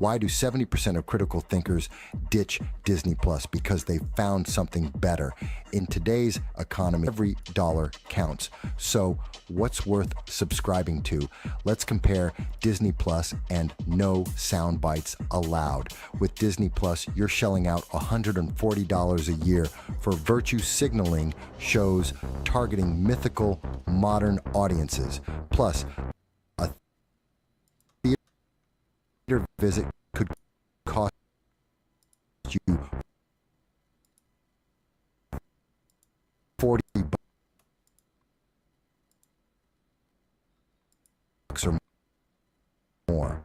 Why do 70% of critical thinkers ditch Disney Plus? Because they found something better. In today's economy, every dollar counts. So what's worth subscribing to? Let's compare Disney Plus and no Soundbites Allowed. With Disney Plus, you're shelling out $140 a year for virtue signaling shows targeting mythical modern audiences. Plus, a theater visit could cost you $40 or more.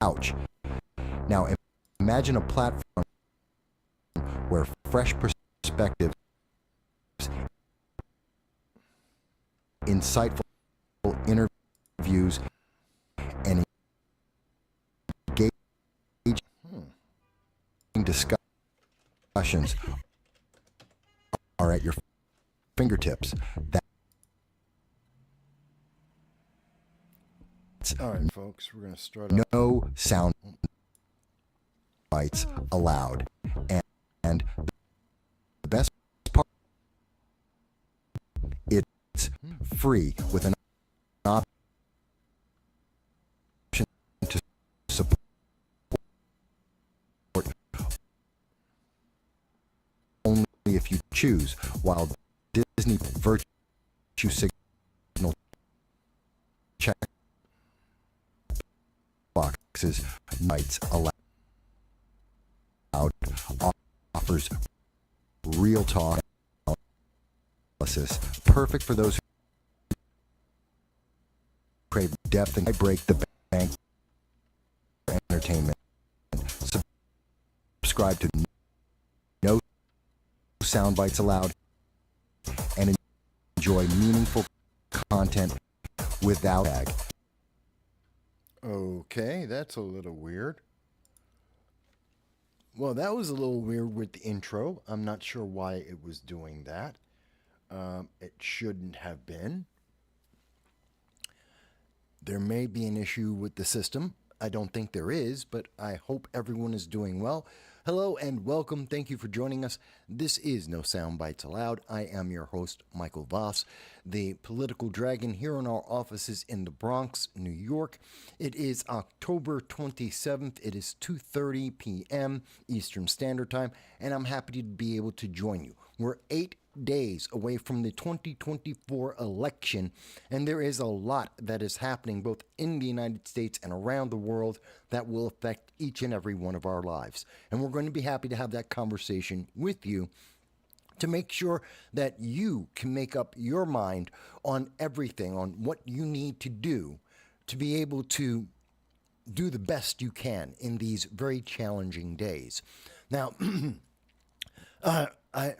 Ouch. Now imagine a platform where fresh perspectives, insightful interviews, and engaging discussions are at your fingertips. All right, folks, we're going to start no sound bites allowed. And the best part, it's free with an option to support only if you choose, while Disney virtue signal check boxes bites allowed offers real talk analysis, perfect for those who crave depth and break the bank for entertainment. Subscribe to No Soundbites Allowed and enjoy meaningful content without lag. Okay, that's a little weird. Well, that was a little weird with the intro. I'm not sure why it was doing that. It shouldn't have been. There may be an issue with the system. I don't think there is, but I hope everyone is doing well. Hello and welcome. Thank you for joining us. This is No Soundbites Allowed. I am your host, Michael Voss, the political dragon here in our offices in the Bronx, New York. It is October 27th. It is 2:30 p.m. Eastern Standard Time, and I'm happy to be able to join you. We're 8 days away from the 2024 election, and there is a lot that is happening both in the United States and around the world that will affect each and every one of our lives. And we're going to be happy to have that conversation with you to make sure that you can make up your mind on everything, on what you need to do to be able to do the best you can in these very challenging days. Now, I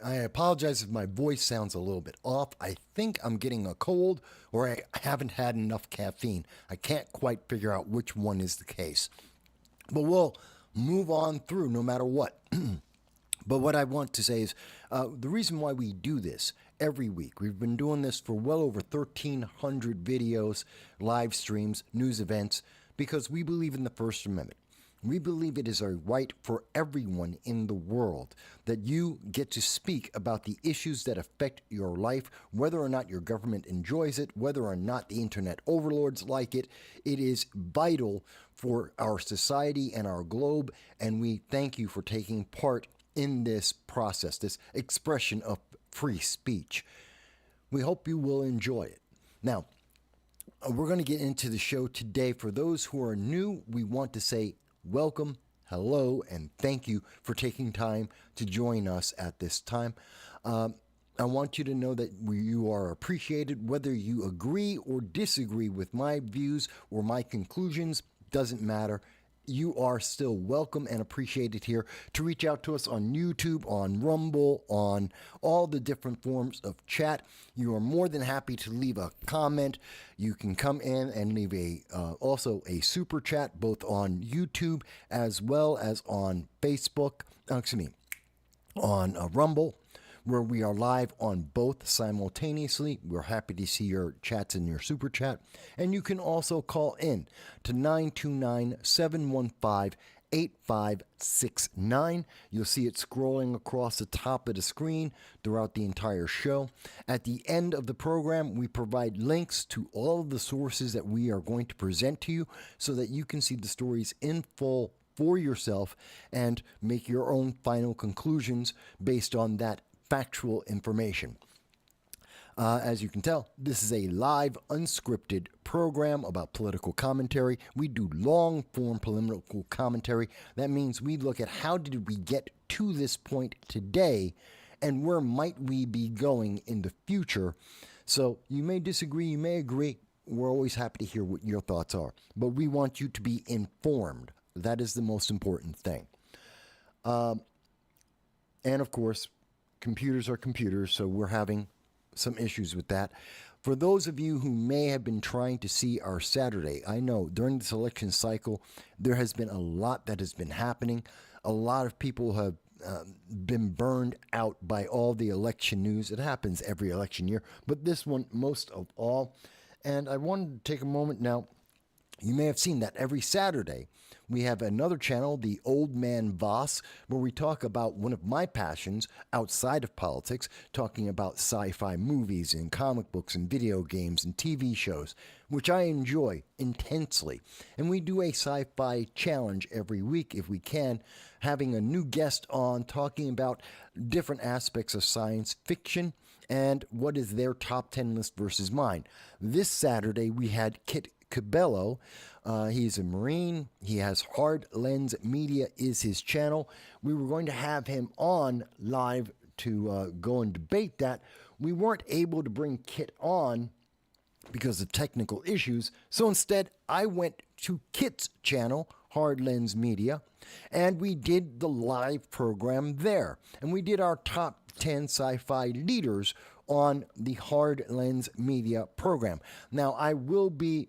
apologize if my voice sounds a little bit off. I think I'm getting a cold or I haven't had enough caffeine. I can't quite figure out which one is the case. But we'll move on through no matter what. But what I want to say is the reason why we do this every week, we've been doing this for well over 1,300 videos, live streams, news events, because we believe in the First Amendment. We believe it is a right for everyone in the world that you get to speak about the issues that affect your life, whether or not your government enjoys it, whether or not the internet overlords like it. It is vital for our society and our globe, and we thank you for taking part in this process, this expression of free speech. We hope you will enjoy it. Now, we're going to get into the show today. For those who are new, we want to say welcome, hello, and thank you for taking time to join us at this time. I want you to know that you are appreciated, whether you agree or disagree with my views or my conclusions, doesn't matter. You are still welcome and appreciated here. To reach out to us on YouTube, on Rumble, on all the different forms of chat, you are more than happy to leave a comment. You can come in and leave also a super chat, both on YouTube as well as on Facebook, on Rumble. where we are live on both simultaneously. We're happy to see your chats in your super chat. And you can also call in to 929-715-8569. You'll see it scrolling across the top of the screen throughout the entire show. At the end of the program, we provide links to all of the sources that we are going to present to you so that you can see the stories in full for yourself and make your own final conclusions based on that factual information. As you can tell, this is a live, unscripted program about political commentary. We do long-form political commentary. That means we look at how did we get to this point today and where might we be going in the future. So you may disagree, you may agree. We're always happy to hear what your thoughts are. But we want you to be informed. That is the most important thing. And of course, computers are computers, so we're having some issues with that. For those of you who may have been trying to see our Saturday, I know during this election cycle, there has been a lot that has been happening. A lot of people have been burned out by all the election news. It happens every election year, but this one most of all. And I wanted to take a moment now. You may have seen that every Saturday we have another channel, the Old Man Voss, where we talk about one of my passions outside of politics, talking about sci-fi movies and comic books and video games and TV shows, which I enjoy intensely. And we do a sci-fi challenge every week if we can, having a new guest on talking about different aspects of science fiction and what is their top 10 list versus mine. This Saturday we had Kit Cabello. He's a Marine. He has Hard Lens Media is his channel. We were going to have him on live to go and debate that. We weren't able to bring Kit on because of technical issues. So instead, I went to Kit's channel, Hard Lens Media, and we did the live program there. And we did our top 10 sci-fi leaders on the Hard Lens Media program. Now, I will be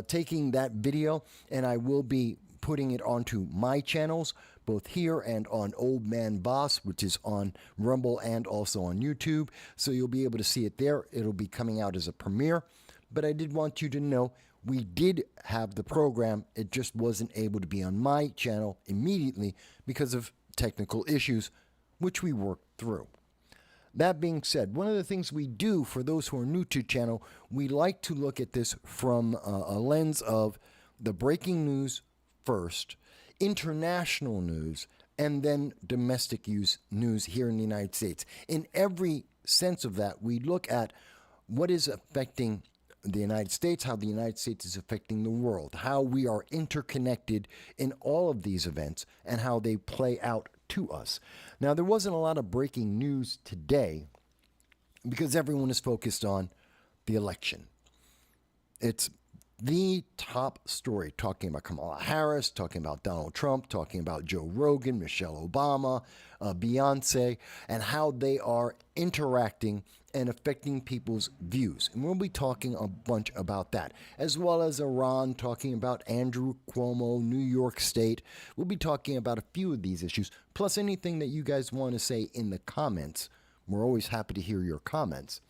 taking that video and I will be putting it onto my channels, both here and on Old Man Boss, which is on Rumble and also on YouTube. So you'll be able to see it there. It'll be coming out as a premiere. But I did want you to know we did have the program. It just wasn't able to be on my channel immediately because of technical issues, which we worked through. That being said, one of the things we do for those who are new to the channel, we like to look at this from a lens of the breaking news first, international news, and then domestic news here in the United States. In every sense of that, we look at what is affecting the United States, how the United States is affecting the world, how we are interconnected in all of these events, and how they play out to us. Now, there wasn't a lot of breaking news today because everyone is focused on the election. It's the top story, talking about Kamala Harris, talking about Donald Trump, talking about Joe Rogan, Michelle Obama, Beyonce, and how they are interacting and affecting people's views. And we'll be talking a bunch about that, as well as Iran, talking about Andrew Cuomo, New York State. We'll be talking about a few of these issues, plus anything that you guys want to say in the comments. We're always happy to hear your comments.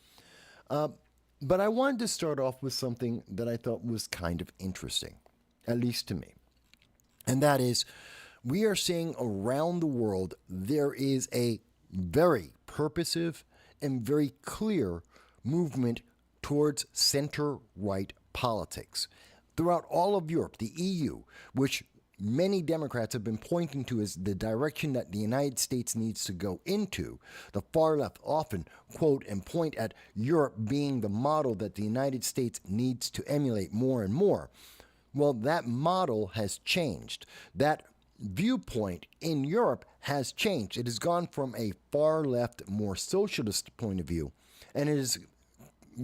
But I wanted to start off with something that I thought was kind of interesting, at least to me. And that is, we are seeing around the world, there is a very purposive and very clear movement towards center-right politics. Throughout all of Europe, the EU, which many Democrats have been pointing to as the direction that the United States needs to go into, the far left often quote and point at Europe being the model that the United States needs to emulate more and more. Well, that model has changed. That viewpoint in Europe has changed. It has gone from a far left, more socialist point of view, and it has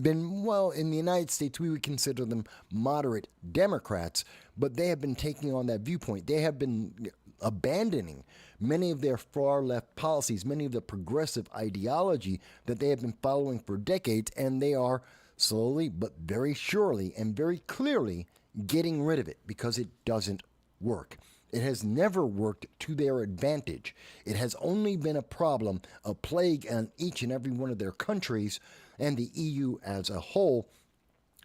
been, well, in the United States, we would consider them moderate Democrats, but they have been taking on that viewpoint. They have been abandoning many of their far left policies, many of the progressive ideology that they have been following for decades, and they are slowly but very surely and very clearly getting rid of it because it doesn't work. It has never worked to their advantage. It has only been a problem, a plague on each and every one of their countries and the EU as a whole.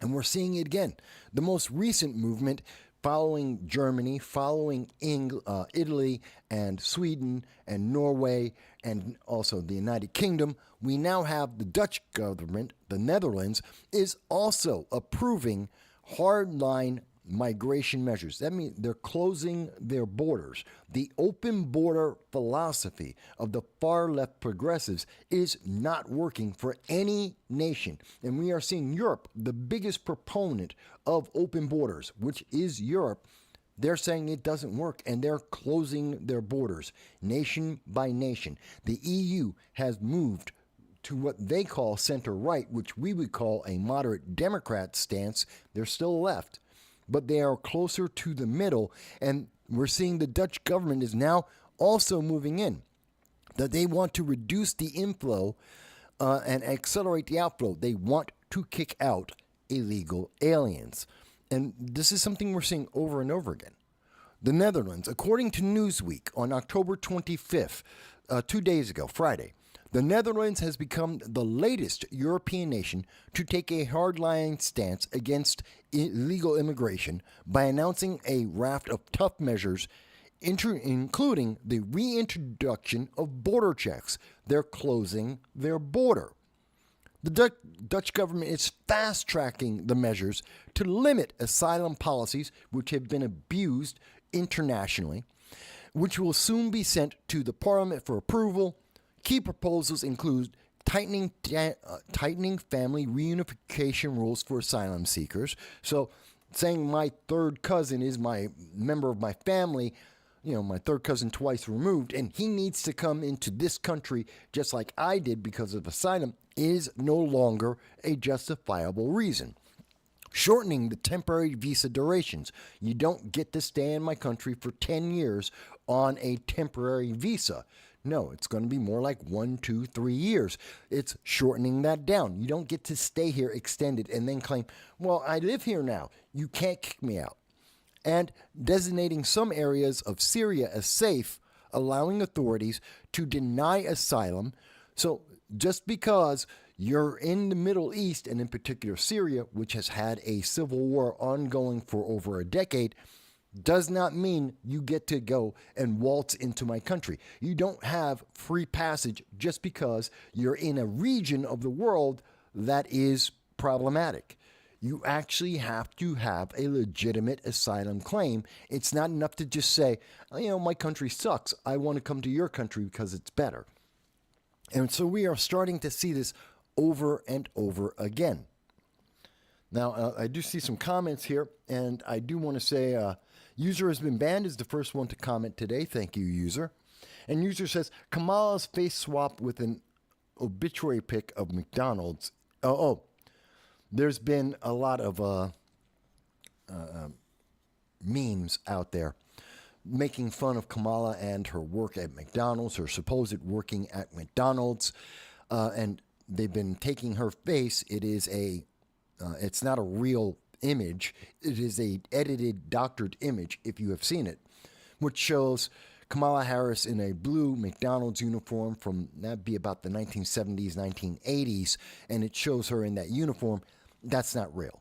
And we're seeing it again. The most recent movement following Germany, following Italy and Sweden and Norway and also the United Kingdom, we now have the Dutch government, the Netherlands, is also approving hardline migration measures. That means they're closing their borders. The open border philosophy of the far left progressives is not working for any nation. And we are seeing Europe, the biggest proponent of open borders, which is Europe. They're saying it doesn't work and they're closing their borders nation by nation. The EU has moved to what they call center right, which we would call a moderate Democrat stance. They're still left, but they are closer to the middle. And we're seeing the Dutch government is now also moving in, that they want to reduce the inflow and accelerate the outflow. They want to kick out illegal aliens. And this is something we're seeing over and over again. The Netherlands, according to Newsweek on October 25th, 2 days ago, Friday, the Netherlands has become the latest European nation to take a hardline stance against illegal immigration by announcing a raft of tough measures, including the reintroduction of border checks. They're closing their border. The Dutch government is fast-tracking the measures to limit asylum policies which have been abused internationally, which will soon be sent to the parliament for approval. Key proposals include tightening family reunification rules for asylum seekers. So saying my third cousin is my member of my family, my third cousin twice removed, and he needs to come into this country just like I did because of asylum is no longer a justifiable reason. Shortening the temporary visa durations. You don't get to stay in my country for 10 years on a temporary visa. No, it's going to be more like 1, 2, 3 years. It's shortening that down. You don't get to stay here extended and then claim, well, I live here now. You can't kick me out. And designating some areas of Syria as safe, allowing authorities to deny asylum. So just because you're in the Middle East, and in particular Syria, which has had a civil war ongoing for over a decade, does not mean you get to go and waltz into my country. You don't have free passage just because you're in a region of the world that is problematic. You actually have to have a legitimate asylum claim. It's not enough to just say, my country sucks. I want to come to your country because it's better. And so we are starting to see this over and over again. Now, I do see some comments here, and I do want to say, user has been banned is the first one to comment today. Thank you, user. And user says, Kamala's face swap with an obituary pic of McDonald's. There's been a lot of memes out there making fun of Kamala and her work at McDonald's, her supposed working at McDonald's, and they've been taking her face. It is it's not a real image. It is a edited, doctored image, if you have seen it, which shows Kamala Harris in a blue McDonald's uniform from, that'd be about the 1970s, 1980s, and it shows her in that uniform. That's not real.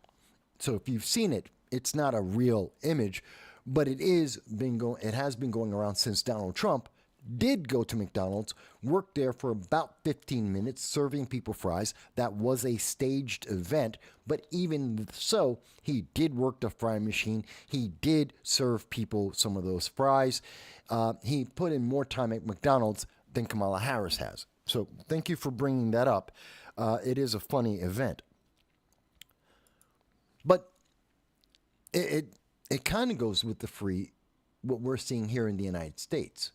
So if you've seen it, it's not a real image, but it has been going around since Donald Trump did go to McDonald's, worked there for about 15 minutes, serving people fries. That was a staged event, but even so, he did work the fry machine. He did serve people some of those fries. He put in more time at McDonald's than Kamala Harris has. So thank you for bringing that up. It is a funny event. But it kind of goes with what we're seeing here in the United States,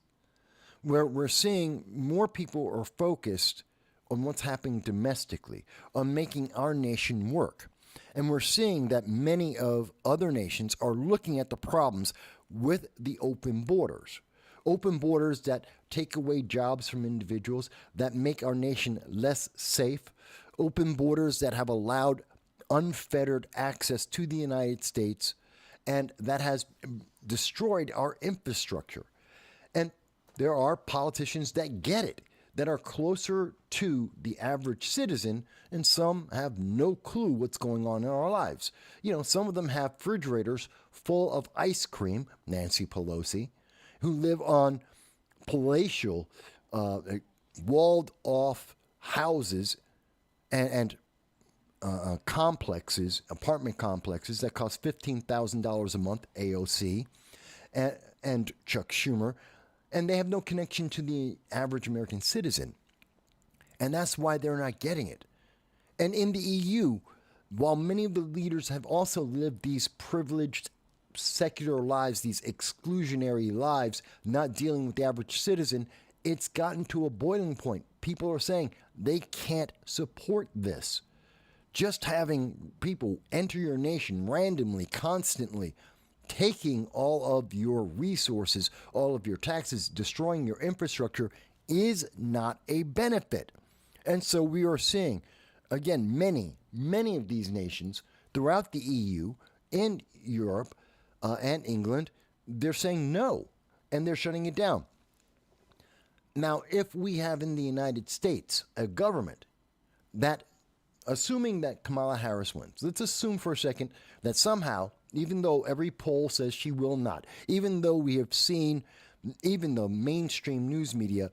where we're seeing more people are focused on what's happening domestically, on making our nation work. And we're seeing that many of other nations are looking at the problems with the open borders that take away jobs from individuals, that make our nation less safe, open borders that have allowed unfettered access to the United States, and that has destroyed our infrastructure. And there are politicians that get it, that are closer to the average citizen, and some have no clue what's going on in our lives. You know, some of them have refrigerators full of ice cream, Nancy Pelosi, who live on palatial, walled off houses and complexes, apartment complexes that cost $15,000 a month, AOC, and Chuck Schumer, and they have no connection to the average American citizen. And that's why they're not getting it. And in the EU, while many of the leaders have also lived these privileged secular lives, these exclusionary lives, not dealing with the average citizen, it's gotten to a boiling point. People are saying they can't support this. Just having people enter your nation randomly, constantly, taking all of your resources, all of your taxes, destroying your infrastructure is not a benefit. And so we are seeing, again, many of these nations throughout the EU, in Europe, and England, they're saying no, and they're shutting it down. Now, if we have in the United States a government that, assuming that Kamala Harris wins, let's assume for a second that somehow, even though every poll says she will not, even though we have seen even the mainstream news media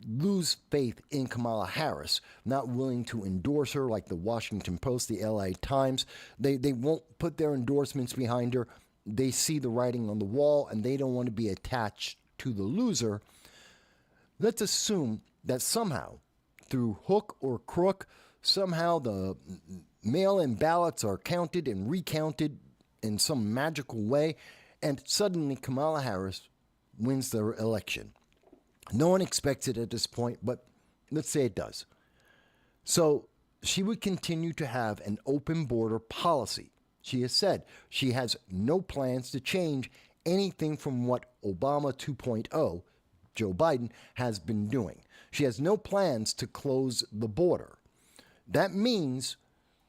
lose faith in Kamala Harris, not willing to endorse her like the Washington Post, the LA Times, they won't put their endorsements behind her. They see the writing on the wall and they don't want to be attached to the loser. Let's assume that somehow, through hook or crook, somehow the mail-in ballots are counted and recounted in some magical way, and suddenly Kamala Harris wins the election. No one expects it at this point, but let's say it does. So she would continue to have an open border policy. She has said she has no plans to change anything from what Obama 2.0, Joe Biden, has been doing. She has no plans to close the border. That means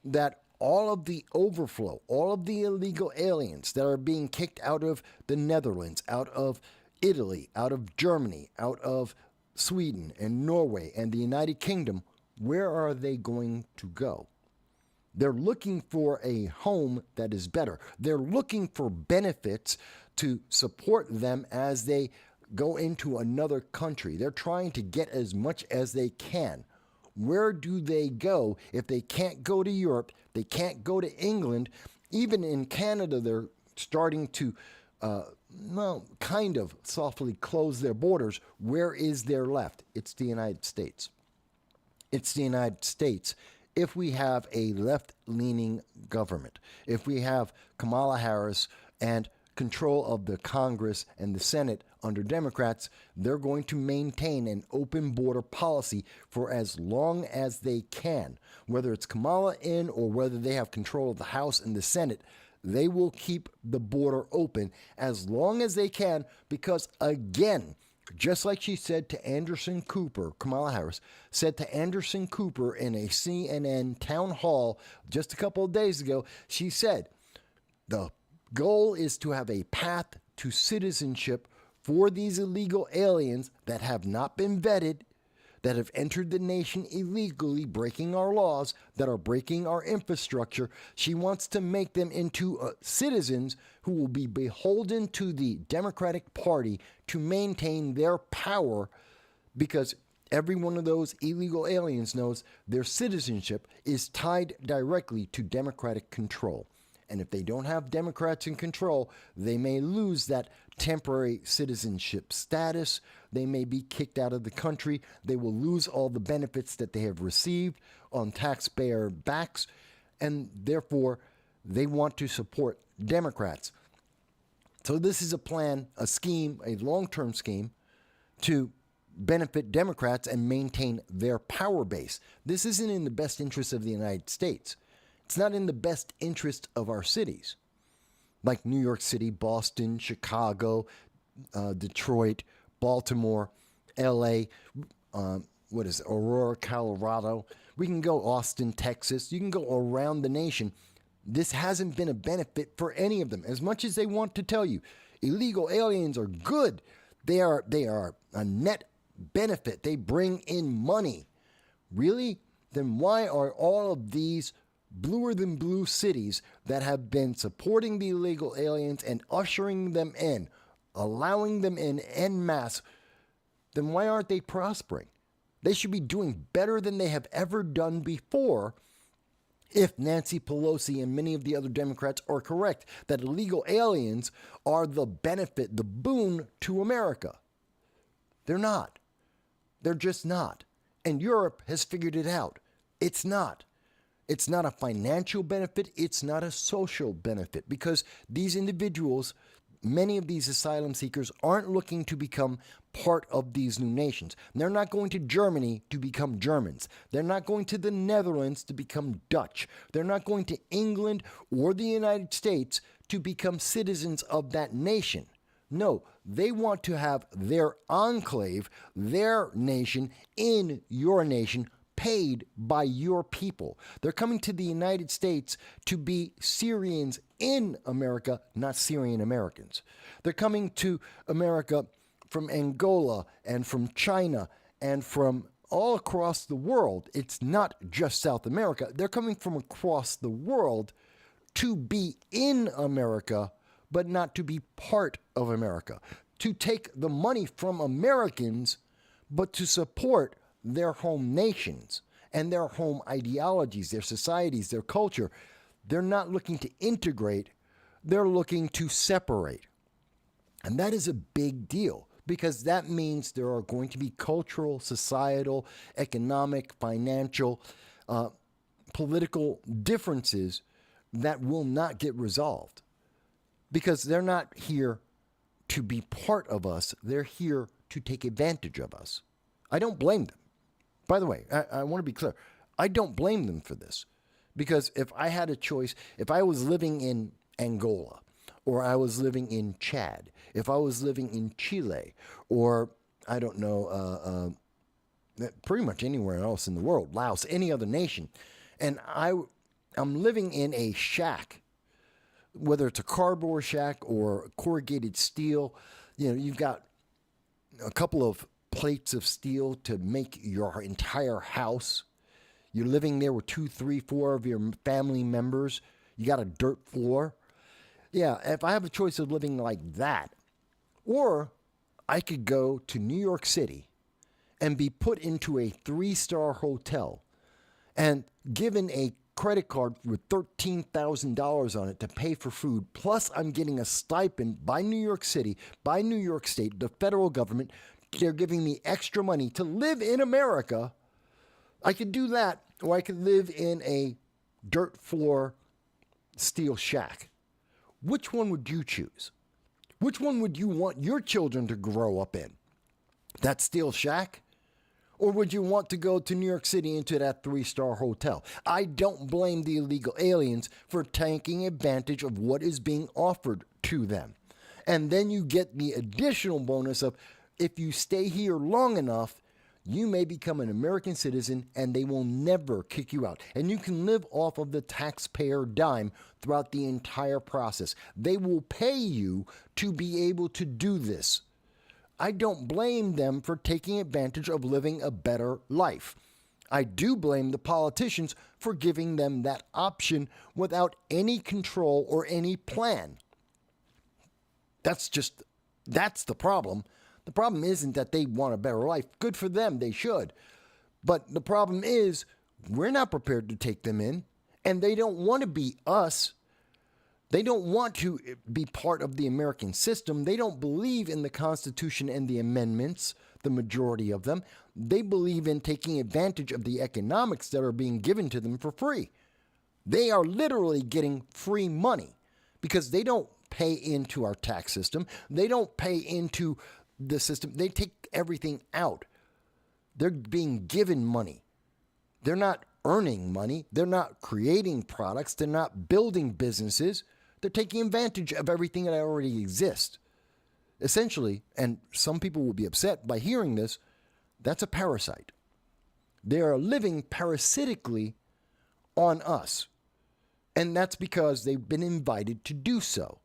that all of the overflow, all of the illegal aliens that are being kicked out of the Netherlands, out of Italy, out of Germany, out of Sweden and Norway and the United Kingdom, where are they going to go? They're looking for a home that is better. They're looking for benefits to support them as they go into another country. They're trying to get as much as they can. Where do they go if they can't go to Europe? They can't go to England. Even in Canada, they're starting to, kind of softly close their borders. Where is there left? It's the United States. It's the United States. If we have a left-leaning government, if we have Kamala Harris and control of the Congress and the Senate under Democrats, they're going to maintain an open border policy for as long as they can. Whether it's Kamala in or whether they have control of the House and the Senate, they will keep the border open as long as they can because, again, just like she said to Anderson Cooper, Kamala Harris said to Anderson Cooper in a CNN town hall just a couple of days ago, she said, the goal is to have a path to citizenship for these illegal aliens that have not been vetted, that have entered the nation illegally, breaking our laws, that are breaking our infrastructure. She wants to make them into citizens who will be beholden to the Democratic Party to maintain their power, because every one of those illegal aliens knows their citizenship is tied directly to Democratic control. And if they don't have Democrats in control, they may lose that temporary citizenship status. They may be kicked out of the country. They will lose all the benefits that they have received on taxpayer backs. And therefore, they want to support Democrats. So this is a plan, a scheme, a long-term scheme to benefit Democrats and maintain their power base. This isn't in the best interest of the United States. It's not in the best interest of our cities, like New York City, Boston, Chicago, Detroit, Baltimore, L.A., Aurora, Colorado. We can go Austin, Texas. You can go around the nation. This hasn't been a benefit for any of them. As much as they want to tell you illegal aliens are good, they are a net benefit. They bring in money. Really? Then why are all of these bluer than blue cities that have been supporting the illegal aliens and ushering them in, allowing them in en masse, then why aren't they prospering? They should be doing better than they have ever done before if Nancy Pelosi and many of the other Democrats are correct that illegal aliens are the benefit, the boon to America. They're not. They're just not. And Europe has figured it out. It's not. It's not a financial benefit. It's not a social benefit because these individuals, many of these asylum seekers, aren't looking to become part of these new nations. They're not going to Germany to become Germans. They're not going to the Netherlands to become Dutch. They're not going to England or the United States to become citizens of that nation. No, they want to have their enclave, their nation, in your nation, paid by your people. They're coming to the United States to be Syrians in America, not Syrian Americans. They're coming to America from Angola and from China and from all across the world. It's not just South America. They're coming from across the world to be in America, but not to be part of America. To take the money from Americans, but to support their home nations and their home ideologies, their societies, their culture. They're not looking to integrate, they're looking to separate. And that is a big deal because that means there are going to be cultural, societal, economic, financial, political differences that will not get resolved because they're not here to be part of us. They're here to take advantage of us. I don't blame them. By the way, I want to be clear. I don't blame them for this because if I had a choice, if I was living in Angola or I was living in Chad, if I was living in Chile or, I don't know, pretty much anywhere else in the world, Laos, any other nation, and I'm living in a shack, whether it's a cardboard shack or corrugated steel, you've got a couple of plates of steel to make your entire house. You're living there with 2, 3, 4 of your family members. You got a dirt floor. Yeah, if I have a choice of living like that, or I could go to New York City and be put into a 3-star hotel and given a credit card with $13,000 on it to pay for food, plus I'm getting a stipend by New York City, by New York State, the federal government. They're giving me extra money to live in America. I could do that, or I could live in a dirt floor steel shack. Which one would you choose? Which one would you want your children to grow up in? That steel shack? Or would you want to go to New York City into that 3-star hotel? I don't blame the illegal aliens for taking advantage of what is being offered to them. And then you get the additional bonus of, if you stay here long enough, you may become an American citizen and they will never kick you out. And you can live off of the taxpayer dime throughout the entire process. They will pay you to be able to do this. I don't blame them for taking advantage of living a better life. I do blame the politicians for giving them that option without any control or any plan. That's the problem. The problem isn't that they want a better life. Good for them, they should. But the problem is we're not prepared to take them in, and they don't want to be us. They don't want to be part of the American system. They don't believe in the Constitution and the amendments, the majority of them. They believe in taking advantage of the economics that are being given to them for free. They are literally getting free money because they don't pay into our tax system. They don't pay into the system. They take everything out. They're being given money. They're not earning money. They're not creating products. They're not building businesses. They're taking advantage of everything that already exists. Essentially, and some people will be upset by hearing this, that's a parasite. They are living parasitically on us. And that's because they've been invited to do so.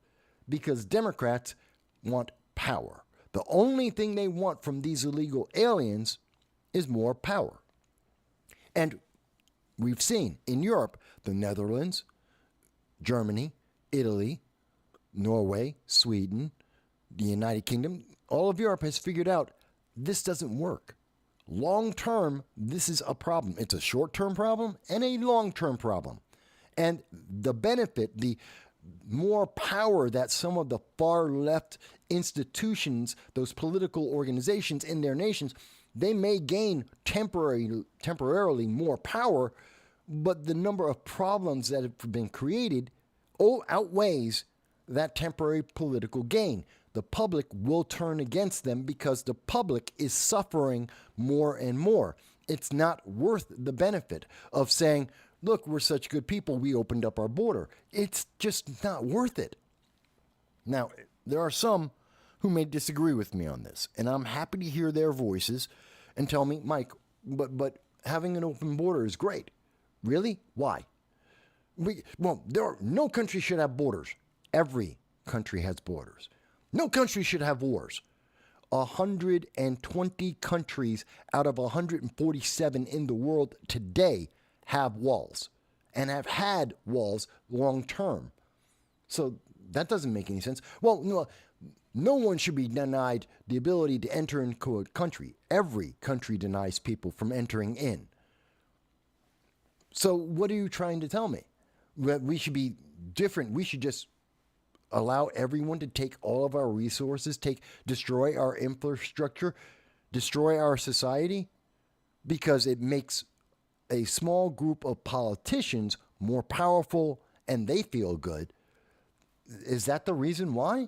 Because Democrats want power. The only thing they want from these illegal aliens is more power. And we've seen in Europe, the Netherlands, Germany, Italy, Norway, Sweden, the United Kingdom, all of Europe has figured out this doesn't work. Long term, this is a problem. It's a short-term problem and a long-term problem. And the benefit, the more power that some of the far left institutions, those political organizations in their nations, they may gain temporarily more power, but the number of problems that have been created outweighs that temporary political gain. The public will turn against them because the public is suffering more and more. It's not worth the benefit of saying, look, we're such good people, we opened up our border. It's just not worth it. Now, there are some who may disagree with me on this, and I'm happy to hear their voices and tell me, Mike, but having an open border is great. Really? Why? No country should have borders. Every country has borders. No country should have wars. 120 countries out of 147 in the world today have walls and have had walls long term. So that doesn't make any sense. Well, no one should be denied the ability to enter into a country. Every country denies people from entering in. So what are you trying to tell me? That we should be different. We should just allow everyone to take all of our resources, destroy our infrastructure, destroy our society, because it makes a small group of politicians more powerful and they feel good. Is that the reason why?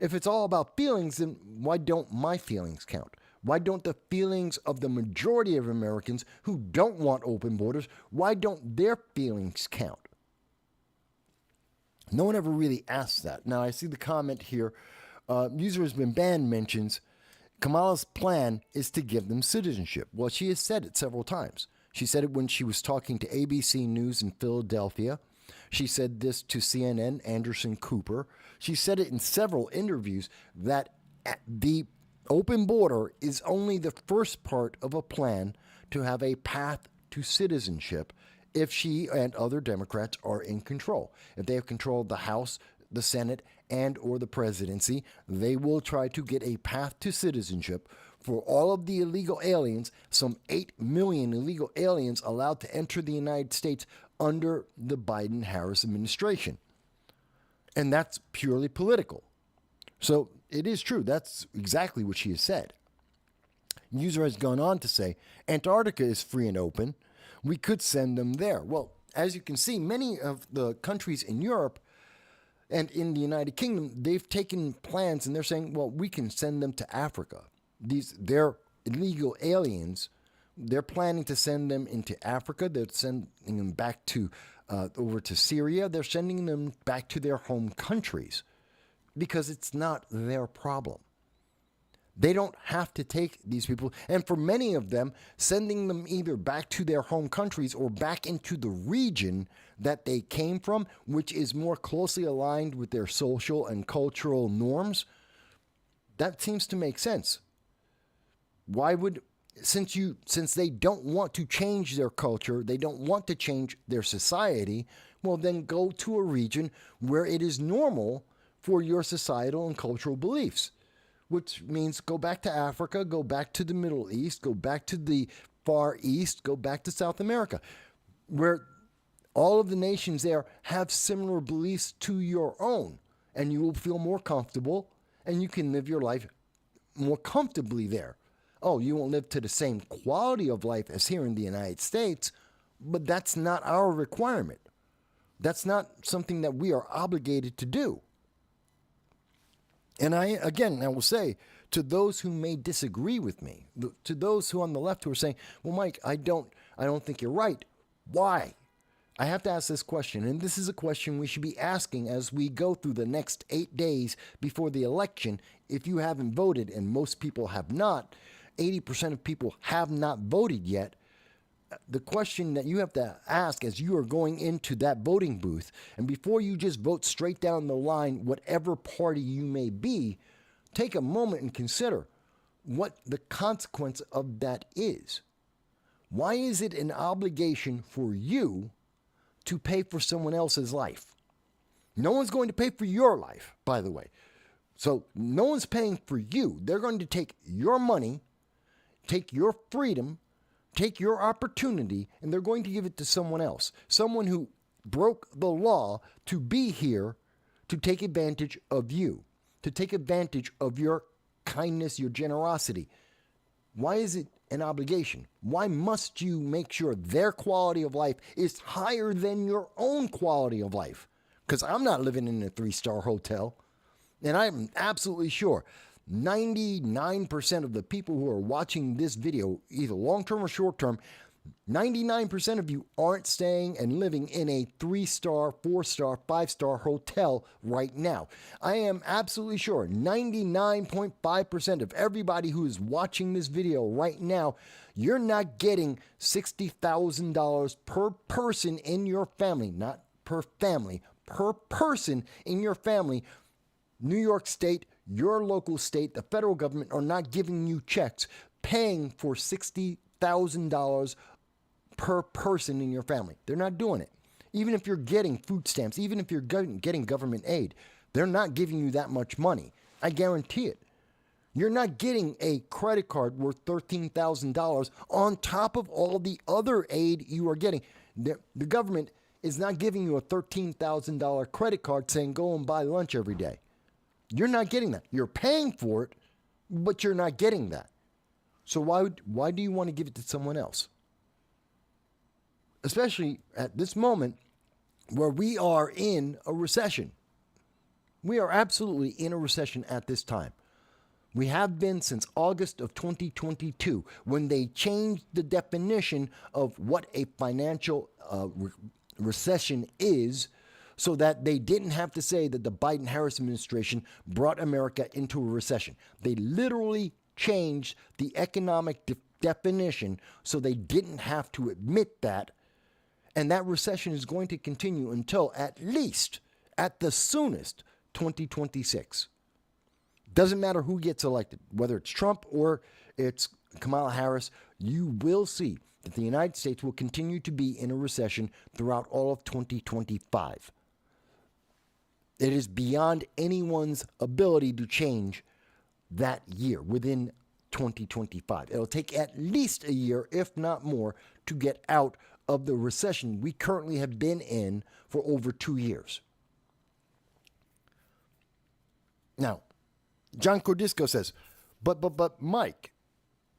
If it's all about feelings, then why don't my feelings count? Why don't the feelings of the majority of Americans who don't want open borders, why don't their feelings count? No one ever really asks that. Now, I see the comment here. User has been banned mentions Kamala's plan is to give them citizenship. Well, she has said it several times. She said it when she was talking to ABC News in Philadelphia. She said this to CNN, Anderson Cooper. She said it in several interviews that the open border is only the first part of a plan to have a path to citizenship if she and other Democrats are in control. If they have control of the House, the Senate, and or the presidency, they will try to get a path to citizenship for all of the illegal aliens, some 8 million illegal aliens allowed to enter the United States under the Biden-Harris administration. And that's purely political. So it is true. That's exactly what she has said. User has gone on to say, Antarctica is free and open. We could send them there. Well, as you can see, many of the countries in Europe and in the United Kingdom, they've taken plans and they're saying, well, we can send them to Africa. They're illegal aliens. They're planning to send them into Africa. They're sending them back to over to Syria. They're sending them back to their home countries because it's not their problem. They don't have to take these people. And for many of them, sending them either back to their home countries or back into the region that they came from, which is more closely aligned with their social and cultural norms, that seems to make sense. Why would, since they don't want to change their culture, they don't want to change their society, well, then go to a region where it is normal for your societal and cultural beliefs. Which means go back to Africa, go back to the Middle East, go back to the Far East, go back to South America, where all of the nations there have similar beliefs to your own, and you will feel more comfortable, and you can live your life more comfortably there. Oh, you won't live to the same quality of life as here in the United States, but that's not our requirement. That's not something that we are obligated to do. And I will say to those who may disagree with me, to those who on the left who are saying, well, Mike, I don't think you're right. Why? I have to ask this question, and this is a question we should be asking as we go through the next 8 days before the election. If you haven't voted, and most people have not, 80% of people have not voted yet, the question that you have to ask as you are going into that voting booth, and before you just vote straight down the line, whatever party you may be, take a moment and consider what the consequence of that is. Why is it an obligation for you to pay for someone else's life? No one's going to pay for your life, by the way. So no one's paying for you. They're going to take your money, take your freedom, take your opportunity, and they're going to give it to someone else. Someone who broke the law to be here to take advantage of you, to take advantage of your kindness, your generosity. Why is it an obligation? Why must you make sure their quality of life is higher than your own quality of life? Because I'm not living in a 3-star hotel. And I'm absolutely sure 99% of the people who are watching this video, either long-term or short-term, 99% of you aren't staying and living in a 3-star, 4-star, 5-star hotel right now. I am absolutely sure 99.5% of everybody who is watching this video right now, you're not getting $60,000 per person in your family, not per family, per person in your family. New York State, your local state, the federal government are not giving you checks paying for $60,000 per person in your family. They're not doing it. Even if you're getting food stamps, even if you're getting government aid, they're not giving you that much money. I guarantee it. You're not getting a credit card worth $13,000 on top of all the other aid you are getting. The government is not giving you a $13,000 credit card saying go and buy lunch every day. You're not getting that. You're paying for it, but you're not getting that. So why do you want to give it to someone else? Especially at this moment where we are in a recession. We are absolutely in a recession at this time. We have been since August of 2022 when they changed the definition of what a financial recession is, so that they didn't have to say that the Biden-Harris administration brought America into a recession. They literally changed the economic definition so they didn't have to admit that. And that recession is going to continue until at least, at the soonest, 2026. Doesn't matter who gets elected, whether it's Trump or it's Kamala Harris, you will see that the United States will continue to be in a recession throughout all of 2025. It is beyond anyone's ability to change that year within 2025. It'll take at least a year, if not more, to get out of the recession we currently have been in for over 2 years. Now, John Cordisco says, but Mike,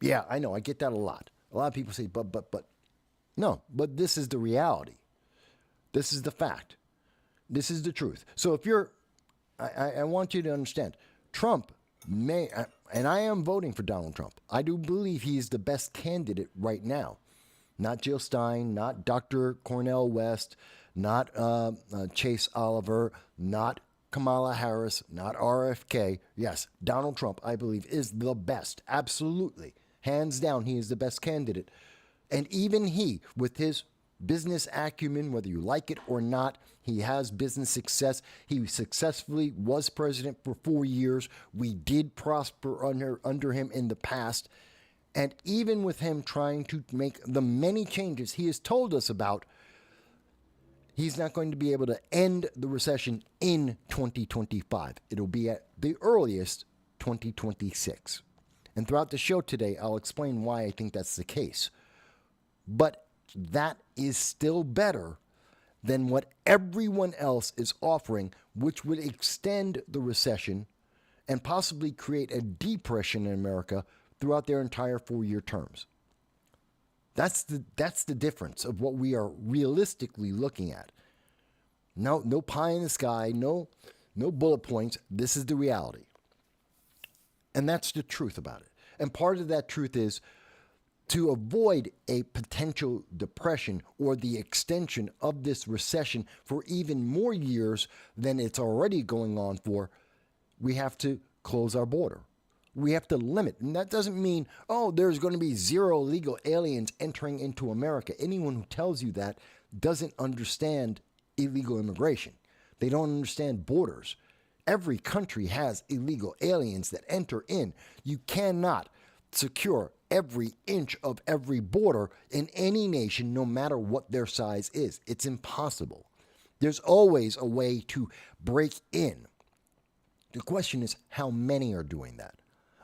yeah, I know, I get that a lot. A lot of people say, but. No, but this is the reality. This is the fact. This is the truth. So if you're, I want you to understand, Trump may, and I am voting for Donald Trump. I do believe he is the best candidate right now. Not Jill Stein, not Dr. Cornel West, not Chase Oliver, not Kamala Harris, not RFK. Yes, Donald Trump, I believe, is the best. Absolutely. Hands down, he is the best candidate. And even he, with his business acumen, whether you like it or not, he has business success. He successfully was president for 4 years. We did prosper under him in the past. And even with him trying to make the many changes he has told us about, he's not going to be able to end the recession in 2025. It'll be at the earliest 2026. And throughout the show today, I'll explain why I think that's the case. But that is still better than what everyone else is offering, which would extend the recession and possibly create a depression in America throughout their entire 4-year terms. That's the difference of what we are realistically looking at. No pie in the sky, no bullet points. This is the reality. And that's the truth about it. And part of that truth is to avoid a potential depression or the extension of this recession for even more years than it's already going on for, we have to close our border. We have to limit. And that doesn't mean, oh, there's going to be zero illegal aliens entering into America. Anyone who tells you that doesn't understand illegal immigration. They don't understand borders. Every country has illegal aliens that enter in. You cannot secure every inch of every border in any nation, no matter what their size is. It's impossible. There's always a way to break in. The question is, how many are doing that?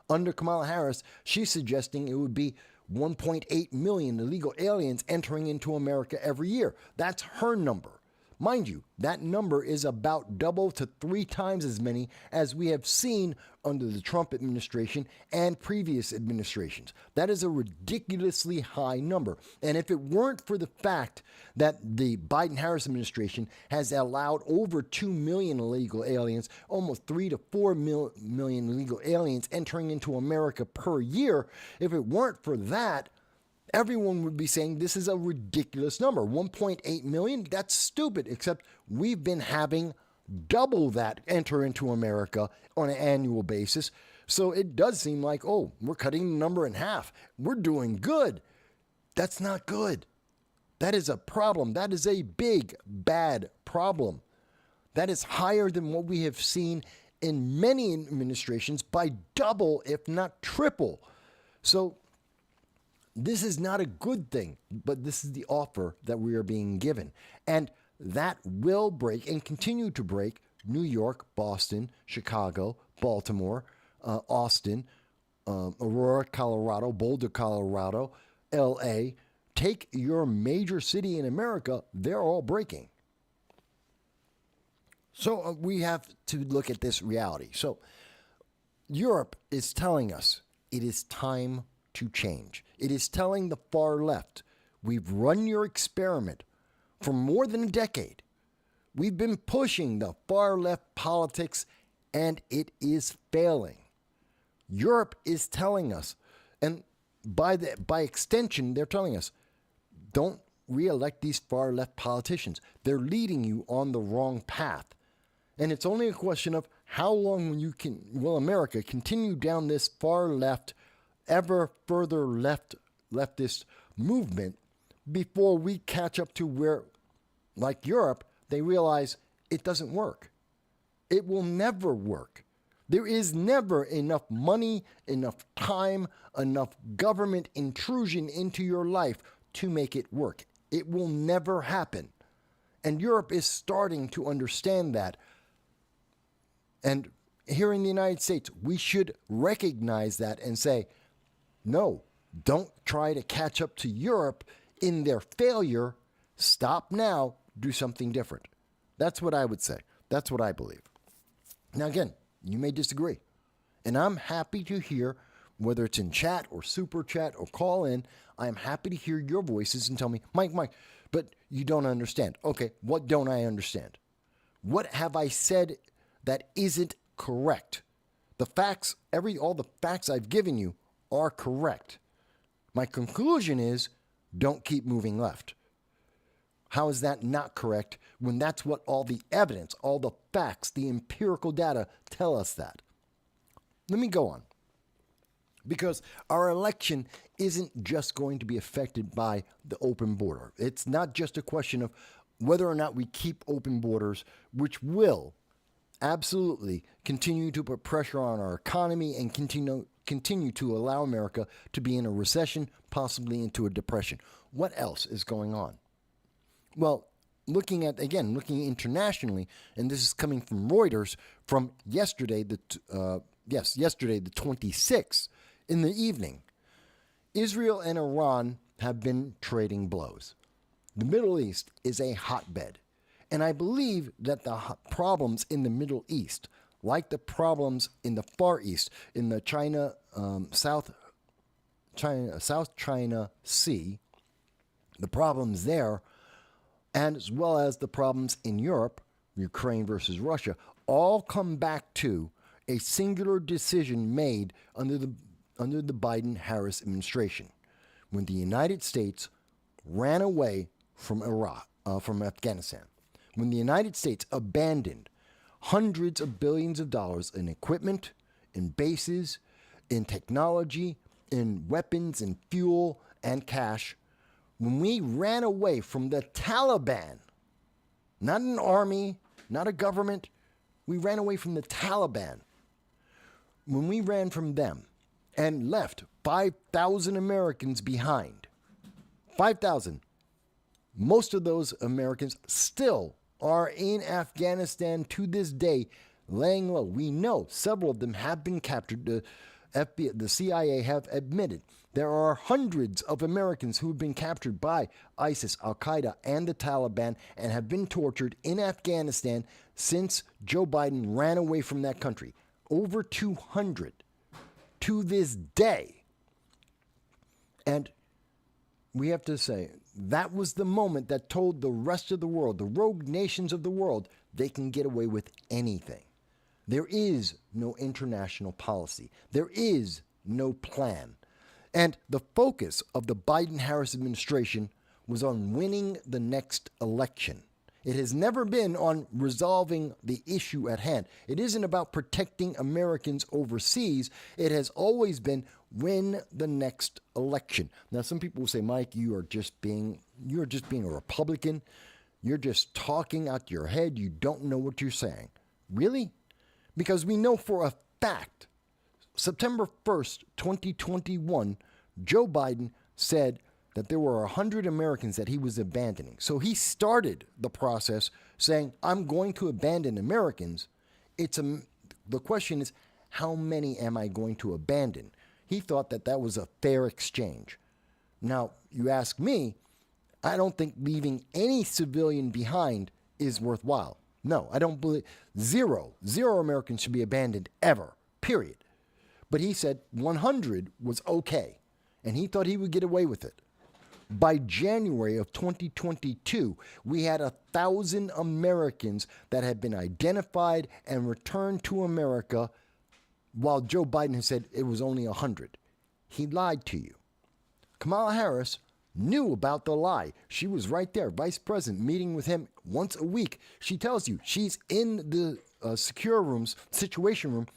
Under Kamala Harris, she's suggesting it would be 1.8 million illegal aliens entering into America every year. That's her number. Mind you, that number is about double to 3 times as many as we have seen under the Trump administration and previous administrations. That is a ridiculously high number. And if it weren't for the fact that the Biden-Harris administration has allowed over 2 million illegal aliens, almost 3 to 4 million illegal aliens entering into America per year, if it weren't for that, everyone would be saying this is a ridiculous number. 1.8 million? That's stupid, except we've been having double that enter into America on an annual basis. So it does seem like, oh, we're cutting the number in half. We're doing good. That's not good. That is a problem. That is a big, bad problem. That is higher than what we have seen in many administrations by double, if not triple. So this is not a good thing, but this is the offer that we are being given. And that will break and continue to break New York, Boston, Chicago, Baltimore, Austin, Aurora, Colorado, Boulder, Colorado, LA. Take your major city in America, they're all breaking. So we have to look at this reality. So Europe is telling us it is time to change. It is telling the far left, we've run your experiment for more than a decade. We've been pushing the far left politics and it is failing. Europe is telling us, and by extension, they're telling us, don't re-elect these far left politicians. They're leading you on the wrong path. And it's only a question of how long will America continue down this far left, ever further leftist movement before we catch up to where, like Europe, they realize it doesn't work. It will never work. There is never enough money, enough time, enough government intrusion into your life to make it work. It will never happen. And Europe is starting to understand that. And here in the United States, we should recognize that and say, no, don't try to catch up to Europe in their failure. Stop now, do something different. That's what I would say. That's what I believe. Now, again, you may disagree. And I'm happy to hear, whether it's in chat or super chat or call in, I'm happy to hear your voices and tell me, Mike, but you don't understand. Okay, what don't I understand? What have I said that isn't correct? The facts, all the facts I've given you are correct. My conclusion is, don't keep moving left. How is that not correct when that's what all the evidence, all the facts, the empirical data tell us that? Let me go on. Because our election isn't just going to be affected by the open border. It's not just a question of whether or not we keep open borders, which will absolutely continue to put pressure on our economy and continue to allow America to be in a recession, possibly into a depression. What else is going on? Well, looking internationally, and this is coming from Reuters from yesterday, the 26th in the evening, Israel and Iran have been trading blows. The Middle East is a hotbed, and I believe that the problems in the Middle East, like the problems in the Far East, in the South China Sea, the problems there, and as well as the problems in Europe, Ukraine versus Russia, all come back to a singular decision made under the Biden-Harris administration, when the United States ran away from Afghanistan, when the United States abandoned hundreds of billions of dollars in equipment, in bases, in technology, in weapons, in fuel, and cash. When we ran away from the Taliban, not an army, not a government, we ran away from the Taliban. When we ran from them and left 5,000 Americans behind, 5,000, most of those Americans still are in Afghanistan to this day, laying low. We know several of them have been captured. The FBI, the CIA have admitted there are hundreds of Americans who have been captured by ISIS, Al-Qaeda, and the Taliban and have been tortured in Afghanistan since Joe Biden ran away from that country. Over 200 to this day. And we have to say, that was the moment that told the rest of the world, the rogue nations of the world, they can get away with anything. There is no international policy. There is no plan. And the focus of the Biden-Harris administration was on winning the next election. It has never been on resolving the issue at hand. It isn't about protecting Americans overseas. It has always been win the next election. Now, some people will say, Mike, you're just being a Republican. You're just talking out your head. You don't know what you're saying. Really? Because we know for a fact, September 1st, 2021, Joe Biden said that there were 100 Americans that he was abandoning. So he started the process saying, I'm going to abandon Americans. The question is, how many am I going to abandon? He thought that that was a fair exchange. Now, you ask me, I don't think leaving any civilian behind is worthwhile. No, I don't believe. Zero Americans should be abandoned ever, period. But he said 100 was okay, and he thought he would get away with it. By January of 2022, we had 1,000 Americans that had been identified and returned to America, while Joe Biden has said it was only 100. He lied to you. Kamala Harris knew about the lie. She was right there, vice president, meeting with him once a week. She tells you she's in the secure rooms, situation room,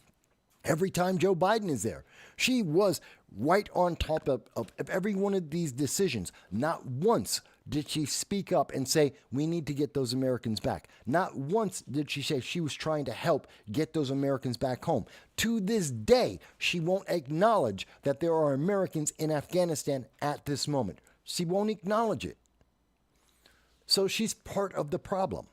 every time Joe Biden is there. She was right on top of every one of these decisions. Not once did she speak up and say, we need to get those Americans back. Not once did she say she was trying to help get those Americans back home. To this day, she won't acknowledge that there are Americans in Afghanistan at this moment. She won't acknowledge it. So she's part of the problem.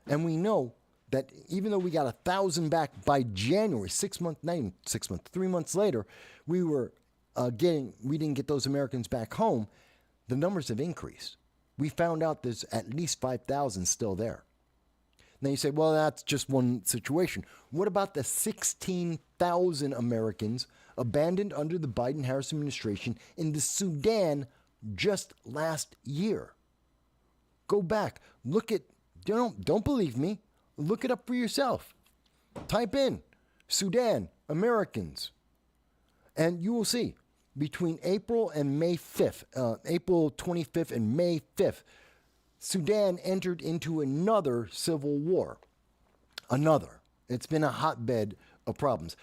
And we know that even though we got 1,000 back by January, 3 months later, we didn't get those Americans back home. The numbers have increased. We found out there's at least 5,000 still there. Now you say, well, that's just one situation. What about the 16,000 Americans abandoned under the Biden-Harris administration in the Sudan just last year? Go back. Look at, don't believe me. Look it up for yourself. Type in Sudan, Americans, and you will see between April and May 5th, April 25th and May 5th, Sudan entered into another civil war. Another. It's been a hotbed of problems.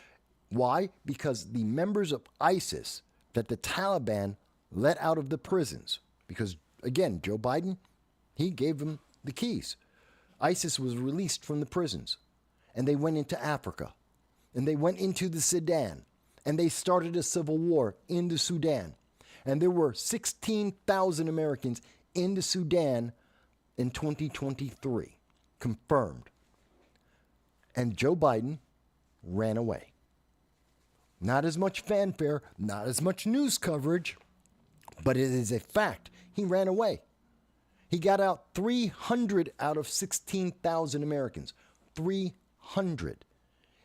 Why? Because the members of ISIS that the Taliban let out of the prisons, because, again, Joe Biden, he gave them the keys. ISIS was released from the prisons, and they went into Africa, and they went into the Sudan, and they started a civil war in the Sudan. And there were 16,000 Americans in the Sudan in 2023, confirmed. And Joe Biden ran away. Not as much fanfare, not as much news coverage, but it is a fact. He ran away. He got out 300 out of 16,000 Americans. 300.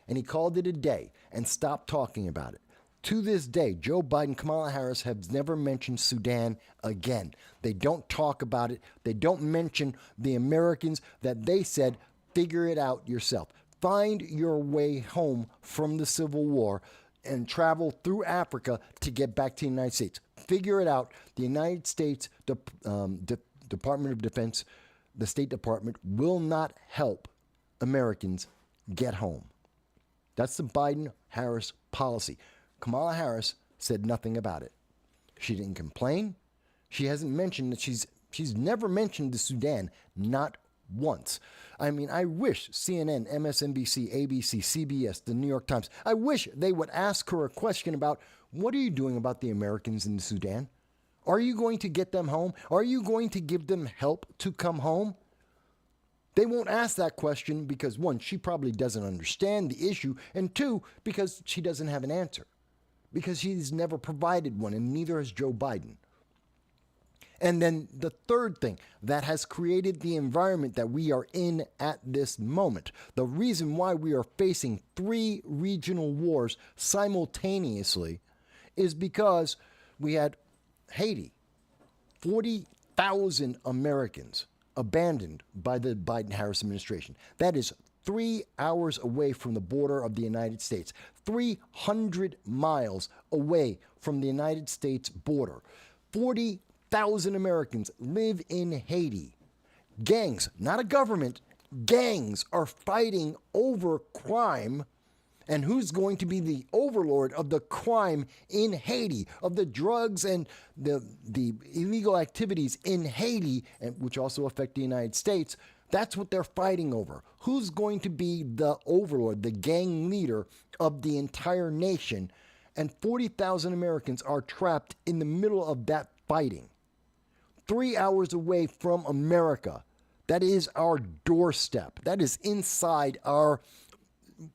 And he called it a day and stopped talking about it. To this day, Joe Biden, Kamala Harris have never mentioned Sudan again. They don't talk about it. They don't mention the Americans that they said, figure it out yourself. Find your way home from the Civil War and travel through Africa to get back to the United States. Figure it out. The United States Department of Defense, the State Department, will not help Americans get home. That's the Biden-Harris policy. Kamala Harris said nothing about it. She didn't complain. She hasn't mentioned that she's never mentioned the Sudan, not once. I mean, I wish CNN, MSNBC, ABC, CBS, the New York Times, I wish they would ask her a question about, what are you doing about the Americans in the Sudan? Are you going to get them home? Are you going to give them help to come home? They won't ask that question because, one, she probably doesn't understand the issue, and two, because she doesn't have an answer. Because she's never provided one, and neither has Joe Biden. And then the third thing that has created the environment that we are in at this moment, the reason why we are facing 3 regional wars simultaneously, is because we had Haiti, 40,000 Americans abandoned by the Biden-Harris administration. That is 3 hours away from the border of the United States, 300 miles away from the United States border. 40,000 Americans live in Haiti. Gangs, not a government, gangs are fighting over crime. And who's going to be the overlord of the crime in Haiti, of the drugs and the illegal activities in Haiti, and which also affect the United States? That's what they're fighting over. Who's going to be the overlord, the gang leader of the entire nation? And 40,000 Americans are trapped in the middle of that fighting. 3 hours away from America. That is our doorstep. That is inside our,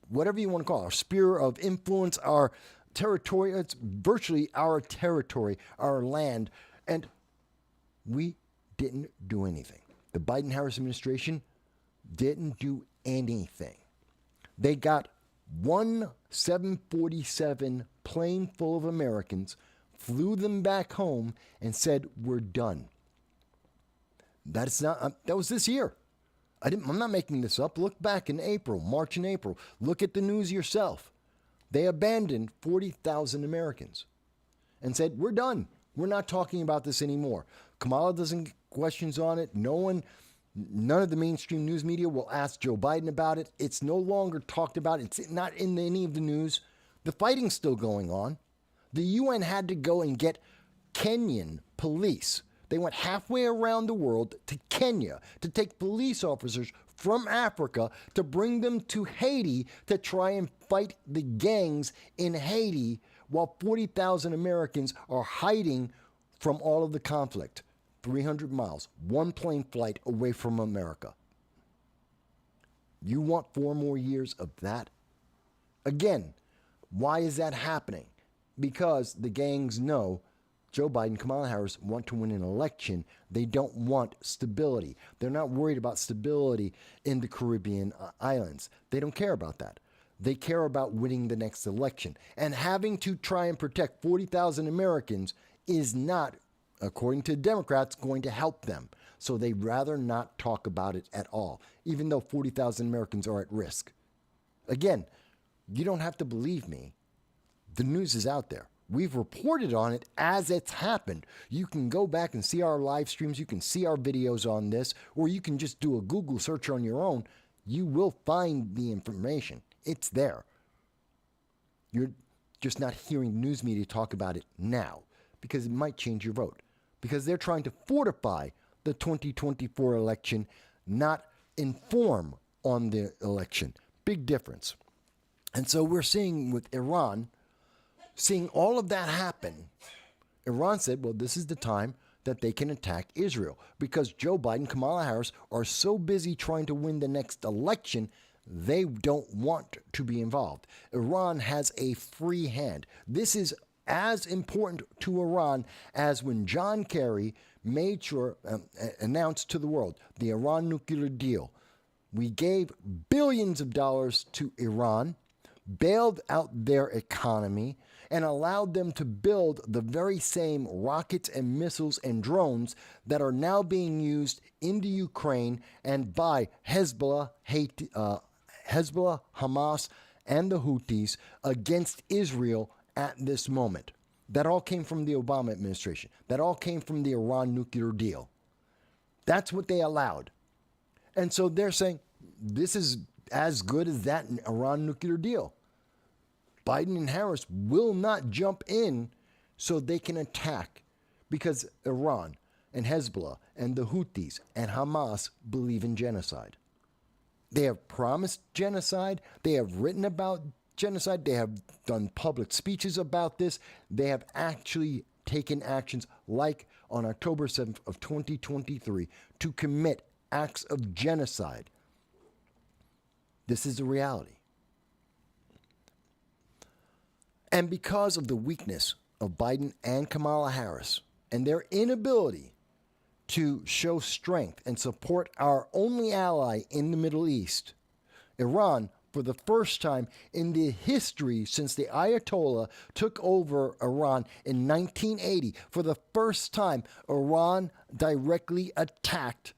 whatever you want to call it, our sphere of influence, our territory. It's virtually our territory, our land. And we didn't do anything. The Biden-Harris administration didn't do anything. They got one 747 plane full of Americans, flew them back home, and said, we're done. That was this year. I'm not making this up. Look back in April, March and April. Look at the news yourself. They abandoned 40,000 Americans and said, we're done. We're not talking about this anymore. Kamala doesn't get questions on it. None of the mainstream news media will ask Joe Biden about it. It's no longer talked about. It's not in any of the news. The fighting's still going on. The UN had to go and get Kenyan police. They went halfway around the world to Kenya to take police officers from Africa to bring them to Haiti to try and fight the gangs in Haiti while 40,000 Americans are hiding from all of the conflict. 300 miles, 1 plane flight away from America. You want 4 more years of that? Again, why is that happening? Because the gangs know Joe Biden, Kamala Harris want to win an election. They don't want stability. They're not worried about stability in the Caribbean islands. They don't care about that. They care about winning the next election. And having to try and protect 40,000 Americans is not, according to Democrats, going to help them. So they'd rather not talk about it at all, even though 40,000 Americans are at risk. Again, you don't have to believe me. The news is out there. We've reported on it as it's happened. You can go back and see our live streams. You can see our videos on this, or you can just do a Google search on your own. You will find the information. It's there. You're just not hearing news media talk about it now because it might change your vote. Because they're trying to fortify the 2024 election, not inform on the election. Big difference. And so we're seeing with Iran, seeing all of that happen, Iran said, well, this is the time that they can attack Israel because Joe Biden, Kamala Harris are so busy trying to win the next election, they don't want to be involved. Iran has a free hand. This is as important to Iran as when John Kerry made sure, announced to the world, the Iran nuclear deal. We gave billions of dollars to Iran, bailed out their economy, and allowed them to build the very same rockets and missiles and drones that are now being used in the Ukraine and by Hezbollah, Hamas, and the Houthis against Israel at this moment. That all came from the Obama administration. That all came from the Iran nuclear deal. That's what they allowed. And so they're saying this is as good as that Iran nuclear deal. Biden and Harris will not jump in so they can attack, because Iran and Hezbollah and the Houthis and Hamas believe in genocide. They have promised genocide. They have written about genocide. They have done public speeches about this. They have actually taken actions like on October 7th of 2023 to commit acts of genocide. This is the reality. And because of the weakness of Biden and Kamala Harris and their inability to show strength and support our only ally in the Middle East, Iran, for the first time in the history since the Ayatollah took over Iran in 1980, for the first time, Iran directly attacked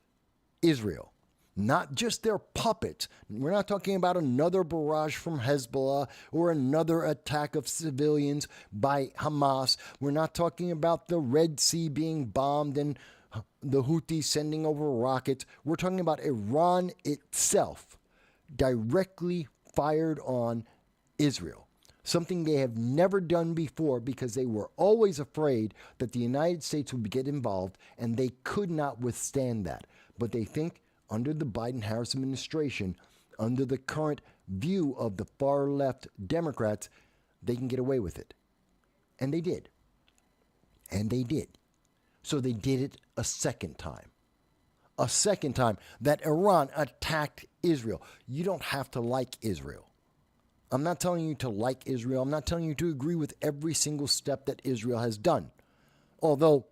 Israel. Not just their puppets. We're not talking about another barrage from Hezbollah or another attack of civilians by Hamas. We're not talking about the Red Sea being bombed and the Houthis sending over rockets. We're talking about Iran itself directly fired on Israel. Something they have never done before because they were always afraid that the United States would get involved, and they could not withstand that. But they think under the Biden-Harris administration, under the current view of the far-left Democrats, they can get away with it. And they did. And they did. So they did it a second time. A second time that Iran attacked Israel. You don't have to like Israel. I'm not telling you to like Israel. I'm not telling you to agree with every single step that Israel has done. Although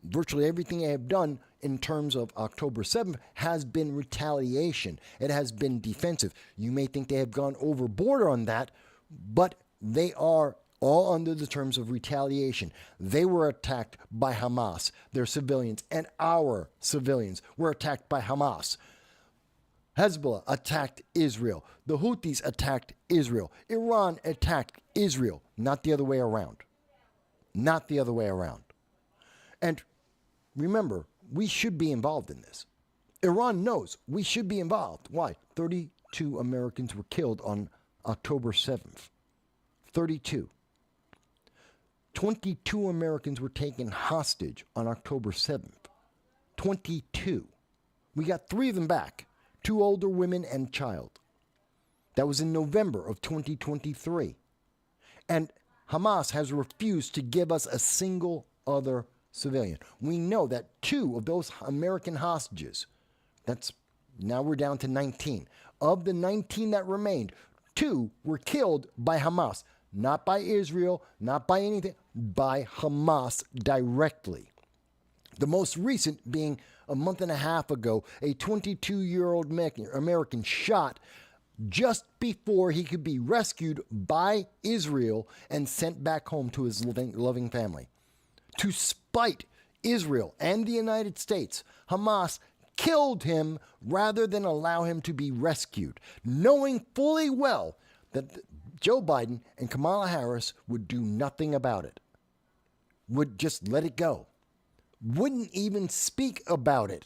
virtually everything they have done in terms of October 7th has been retaliation. It has been defensive. You may think they have gone overboard on that, but they are all under the terms of retaliation. They were attacked by Hamas, their civilians, and our civilians were attacked by Hamas. Hezbollah attacked Israel. The Houthis attacked Israel. Iran attacked Israel. Not the other way around. Not the other way around. And remember, we should be involved in this. Iran knows we should be involved. Why? 32 Americans were killed on October 7th. 32. 22 Americans were taken hostage on October 7th. 22. We got 3 of them back. 2 older women and a child. That was in November of 2023. And Hamas has refused to give us a single other civilian. We know that 2 of those American hostages, now we're down to 19. Of the 19 that remained, 2 were killed by Hamas. Not by Israel, not by anything, by Hamas directly. The most recent being a month and a half ago, a 22-year-old American shot just before he could be rescued by Israel and sent back home to his loving family. To spite Israel and the United States, Hamas killed him rather than allow him to be rescued, knowing fully well that Joe Biden and Kamala Harris would do nothing about it, would just let it go, wouldn't even speak about it.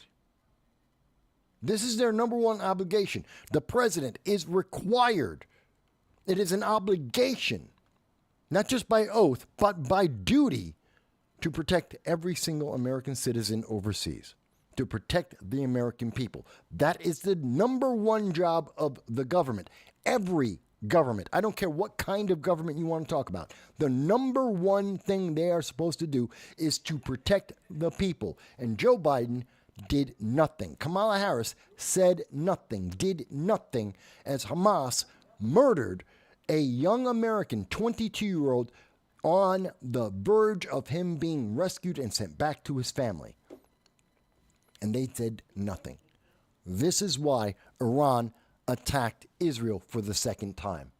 This is their number one obligation. The president is required. It is an obligation, not just by oath, but by duty, to protect every single American citizen overseas, to protect the American people. That is the number one job of the government. Every government. I don't care what kind of government you want to talk about. The number one thing they are supposed to do is to protect the people. And Joe Biden did nothing. Kamala Harris said nothing, did nothing, as Hamas murdered a young American, 22-year-old, on the verge of him being rescued and sent back to his family. And they did nothing. This is why Iran attacked Israel for the second time.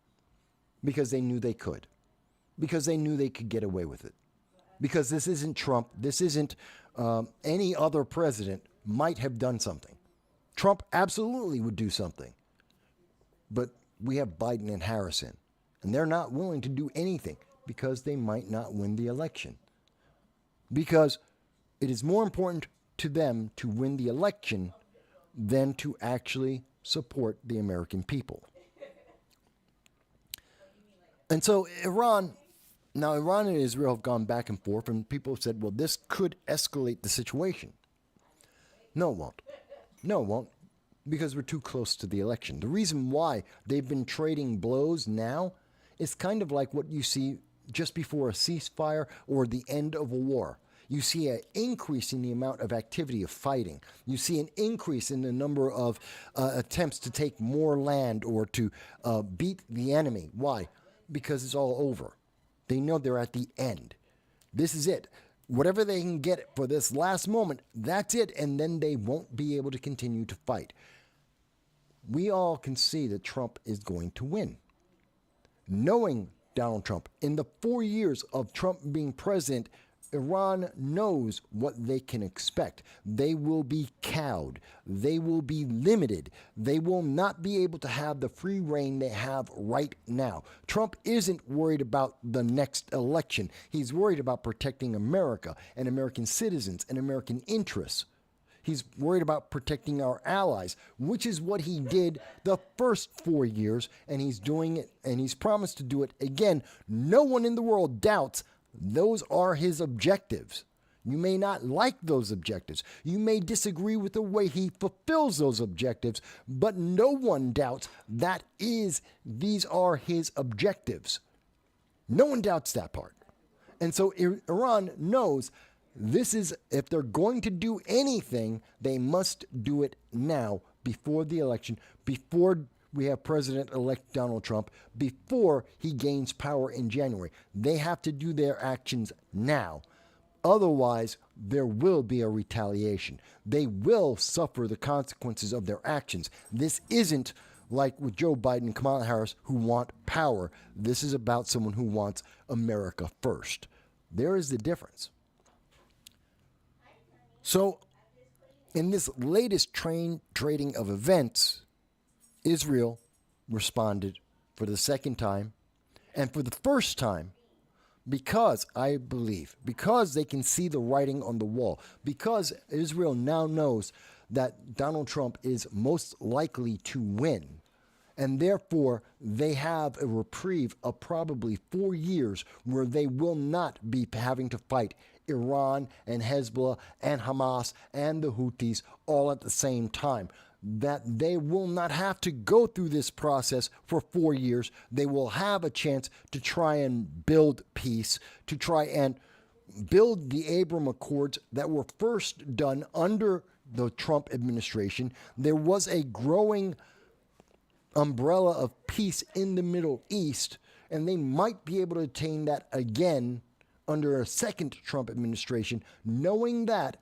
Because they knew they could. Because they knew they could get away with it. Because this isn't Trump. This isn't any other president might have done something. Trump absolutely would do something. But we have Biden and Harris in. And they're not willing to do anything because they might not win the election. Because it is more important to them to win the election than to actually support the American people. And so Iran and Israel have gone back and forth, and people have said, well, this could escalate the situation. No, it won't. No, it won't. Because we're too close to the election. The reason why they've been trading blows now is kind of like what you see just before a ceasefire or the end of a war. You see an increase in the amount of activity of fighting. You see an increase in the number of attempts to take more land or to beat the enemy. Why? Because it's all over. They know they're at the end. This is it. Whatever they can get for this last moment, that's it, and then they won't be able to continue to fight. We all can see that Trump is going to win. Knowing Donald Trump, in the 4 years of Trump being president, Iran knows what they can expect. They will be cowed. They will be limited. They will not be able to have the free reign they have right now. Trump isn't worried about the next election. He's worried about protecting America and American citizens and American interests. He's worried about protecting our allies, which is what he did the first 4 years, and he's doing it, and he's promised to do it again. No one in the world doubts those are his objectives. You may not like those objectives. You may disagree with the way he fulfills those objectives, but no one doubts these are his objectives. No one doubts that part. And so Iran knows this is, if they're going to do anything, they must do it now, before the election, before we have President-elect Donald Trump, before he gains power in January. They have to do their actions now. Otherwise, there will be a retaliation. They will suffer the consequences of their actions. This isn't like with Joe Biden and Kamala Harris, who want power. This is about someone who wants America first. There is the difference. So, in this latest trading of events, Israel responded for the second time, and for the first time, because I believe, because they can see the writing on the wall, because Israel now knows that Donald Trump is most likely to win, and therefore they have a reprieve of probably 4 years where they will not be having to fight Iran and Hezbollah and Hamas and the Houthis all at the same time. That they will not have to go through this process for 4 years. They will have a chance to try and build peace, to try and build the Abraham Accords that were first done under the Trump administration. There was a growing umbrella of peace in the Middle East, and they might be able to attain that again under a second Trump administration. Knowing that,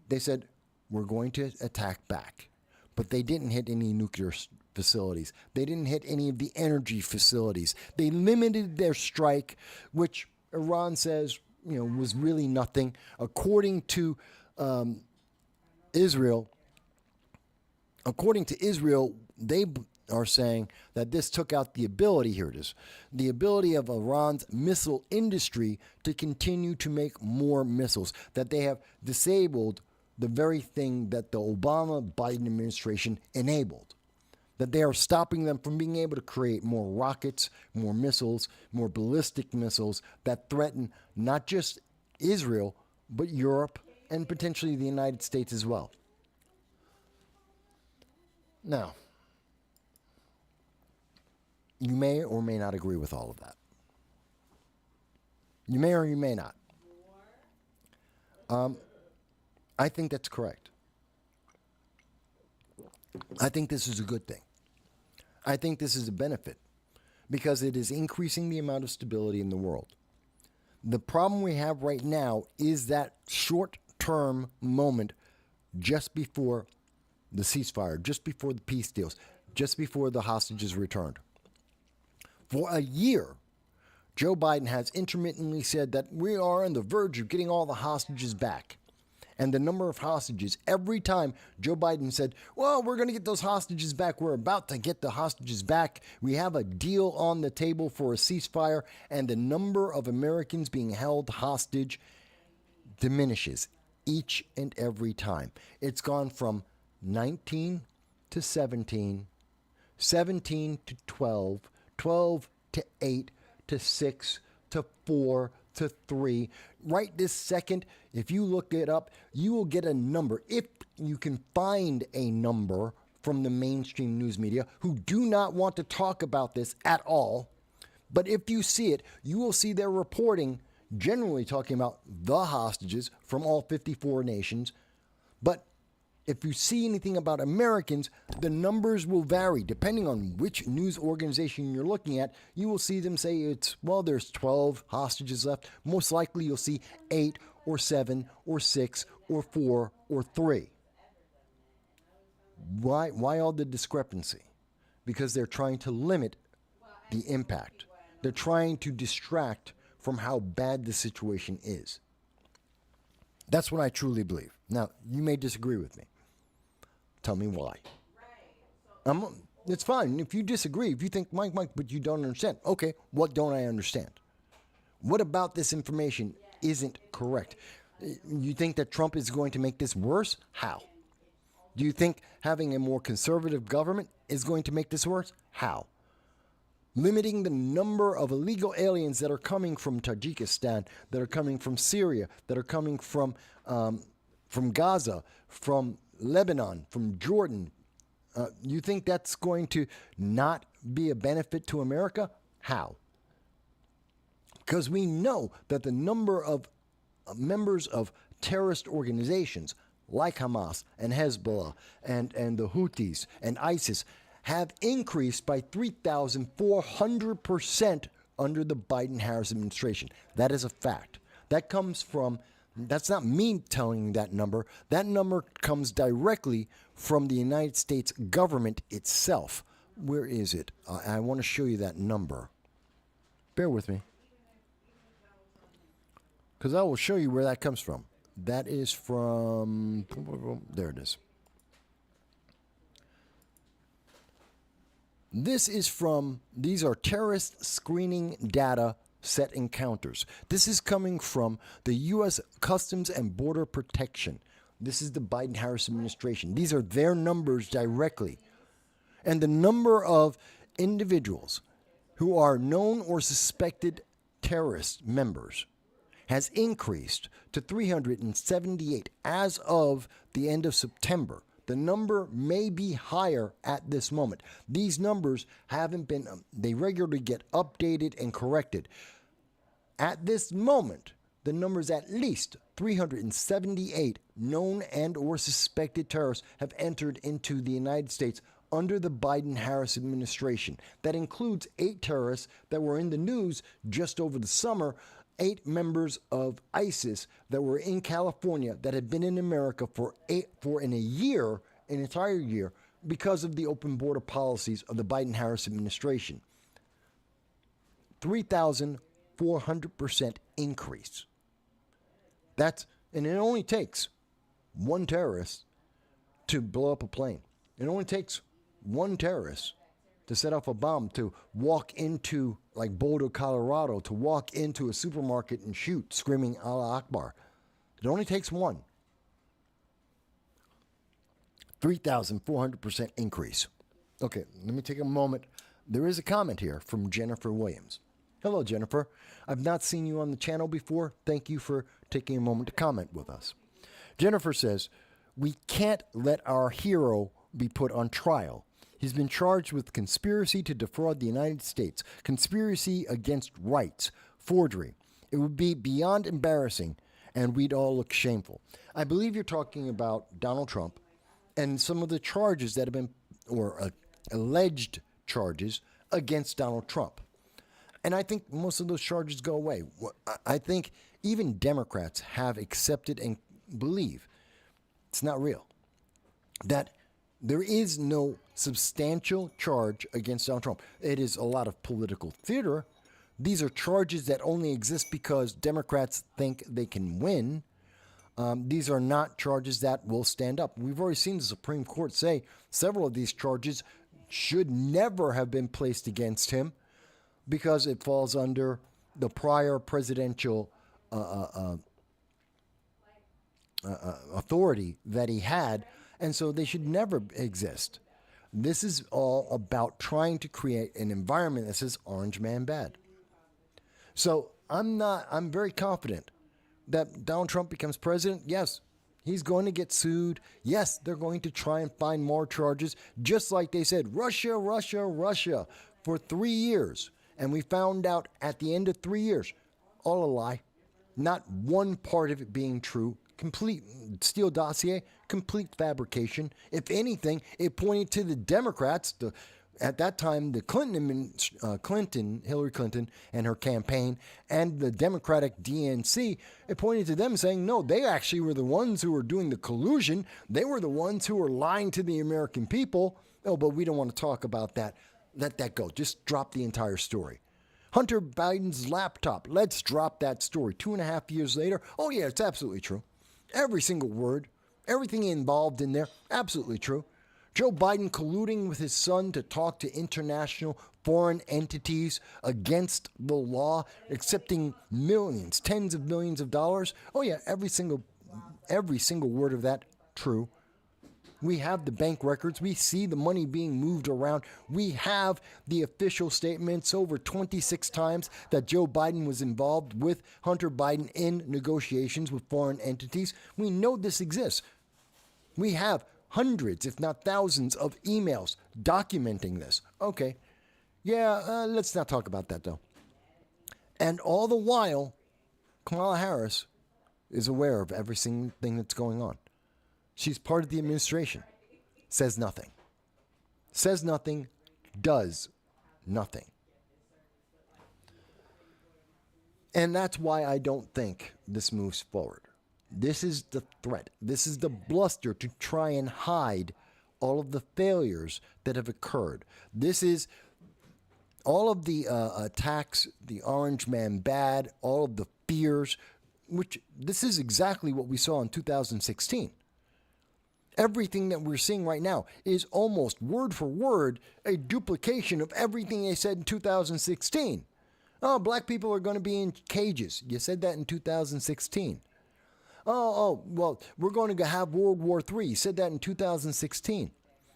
they said, we're going to attack back. But they didn't hit any nuclear facilities. They didn't hit any of the energy facilities. They limited their strike, which Iran says, was really nothing. According to Israel, they are saying that this took out the ability, here it is, the ability of Iran's missile industry to continue to make more missiles, that they have disabled the very thing that the Obama-Biden administration enabled, that they are stopping them from being able to create more rockets, more missiles, more ballistic missiles that threaten not just Israel, but Europe and potentially the United States as well. Now, you may or may not agree with all of that. You may or you may not. I think that's correct. I think this is a good thing. I think this is a benefit because it is increasing the amount of stability in the world. The problem we have right now is that short-term moment just before the ceasefire, just before the peace deals, just before the hostages returned. For a year, Joe Biden has intermittently said that we are on the verge of getting all the hostages back. And the number of hostages, every time Joe Biden said, well, we're going to get those hostages back, we're about to get the hostages back, we have a deal on the table for a ceasefire, and the number of Americans being held hostage diminishes each and every time. It's gone from 19 to 17, 17 to 12, 12 to 8 to 6 to 4 to 3. Right this second, if you look it up, you will get a number. If you can find a number from the mainstream news media who do not want to talk about this at all, but if you see it, you will see their reporting generally talking about the hostages from all 54 nations. But if you see anything about Americans, the numbers will vary. Depending on which news organization you're looking at, you will see them say there's 12 hostages left. Most likely you'll see 8 or 7 or 6 or 4 or 3. Why all the discrepancy? Because they're trying to limit the impact. They're trying to distract from how bad the situation is. That's what I truly believe. Now, you may disagree with me. Tell me why. It's fine. If you disagree, if you think, Mike, but you don't understand. Okay, what don't I understand? What about this information isn't correct? You think that Trump is going to make this worse? How? Do you think having a more conservative government is going to make this worse? How? Limiting the number of illegal aliens that are coming from Tajikistan, that are coming from Syria, that are coming from Gaza, from Lebanon, from Jordan. You think that's going to not be a benefit to America? How? Because we know that the number of members of terrorist organizations like Hamas and Hezbollah and the Houthis and ISIS have increased by 3,400% under the Biden-Harris administration. That is a fact. That's not me telling you that number. That number comes directly from the United States government itself. Where is it? I want to show you that number. Bear with me. Because I will show you where that comes from. That is from... There it is. These are terrorist screening data set encounters. This is coming from the U.S. Customs and Border Protection. This is the Biden-Harris administration. These are their numbers directly. And the number of individuals who are known or suspected terrorist members has increased to 378 as of the end of September. The number may be higher at this moment. These numbers haven't been, they regularly get updated and corrected. At this moment, the number is at least 378 known and or suspected terrorists have entered into the United States under the Biden-Harris administration. That includes 8 terrorists that were in the news just over the summer, 8 members of ISIS that were in California that had been in America for an entire year, because of the open border policies of the Biden-Harris administration. 3,400% increase. And it only takes one terrorist to blow up a plane. It only takes one terrorist to set off a bomb, to walk into, like Boulder, Colorado, to walk into a supermarket and shoot, screaming Allah Akbar. It only takes one. 3,400% increase. Okay, let me take a moment. There is a comment here from Jennifer Williams. Hello, Jennifer. I've not seen you on the channel before. Thank you for taking a moment to comment with us. Jennifer says, we can't let our hero be put on trial. He's been charged with conspiracy to defraud the United States, conspiracy against rights, forgery. It would be beyond embarrassing, and we'd all look shameful. I believe you're talking about Donald Trump and some of the charges that have been, or alleged charges against Donald Trump. And I think most of those charges go away. I think even Democrats have accepted and believe it's not real, that there is no substantial charge against Donald Trump. It is a lot of political theater. These are charges that only exist because Democrats think they can win. These are not charges that will stand up. We've already seen the Supreme Court say several of these charges should never have been placed against him because it falls under the prior presidential authority that he had, and so they should never exist. This is all about trying to create an environment that says orange man bad. So I'm very confident that Donald Trump becomes president. Yes, he's going to get sued. Yes, they're going to try and find more charges, just like they said, Russia, Russia, Russia, for 3 years. And we found out at the end of 3 years, all a lie. Not one part of it being true. Complete Steele dossier, complete fabrication. If anything, it pointed to the Democrats, at that time, the Hillary Clinton and her campaign, and the Democratic DNC, it pointed to them saying, no, they actually were the ones who were doing the collusion. They were the ones who were lying to the American people. Oh, but we don't want to talk about that. Let that go. Just drop the entire story. Hunter Biden's laptop. Let's drop that story. 2.5 years later. Oh, yeah, it's absolutely true. Every single word, everything involved in there, absolutely true. Joe Biden colluding with his son to talk to international foreign entities against the law, accepting millions, tens of millions of dollars. Oh yeah, every single word of that true. We have the bank records. We see the money being moved around. We have the official statements over 26 times that Joe Biden was involved with Hunter Biden in negotiations with foreign entities. We know this exists. We have hundreds, if not thousands, of emails documenting this. Okay. Yeah, let's not talk about that, though. And all the while, Kamala Harris is aware of every single thing that's going on. She's part of the administration. Says nothing. Says nothing, does nothing. And that's why I don't think this moves forward. This is the threat. This is the bluster to try and hide all of the failures that have occurred. This is all of the attacks, the orange man bad, all of the fears, which this is exactly what we saw in 2016. Everything that we're seeing right now is almost word for word a duplication of everything they said in 2016. Oh, black people are going to be in cages. You said that in 2016. Well, we're going to have World War III. You said that in 2016.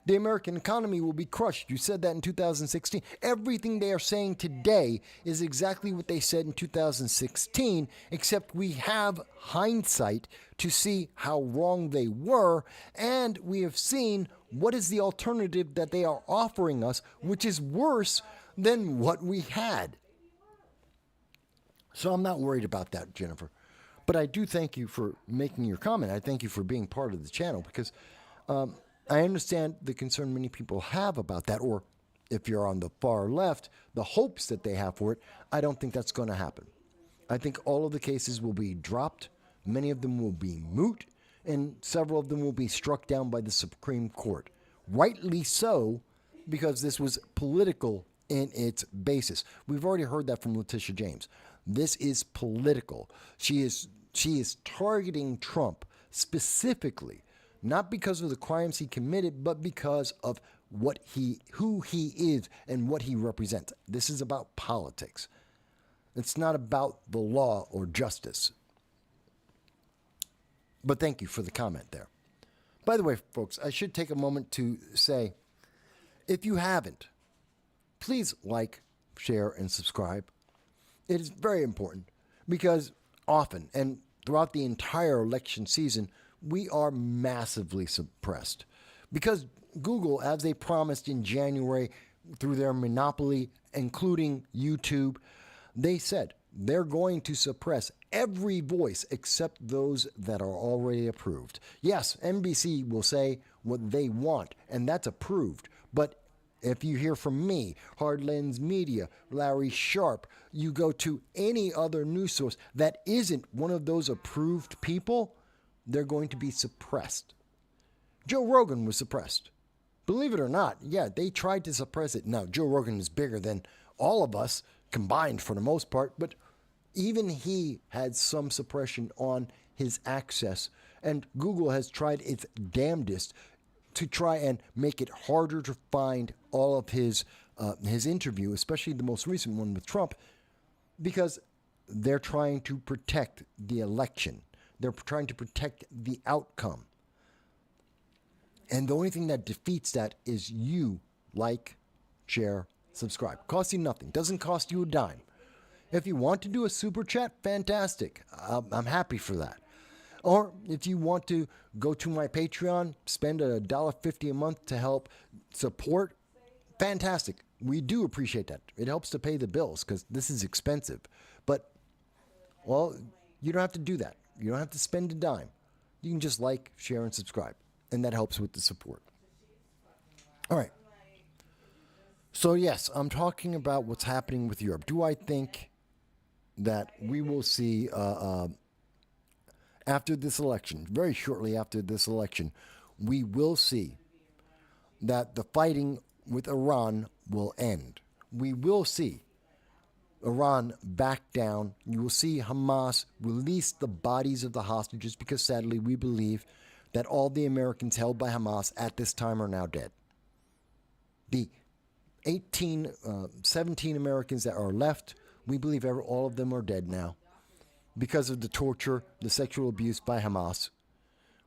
The American economy will be crushed. You said that in 2016. Everything they are saying today is exactly what they said in 2016, except we have hindsight to see how wrong they were, and we have seen what is the alternative that they are offering us, which is worse than what we had. So I'm not worried about that, Jennifer. But I do thank you for making your comment. I thank you for being part of the channel because I understand the concern many people have about that, or if you're on the far left, the hopes that they have for it. I don't think that's going to happen. I think all of the cases will be dropped. Many of them will be moot, and several of them will be struck down by the Supreme Court. Rightly so, because this was political in its basis. We've already heard that from Letitia James. This is political. She is targeting Trump specifically, not because of the crimes he committed, but because of who he is and what he represents. This is about politics. It's not about the law or justice. But thank you for the comment there. By the way, folks, I should take a moment to say, if you haven't, please like, share, and subscribe. It is very important because often and throughout the entire election season, we are massively suppressed because Google, as they promised in January through their monopoly, including YouTube, they said they're going to suppress every voice except those that are already approved. Yes, NBC will say what they want, and that's approved. But if you hear from me, Hard Lens Media, Larry Sharp, you go to any other news source that isn't one of those approved people, they're going to be suppressed. Joe Rogan was suppressed. Believe it or not, yeah, they tried to suppress it. Now, Joe Rogan is bigger than all of us combined for the most part, but even he had some suppression on his access, and Google has tried its damnedest to try and make it harder to find all of his interview, especially the most recent one with Trump, because they're trying to protect the election. They're trying to protect the outcome. And the only thing that defeats that is you like, share, subscribe. Costs you nothing. Doesn't cost you a dime. If you want to do a super chat, fantastic. I'm happy for that. Or if you want to go to my Patreon, spend $1.50 a month to help support, fantastic. We do appreciate that. It helps to pay the bills because this is expensive. But, well, you don't have to do that. You don't have to spend a dime. You can just like, share, and subscribe. And that helps with the support. All right. So, yes, I'm talking about what's happening with Europe. Do I think that we will see, after this election, very shortly after this election, we will see that the fighting with Iran will end? We will see Iran back down. You will see Hamas release the bodies of the hostages because sadly we believe that all the Americans held by Hamas at this time are now dead. The 17 Americans that are left, we believe all of them are dead now because of the torture, the sexual abuse by Hamas.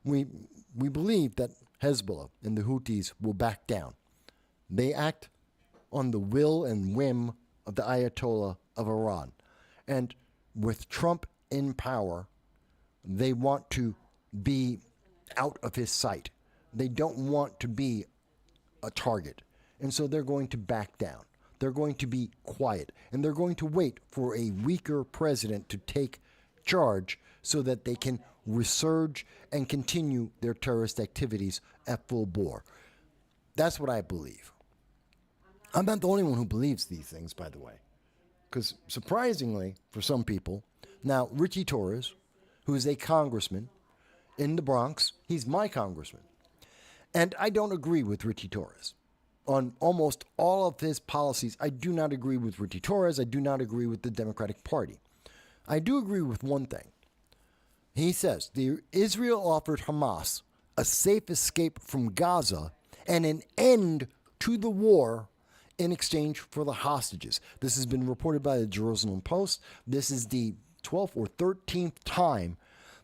We believe that Hezbollah and the Houthis will back down. They act on the will and whim of the Ayatollah of Iran. And with Trump in power, they want to be out of his sight. They don't want to be a target. And so they're going to back down. They're going to be quiet. And they're going to wait for a weaker president to take charge so that they can resurge and continue their terrorist activities at full bore. That's what I believe. I'm not the only one who believes these things, by the way. Because surprisingly, for some people, now Richie Torres, who is a congressman in the Bronx, he's my congressman. And I don't agree with Richie Torres. On almost all of his policies, I do not agree with Richie Torres. I do not agree with the Democratic Party. I do agree with one thing. He says, Israel offered Hamas a safe escape from Gaza and an end to the war in exchange for the hostages. This has been reported by the Jerusalem Post. This is the 12th or 13th time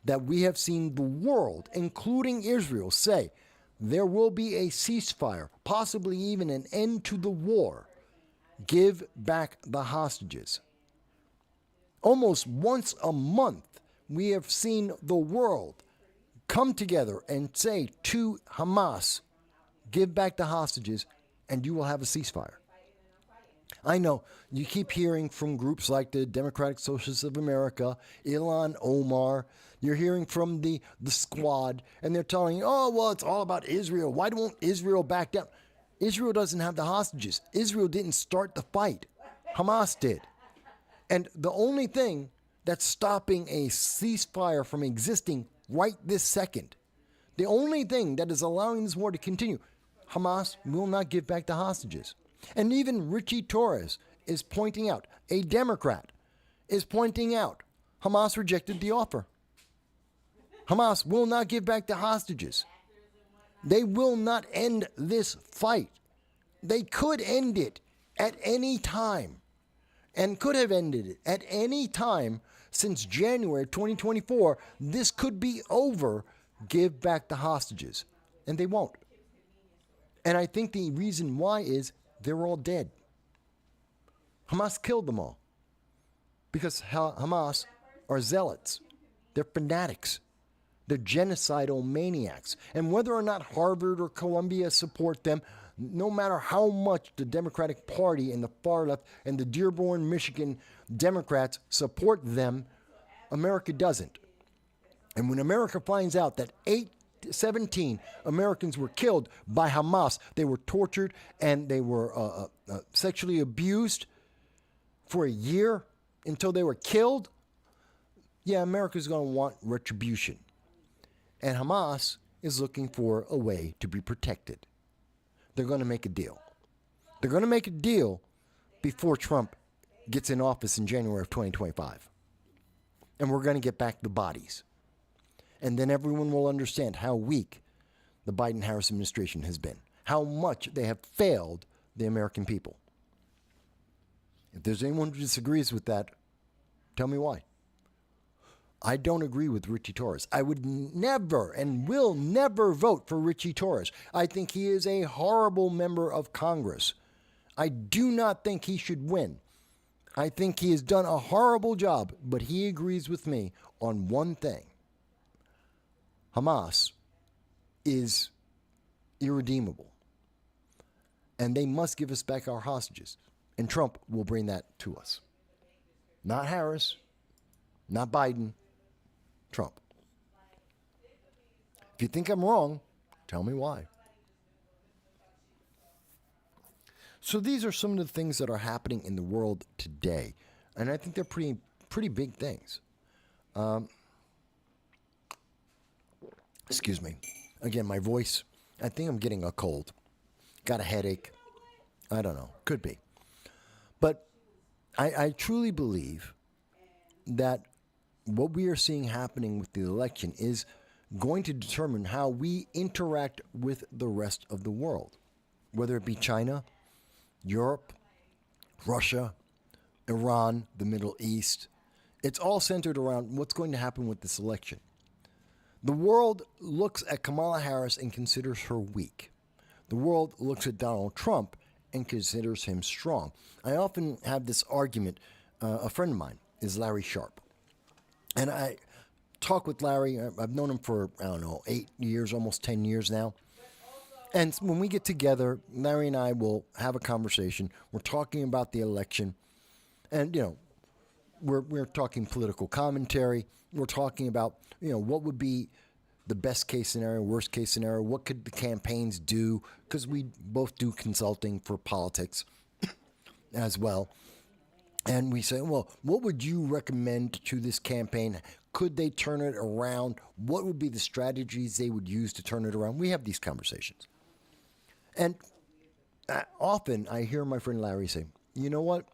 that we have seen the world, including Israel, say there will be a ceasefire, possibly even an end to the war. Give back the hostages. Almost once a month, we have seen the world come together and say to Hamas, give back the hostages and you will have a ceasefire. I know you keep hearing from groups like the Democratic Socialists of America, Ilhan Omar. You're hearing from the squad, and they're telling you, oh, well, it's all about Israel. Why won't Israel back down? Israel doesn't have the hostages. Israel didn't start the fight. Hamas did. And the only thing that's stopping a ceasefire from existing right this second, the only thing that is allowing this war to continue, Hamas will not give back the hostages. And even Richie Torres is pointing out, a Democrat is pointing out, Hamas rejected the offer. Hamas will not give back the hostages. They will not end this fight. They could end it at any time and could have ended it at any time since January 2024. This could be over. Give back the hostages. And they won't. And I think the reason why is they're all dead. Hamas killed them all. Because Hamas are zealots. They're fanatics. They're genocidal maniacs. And whether or not Harvard or Columbia support them, no matter how much the Democratic Party and the far left and the Dearborn, Michigan Democrats support them, America doesn't. And when America finds out that 17 Americans were killed by Hamas, they were tortured and they were sexually abused for a year until they were killed, yeah, America's going to want retribution. And Hamas is looking for a way to be protected. They're going to make a deal. They're going to make a deal before Trump gets in office in January of 2025. And we're going to get back the bodies. And then everyone will understand how weak the Biden-Harris administration has been, how much they have failed the American people. If there's anyone who disagrees with that, tell me why. I don't agree with Richie Torres. I would never and will never vote for Richie Torres. I think he is a horrible member of Congress. I do not think he should win. I think he has done a horrible job, but he agrees with me on one thing. Hamas is irredeemable, and they must give us back our hostages, and Trump will bring that to us. Not Harris, not Biden, Trump. If you think I'm wrong, tell me why. So these are some of the things that are happening in the world today, and I think they're pretty big things. Excuse me. Again, my voice, I think I'm getting a cold. Got a headache. I don't know. Could be. But I truly believe that what we are seeing happening with the election is going to determine how we interact with the rest of the world, whether it be China, Europe, Russia, Iran, the Middle East. It's all centered around what's going to happen with this election. The world looks at Kamala Harris and considers her weak. The world looks at Donald Trump and considers him strong. I often have this argument. A friend of mine is Larry Sharp. And I talk with Larry. I've known him for, 8 years, almost 10 years now. And when we get together, Larry and I will have a conversation. We're talking about the election. And, we're talking political commentary. We're talking about, what would be the best case scenario, worst case scenario. What could the campaigns do? Because we both do consulting for politics as well. And we say, well, what would you recommend to this campaign? Could they turn it around? What would be the strategies they would use to turn it around? We have these conversations. And often I hear my friend Larry say, you know what?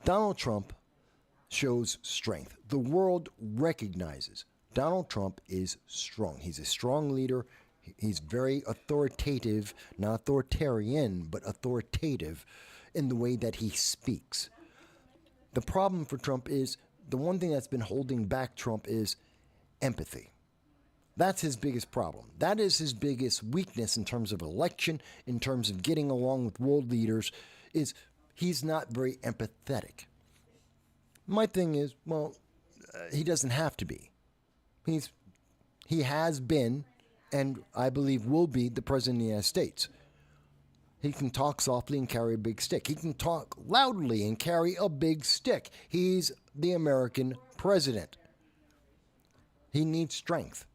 Donald Trump shows strength. The world recognizes Donald Trump is strong. He's a strong leader. He's very authoritative, not authoritarian, but authoritative in the way that he speaks. The problem for Trump is, the one thing that's been holding back Trump is empathy. That's his biggest problem. That is his biggest weakness in terms of election, in terms of getting along with world leaders, is he's not very empathetic. My thing is, he doesn't have to be. He has been, and I believe will be, the President of the United States. He can talk softly and carry a big stick. He can talk loudly and carry a big stick. He's the American president. He needs strength.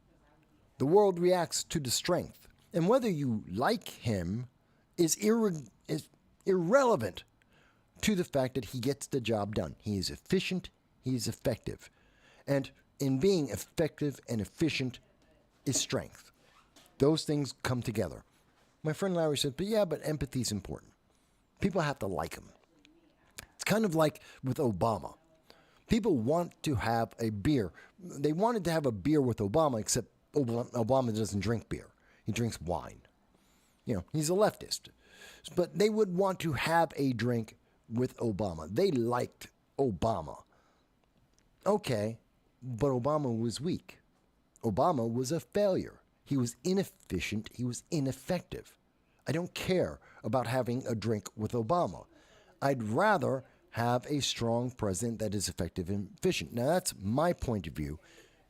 The world reacts to the strength. And whether you like him is irrelevant to the fact that he gets the job done. He is efficient. He is effective. And in being effective and efficient is strength. Those things come together. My friend Larry said, but empathy is important. People have to like him. It's kind of like with Obama. People want to have a beer. They wanted to have a beer with Obama, except Obama doesn't drink beer. He drinks wine. He's a leftist. But they would want to have a drink with Obama. They liked Obama. Okay, but Obama was weak. Obama was a failure. He was inefficient. He was ineffective. I don't care about having a drink with Obama. I'd rather have a strong president that is effective and efficient. Now, that's my point of view.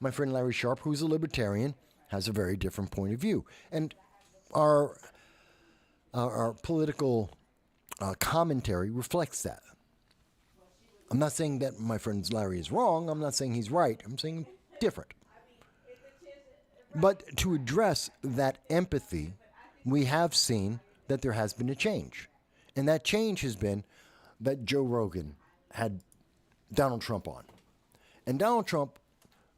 My friend Larry Sharp, who's a libertarian, has a very different point of view. And our political commentary reflects that. I'm not saying that my friend Larry is wrong. I'm not saying he's right. I'm saying different. But to address that empathy, we have seen that there has been a change. And that change has been that Joe Rogan had Donald Trump on. And Donald Trump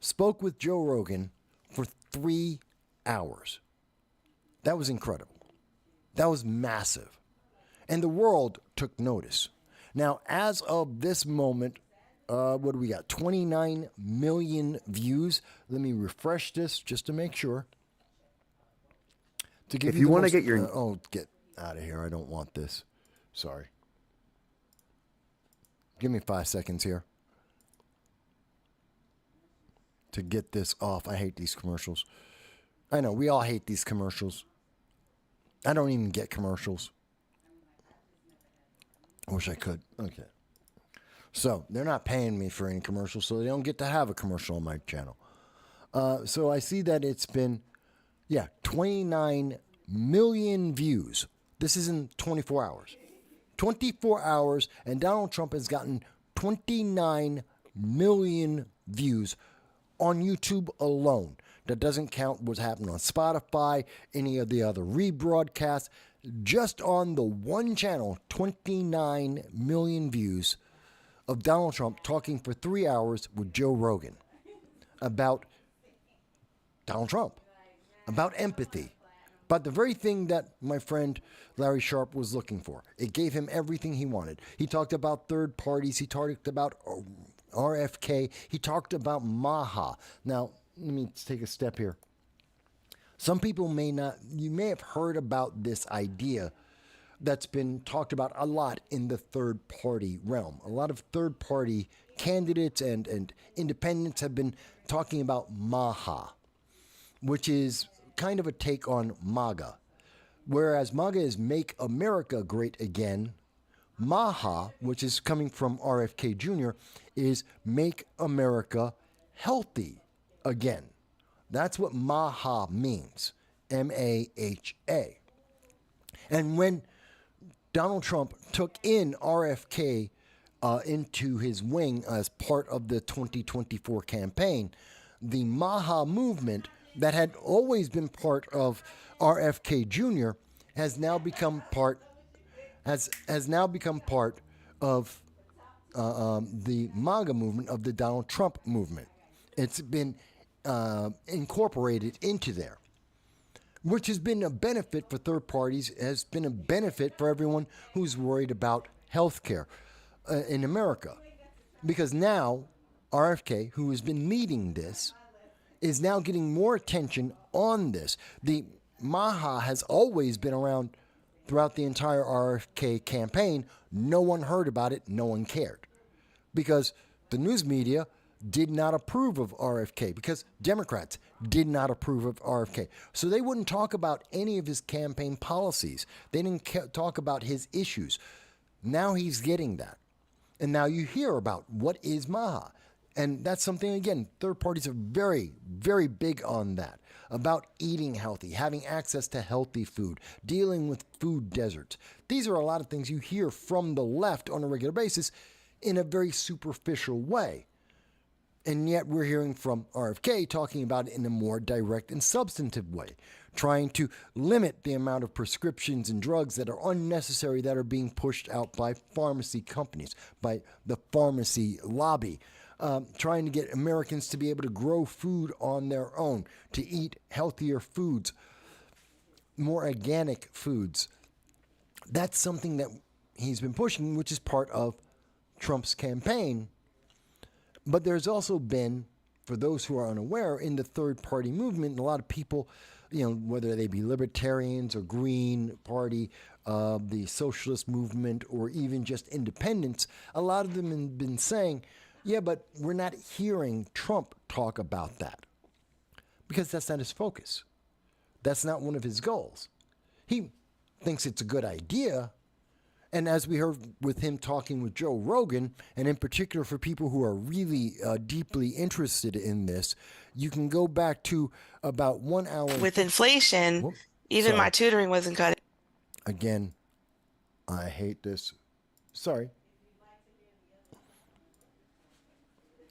spoke with Joe Rogan for 3 hours. That was incredible. That was massive. And the world took notice. Now, as of this moment, what do we got? 29 million views. Let me refresh this just to make sure. To give if you want to get your... get out of here. I don't want this. Sorry. Give me 5 seconds here. to get this off. I hate these commercials. I know, we all hate these commercials. I don't even get commercials. I wish I could. Okay. So, they're not paying me for any commercials, so they don't get to have a commercial on my channel. So I see that it's been, 29 million views. This is in 24 hours. 24 hours, and Donald Trump has gotten 29 million views on YouTube alone. That doesn't count what's happening on Spotify, any of the other rebroadcasts. Just on the one channel, 29 million views of Donald Trump talking for 3 hours with Joe Rogan about Donald Trump, about empathy, about the very thing that my friend Larry Sharp was looking for. It gave him everything he wanted. He talked about third parties. He talked about RFK. He talked about Maha. Now, let me take a step here. Some people you may have heard about this idea that's been talked about a lot in the third party realm. A lot of third party candidates and independents have been talking about Maha, which is kind of a take on MAGA. Whereas MAGA is Make America Great Again, Maha, which is coming from RFK Jr., is Make America Healthy Again. That's what Maha means, M-A-H-A. And when Donald Trump took in RFK into his wing as part of the 2024 campaign, the Maha movement that had always been part of RFK Jr. has now become part of the MAGA movement, of the Donald Trump movement. It's been incorporated into there, which has been a benefit for third parties, has been a benefit for everyone who's worried about health care in America. Because now RFK, who has been leading this, is now getting more attention on this. The Maha has always been around throughout the entire RFK campaign. No one heard about it. No one cared. Because the news media did not approve of RFK, because Democrats did not approve of RFK. So they wouldn't talk about any of his campaign policies. They didn't talk about his issues. Now he's getting that. And now you hear about what is Maha. And that's something, again, third parties are very, very big on that. About eating healthy, having access to healthy food, dealing with food deserts. These are a lot of things you hear from the left on a regular basis in a very superficial way. And yet we're hearing from RFK talking about it in a more direct and substantive way, trying to limit the amount of prescriptions and drugs that are unnecessary that are being pushed out by pharmacy companies, by the pharmacy lobby, trying to get Americans to be able to grow food on their own, to eat healthier foods, more organic foods. That's something that he's been pushing, which is part of Trump's campaign. But there's also been, for those who are unaware, in the third party movement, a lot of people, whether they be libertarians or Green Party, the socialist movement, or even just independents, a lot of them have been saying, yeah, but we're not hearing Trump talk about that. Because that's not his focus. That's not one of his goals. He thinks it's a good idea. And as we heard with him talking with Joe Rogan, and in particular for people who are really deeply interested in this, you can go back to about 1 hour. With inflation, even my tutoring wasn't cut. Again, I hate this. Sorry.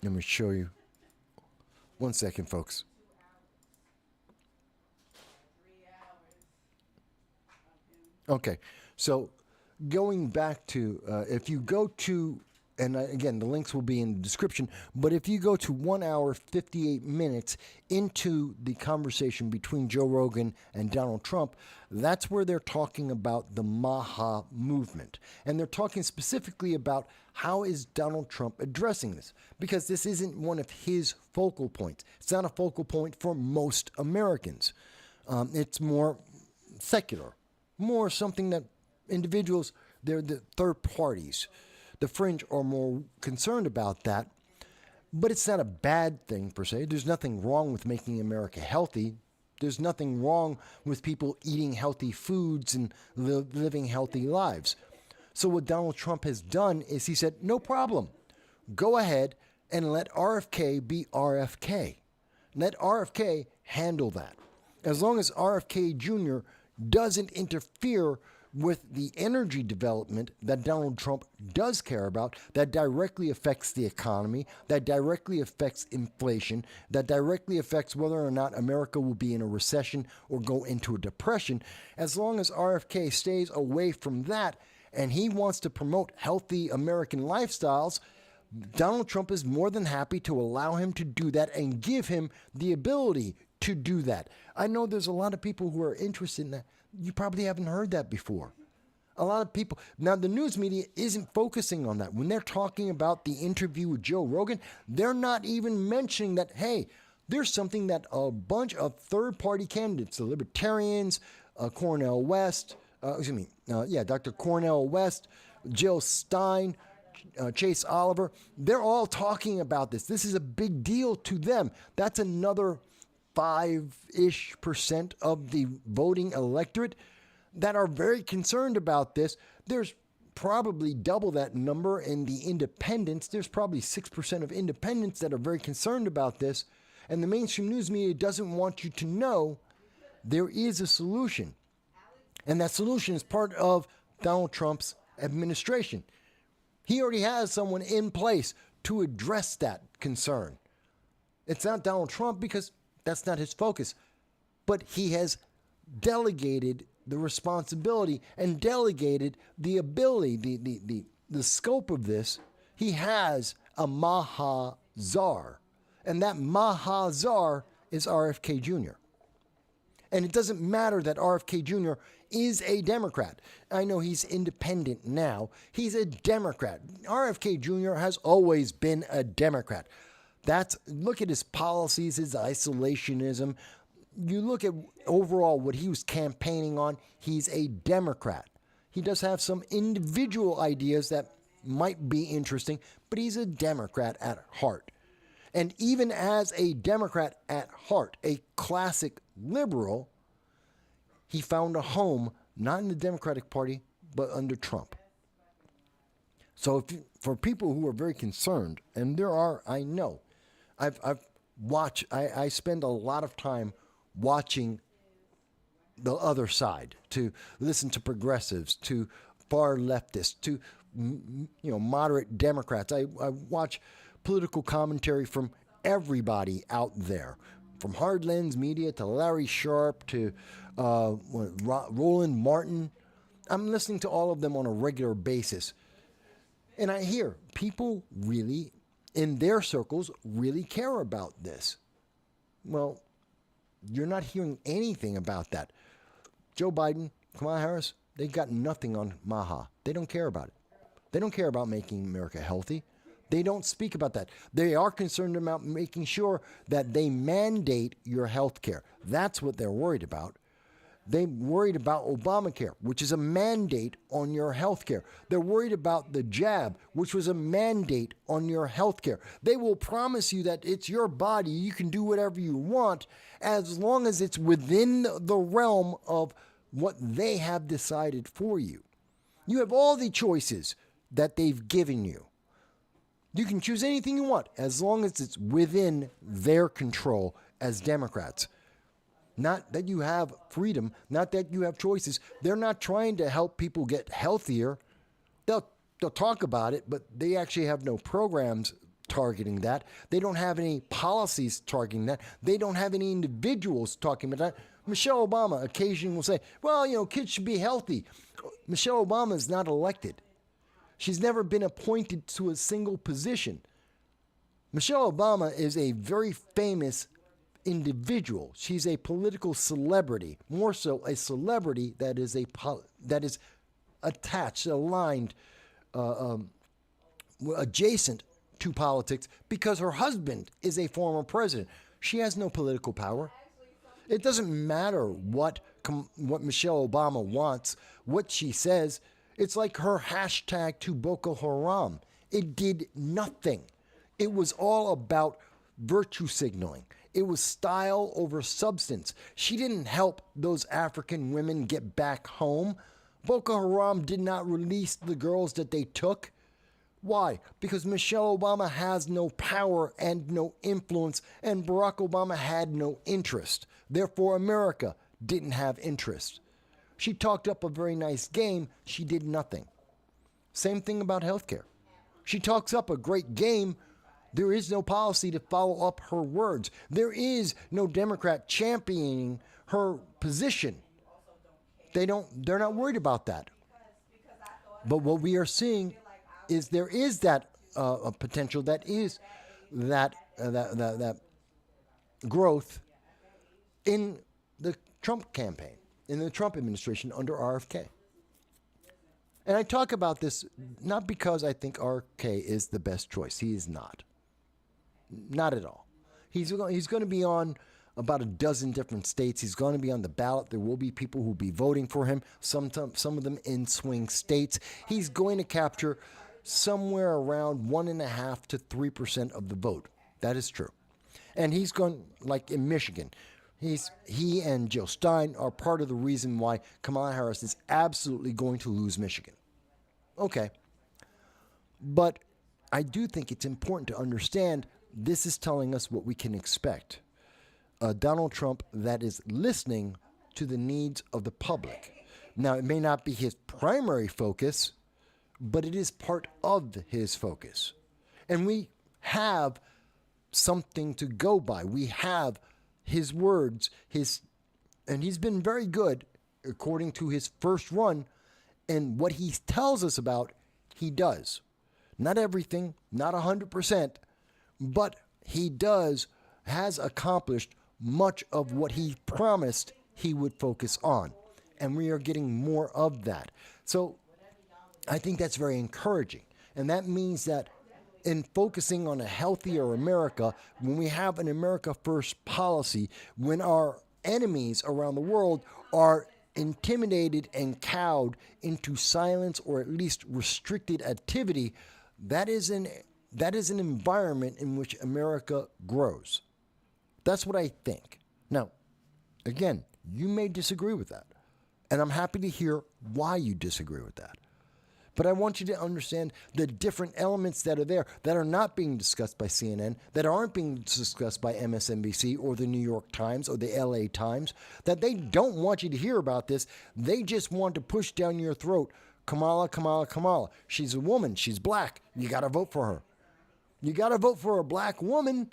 Let me show you. 1 second, folks. Okay, so going back to, if you go to, and again, the links will be in the description, but if you go to 1 hour, 58 minutes into the conversation between Joe Rogan and Donald Trump, that's where they're talking about the Maha movement. And they're talking specifically about how is Donald Trump addressing this? Because this isn't one of his focal points. It's not a focal point for most Americans. It's more secular, more something that individuals, they're the third parties. The fringe are more concerned about that. But it's not a bad thing per se. There's nothing wrong with making America healthy. There's nothing wrong with people eating healthy foods and living healthy lives. So what Donald Trump has done is he said, no problem. Go ahead and let RFK be RFK. Let RFK handle that. As long as RFK Jr. doesn't interfere with the energy development that Donald Trump does care about, that directly affects the economy, that directly affects inflation, that directly affects whether or not America will be in a recession or go into a depression, as long as RFK stays away from that and he wants to promote healthy American lifestyles, Donald Trump is more than happy to allow him to do that and give him the ability to do that. I know there's a lot of people who are interested in that. You probably haven't heard that before. A lot of people. Now, the news media isn't focusing on that. When they're talking about the interview with Joe Rogan, they're not even mentioning that, hey, there's something that a bunch of third-party candidates, the Libertarians, Cornel West, Dr. Cornel West, Jill Stein, Chase Oliver, they're all talking about this. This is a big deal to them. That's another 5-ish% of the voting electorate that are very concerned about this. There's probably double that number in the independents. There's probably 6% of independents that are very concerned about this. And the mainstream news media doesn't want you to know there is a solution. And that solution is part of Donald Trump's administration. He already has someone in place to address that concern. It's not Donald Trump because that's not his focus. But he has delegated the responsibility and delegated the ability, the scope of this. He has a Maha-Czar. And that Maha-Czar is RFK Jr. And it doesn't matter that RFK Jr. is a Democrat. I know he's independent now. He's a Democrat. RFK Jr. has always been a Democrat. Look at his policies, his isolationism. You look at overall what he was campaigning on, he's a Democrat. He does have some individual ideas that might be interesting, but he's a Democrat at heart. And even as a Democrat at heart, a classic liberal, he found a home not in the Democratic Party, but under Trump. So for people who are very concerned, and there are, I know, I've watched, I spend a lot of time watching the other side, to listen to progressives, to far leftists, to moderate Democrats. I watch political commentary from everybody out there, from Hard Lens Media to Larry Sharp to Roland Martin. I'm listening to all of them on a regular basis. And I hear people really, in their circles, really care about this. Well, you're not hearing anything about that. Joe Biden, Kamala Harris, they got nothing on Maha. They don't care about it. They don't care about making America healthy. They don't speak about that. They are concerned about making sure that they mandate your health care. That's what they're worried about. They're worried about Obamacare, which is a mandate on your health care. They're worried about the jab, which was a mandate on your health care. They will promise you that it's your body. You can do whatever you want as long as it's within the realm of what they have decided for you. You have all the choices that they've given you. You can choose anything you want as long as it's within their control as Democrats. Not that you have freedom, not that you have choices. They're not trying to help people get healthier. They'll talk about it, but they actually have no programs targeting that. They don't have any policies targeting that. They don't have any individuals talking about that. Michelle Obama occasionally will say, well, kids should be healthy. Michelle Obama is not elected. She's never been appointed to a single position. Michelle Obama is a very famous individual. She's a political celebrity, more so a celebrity that is attached, aligned, adjacent to politics because her husband is a former president. She has no political power. It doesn't matter what Michelle Obama wants, what she says. It's like her hashtag to Boko Haram. It did nothing. It was all about virtue signaling. It was style over substance. She didn't help those African women get back home. Boko Haram did not release the girls that they took. Why? Because Michelle Obama has no power and no influence, and Barack Obama had no interest. Therefore, America didn't have interest. She talked up a very nice game. She did nothing. Same thing about healthcare. She talks up a great game. There is no policy to follow up her words. There is no Democrat championing her position. They're not worried about that. But what we are seeing is there is that potential, that is that growth in the Trump campaign, in the Trump administration under RFK. And I talk about this not because I think RFK is the best choice. He is not. Not at all. He's going to be on about a dozen different states. He's going to be on the ballot. There will be people who will be voting for him, some of them in swing states. He's going to capture somewhere around 1.5% to 3% of the vote. That is true. And he's going, like in Michigan, he and Jill Stein are part of the reason why Kamala Harris is absolutely going to lose Michigan. Okay. But I do think it's important to understand this is telling us what we can expect. Donald Trump that is listening to the needs of the public. Now, it may not be his primary focus, but it is part of his focus. And we have something to go by. We have his words, and he's been very good according to his first run, and what he tells us about, he does. Not everything, not 100%, but he has accomplished much of what he promised he would focus on. And we are getting more of that. So I think that's very encouraging. And that means that in focusing on a healthier America, when we have an America First policy, when our enemies around the world are intimidated and cowed into silence or at least restricted activity, that is an environment in which America grows. That's what I think. Now, again, you may disagree with that, and I'm happy to hear why you disagree with that. But I want you to understand the different elements that are there that are not being discussed by CNN, that aren't being discussed by MSNBC or the New York Times or the LA Times, that they don't want you to hear about this. They just want to push down your throat, Kamala, Kamala, Kamala. She's a woman. She's black. You got to vote for her. You got to vote for a black woman.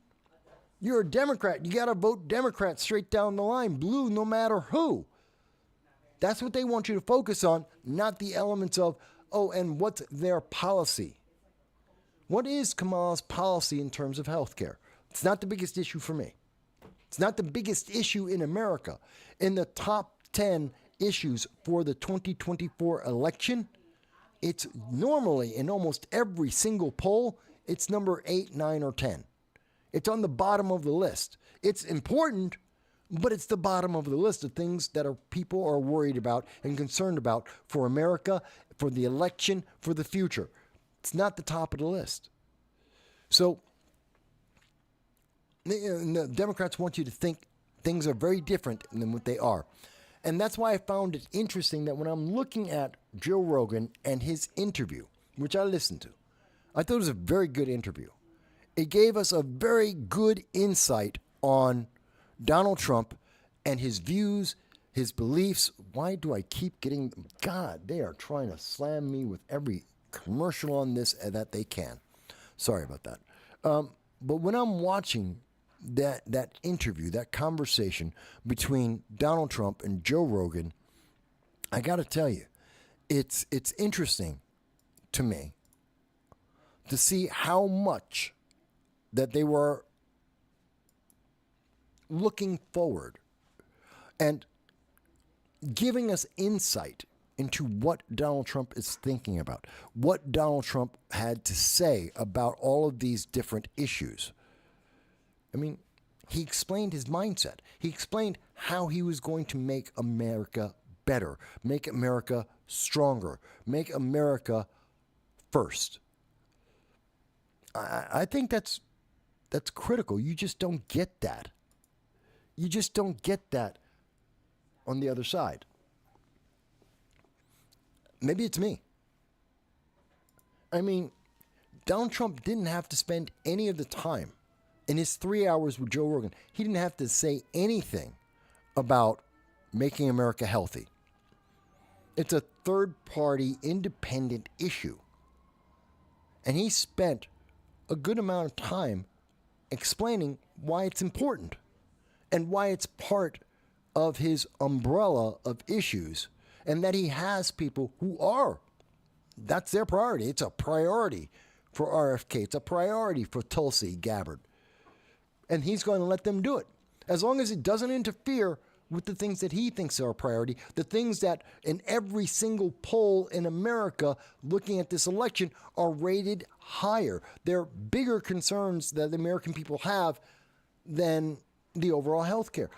You're a Democrat. You got to vote Democrat straight down the line, blue no matter who. That's what they want you to focus on, not the elements of, oh, and what's their policy? What is Kamala's policy in terms of health care? It's not the biggest issue for me. It's not the biggest issue in America. In the top 10 issues for the 2024 election, it's normally in almost every single poll, it's number 8, 9, or 10. It's on the bottom of the list. It's important, but it's the bottom of the list of things that people are worried about and concerned about for America, for the election, for the future. It's not the top of the list. So the Democrats want you to think things are very different than what they are. And that's why I found it interesting that when I'm looking at Joe Rogan and his interview, which I listened to, I thought it was a very good interview. It gave us a very good insight on Donald Trump and his views, his beliefs. Why do I keep getting... God, they are trying to slam me with every commercial on this that they can. Sorry about that. But when I'm watching that interview, that conversation between Donald Trump and Joe Rogan, I got to tell you, it's interesting to me to see how much that they were looking forward and giving us insight into what Donald Trump is thinking about, what Donald Trump had to say about all of these different issues. I mean, he explained his mindset. He explained how he was going to make America better, make America stronger, make America first. I think that's critical. You just don't get that. You just don't get that on the other side. Maybe it's me. I mean, Donald Trump didn't have to spend any of the time in his 3 hours with Joe Rogan. He didn't have to say anything about making America healthy. It's a third-party, independent issue. And he spent a good amount of time explaining why it's important and why it's part of his umbrella of issues, and that he has people who are. That's their priority. It's a priority for RFK. It's a priority for Tulsi Gabbard. And he's going to let them do it. As long as it doesn't interfere with the things that he thinks are a priority, the things that in every single poll in America looking at this election are rated higher. They're bigger concerns that the American people have than the overall health care.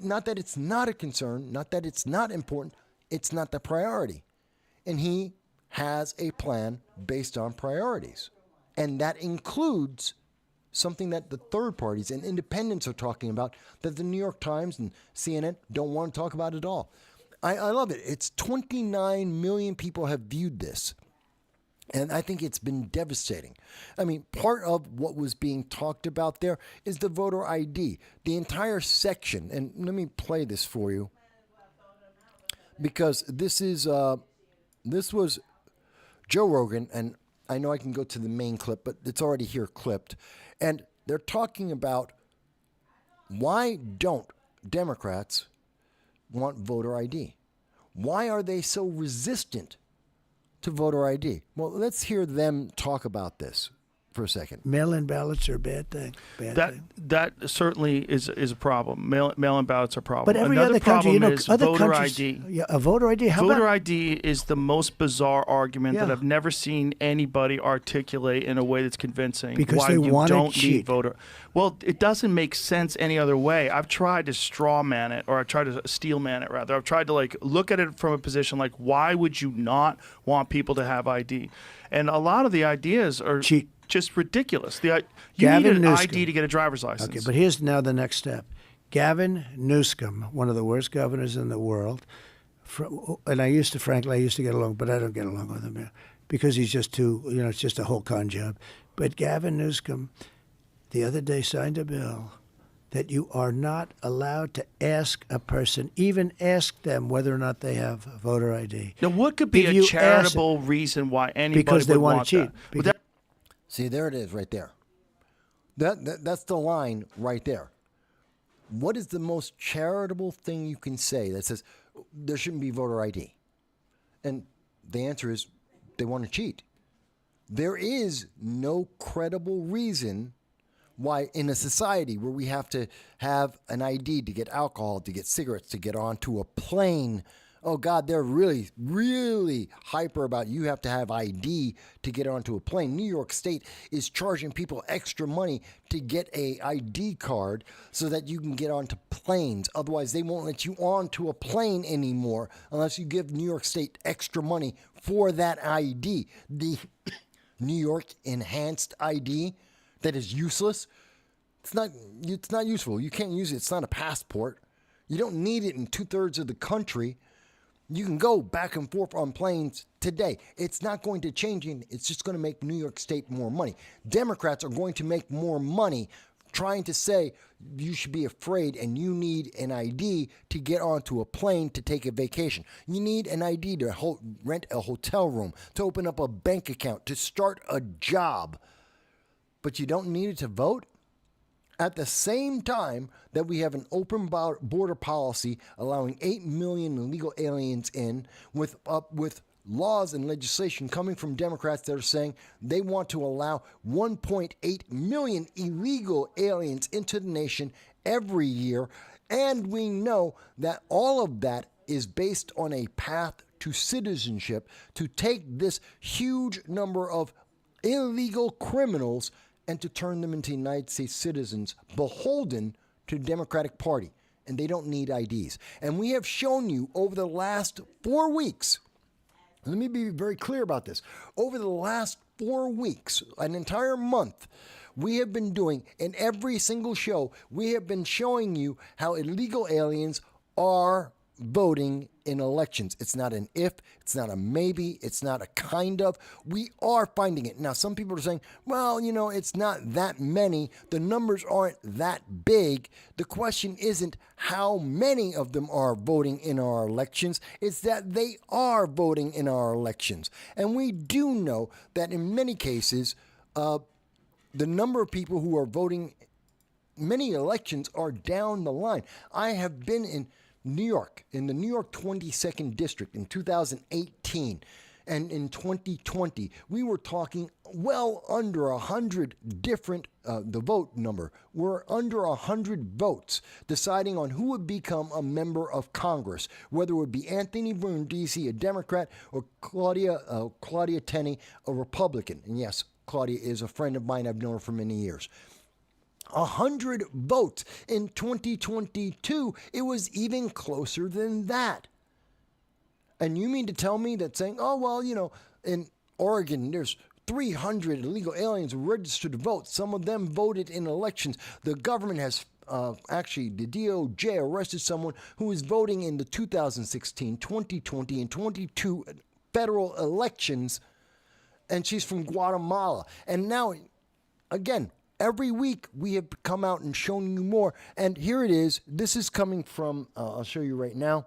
Not that it's not a concern, not that it's not important, it's not the priority. And he has a plan based on priorities. And that includes something that the third parties and independents are talking about that the New York Times and CNN don't want to talk about at all. I love it. It's 29 million people have viewed this. And I think it's been devastating. I mean, part of what was being talked about there is the voter ID. The entire section, and let me play this for you, because this was Joe Rogan, and I know I can go to the main clip, but it's already here clipped. And they're talking about why don't Democrats want voter ID? Why are they so resistant to voter ID? Well, let's hear them talk about this for a second. Mail-in ballots are a bad thing. That certainly is a problem. Mail-in ballots are a problem. But every Another other country, problem is other voter countries, ID. Yeah, a voter ID. How Voter about, ID is the most bizarre argument that I've never seen anybody articulate in a way that's convincing. Because why they you want to don't cheat. need voter. Well, it doesn't make sense any other way. I've tried to straw man it, or I've tried to steel man it rather. I've tried to look at it from a position like, why would you not want people to have ID? And a lot of the ideas are just ridiculous. You need an ID to get a driver's license. Okay, but here's now the next step. Gavin Newsom, one of the worst governors in the world, and I used to get along, but I don't get along with him now because he's just too, it's just a whole con job. But Gavin Newsom, the other day signed a bill that you are not allowed to ask a person, even ask them whether or not they have voter ID. Now, what could be a charitable reason why anybody because they would want want to cheat. See, there it is right there. That's the line right there. What is the most charitable thing you can say that says there shouldn't be voter ID? And the answer is they want to cheat. There is no credible reason why in a society where we have to have an ID to get alcohol, to get cigarettes, to get onto a plane. Oh, God, they're really, really hyper about you have to have ID to get onto a plane. New York State is charging people extra money to get a ID card so that you can get onto planes. Otherwise, they won't let you onto a plane anymore unless you give New York State extra money for that ID. The New York Enhanced ID that is useless, it's not useful. You can't use it. It's not a passport. You don't need it in 2/3 of the country. You can go back and forth on planes today. It's not going to change anything. It's just going to make New York State more money. Democrats are going to make more money trying to say you should be afraid and you need an ID to get onto a plane to take a vacation. You need an ID to rent a hotel room, to open up a bank account, to start a job. But you don't need it to vote? At the same time that we have an open border policy allowing 8 million illegal aliens in, with laws and legislation coming from Democrats that are saying they want to allow 1.8 million illegal aliens into the nation every year, and we know that all of that is based on a path to citizenship, to take this huge number of illegal criminals and to turn them into United States citizens beholden to the Democratic Party. And they don't need IDs. And we have shown you over the last 4 weeks, let me be very clear about this. Over the last 4 weeks, an entire month, we have been doing, in every single show, we have been showing you how illegal aliens are voting in elections. It's not an if, it's not a maybe, it's not a kind of. We are finding it. Now, some people are saying, well, you know, it's not that many. The numbers aren't that big. The question isn't how many of them are voting in our elections. It's that they are voting in our elections. And we do know that in many cases, the number of people who are voting many elections are down the line. I have been in New York, in the New York 22nd District in 2018, and in 2020, we were talking well under 100 different, the vote number, we're under 100 votes deciding on who would become a member of Congress, whether it would be Anthony Brindisi, a Democrat, or Claudia Tenney, a Republican. And yes, Claudia is a friend of mine. I've known her for many years. 100 votes. In 2022, it was even closer than that. And you mean to tell me that saying, oh, well, you know, in Oregon, there's 300 illegal aliens registered to vote. Some of them voted in elections. The government has actually, the DOJ arrested someone who was voting in the 2016, 2020, and 22 federal elections, and she's from Guatemala. And now, again, every week we have come out and shown you more. And here it is. This is coming from, I'll show you right now.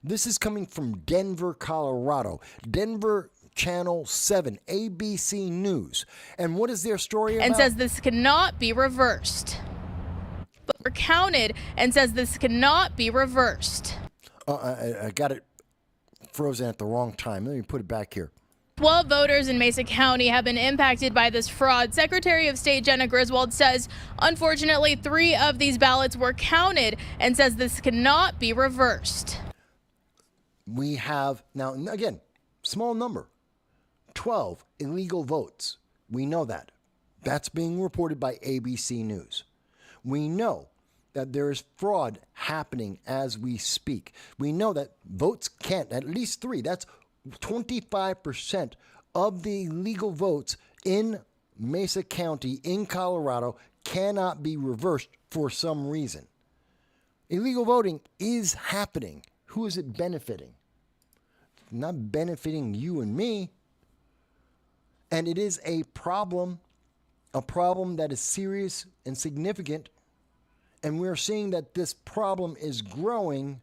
This is coming from Denver, Colorado. Denver Channel 7, ABC News. And what is their story about? And says this cannot be reversed. But we're counted and says this cannot be reversed. I got it frozen at the wrong time. Let me put it back here. 12 voters in Mesa County have been impacted by this fraud. Secretary of State Jenna Griswold says, unfortunately, 3 of these ballots were counted and says this cannot be reversed. We have, now again, small number, 12 illegal votes. We know that. That's being reported by ABC News. We know that there is fraud happening as we speak. We know that votes can't, at least 3, that's 25% of the illegal votes in Mesa County in Colorado cannot be reversed for some reason. Illegal voting is happening. Who is it benefiting? It's not benefiting you and me. And it is a problem that is serious and significant. And we're seeing that this problem is growing,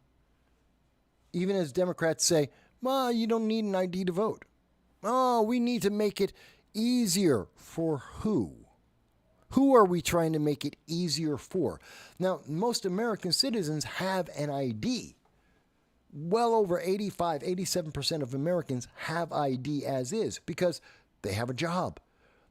even as Democrats say, well, you don't need an ID to vote. Oh, we need to make it easier for who? Who are we trying to make it easier for? Now, most American citizens have an ID. Well over 85, 87% of Americans have ID as is because they have a job.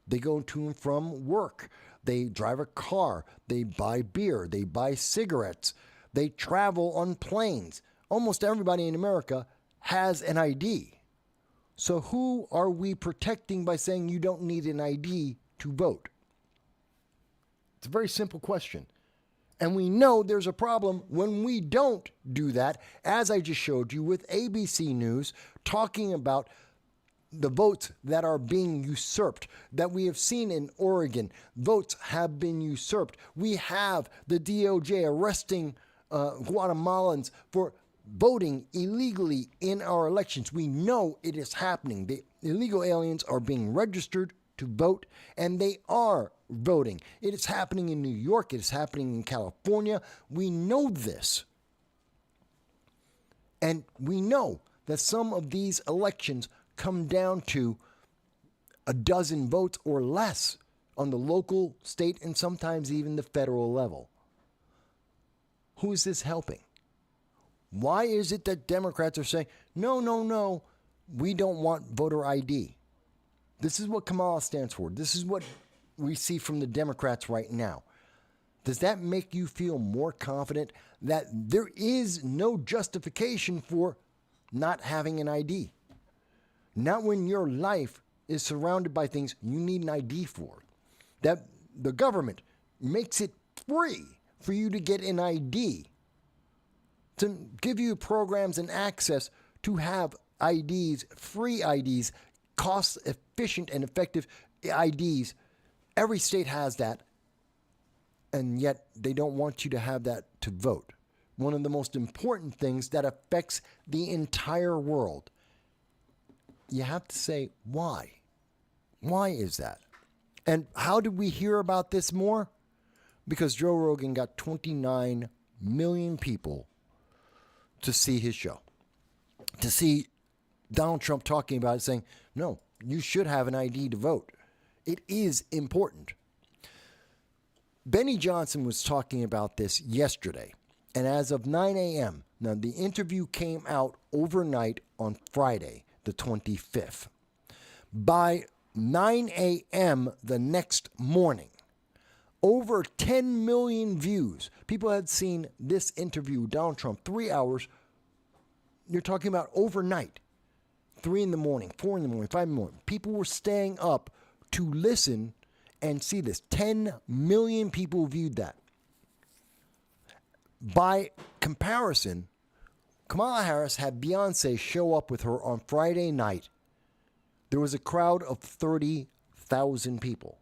They go to and from work. They drive a car. They buy beer. They buy cigarettes. They travel on planes. Almost everybody in America has an ID. So who are we protecting by saying you don't need an ID to vote? It's a very simple question. And we know there's a problem when we don't do that, as I just showed you with ABC News talking about the votes that are being usurped, that we have seen in Oregon. Votes have been usurped. We have the DOJ arresting Guatemalans for voting illegally in our elections. We know it is happening. The illegal aliens are being registered to vote, and they are voting. It is happening in New York. It is happening in California. We know this. And we know that some of these elections come down to a dozen votes or less on the local, state, and sometimes even the federal level. Who is this helping? Why is it that Democrats are saying, no, we don't want voter ID? This is what Kamala stands for. This is what we see from the Democrats right now. Does that make you feel more confident that there is no justification for not having an ID? Not when your life is surrounded by things you need an ID for. That the government makes it free for you to get an ID, to give you programs and access to have IDs, free IDs, cost efficient and effective IDs. Every state has that, and yet they don't want you to have that to vote. One of the most important things that affects the entire world. You have to say, why? Why is that? And how did we hear about this more? Because Joe Rogan got 29 million people to see his show, to see Donald Trump talking about it, saying, no, you should have an ID to vote. It is important. Benny Johnson was talking about this yesterday, and as of 9 a.m., now the interview came out overnight on Friday, the 25th. By 9 a.m. the next morning, over 10 million views. People had seen this interview with Donald Trump 3 hours. You're talking about overnight. 3 in the morning, 4 in the morning, 5 in the morning. People were staying up to listen and see this. 10 million people viewed that. By comparison, Kamala Harris had Beyonce show up with her on Friday night. There was a crowd of 30,000 people.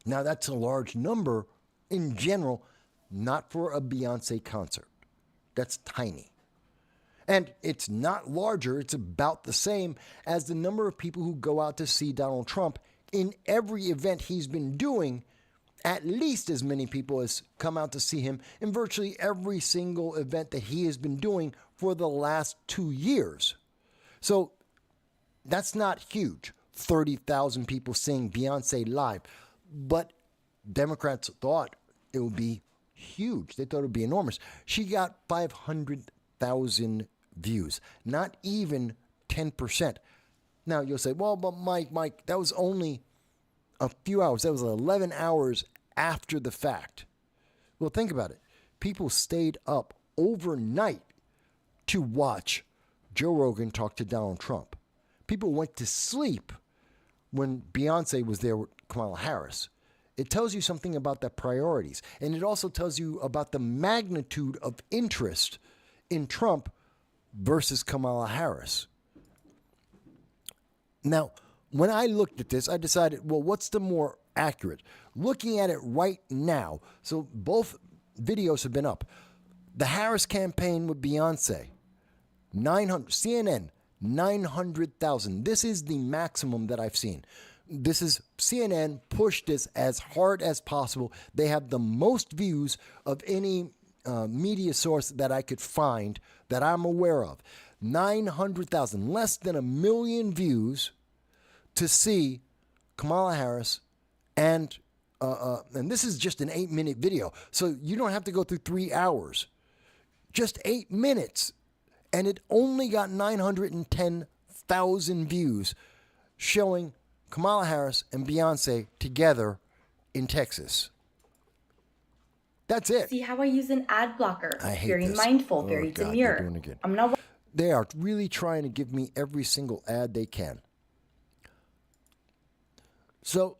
Now, that's a large number in general, not for a Beyonce concert. That's tiny. And it's not larger, it's about the same as the number of people who go out to see Donald Trump in every event he's been doing. At least as many people as come out to see him in virtually every single event that he has been doing for the last 2 years. So that's not huge. 30,000 people seeing Beyonce live. But Democrats thought it would be huge. They thought it would be enormous. She got 500,000 views, not even 10%. Now you'll say, well, but Mike, that was only a few hours. That was 11 hours after the fact. Well, think about it. People stayed up overnight to watch Joe Rogan talk to Donald Trump. People went to sleep when Beyonce was there with Kamala Harris. It tells you something about the priorities. And it also tells you about the magnitude of interest in Trump versus Kamala Harris. Now, when I looked at this, I decided, well, what's the more accurate? Looking at it right now, so both videos have been up. The Harris campaign with Beyonce, 900, CNN, 900,000. This is the maximum that I've seen. This is CNN pushed this as hard as possible. They have the most views of any media source that I could find that I'm aware of. 900,000, less than 1 million views to see Kamala Harris, and this is just an 8-minute video, so you don't have to go through 3 hours. Just 8 minutes, and it only got 910,000 views, showing Kamala Harris and Beyonce together in Texas. That's it. See how I use an ad blocker. I hate very this. mindful, very God, demure. they're doing it again. I'm not. They are really trying to give me every single ad they can. So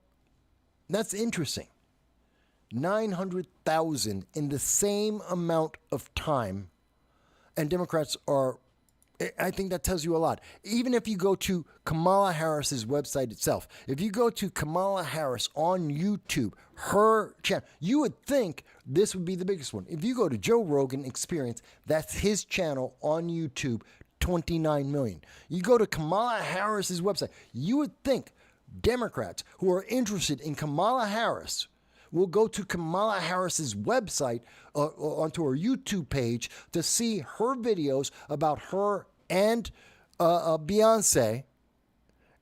that's interesting. 900,000 in the same amount of time, and Democrats are, I think that tells you a lot. Even if you go to Kamala Harris's website itself, if you go to Kamala Harris on YouTube, her channel, you would think this would be the biggest one. If you go to Joe Rogan Experience, that's his channel on YouTube, 29 million. You go to Kamala Harris's website, you would think Democrats who are interested in Kamala Harris will go to Kamala Harris's website onto her YouTube page to see her videos about her and Beyonce.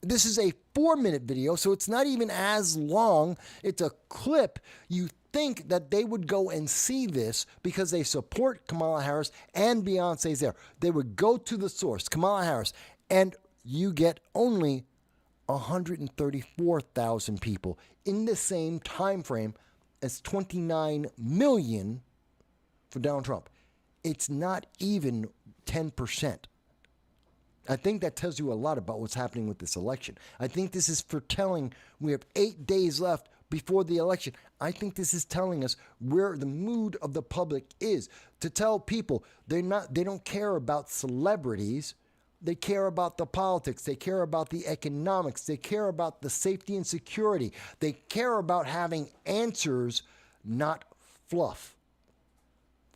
This is a 4-minute video, so it's not even as long. It's a clip. You think that they would go and see this because they support Kamala Harris and Beyonce's there. They would go to the source, Kamala Harris, and you get only 134,000 people in the same time frame as 29 million for Donald Trump. It's not even 10%. I think that tells you a lot about what's happening with this election. I think this is foretelling we have 8 days left before the election. I think this is telling us where the mood of the public is. To tell people they don't care about celebrities. They care about the politics. They care about the economics. They care about the safety and security. They care about having answers, not fluff.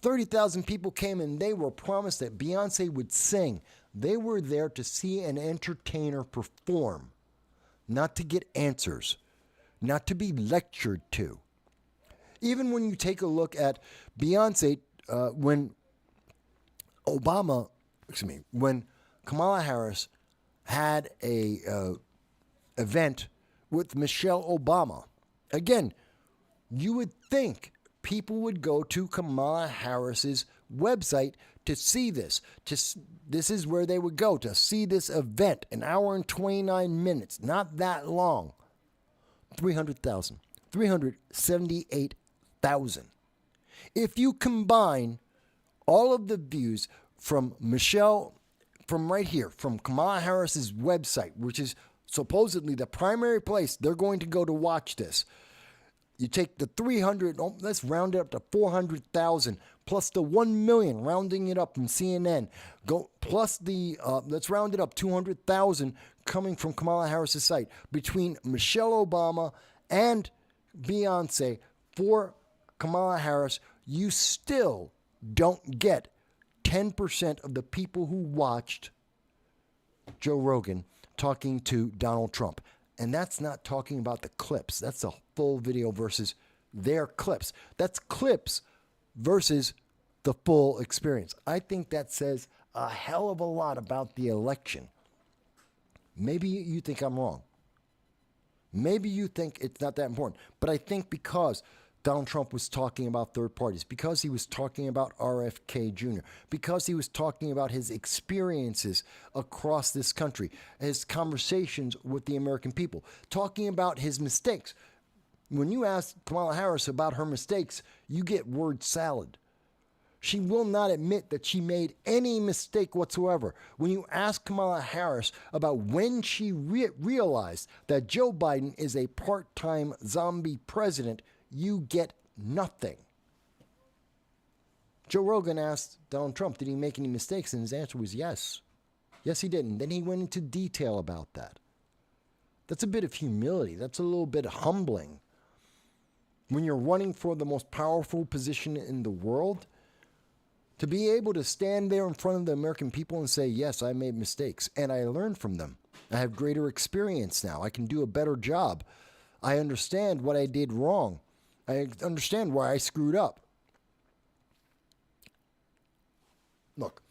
30,000 people came and they were promised that Beyonce would sing. They were there to see an entertainer perform, not to get answers, not to be lectured to. Even when you take a look at Beyonce, when Kamala Harris had a event with Michelle Obama, again, you would think people would go to Kamala Harris's website to see this. This is where they would go to see this event, an hour and 29 minutes, not that long. 300,000, 378,000. If you combine all of the views from right here, from Kamala Harris's website, which is supposedly the primary place they're going to go to watch this. You take the 300, let's round it up to 400,000, plus the 1 million, rounding it up from CNN. Plus the, let's round it up, 200,000 coming from Kamala Harris's site. Between Michelle Obama and Beyonce for Kamala Harris, you still don't get 10% of the people who watched Joe Rogan talking to Donald Trump. And that's not talking about the clips. That's a full video versus their clips. That's clips versus the full experience. I think that says a hell of a lot about the election. Maybe you think I'm wrong. Maybe you think it's not that important. But I think because Donald Trump was talking about third parties, because he was talking about RFK Jr., because he was talking about his experiences across this country, his conversations with the American people, talking about his mistakes. When you ask Kamala Harris about her mistakes, you get word salad. She will not admit that she made any mistake whatsoever. When you ask Kamala Harris about when she realized that Joe Biden is a part-time zombie president, you get nothing. Joe Rogan asked Donald Trump, did he make any mistakes? And his answer was yes. Yes, he didn't. Then he went into detail about that. That's a bit of humility. That's a little bit humbling. When you're running for the most powerful position in the world, to be able to stand there in front of the American people and say, yes, I made mistakes, and I learned from them. I have greater experience now. I can do a better job. I understand what I did wrong. I understand why I screwed up. Look,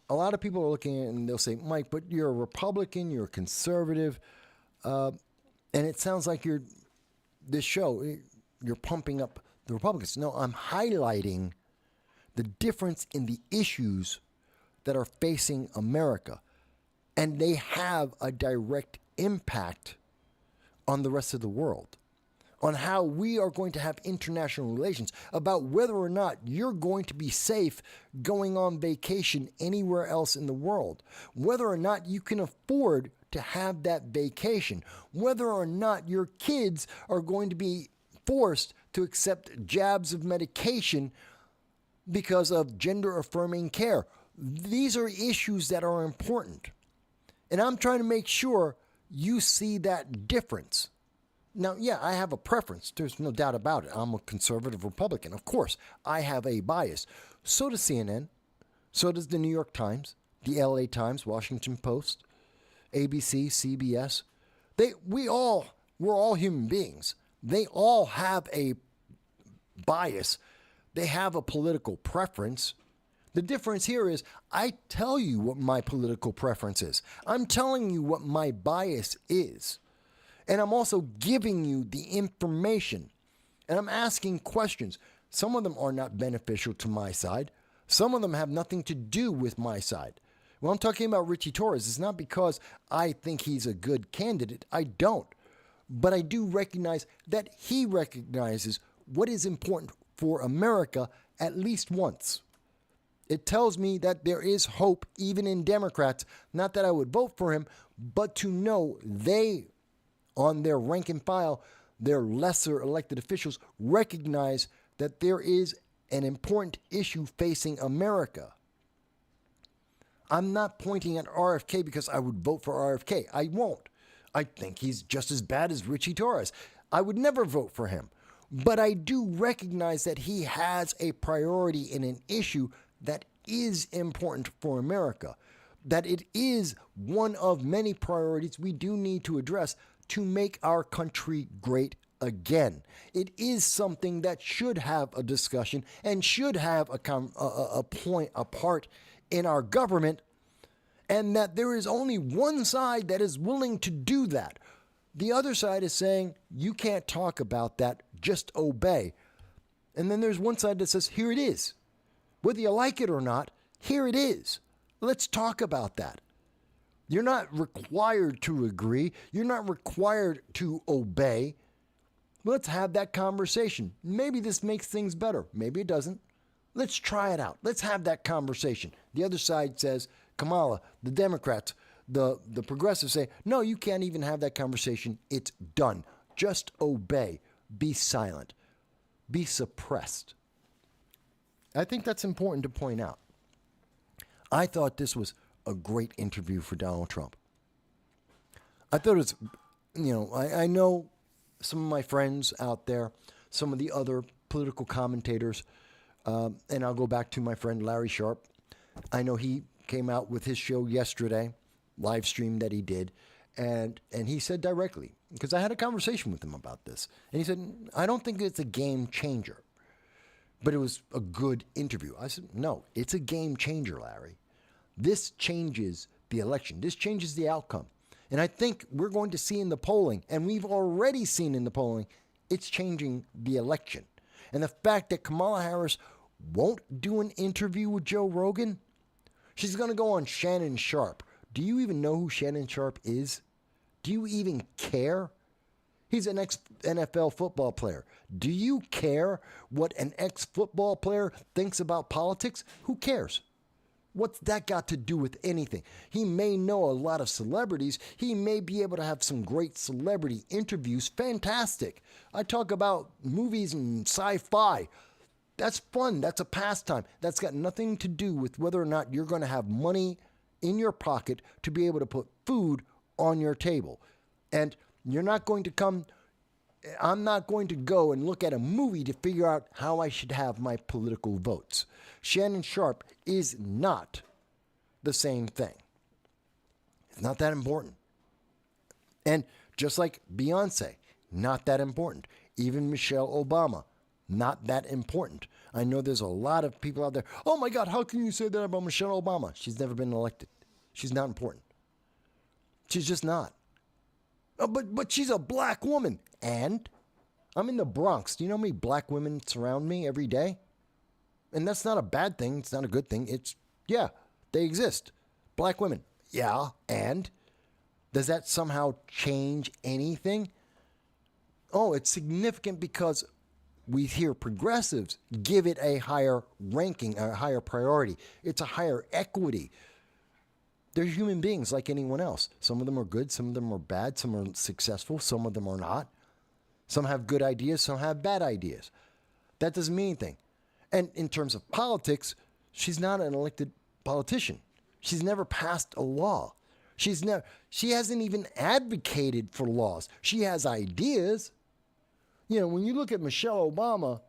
a lot of people are looking at it and they'll say, Mike, but you're a Republican, you're a conservative, and it sounds like you're pumping up the Republicans. No, I'm highlighting the difference in the issues that are facing America, and they have a direct impact on the rest of the world, on how we are going to have international relations, about whether or not you're going to be safe going on vacation anywhere else in the world, whether or not you can afford to have that vacation, whether or not your kids are going to be forced to accept jabs of medication because of gender-affirming care. These are issues that are important. And I'm trying to make sure you see that difference. Now, yeah, I have a preference. There's no doubt about it. I'm a conservative Republican. Of course, I have a bias. So does CNN. So does the New York Times, the LA Times, Washington Post, ABC, CBS. We're all human beings. They all have a bias. They have a political preference. The difference here is I tell you what my political preference is. I'm telling you what my bias is. And I'm also giving you the information. And I'm asking questions. Some of them are not beneficial to my side. Some of them have nothing to do with my side. When I'm talking about Richie Torres, it's not because I think he's a good candidate. I don't. But I do recognize that he recognizes what is important for America at least once. It tells me that there is hope even in Democrats. Not that I would vote for him, but to know they, on their rank and file, their lesser elected officials, recognize that there is an important issue facing America. I'm not pointing at RFK because I would vote for RFK. I won't. I think he's just as bad as Richie Torres. I would never vote for him. But I do recognize that he has a priority in an issue that is important for America, that it is one of many priorities we do need to address to make our country great again. It is something that should have a discussion and should have a part in our government, and that there is only one side that is willing to do that. The other side is saying, you can't talk about that, just obey. And then there's one side that says, here it is. Whether you like it or not, here it is. Let's talk about that. You're not required to agree. You're not required to obey. Let's have that conversation. Maybe this makes things better. Maybe it doesn't. Let's try it out. Let's have that conversation. The other side says, Kamala, the Democrats, the progressives say, no, you can't even have that conversation. It's done. Just obey. Be silent. Be suppressed. I think that's important to point out. I thought this was a great interview for Donald Trump. I thought it was, I know some of my friends out there, some of the other political commentators, and I'll go back to my friend Larry Sharp. I know he came out with his show yesterday, live stream that he did, and he said directly, because I had a conversation with him about this, and he said, I don't think it's a game changer, but it was a good interview. I said, no, it's a game changer, Larry. This changes the election. This changes the outcome. And I think we're going to see in the polling, and we've already seen in the polling, it's changing the election. And the fact that Kamala Harris won't do an interview with Joe Rogan, she's going to go on Shannon Sharp. Do you even know who Shannon Sharp is? Do you even care? He's an ex-NFL football player. Do you care what an ex-football player thinks about politics? Who cares? What's that got to do with anything? He may know a lot of celebrities. He may be able to have some great celebrity interviews. Fantastic. I talk about movies and sci-fi. That's fun. That's a pastime. That's got nothing to do with whether or not you're going to have money in your pocket to be able to put food on your table. And you're not going to come, I'm not going to go and look at a movie to figure out how I should have my political votes. Shannon Sharp is not the same thing. It's not that important. And just like Beyonce, not that important. Even Michelle Obama, not that important. I know there's a lot of people out there, oh my God, how can you say that about Michelle Obama? She's never been elected. She's not important. She's just not. Oh, but she's a black woman. And I'm in the Bronx. Do you know how many black women surround me every day? And that's not a bad thing. It's not a good thing. It's, yeah, they exist. Black women. Yeah, and? Does that somehow change anything? Oh, it's significant because we hear progressives give it a higher ranking, a higher priority. It's a higher equity. They're human beings like anyone else. Some of them are good, some of them are bad, some are successful, some of them are not. Some have good ideas, some have bad ideas. That doesn't mean anything. And in terms of politics, she's not an elected politician. She's never passed a law. She hasn't even advocated for laws. She has ideas. You know, when you look at Michelle Obama,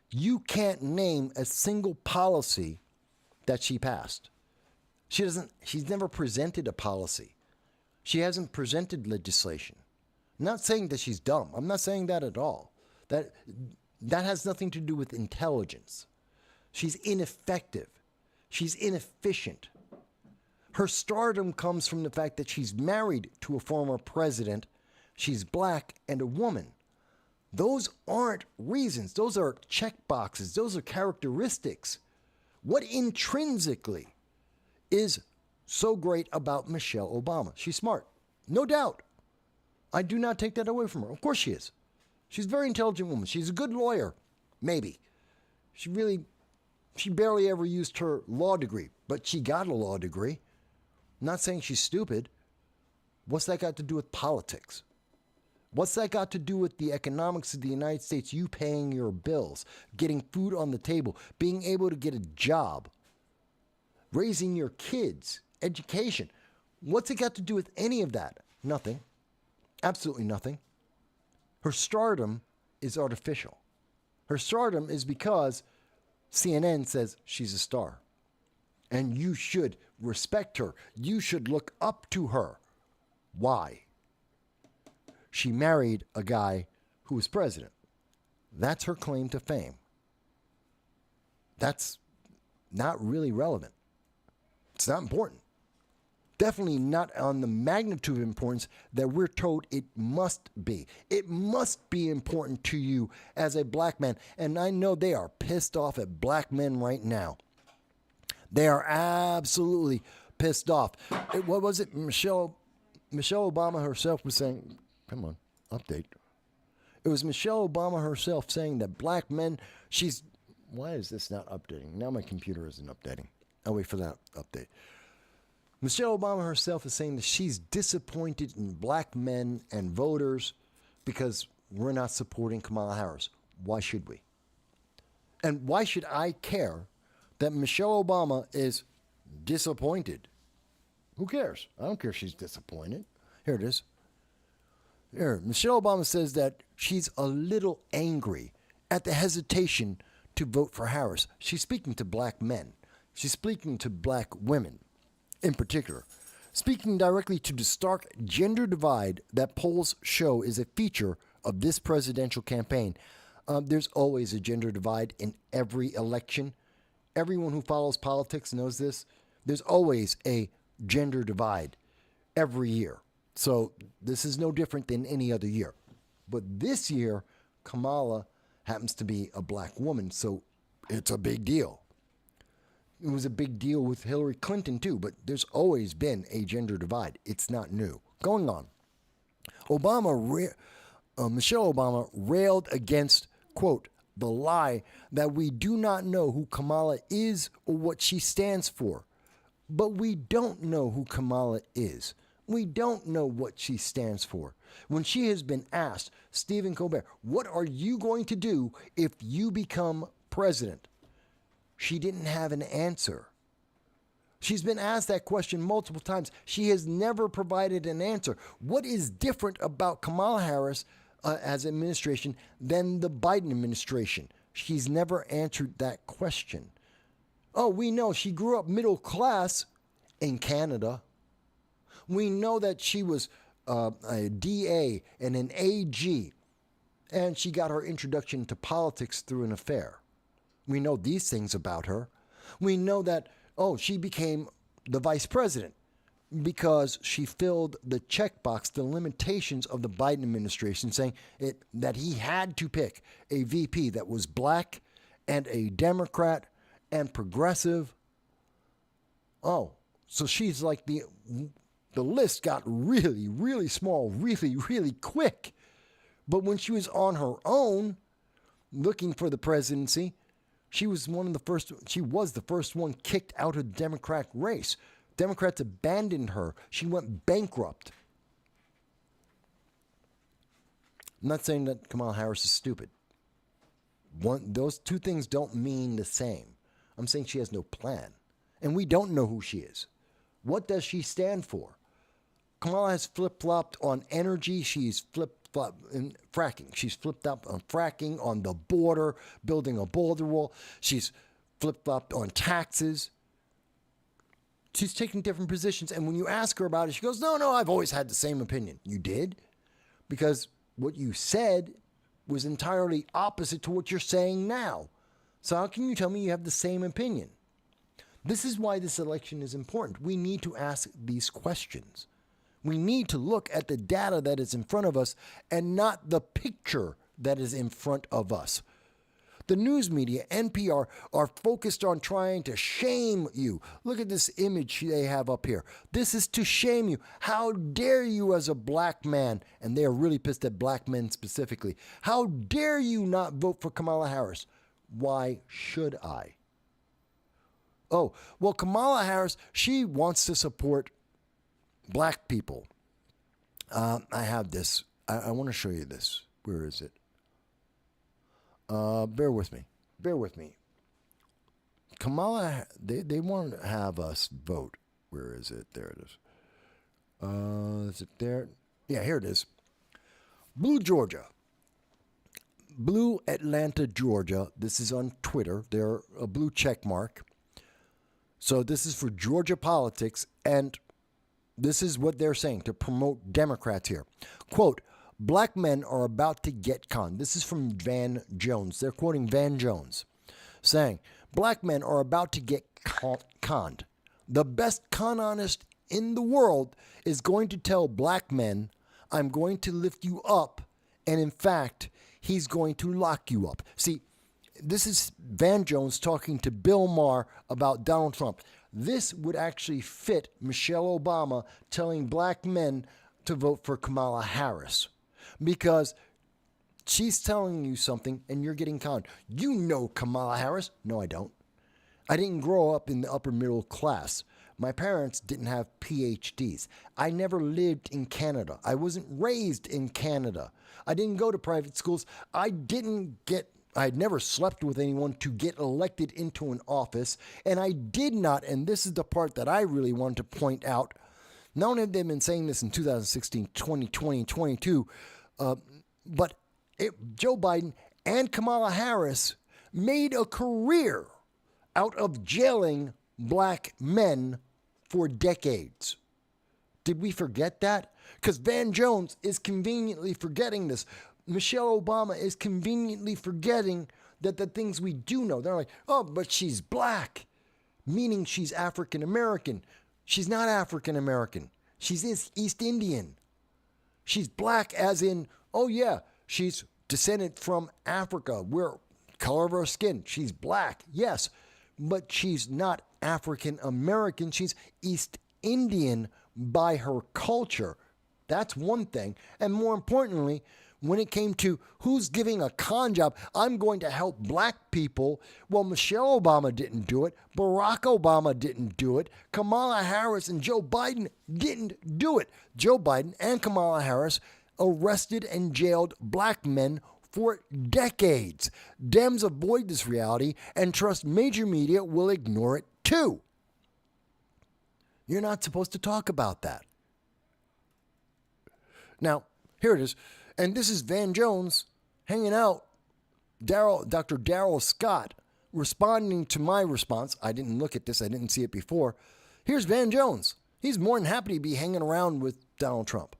you can't name a single policy that she passed. She's never presented a policy. She hasn't presented legislation. I'm not saying that she's dumb. I'm not saying that at all. That has nothing to do with intelligence. She's ineffective. She's inefficient. Her stardom comes from the fact that she's married to a former president. She's black and a woman. Those aren't reasons. Those are check boxes. Those are characteristics. What intrinsically is so great about Michelle Obama? She's smart. No doubt. I do not take that away from her. Of course she is. She's a very intelligent woman. She's a good lawyer. Maybe. She barely ever used her law degree, but she got a law degree. I'm not saying she's stupid. What's that got to do with politics? What's that got to do with the economics of the United States? You paying your bills, getting food on the table, being able to get a job. raising your kids, education. What's it got to do with any of that? Nothing. Absolutely nothing. Her stardom is artificial. Her stardom is because CNN says she's a star. And you should respect her. You should look up to her. Why? She married a guy who was president. That's her claim to fame. That's not really relevant. It's not important. Definitely not on the magnitude of importance that we're told it must be. It must be important to you as a black man. And I know they are pissed off at black men right now. They are absolutely pissed off. What was it? Michelle Obama herself was saying, come on, update. It was Michelle Obama herself saying that black men, why is this not updating? Now my computer isn't updating. I'll wait for that update. Michelle Obama herself is saying that she's disappointed in black men and voters because we're not supporting Kamala Harris. Why should we? And why should I care that Michelle Obama is disappointed? Who cares? I don't care if she's disappointed. Here it is. Here, Michelle Obama says that she's a little angry at the hesitation to vote for Harris. She's speaking to black men. She's speaking to black women in particular. Speaking directly to the stark gender divide that polls show is a feature of this presidential campaign. There's always a gender divide in every election. Everyone who follows politics knows this. There's always a gender divide every year. So this is no different than any other year. But this year, Kamala happens to be a black woman, so it's a big deal. It was a big deal with Hillary Clinton too, but there's always been a gender divide. It's not new. Going on. Michelle Obama railed against, quote, the lie that we do not know who Kamala is or what she stands for. But we don't know who Kamala is. We don't know what she stands for. When she has been asked, Stephen Colbert, what are you going to do if you become president? She didn't have an answer. She's been asked that question multiple times. She has never provided an answer. What is different about Kamala Harris as administration than the Biden administration? She's never answered that question. Oh, we know she grew up middle class in Canada. We know that she was a DA and an AG, and she got her introduction to politics through an affair. We know these things about her. We know that, she became the vice president because she filled the checkbox, the limitations of the Biden administration, saying that he had to pick a VP that was black and a Democrat and progressive. Oh, so she's like the list got really, really small, really, really quick. But when she was on her own, looking for the presidency, she was the first one kicked out of the Democratic race. Democrats abandoned her. She went bankrupt. I'm not saying that Kamala Harris is stupid. Those two things don't mean the same. I'm saying she has no plan. And we don't know who she is. What does she stand for? Kamala has flip-flopped on energy. She's flip-flopped in fracking. She's flipped up on fracking, on the border, building a border wall. She's flip-flopped on taxes. She's taking different positions. And when you ask her about it, she goes, no, I've always had the same opinion. You did? Because what you said was entirely opposite to what you're saying now. So how can you tell me you have the same opinion? This is why this election is important. We need to ask these questions. We need to look at the data that is in front of us and not the picture that is in front of us. The news media, NPR, are focused on trying to shame you. Look at this image they have up here. This is to shame you. How dare you as a black man, and they are really pissed at black men specifically. How dare you not vote for Kamala Harris? Why should I? Oh, well, Kamala Harris, she wants to support black people. I have this. I want to show you this. Where is it? Bear with me. Kamala, they want to have us vote. Where is it? There it is. Is it there? Yeah, here it is. Blue Georgia. Blue Atlanta, Georgia. This is on Twitter. They're a blue check mark. So this is for Georgia politics, and this is what they're saying to promote Democrats here. Quote, black men are about to get conned. This is from Van Jones. They're quoting Van Jones, saying, black men are about to get conned. The best con artist in the world is going to tell black men, I'm going to lift you up, and in fact, he's going to lock you up. See, this is Van Jones talking to Bill Maher about Donald Trump. This would actually fit Michelle Obama telling black men to vote for Kamala Harris, because she's telling you something and you're getting conned. You know Kamala Harris. No, I don't. I didn't grow up in the upper middle class. My parents didn't have PhDs. I never lived in Canada. I wasn't raised in Canada. I didn't go to private schools. I had never slept with anyone to get elected into an office. And I did not, and this is the part that I really wanted to point out, not only have they been saying this in 2016, 2020, and 22, but Joe Biden and Kamala Harris made a career out of jailing black men for decades. Did we forget that? Because Van Jones is conveniently forgetting this. Michelle Obama is conveniently forgetting that the things we do know. They're like, oh, but she's black, meaning she's African American. She's not African American. She's East Indian. She's black as in, oh yeah, she's descended from Africa. We're color of her skin. She's black, yes, but she's not African American. She's East Indian by her culture. That's one thing. And more importantly, when it came to who's giving a con job, I'm going to help black people. Well, Michelle Obama didn't do it. Barack Obama didn't do it. Kamala Harris and Joe Biden didn't do it. Joe Biden and Kamala Harris arrested and jailed black men for decades. Dems avoid this reality and trust major media will ignore it too. You're not supposed to talk about that. Now, here it is. And this is Van Jones hanging out, Dr. Darrell Scott, responding to my response. I didn't look at this. I didn't see it before. Here's Van Jones. He's more than happy to be hanging around with Donald Trump.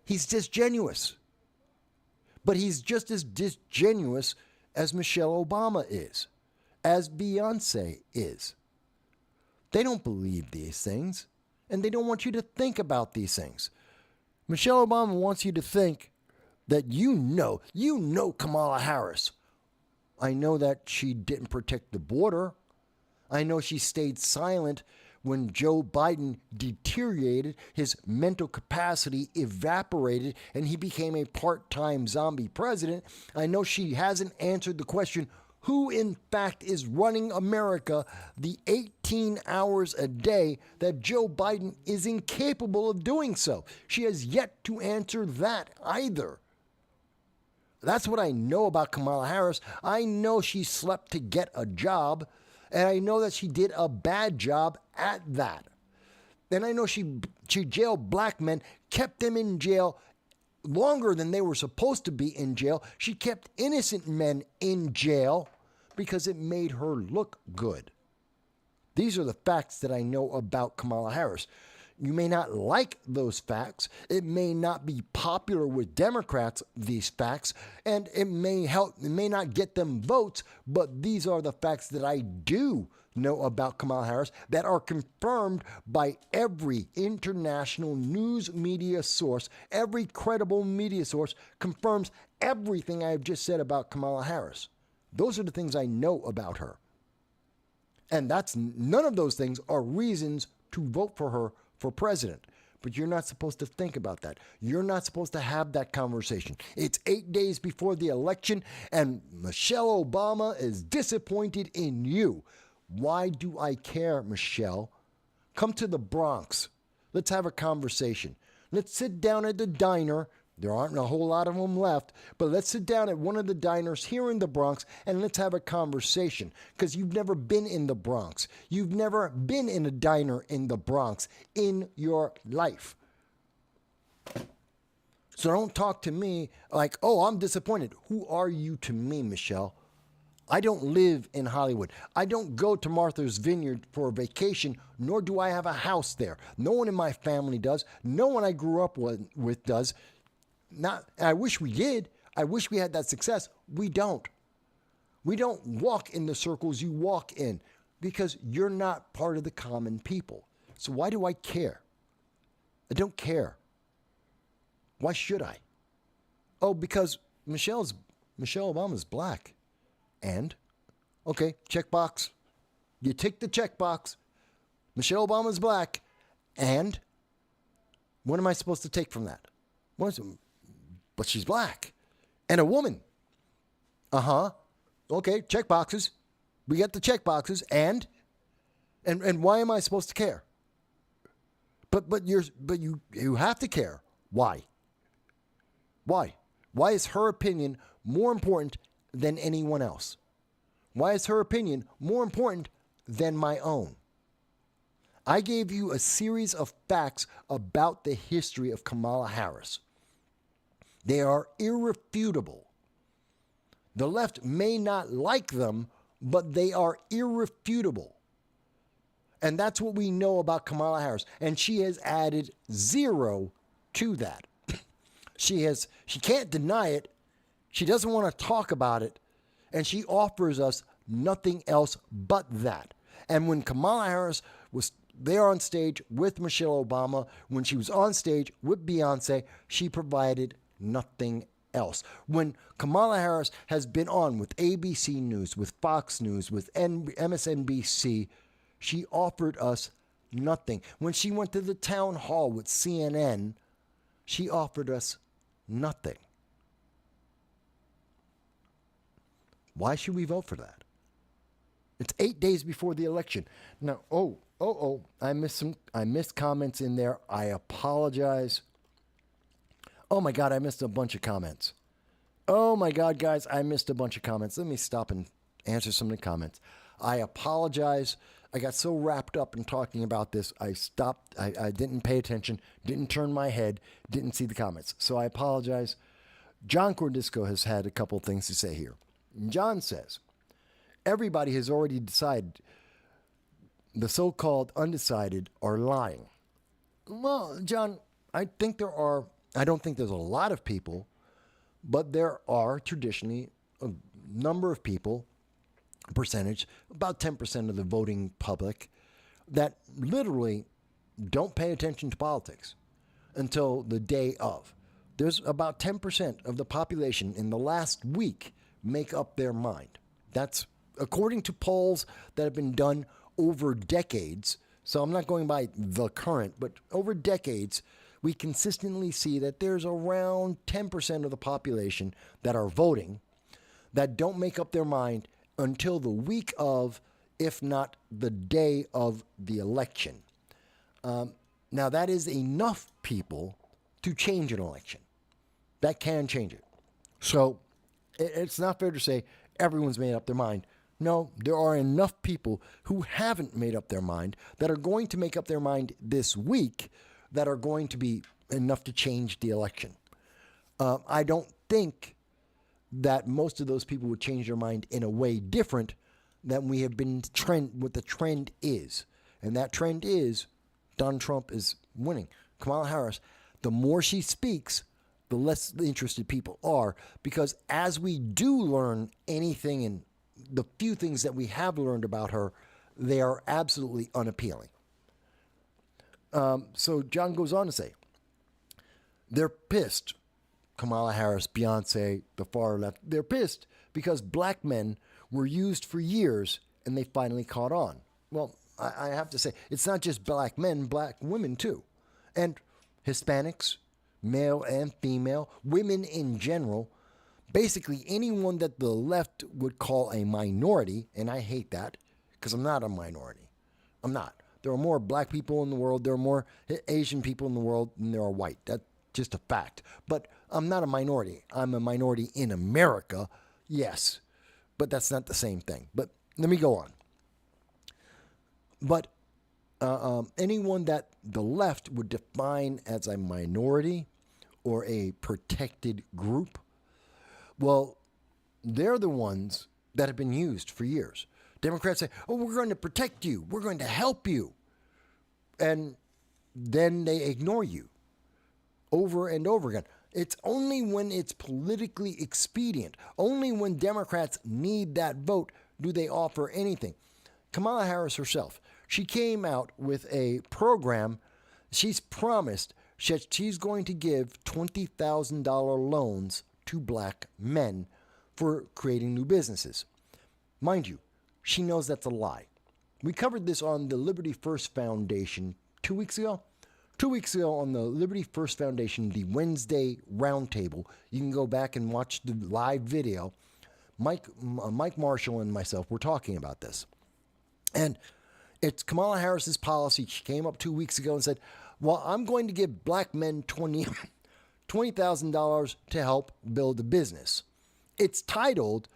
He's disingenuous. But he's just as disingenuous as Michelle Obama is, as Beyonce is. They don't believe these things, and they don't want you to think about these things. Michelle Obama wants you to think that you know Kamala Harris. I know that she didn't protect the border. I know she stayed silent when Joe Biden deteriorated, his mental capacity evaporated, and he became a part-time zombie president. I know she hasn't answered the question, who in fact is running America the 18 hours a day that Joe Biden is incapable of doing so. She has yet to answer that either. That's what I know about Kamala Harris. I know she slept to get a job, and I know that she did a bad job at that. And I know she jailed black men, kept them in jail longer than they were supposed to be in jail. She kept innocent men in jail because it made her look good. These are the facts that I know about Kamala Harris. You may not like those facts. It may not be popular with Democrats, these facts, and it may not get them votes, but these are the facts that I do know about Kamala Harris that are confirmed by every international news media source. Every credible media source confirms everything I have just said about Kamala Harris. Those are the things I know about her. And none of those things are reasons to vote for her for president. But you're not supposed to think about that. You're not supposed to have that conversation. It's 8 days before the election, and Michelle Obama is disappointed in you. Why do I care, Michelle? Come to the Bronx. Let's have a conversation. Let's sit down at the diner, There aren't a whole lot of them left, but let's sit down at one of the diners here in the Bronx and let's have a conversation, because you've never been in the Bronx. You've never been in a diner in the Bronx in your life. So don't talk to me like, oh, I'm disappointed. Who are you to me, Michelle? I don't live in Hollywood. I don't go to Martha's Vineyard for a vacation, nor do I have a house there. No one in my family does. No one I grew up with does. I wish we did. I wish we had that success. We don't. We don't walk in the circles you walk in because you're not part of the common people. So why do I care? I don't care. Why should I? Oh, because Michelle Obama's black. And? Okay, checkbox. You tick the checkbox. Michelle Obama's black. And? What am I supposed to take from that? But she's black. And a woman. Okay, check boxes. We got the check boxes. And why am I supposed to care? But you have to care. Why? Why? Why is her opinion more important than anyone else? Why is her opinion more important than my own? I gave you a series of facts about the history of Kamala Harris. They are irrefutable. The left may not like them, but they are irrefutable. And that's what we know about Kamala Harris. And she has added zero to that. She can't deny it. She doesn't want to talk about it. And she offers us nothing else but that. And when Kamala Harris was there on stage with Michelle Obama, when she was on stage with Beyonce, she provided nothing else. When Kamala Harris has been on with ABC News, with Fox News, with MSNBC, she offered us nothing. When she went to the town hall with CNN, she offered us nothing. Why should we vote for that? It's 8 days before the election. Now, I missed comments in there. I apologize. Oh my God, I missed a bunch of comments. Oh my God, guys, I missed a bunch of comments. Let me stop and answer some of the comments. I apologize. I got so wrapped up in talking about this, I stopped. I didn't pay attention, didn't turn my head, didn't see the comments. So I apologize. John Cordisco has had a couple things to say here. John says, everybody has already decided. The so-called undecided are lying. Well, John, I don't think there's a lot of people, but there are traditionally a number of people, percentage, about 10% of the voting public, that literally don't pay attention to politics until the day of. There's about 10% of the population in the last week make up their mind. That's according to polls that have been done over decades. So I'm not going by the current, but over decades, we consistently see that there's around 10% of the population that are voting that don't make up their mind until the week of, if not the day of the election. Now, that is enough people to change an election. That can change it. So it's not fair to say everyone's made up their mind. No, there are enough people who haven't made up their mind that are going to make up their mind this week that are going to be enough to change the election. I don't think that most of those people would change their mind in a way different than we have been what the trend is. And that trend is Donald Trump is winning. Kamala Harris, the more she speaks, the less interested people are, because as we do learn anything, and the few things that we have learned about her, they are absolutely unappealing. So John goes on to say, they're pissed. Kamala Harris, Beyonce, the far left, they're pissed because black men were used for years and they finally caught on. Well, I have to say, it's not just black men, black women too. And Hispanics, male and female, women in general, basically anyone that the left would call a minority, and I hate that because I'm not a minority. I'm not. There are more black people in the world. There are more Asian people in the world than there are white. just a fact. But I'm not a minority. I'm a minority in America, yes. But that's not the same thing. But let me go on. But anyone that the left would define as a minority or a protected group, well, they're the ones that have been used for years. Democrats say, oh, we're going to protect you. We're going to help you. And then they ignore you over and over again. It's only when it's politically expedient, only when Democrats need that vote do they offer anything. Kamala Harris herself, she came out with a program. She's promised that she's going to give $20,000 loans to black men for creating new businesses. Mind you, she knows that's a lie. We covered this on the Liberty First Foundation 2 weeks ago. 2 weeks ago on the Liberty First Foundation, the Wednesday Roundtable. You can go back and watch the live video. Mike Marshall and myself were talking about this. And it's Kamala Harris's policy. She came up 2 weeks ago and said, well, I'm going to give black men $20,000 to help build a business. It's titled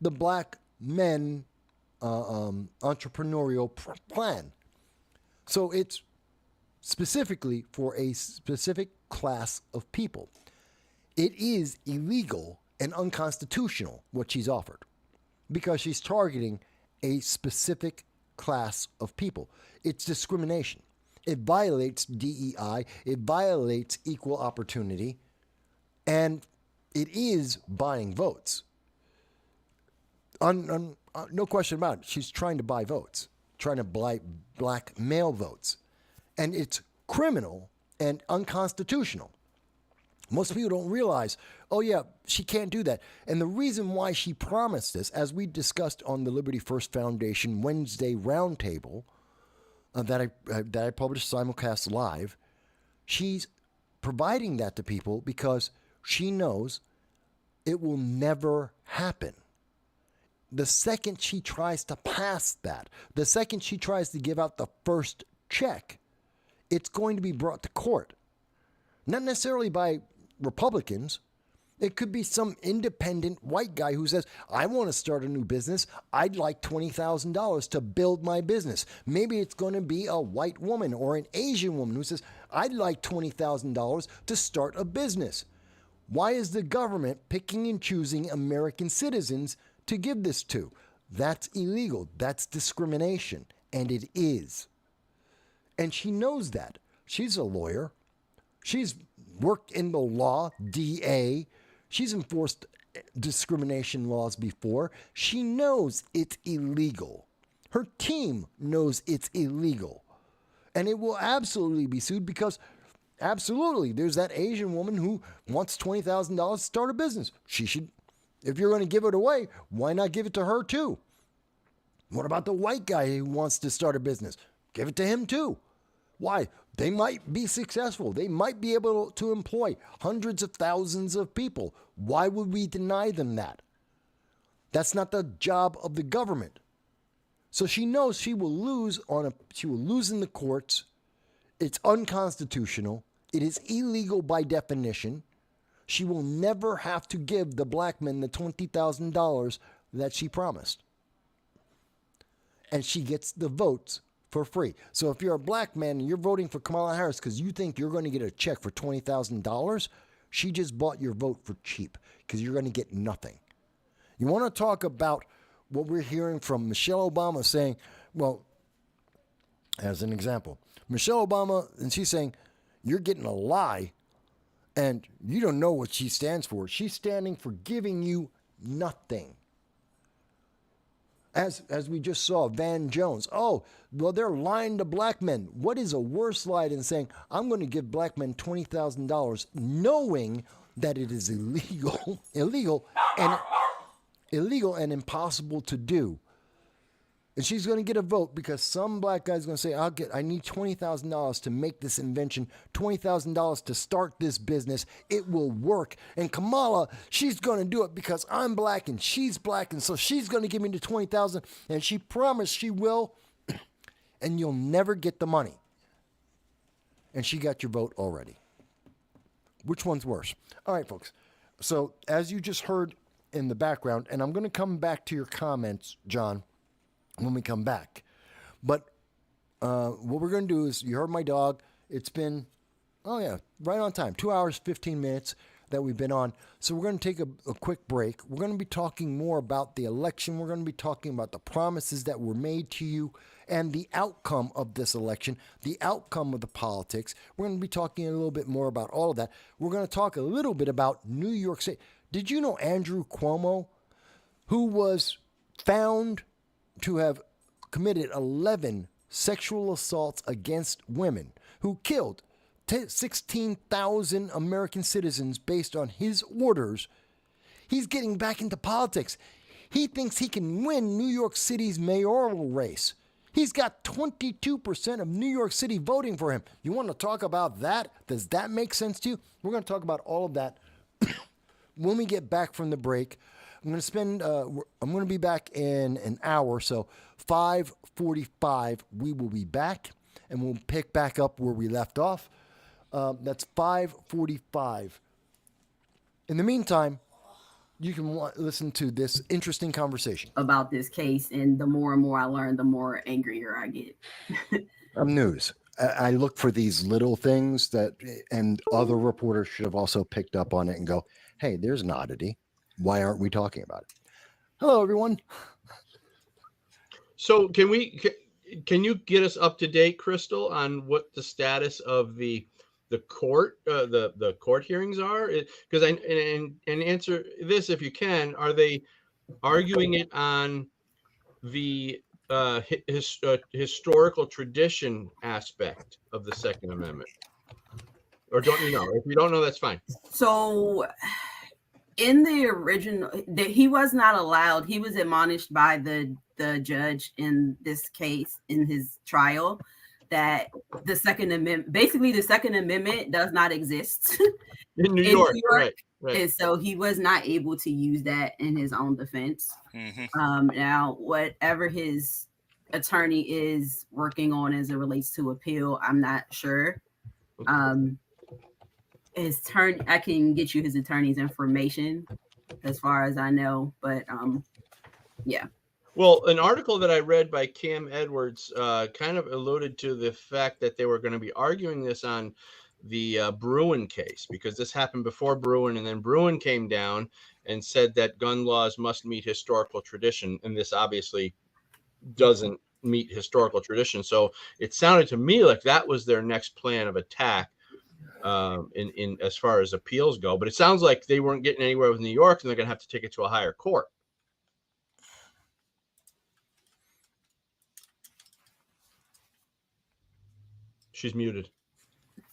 the Black Men Entrepreneurial Plan. So it's specifically for a specific class of people. It is illegal and unconstitutional what she's offered because she's targeting a specific class of people. It's discrimination. It violates DEI. It violates equal opportunity. And it is buying votes. No question about it. She's trying to buy votes, trying to buy black male votes. And it's criminal and unconstitutional. Most people don't realize, oh yeah, she can't do that. And the reason why she promised this, as we discussed on the Liberty First Foundation Wednesday Roundtable that I published simulcast live, she's providing that to people because she knows it will never happen. The second she tries to pass that, the second she tries to give out the first check, it's going to be brought to court. Not necessarily by Republicans. It could be some independent white guy who says, I want to start a new business. I'd like $20,000 to build my business. Maybe it's going to be a white woman or an Asian woman who says, I'd like $20,000 to start a business. Why is the government picking and choosing American citizens to give this to? That's illegal. That's discrimination. And it is. And she knows that. She's a lawyer. She's worked in the law, DA. She's enforced discrimination laws before. She knows it's illegal. Her team knows it's illegal. And it will absolutely be sued because absolutely there's that Asian woman who wants $20,000 to start a business. She should, if you're going to give it away, why not give it to her too? What about the white guy who wants to start a business? Give it to him too. Why? They might be successful. They might be able to employ hundreds of thousands of people. Why would we deny them that? That's not the job of the government. So she knows she will lose in the courts. It's unconstitutional. It is illegal by definition. She will never have to give the black men the $20,000 that she promised. And she gets the votes for free. So if you're a black man and you're voting for Kamala Harris because you think you're going to get a check for $20,000, she just bought your vote for cheap because you're going to get nothing. You want to talk about what we're hearing from Michelle Obama saying, well, as an example, Michelle Obama, and she's saying, you're getting a lie and you don't know what she stands for. She's standing for giving you nothing. As we just saw, Van Jones. Oh, well, they're lying to black men. What is a worse lie than saying, I'm going to give black men $20,000 knowing that it is illegal and impossible to do. And she's going to get a vote because some black guy's going to say, I need $20,000 to make this invention, $20,000 to start this business. It will work. And Kamala, she's going to do it because I'm black and she's black. And so she's going to give me the $20,000 and she promised she will. And you'll never get the money. And she got your vote already. Which one's worse? All right, folks. So as you just heard in the background, and I'm going to come back to your comments, John, when we come back. But what we're going to do is, you heard my dog. It's been, right on time, 2 hours, 15 minutes that we've been on. So we're going to take a quick break. We're going to be talking more about the election. We're going to be talking about the promises that were made to you and the outcome of this election, the outcome of the politics. We're going to be talking a little bit more about all of that. We're going to talk a little bit about New York State. Did you know Andrew Cuomo, who was found to have committed 11 sexual assaults against women, who killed 16,000 American citizens based on his orders, he's getting back into politics. He thinks he can win New York City's mayoral race. He's got 22% of New York City voting for him. You want to talk about that? Does that make sense to you? We're going to talk about all of that when we get back from the break. I'm going to be back in an hour, so 5:45 we will be back, and we'll pick back up where we left off. That's 5:45. In the meantime, you can listen to this interesting conversation about this case, and the more and more I learn, the more angrier I get. News. I look for these little things that, and other reporters should have also picked up on it and go, hey, there's an oddity. Why aren't we talking about it? Hello, everyone. So can you get us up to date, Crystal, on what the status of the court the court hearings are? Because and answer this if you can. Are they arguing it on the historical tradition aspect of the Second Amendment, or don't you know? If you don't know, that's fine. So in the original, he was not allowed. He was admonished by the judge in this case, in his trial, that the Second Amendment, basically the Second Amendment does not exist in New York. Right. And so he was not able to use that in his own defense. Now, whatever his attorney is working on as it relates to appeal, I'm not sure. His turn, I can get you his attorney's information as far as I know, but yeah. Well, an article that I read by Cam Edwards kind of alluded to the fact that they were going to be arguing this on the Bruen case, because this happened before Bruen, and then Bruen came down and said that gun laws must meet historical tradition, and this obviously doesn't meet historical tradition. So it sounded to me like that was their next plan of attack in as far as appeals go. But it sounds like they weren't getting anywhere with New York, and they're going to have to take it to a higher court. She's muted.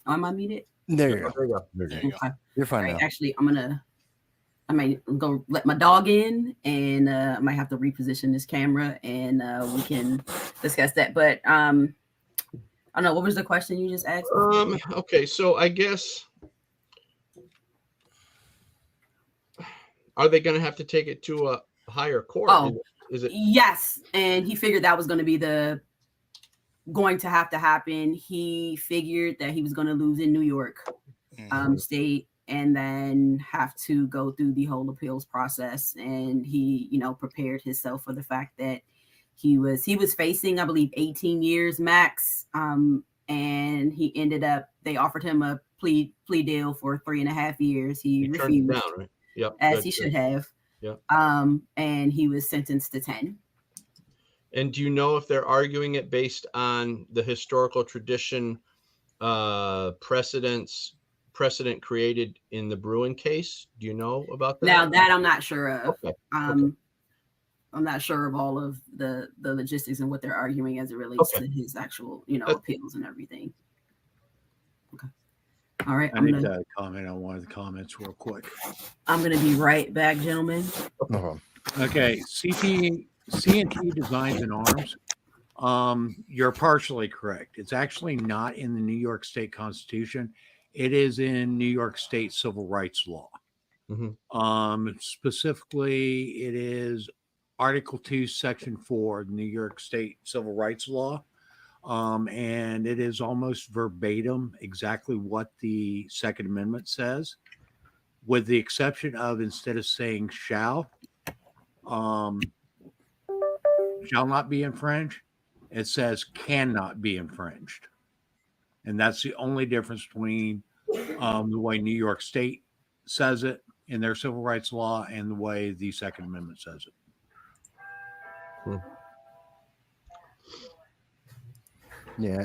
Oh, am I muted? There you go. There you go. Okay. You're fine now. Actually, I might go let my dog in, and I might have to reposition this camera, and we can discuss that. But I don't know, what was the question you just asked? Okay, so I guess, are they going to have to take it to a higher court? Oh, is it? Yes, and he figured that was going to be going to have to happen. He figured that he was going to lose in New York state, and then have to go through the whole appeals process. And he, prepared himself for the fact that he was facing, I believe, 18 years max. And he ended up, they offered him a plea deal for 3.5 years. He refused, turned it down, right? Yep, as he should have. Yep. And he was sentenced to 10. And do you know if they're arguing it based on the historical tradition precedent created in the Bruen case? Do you know about that? Now that I'm not sure of. Okay. I'm not sure of all of the logistics and what they're arguing as it relates to his actual, appeals and everything. Okay. All right. I need to comment on one of the comments real quick. I'm going to be right back, gentlemen. Okay. C&T Designs and Arms. You're partially correct. It's actually not in the New York State Constitution. It is in New York State civil rights law. Specifically, it is Article 2, Section 4, New York State civil rights law. and it is almost verbatim exactly what the Second Amendment says, with the exception of instead of saying shall not be infringed, it says cannot be infringed. And that's the only difference between the way New York State says it in their civil rights law and the way the Second Amendment says it. Yeah,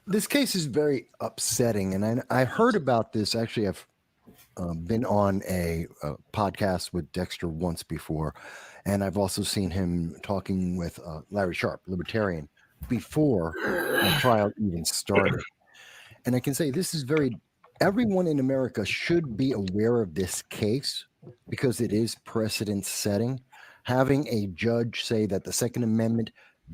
this case is very upsetting, and I heard about this. Actually, I've been on a podcast with Dexter once before, and I've also seen him talking with Larry Sharp, libertarian, before the trial even started. And I can say this is everyone in America should be aware of this case because it is precedent setting. Having a judge say that the Second Amendment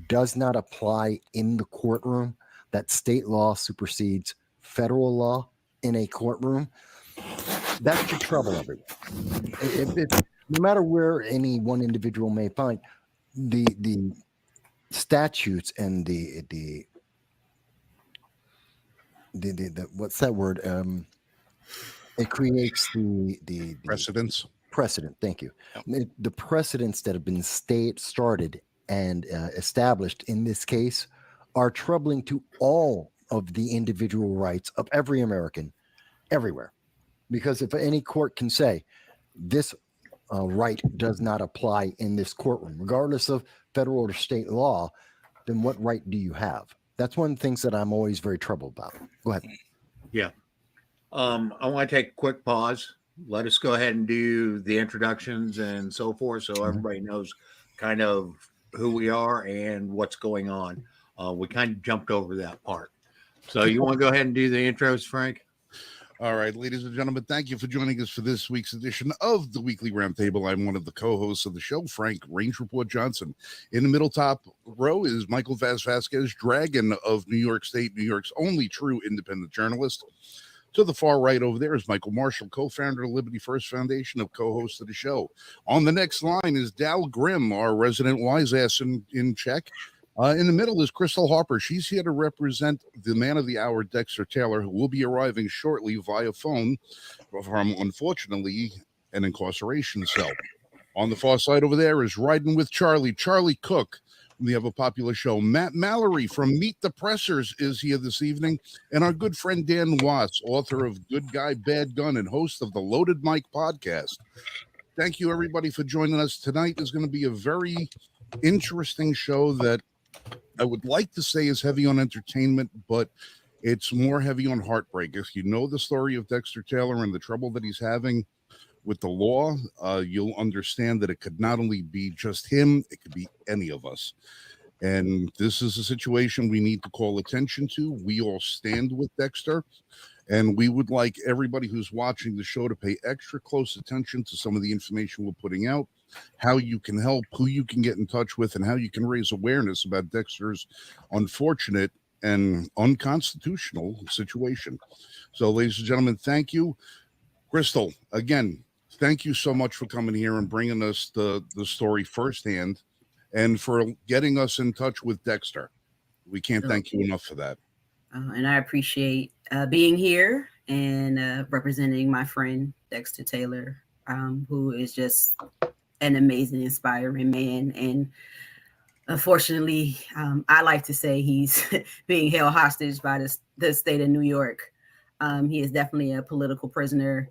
does not apply in the courtroom, that state law supersedes federal law in a courtroom, that should trouble everyone. No matter where any one individual may find the statutes and the what's that word? It creates the precedents. Precedent. Thank you. The precedents that have been started and established in this case are troubling to all of the individual rights of every American, everywhere. Because if any court can say this right does not apply in this courtroom, regardless of federal or state law, then what right do you have? That's one of the things that I'm always very troubled about. Go ahead. Yeah. I want to take a quick pause. Let us go ahead and do the introductions and so forth so everybody knows kind of who we are and what's going on. We kind of jumped over that part. So you want to go ahead and do the intros, Frank? All right, ladies and gentlemen, thank you for joining us for this week's edition of the Weekly Roundtable. I'm one of the co-hosts of the show, Frank Range Report Johnson. In the middle top row is Michael Vasquez, Dragon of New York State, New York's only true independent journalist. To the far right over there is Michael Marshall, co-founder of Liberty First Foundation, of co-host of the show. On the next line is Dal Grimm, our resident wise ass in Czech. In the middle is Crystal Harper. She's here to represent the man of the hour, Dexter Taylor, who will be arriving shortly via phone from, unfortunately, an incarceration cell. On the far side over there is Riding with Charlie Cook. We have a popular show. Matt Mallory from Meet the Pressers is here this evening. And our good friend Dan Watts, author of Good Guy, Bad Gun and host of the Loaded Mic podcast. Thank you, everybody, for joining us. Tonight is going to be a very interesting show that I would like to say is heavy on entertainment, but it's more heavy on heartbreak. If you know the story of Dexter Taylor and the trouble that he's having with the law, you'll understand that it could not only be just him, it could be any of us. And this is a situation we need to call attention to. We all stand with Dexter, and we would like everybody who's watching the show to pay extra close attention to some of the information we're putting out, how you can help, who you can get in touch with, and how you can raise awareness about Dexter's unfortunate and unconstitutional situation. So, ladies and gentlemen, thank you. Crystal, again, thank you so much for coming here and bringing us the story firsthand and for getting us in touch with Dexter. We can't thank you enough for that. And I appreciate being here and representing my friend, Dexter Taylor, who is just an amazing, inspiring man. And unfortunately, I like to say he's being held hostage by the state of New York. He is definitely a political prisoner,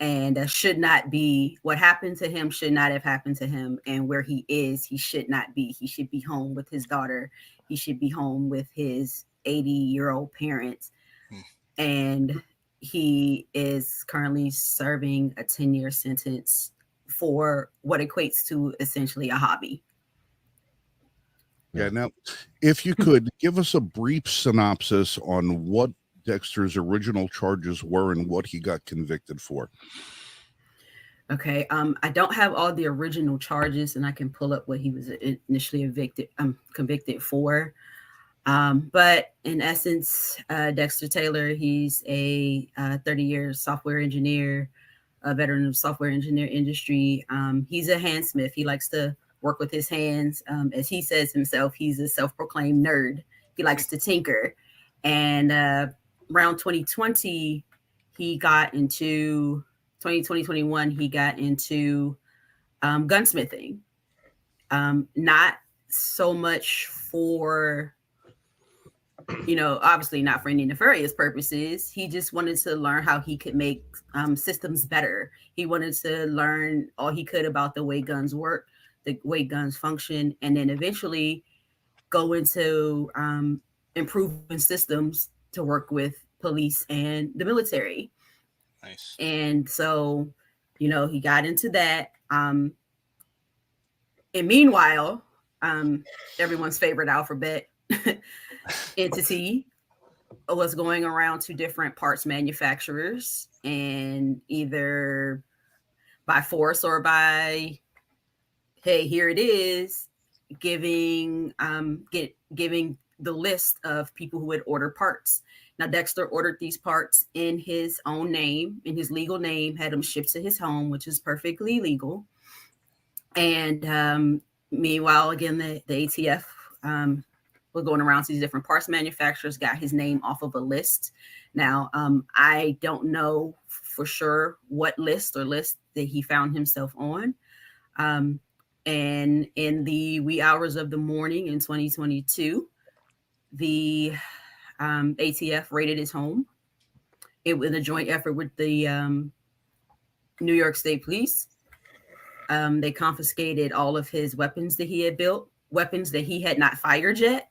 and should not be. What happened to him should not have happened to him. And where he is, he should not be. He should be home with his daughter. He should be home with his 80-year-old parents. And he is currently serving a 10-year sentence for what equates to essentially a hobby. Yeah. Now, if you could give us a brief synopsis on what Dexter's original charges were and what he got convicted for. Okay. I don't have all the original charges, and I can pull up what he was initially convicted for. But in essence, Dexter Taylor, he's a 30-year software engineer, a veteran of software engineer industry. He's a handsmith. He likes to work with his hands. As he says himself, he's a self-proclaimed nerd. he likes to tinker. And around 2020, he got into 2021, he got into gunsmithing. Not so much for, obviously not for any nefarious purposes. He just wanted to learn how he could make systems better. He wanted to learn all he could about the way guns work, the way guns function, and then eventually go into improving systems to work with police and the military. Nice. And so, he got into that. And meanwhile, everyone's favorite alphabet entity was going around to different parts manufacturers and either by force or by, hey, here it is, giving the list of people who had ordered parts. Now, Dexter ordered these parts in his own name, in his legal name, had them shipped to his home, which is perfectly legal. And meanwhile, again, the ATF was going around to these different parts manufacturers, got his name off of a list. Now, I don't know for sure what list that he found himself on. And in the wee hours of the morning in 2022, the ATF raided his home. It was a joint effort with the New York State Police. They confiscated all of his weapons that he had built, weapons that he had not fired yet.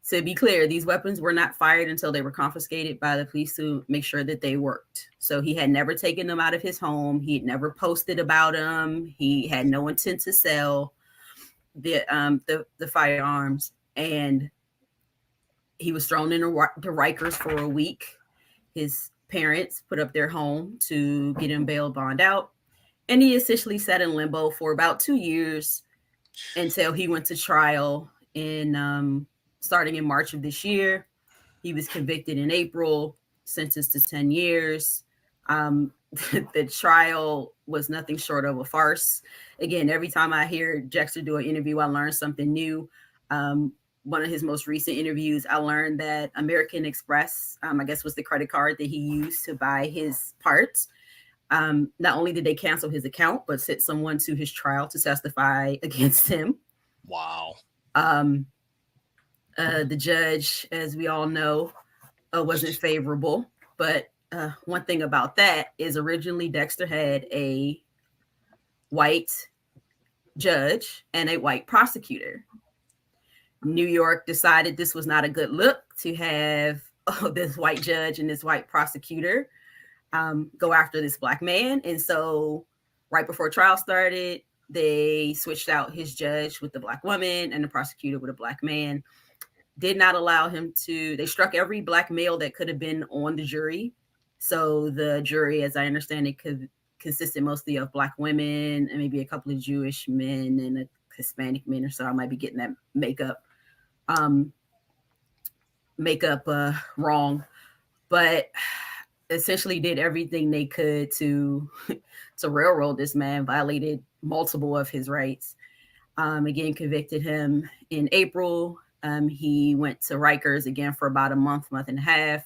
So to be clear, these weapons were not fired until they were confiscated by the police to make sure that they worked. So he had never taken them out of his home. He had never posted about them. He had no intent to sell the firearms. And he was thrown into Rikers for a week. His parents put up their home to get him bail bond out. And he essentially sat in limbo for about 2 years until he went to trial in starting in March of this year. He was convicted in April, sentenced to 10 years. The trial was nothing short of a farce. Again, every time I hear Dexter do an interview, I learn something new. One of his most recent interviews, I learned that American Express, I guess, was the credit card that he used to buy his parts. Not only did they cancel his account, but sent someone to his trial to testify against him. Wow. The judge, as we all know, wasn't favorable. But one thing about that is originally Dexter had a white judge and a white prosecutor. New York decided this was not a good look to have this white judge and this white prosecutor go after this black man. And so right before trial started, they switched out his judge with the black woman and the prosecutor with a black man. Did not allow him to, they struck every black male that could have been on the jury. So the jury, as I understand it, consisted mostly of black women and maybe a couple of Jewish men and a Hispanic men or so. I might be getting that makeup wrong, but essentially did everything they could to railroad this man, violated multiple of his rights. Again, convicted him in April. He went to Rikers again for about a month and a half.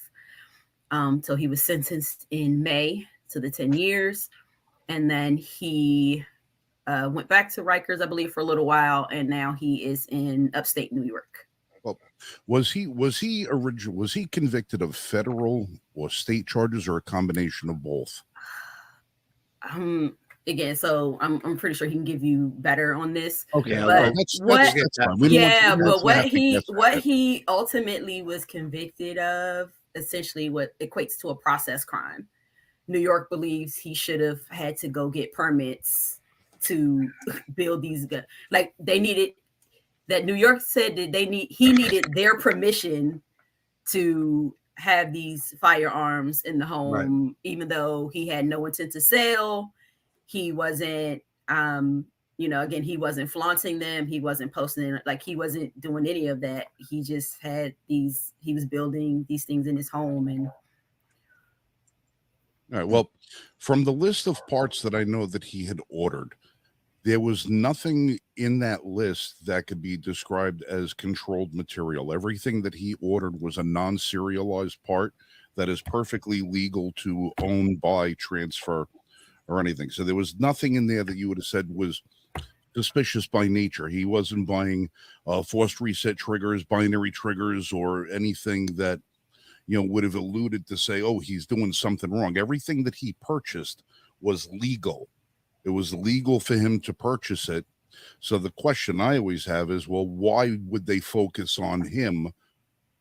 So he was sentenced in May to the 10 years. And then he went back to Rikers, I believe, for a little while. And now he is in upstate New York. Well, was he convicted of federal or state charges or a combination of both? Again, so I'm pretty sure he can give you better on this. Okay, but well, what he ultimately was convicted of, essentially what equates to a process crime. New York believes he should have had to go get permits to build these guns. Like they needed that. New York said that he needed their permission to have these firearms in the home, right, even though he had no intent to sell. He wasn't, again, he wasn't flaunting them. He wasn't posting, like he wasn't doing any of that. He just had he was building these things in his home. And all right, well, from the list of parts that I know that he had ordered, there was nothing in that list that could be described as controlled material. Everything that he ordered was a non-serialized part that is perfectly legal to own, buy, transfer, or anything. So there was nothing in there that you would have said was suspicious by nature. He wasn't buying forced reset triggers, binary triggers, or anything that, you know, would have alluded to say, oh, he's doing something wrong. Everything that he purchased was legal. It was legal for him to purchase it. So the question I always have is, well, why would they focus on him,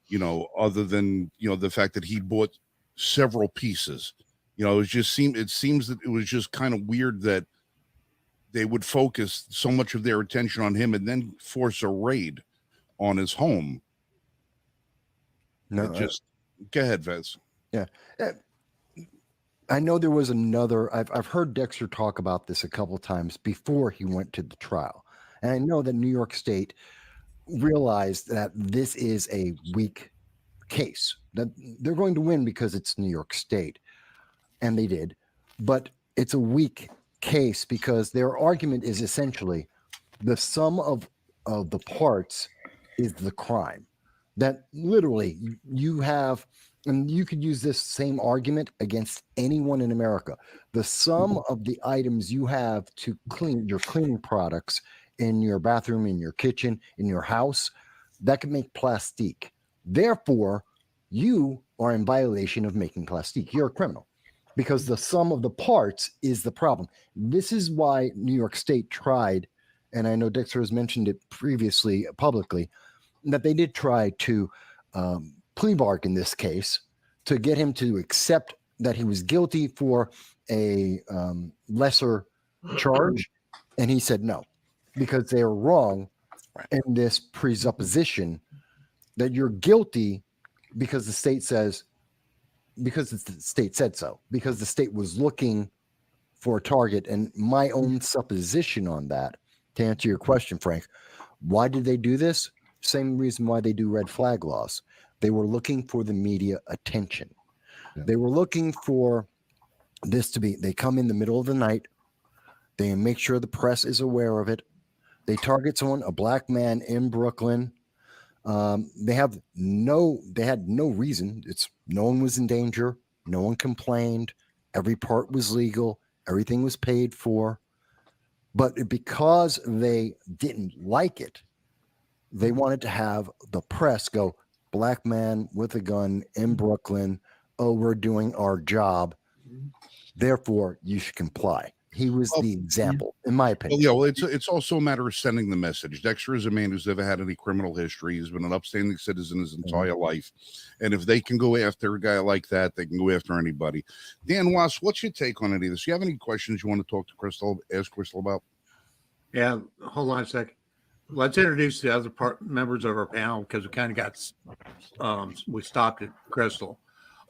you know, other than, you know, the fact that he bought several pieces? You know, it seems that it was just kind of weird that they would focus so much of their attention on him and then force a raid on his home. No, go ahead, Vez. Yeah. I know there was another, I've heard Dexter talk about this a couple of times before he went to the trial. And I know that New York State realized that this is a weak case, that they're going to win because it's New York State. And they did. But it's a weak case because their argument is essentially the sum of the parts is the crime. That literally you have, and you could use this same argument against anyone in America. The sum of the items you have to clean your cleaning products in your bathroom, in your kitchen, in your house, that could make plastique. Therefore, you are in violation of making plastique. You're a criminal because the sum of the parts is the problem. This is why New York State tried, and I know Dexter has mentioned it previously publicly, that they did try to plea bargain this case to get him to accept that he was guilty for a lesser charge. And he said no, because they are wrong in this presupposition that you're guilty because the state says, because the state said so, because the state was looking for a target. And my own supposition on that, to answer your question, Frank, why did they do this? Same reason why they do red flag laws. They were looking for the media attention. Yeah. They were looking for this to be, they come in the middle of the night. They make sure the press is aware of it. They target someone, a black man in Brooklyn. They had no reason. No one was in danger. No one complained. Every part was legal. Everything was paid for. But because they didn't like it, they wanted to have the press go, black man with a gun in Brooklyn. Oh, we're doing our job. Therefore, you should comply. He was the example, in my opinion. Well, it's also a matter of sending the message. Dexter is a man who's never had any criminal history. He's been an upstanding citizen his entire life. And if they can go after a guy like that, they can go after anybody. Dan Wass, what's your take on any of this? Do you have any questions you want to talk to Crystal, ask Crystal about? Yeah, hold on a second. Let's introduce the other members of our panel because we kind of got we stopped at Crystal.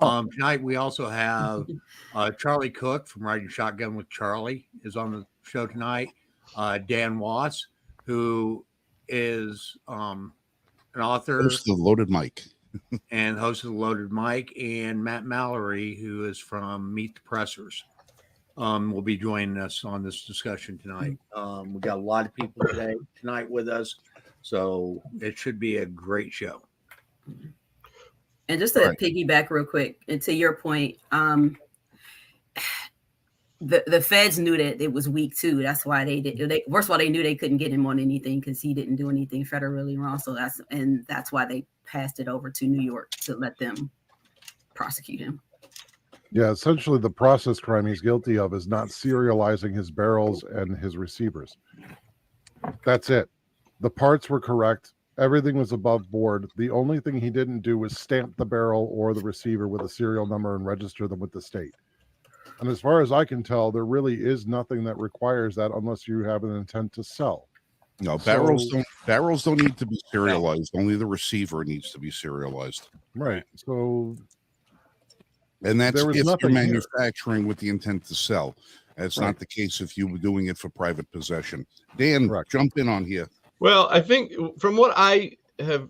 Tonight we also have Charlie Cook from Riding Shotgun with Charlie is on the show tonight. Dan Wass, who is an author, host of the Loaded Mic, and host of the Loaded Mic, and Matt Mallory, who is from Meet the Pressers, will be joining us on this discussion tonight. We got a lot of people tonight with us, so it should be a great show. And just to piggyback real quick, and to your point, the feds knew that it was weak too. That's why first of all, they knew they couldn't get him on anything because he didn't do anything federally wrong. So that's why they passed it over to New York to let them prosecute him. Yeah, essentially the process crime he's guilty of is not serializing his barrels and his receivers. That's it. The parts were correct. Everything was above board. The only thing he didn't do was stamp the barrel or the receiver with a serial number and register them with the state. And as far as I can tell, there really is nothing that requires that unless you have an intent to sell. No, barrels don't need to be serialized. Only the receiver needs to be serialized. Right. So, and that's if you're manufacturing with the intent to sell. That's not the case if you were doing it for private possession. Dan, jump in on here. Well, I think from what I have,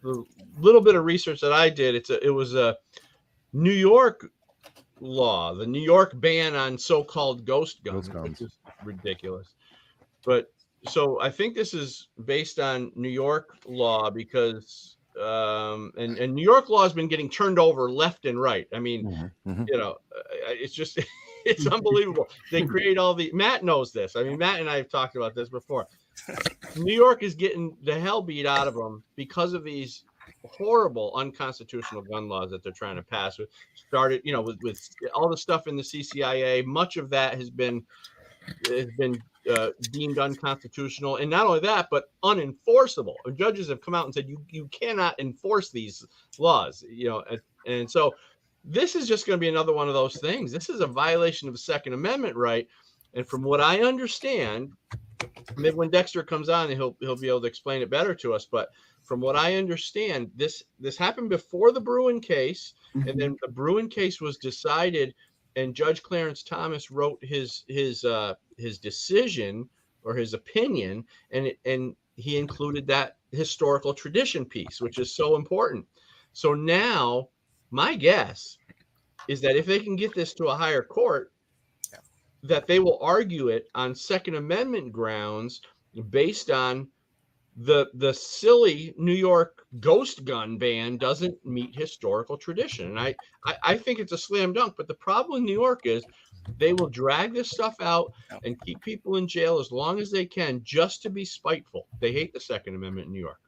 the little bit of research that I did, it was a New York law, the New York ban on so-called ghost guns, which is ridiculous. But so I think this is based on New York law because and New York law has been getting turned over left and right. I mean, you know, it's just it's unbelievable. They create all the Matt knows this. I mean, Matt and I have talked about this before. New York is getting the hell beat out of them because of these horrible unconstitutional gun laws that they're trying to pass. Started, you know, with all the stuff in the CCIA. Much of that has been deemed unconstitutional, and not only that, but unenforceable. Judges have come out and said you cannot enforce these laws. You know, and so this is just going to be another one of those things. This is a violation of the Second Amendment right, and from what I understand, maybe when Dexter comes on, he'll be able to explain it better to us. But from what I understand, this happened before the Bruen case, and then the Bruen case was decided, and Judge Clarence Thomas wrote his decision or his opinion, and he included that historical tradition piece, which is so important. So now, my guess is that if they can get this to a higher court, that they will argue it on Second Amendment grounds based on the silly New York ghost gun ban doesn't meet historical tradition. And I think it's a slam dunk. But the problem in New York is they will drag this stuff out and keep people in jail as long as they can just to be spiteful. They hate the Second Amendment in New York.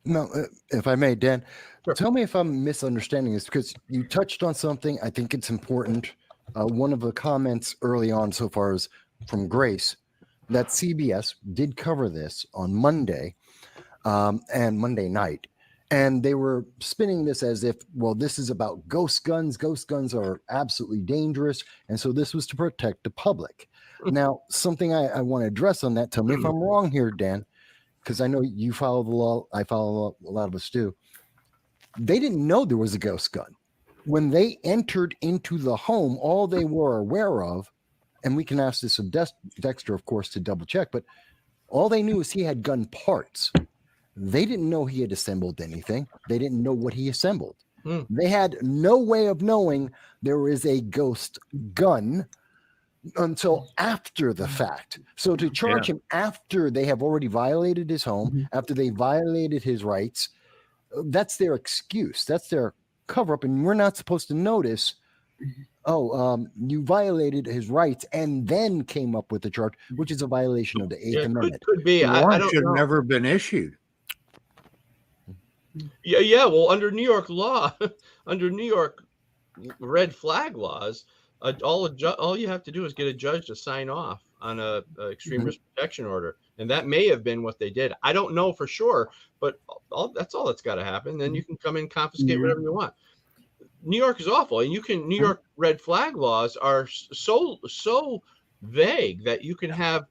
No, if I may, Dan, tell me if I'm misunderstanding this, because you touched on something. I think it's important. One of the comments early on so far is from Grace that CBS did cover this on Monday and Monday night. And they were spinning this as if, well, this is about ghost guns. Ghost guns are absolutely dangerous. And so this was to protect the public. Now, something I want to address on that, tell me if I'm wrong here, Dan, because I know you follow the law. I follow a lot of us do. They didn't know there was a ghost gun. When they entered into the home, all they were aware of, and we can ask this of Dexter, of course, to double check, but all they knew is he had gun parts. They didn't know he had assembled anything. They didn't know what he assembled. They had no way of knowing there is a ghost gun until after the fact. So to charge him after they have already violated his home, after they violated his rights, that's their excuse. That's their cover up, and we're not supposed to notice, you violated his rights and then came up with the charge, which is a violation of the Eighth Amendment. Could be. The warrant I don't should have know. never been issued. Yeah. Well, under New York law, under New York red flag laws, all you have to do is get a judge to sign off on a extreme risk protection order, and that may have been what they did. I don't know for sure, but that's all that's got to happen. Then you can come in, confiscate whatever you want. New York is awful, and New York red flag laws are so vague that you can have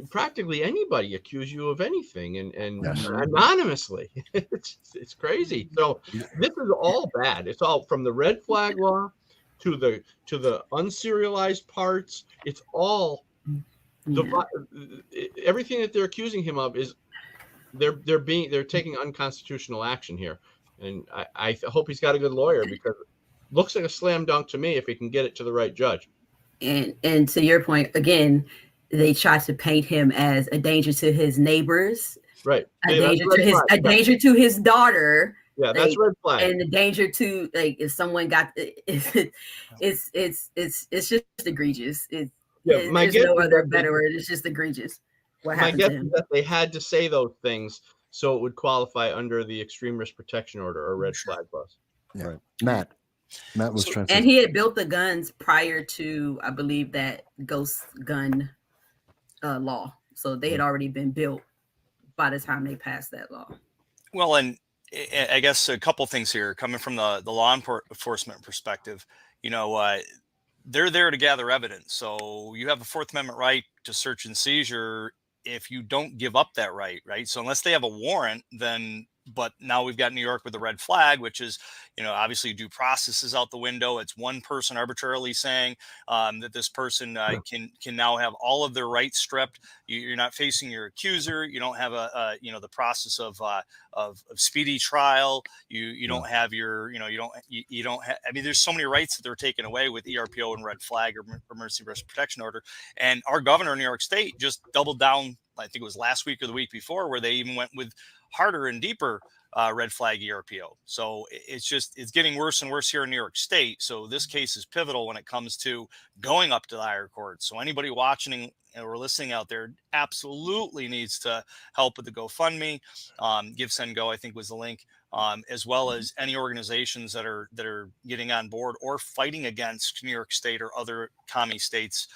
practically anybody accuse you of anything and anonymously. It's crazy. So this is all bad. It's all from the red flag law to the unserialized parts. It's all everything that they're accusing him of is they're taking unconstitutional action here. And I hope he's got a good lawyer, because it looks like a slam dunk to me if he can get it to the right judge. And to your point, again, they try to paint him as a danger to his neighbors, right? A danger to his daughter. Yeah, that's red flag. And the danger to, like, if someone got it's just egregious. There's no other better word. It's just egregious. What happened to him? My guess is that they had to say those things so it would qualify under the extreme risk protection order or red flag laws. Yeah. Right. Matt was trying to. And he had built the guns prior to, I believe, that ghost gun law. So they had already been built by the time they passed that law. Well, and I guess a couple things here coming from the law enforcement perspective. They're there to gather evidence. So you have a Fourth Amendment right to search and seizure if you don't give up that right? So unless they have a warrant, then but now we've got New York with the red flag, which is, obviously due process is out the window. It's one person arbitrarily saying that this person can now have all of their rights stripped. You're not facing your accuser. You don't have the process of speedy trial. You don't have your, you don't have, I mean, there's so many rights that they're taking away with ERPO and red flag or emergency arrest protection order. And our governor in New York State just doubled down. I think it was last week or the week before, where they even went with harder and deeper red flag ERPO. So it's getting worse and worse here in New York State. So this case is pivotal when it comes to going up to the higher court. So anybody watching or listening out there absolutely needs to help with the GoFundMe. Give, Send, Go, I think was the link, as well as any organizations that are getting on board or fighting against New York State or other commie states.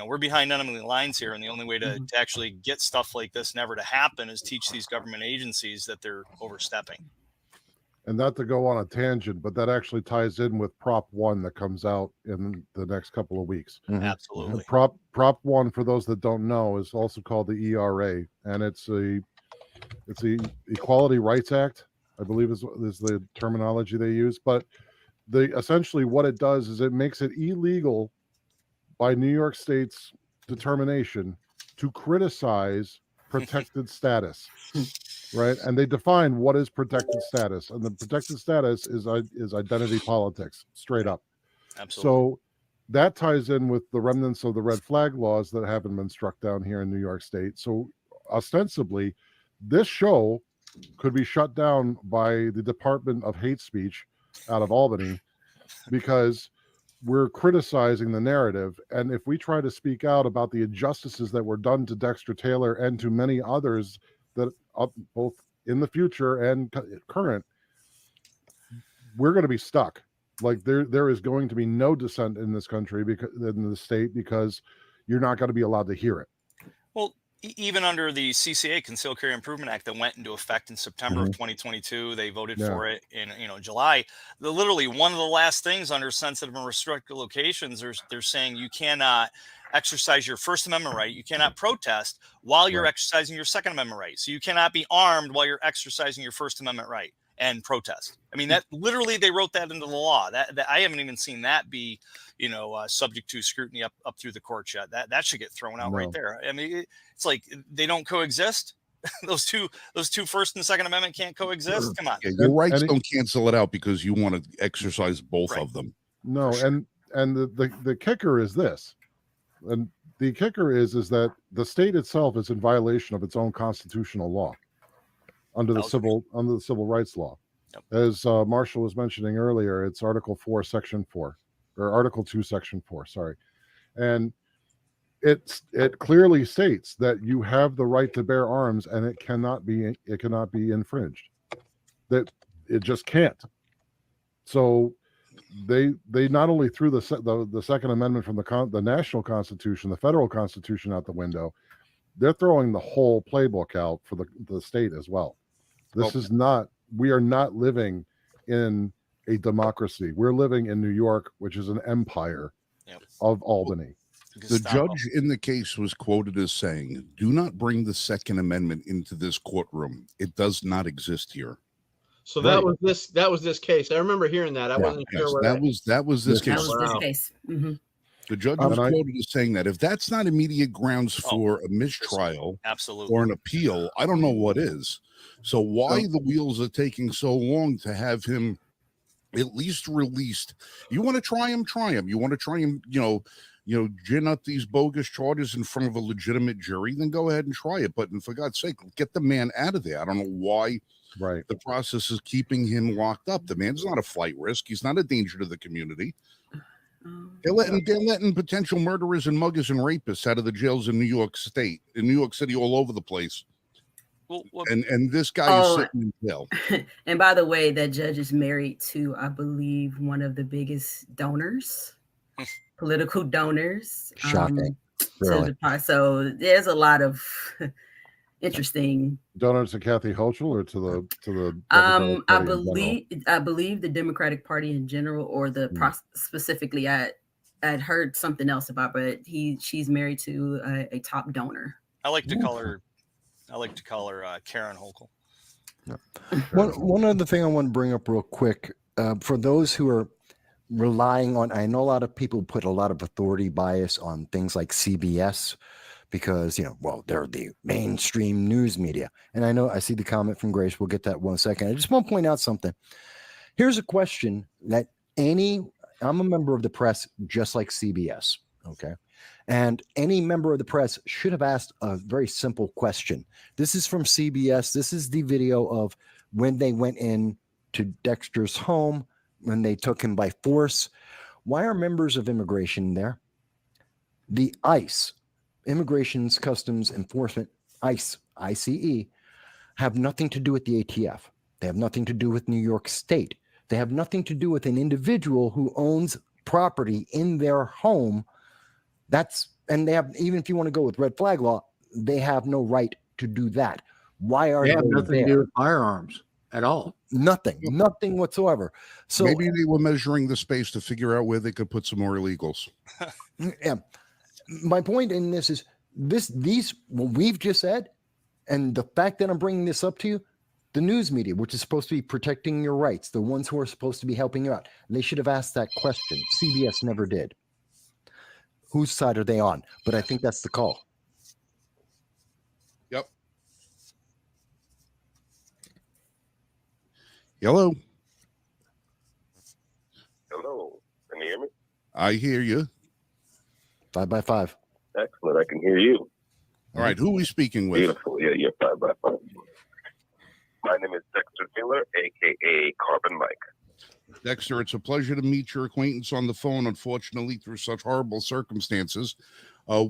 We're behind enemy lines here, and the only way to actually get stuff like this never to happen is teach these government agencies that they're overstepping. And not to go on a tangent, but that actually ties in with Prop 1 that comes out in the next couple of weeks. Absolutely. And Prop 1, for those that don't know, is also called the ERA, and it's the Equality Rights Act, I believe is the terminology they use. But essentially what it does is it makes it illegal by New York State's determination to criticize protected status, right? And they define what is protected status, and the protected status is identity politics, straight up. Absolutely. So that ties in with the remnants of the red flag laws that haven't been struck down here in New York State. So ostensibly, this show could be shut down by the Department of Hate Speech out of Albany because we're criticizing the narrative. And if we try to speak out about the injustices that were done to Dexter Taylor and to many others that both in the future and current, we're going to be stuck. Like there is going to be no dissent in this country in the state because you're not going to be allowed to hear it. Well, even under the CCA, Concealed Carry Improvement Act, that went into effect in September of 2022, they voted for it in July. Literally one of the last things under sensitive and restricted locations, they're saying you cannot exercise your First Amendment right. You cannot protest while you're exercising your Second Amendment right. So you cannot be armed while you're exercising your First Amendment right and protest. I mean, that literally they wrote that into the law. That I haven't even seen that be, subject to scrutiny up through the courts yet. That should get thrown out right there. I mean, it's like they don't coexist. those two First and Second Amendment can't coexist. Come on. Yeah, your rights don't cancel it out because you want to exercise both of them. No, and the kicker is this. And the kicker is that the state itself is in violation of its own constitutional law under the civil rights law. Yep. As Marshall was mentioning earlier, it's Article 4, Section 4, or Article 2, Section 4. Sorry, and it clearly states that you have the right to bear arms, and it cannot be infringed. That it just can't. So they not only threw the Second Amendment from the national Constitution, the federal Constitution out the window, they're throwing the whole playbook out for the state as well. This is not. We are not living in a democracy. We're living in New York, which is an empire of Albany. The judge in the case was quoted as saying, "Do not bring the Second Amendment into this courtroom. It does not exist here." So that was this case. I remember hearing that. I wasn't sure where that was this case. That was this case. Mm-hmm. The judge was quoted as saying that if that's not immediate grounds for a mistrial or an appeal, I don't know what is. So why the wheels are taking so long to have him at least released? You want to try him, try him. You want to try him, gin up these bogus charges in front of a legitimate jury, then go ahead and try it. But for God's sake, get the man out of there. I don't know why the process is keeping him locked up. The man's not a flight risk. He's not a danger to the community. They're letting potential murderers and muggers and rapists out of the jails in New York State, in New York City, all over the place. And this guy is sitting in jail. And by the way, that judge is married to, I believe, one of the biggest donors, political donors. Shocking. Really? So there's a lot of interesting donors to Kathy Hochul or to the I believe the Democratic Party in general, or the specifically I had heard something else about, but she's married to a top donor. I like to call her Karen Hochul. One other thing I want to bring up real quick, for those who are relying on, I know a lot of people put a lot of authority bias on things like CBS because, well, they're the mainstream news media. And I know I see the comment from Grace. We'll get that 1 second. I just want to point out something. Here's a question that I'm a member of the press just like CBS. Okay. And any member of the press should have asked a very simple question. This is from CBS. This is the video of when they went in to Dexter's home, when they took him by force. Why are members of immigration there? The ICE, Immigrations Customs Enforcement, ICE, ICE, have nothing to do with the ATF. They have nothing to do with New York State. They have nothing to do with an individual who owns property in their home. And they have, even if you want to go with red flag law, they have no right to do that. Why are they have nothing there? to do with firearms at all. Nothing whatsoever. So maybe they were measuring the space to figure out where they could put some more illegals. Yeah. My point in this is these what we've just said, and the fact that I'm bringing this up to you, the news media, which is supposed to be protecting your rights, the ones who are supposed to be helping you out, they should have asked that question. CBS never did. Whose side are they on? But I think that's the call. Yep. Hello. Hello. Can you hear me? I hear you. 5x5. Excellent. I can hear you. All right. Who are we speaking with? Beautiful. Yeah, you're 5x5. My name is Dexter Miller, a.k.a. Carbon Mike. Dexter, it's a pleasure to meet your acquaintance on the phone, unfortunately, through such horrible circumstances.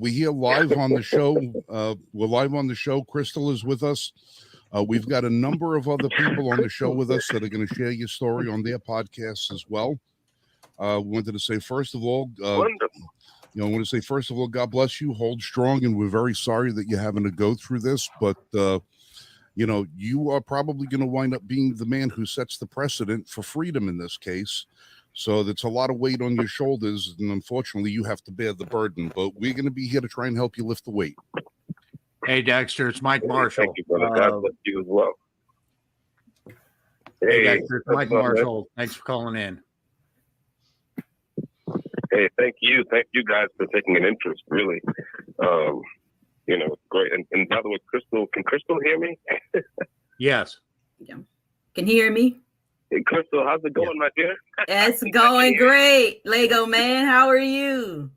We here live on the show. We're live on the show. Crystal is with us. We've got a number of other people on the show with us that are going to share your story on their podcasts as well. Wanted to say, first of all, I want to say, first of all, God bless you. Hold strong. And we're very sorry that you're having to go through this. But, you are probably going to wind up being the man who sets the precedent for freedom in this case. So that's a lot of weight on your shoulders. And unfortunately, you have to bear the burden. But we're going to be here to try and help you lift the weight. Hey, Dexter, it's Mike Marshall. Thank you, brother. God bless you as well. Hey, Dexter, it's Mike Marshall. Thanks for calling in. Hey, thank you. Thank you guys for taking an interest, really. It's great. And by the way, can Crystal hear me? Yes. Yeah. Can you hear me? Hey, Crystal, how's it going, my dear? It's going great. Lego man, how are you?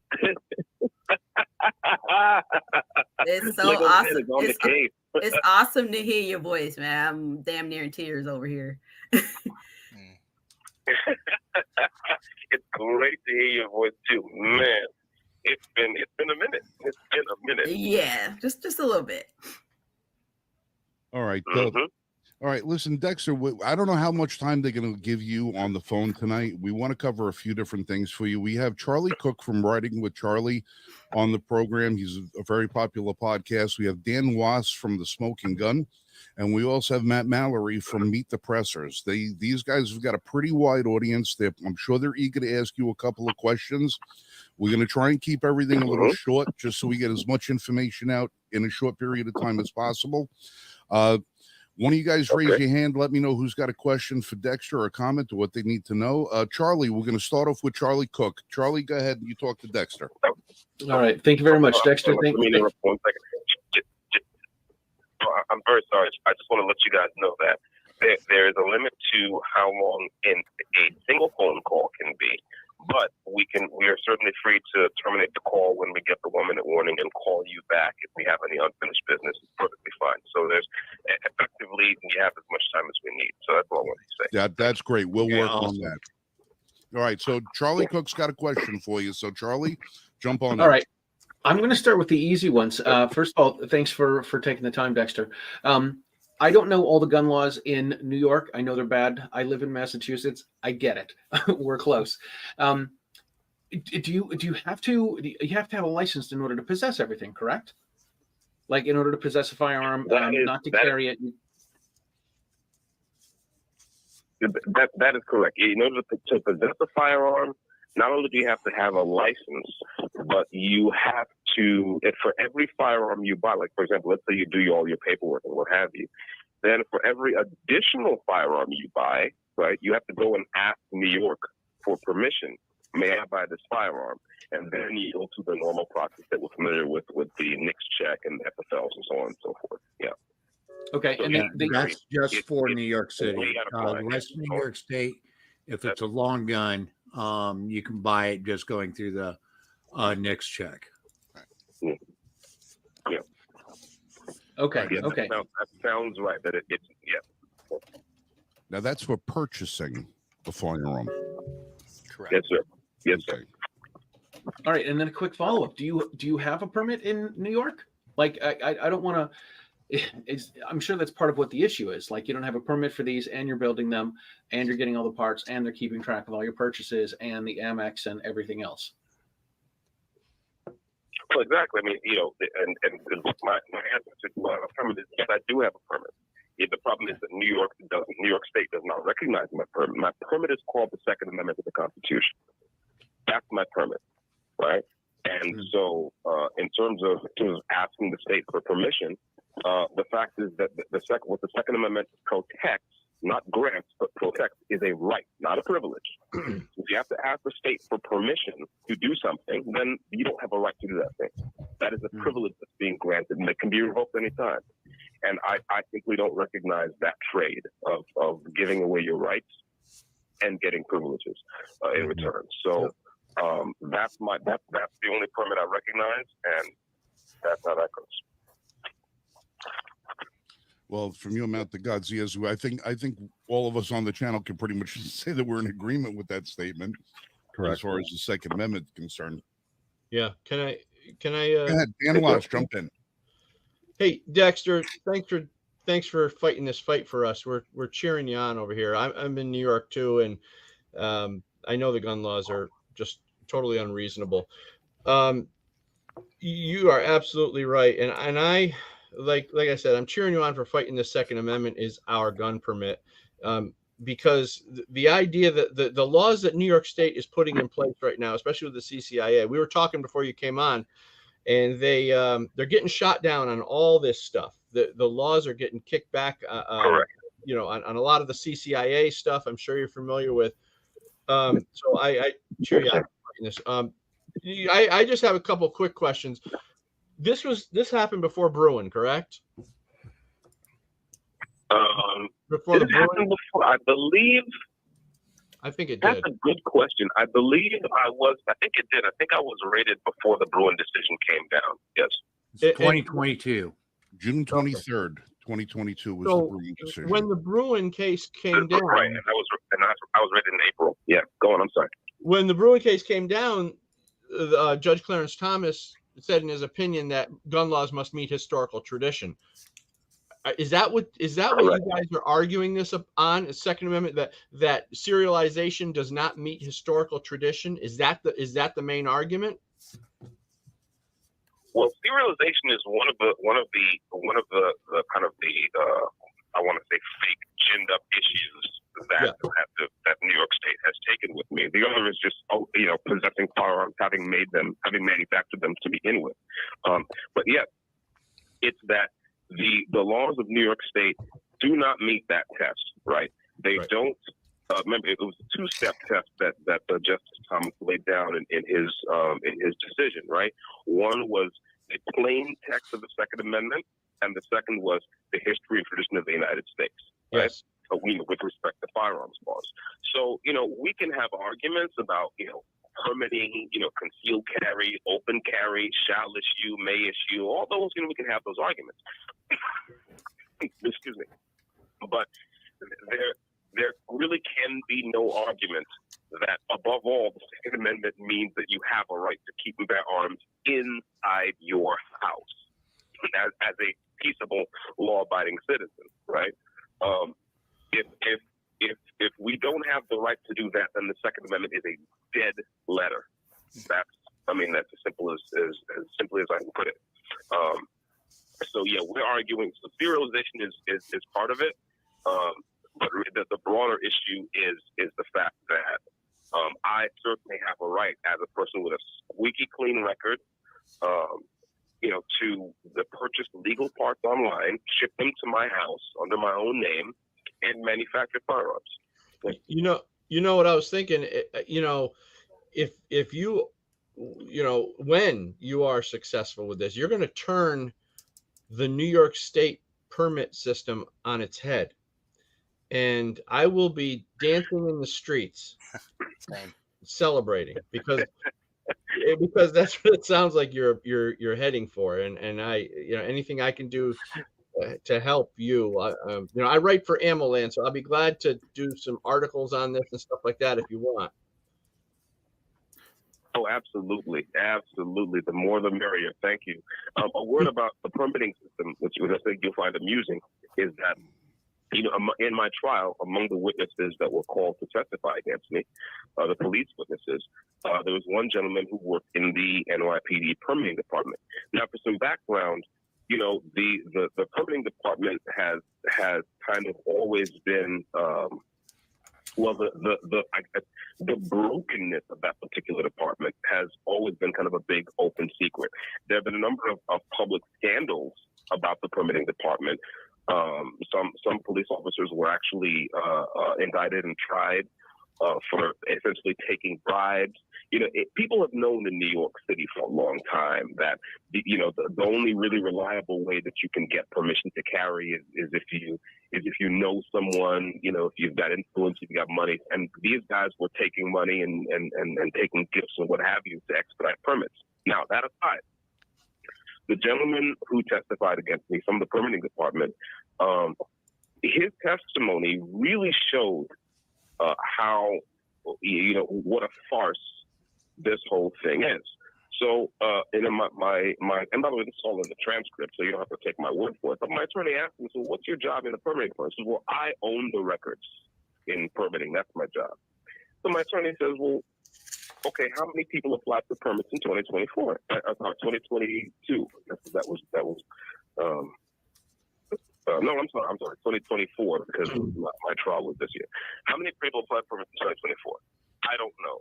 It's so Lego awesome. Man is on the case. It's awesome to hear your voice, man. I'm damn near in tears over here. It's great to hear your voice too, man. It's been a minute. It's been a minute. Yeah, just a little bit. All right. All right. Listen, Dexter, I don't know how much time they're going to give you on the phone tonight. We want to cover a few different things for you. We have Charlie Cook from Writing with Charlie on the program. He's a very popular podcast. We have Dan Wass from The Smoking Gun. And we also have Matt Mallory from Meet the Pressers. These guys have got a pretty wide audience. I'm sure they're eager to ask you a couple of questions. We're going to try and keep everything a little short just so we get as much information out in a short period of time as possible. One of you guys raise your hand. Let me know who's got a question for Dexter or a comment or what they need to know. Charlie, we're going to start off with Charlie Cook. Charlie, go ahead and you talk to Dexter. All right. Thank you very much, Dexter. Let me interrupt 1 second. I'm very sorry. I just want to let you guys know that there is a limit to how long a single phone call can be. But we are certainly free to terminate the call when we get the 1 minute warning and call you back if we have any unfinished business. It's perfectly fine. So effectively we have as much time as we need. So that's all I want to say. Yeah, that's great. We'll work on that. All right. So Charlie Cook's got a question for you. So Charlie, jump on. All right. I'm going to start with the easy ones. First of all, thanks for taking the time, Dexter. I don't know all the gun laws in New York. I know they're bad. I live in Massachusetts. I get it. We're close. Do you have to have a license in order to possess everything, correct? Like in order to possess a firearm, not to carry it. That is correct. In order to possess a firearm, not only do you have to have a license, but you have to, for every firearm you buy, like for example, let's say you do all your paperwork and what have you, then for every additional firearm you buy, right, you have to go and ask New York for permission. May I buy this firearm? And then you go through the normal process that we're familiar with the NICS check and the FFLs and so on and so forth. Yeah. Okay, So and that's just for New York City. way out of line. The rest of New York State, if it's a long gun, you can buy it just going through the NICS check. Yeah. Okay. Yeah, Okay. that sounds right. That it's yeah. Now that's for purchasing the firearm. Correct. Yes, sir. Yes, sir. All right, and then a quick follow up. Do you have a permit in New York? Like, I don't want to. I'm sure that's part of what the issue is. Like, you don't have a permit for these, and you're building them, and you're getting all the parts, and they're keeping track of all your purchases and the Amex and everything else. Well, exactly. I mean, and my answer to my permit is yes, I do have a permit. Yeah, the problem is that New York State does not recognize my permit. My permit is called the Second Amendment to the Constitution. That's my permit, right? And so, in terms of asking the state for permission, the fact is that what the Second Amendment protects, not grants, but protects, is a right, not a privilege. If you have to ask the state for permission to do something, then you don't have a right to do that thing. That is a privilege that's being granted, and it can be revoked anytime. And I simply don't recognize that trade of giving away your rights and getting privileges in return. So that's the only permit I recognize, and that's how that goes. Well, from your mouth to God's ears, I think all of us on the channel can pretty much say that we're in agreement with that statement. Correct. As far as the Second Amendment is concerned. Yeah. Can I? Go ahead, Dan Walsh, jump in. Hey, Dexter, thanks for fighting this fight for us. We're cheering you on over here. I'm in New York too, and I know the gun laws are just totally unreasonable. You are absolutely right, and I like I said, I'm cheering you on for fighting the Second Amendment is our gun permit, because the idea that the laws that New York State is putting in place right now, especially with the CCIA, we were talking before you came on. And they're getting shot down on all this stuff. The laws are getting kicked back, on a lot of the CCIA stuff. I'm sure you're familiar with. So I cheer you on this. I just have a couple quick questions. This happened before Bruin, correct? Before the Bruin, I believe. I think it That's did. a good question. I believe I think it did. I think I was rated before the Bruin decision came down. Yes. 2022. June 23rd, 2022 was So the Bruin decision. when the Bruin case came down, Right, and I was rated in April. Yeah, go on. I'm sorry. when the Bruin case came down, Judge Clarence Thomas said in his opinion that gun laws must meet historical tradition. Is that what you guys are arguing this on? The Second Amendment that serialization does not meet historical tradition? Is that the main argument? Well, serialization is one of the kind of the I want to say fake ginned up issues that New York State has taken with me. The other is just possessing firearms, having manufactured them to begin with. But yeah, it's that the laws of New York State do not meet that test, right? They don't. Remember, it was a two-step test that Justice Thomas laid down in his decision, right? One was the plain text of the Second Amendment, and the second was the history and tradition of the United States, right? Yes. With respect to firearms laws. So, we can have arguments about, permitting, concealed carry, open carry, shall issue, may issue, all those, we can have those arguments. Excuse me. But there really can be no argument that, above all, the Second Amendment means that you have a right to keep and bear arms inside your house as a peaceable, law-abiding citizen, right? If we don't have the right to do that, then the Second Amendment is a dead letter. That's as simple as I can put it. So yeah, we're arguing. So serialization is part of it, but the broader issue is the fact that I certainly have a right as a person with a squeaky clean record, to to purchase legal parts online, ship them to my house under my own name, and manufacture firearms. You know what I was thinking. If you, when you are successful with this, you're going to turn the New York State permit system on its head, and I will be dancing in the streets, celebrating because that's what it sounds like you're heading for, and I, anything I can do to help you. I write for AmmoLand, so I'll be glad to do some articles on this and stuff like that if you want. Oh, absolutely. Absolutely. The more the merrier. Thank you. A word about the permitting system, which I think you'll find amusing, is that, in my trial, among the witnesses that were called to testify against me, the police witnesses, there was one gentleman who worked in the NYPD permitting department. Now, for some background, the permitting department has kind of always been, the brokenness of that particular department has always been kind of a big open secret. There have been a number of public scandals about the permitting department. Some police officers were actually indicted and tried for essentially taking bribes. People have known in New York City for a long time that the only really reliable way that you can get permission to carry is if you know someone, if you've got influence, you've got money. And these guys were taking money and taking gifts and what have you to expedite permits. Now, that aside, the gentleman who testified against me from the permitting department, his testimony really showed how, what a farce this whole thing is. So, and by the way, this is all in the transcript, so you don't have to take my word for it. But my attorney asked me, so what's your job in the permitting process? He says, well, I own the records in permitting. That's my job. So my attorney says, well, okay, how many people applied for permits in 2024? 2022. That was. No, I'm sorry, 2024, because my trial was this year. How many people applied for permits in 2024? I don't know.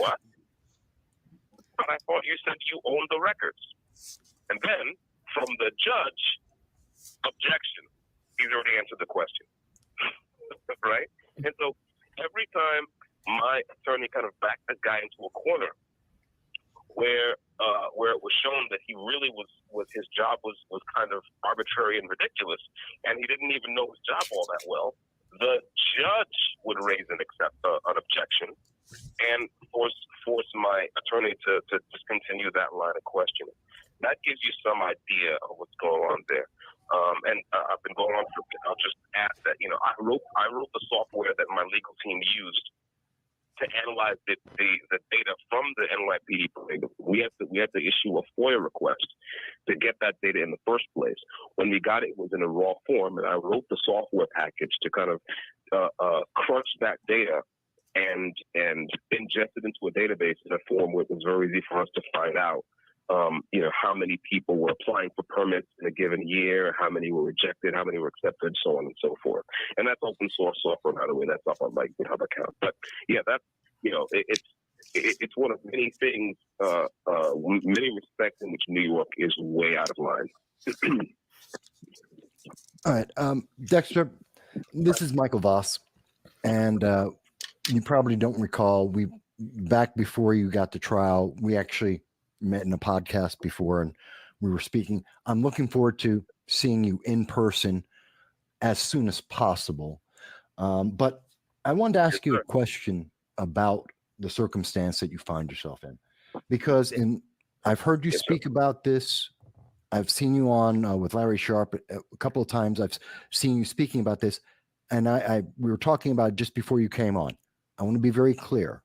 What? But I thought you said you owned the records. And then, from the judge, objection. He's already answered the question. Right? And so, every time my attorney kind of backed the guy into a corner where it was shown that he really was his job was kind of arbitrary and ridiculous, and he didn't even know his job all that well, the judge would raise an objection and force my attorney to discontinue that line of questioning. That gives you some idea of what's going on there. And I've been going on for. I'll just add that I wrote the software that my legal team used to analyze the data from the NYPD. We had to issue a FOIA request to get that data in the first place. When we got it, it was in a raw form, and I wrote the software package to kind of crunch that data and ingest it into a database in a form where it was very easy for us to find out, how many people were applying for permits in a given year, how many were rejected, how many were accepted, so on and so forth. And that's open source software, by the way. That's up on my GitHub account. But yeah, that's it's one of many things, many respects in which New York is way out of line. All right, Dexter, this is Michael Voss, and you probably don't recall, back before you got to trial, we actually met in a podcast before, and we were speaking. I'm looking forward to seeing you in person as soon as possible. But I wanted to ask you a question about the circumstance that you find yourself in, because I've heard you speak about this. I've seen you on with Larry Sharp a couple of times. I've seen you speaking about this, and we were talking about it just before you came on. I want to be very clear.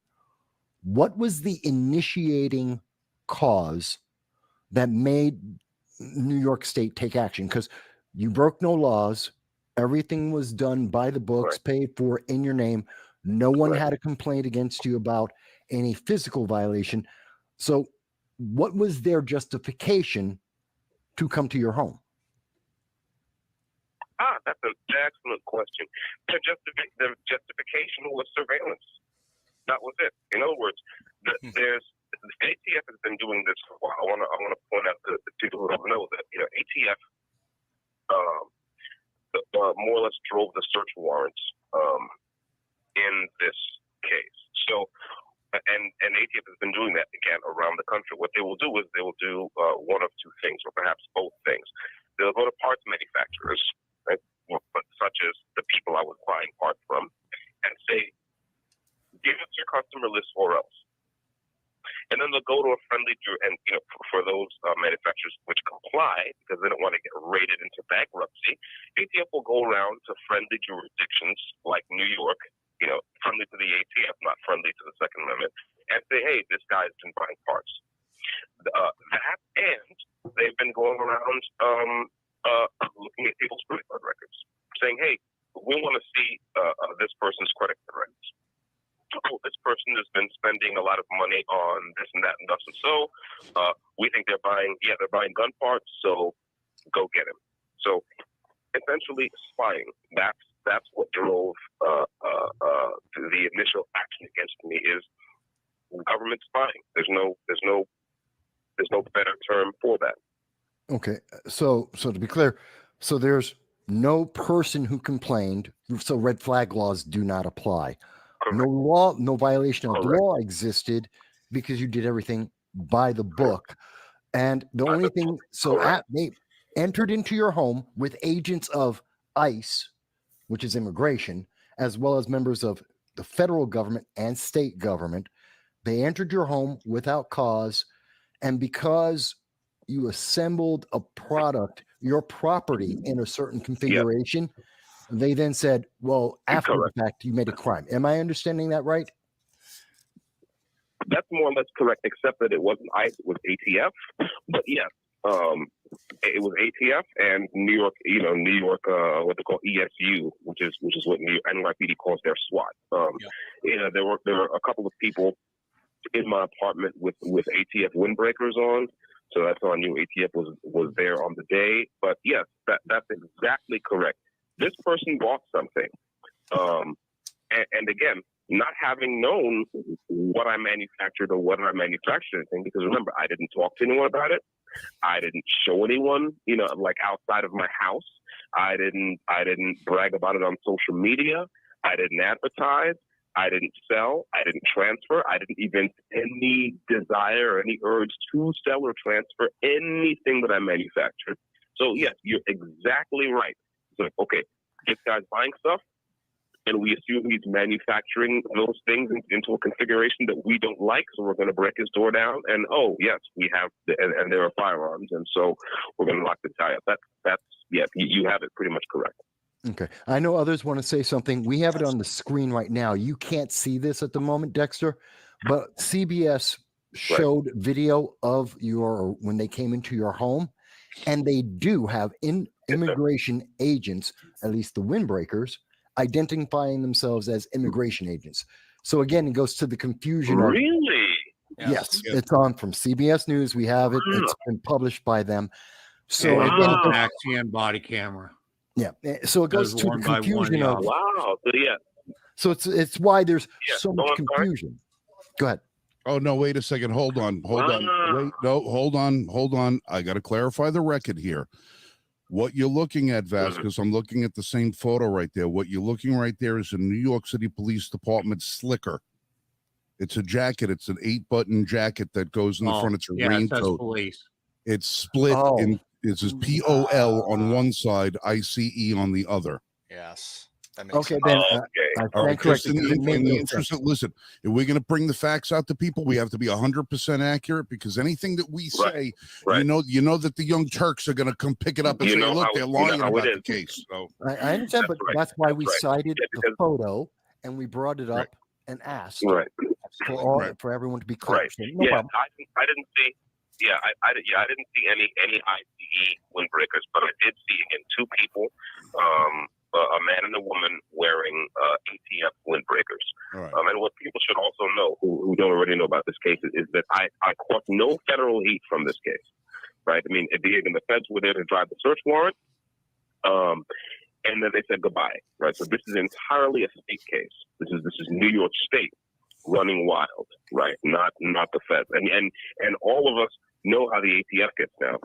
What was the initiating cause that made New York State take action? Because you broke no laws. Everything was done by the books, paid for in your name. No one had a complaint against you about any physical violation. So what was their justification to come to your home? That's an excellent question. The justification was surveillance. That was it. In other words, there's ATF has been doing this for a while. I want to point out to the people who don't know that ATF more or less drove the search warrants in this case. So, and ATF has been doing that again around the country. What they will do is they will do one of two things, or perhaps both things. They'll go to parts manufacturers, right, such as the people I was buying parts from, and say, give us your customer list or else. And then they'll go to a friendly, and for those manufacturers which comply, because they don't want to get raided into bankruptcy, ATF will go around to friendly jurisdictions like New York, friendly to the ATF, not friendly to the Second Amendment, and say, hey, this guy's been buying parts. That, and they've been going around looking at people's credit card records, saying, hey, we want to see this person's credit card records. Oh, this person has been spending a lot of money on this and that and thus and so. We think they're buying gun parts, so go get him. So essentially spying. That's what drove the initial action against me is government spying. There's no better term for that. Okay, so to be clear, so there's no person who complained, so red flag laws do not apply. Correct. No law, no violation of the Correct. law existed because you did everything by the book. And the only thing, they entered into your home with agents of ICE, which is immigration, as well as members of the federal government and state government. They entered your home without cause. And because you assembled a product, your property in a certain configuration, they then said, well, after the fact, you made a crime. Am I understanding that right? That's more or less correct, except that it wasn't ICE, it was ATF. But yes, it was ATF and New York, what they call ESU, which is what NYPD calls their SWAT. There were a couple of people in my apartment with ATF windbreakers on. So that's how I knew ATF was there on the day. But yes, that's exactly correct. This person bought something. And again, not having known what I manufactured or what I manufactured anything, because remember, I didn't talk to anyone about it. I didn't show anyone, like outside of my house. I didn't brag about it on social media. I didn't advertise. I didn't sell. I didn't transfer. I didn't even any desire or any urge to sell or transfer anything that I manufactured. So yes, you're exactly right. It's like, okay, this guy's buying stuff, and we assume he's manufacturing those things into a configuration that we don't like, so we're going to break his door down. And oh yes, we have, and there are firearms, and so we're going to lock the guy up. That's you have it pretty much correct. Okay. I know others want to say something. We have it on the screen right now. You can't see this at the moment, Dexter, but CBS showed video of when they came into your home, and they do have immigration agents, at least the windbreakers, identifying themselves as immigration agents. So again, it goes to the confusion. Really? Yes, it's on from CBS News. We have it. It's been published by them. So again, taxi and body camera. Yeah, so it goes to the confusion of wow. So it's why there's so much confusion. Go ahead. Oh no! Wait a second. Hold on. Wait. No. Hold on. I got to clarify the record here. What you're looking at, Vasquez, I'm looking at the same photo right there. What you're looking right there is a New York City Police Department slicker. It's a jacket. It's an 8-button jacket that goes in the front. It's a raincoat. Police. It's split in. It says POL on one side, ICE on the other. Yes. Okay, Ben. All right, in the interest of, listen, if we're going to bring the facts out to people, we have to be 100% accurate, because anything that we say, you know that the Young Turks are going to come pick it up and say, look, they're lying about the case. So I understand, but that's why we cited the photo and we brought it up and asked for everyone to be clear. Right. So no problem. I didn't see. I didn't see any ICE windbreakers, but I did see again 2 people, a man and a woman wearing ATF windbreakers. Right. And what people should also know, who don't already know about this case, is that I caught no federal heat from this case. Right? I mean, the feds were there to drive the search warrant, and then they said goodbye. Right? So this is entirely a state case. This is New York State running wild. right? Not the feds. And all of us know how the ATF gets down.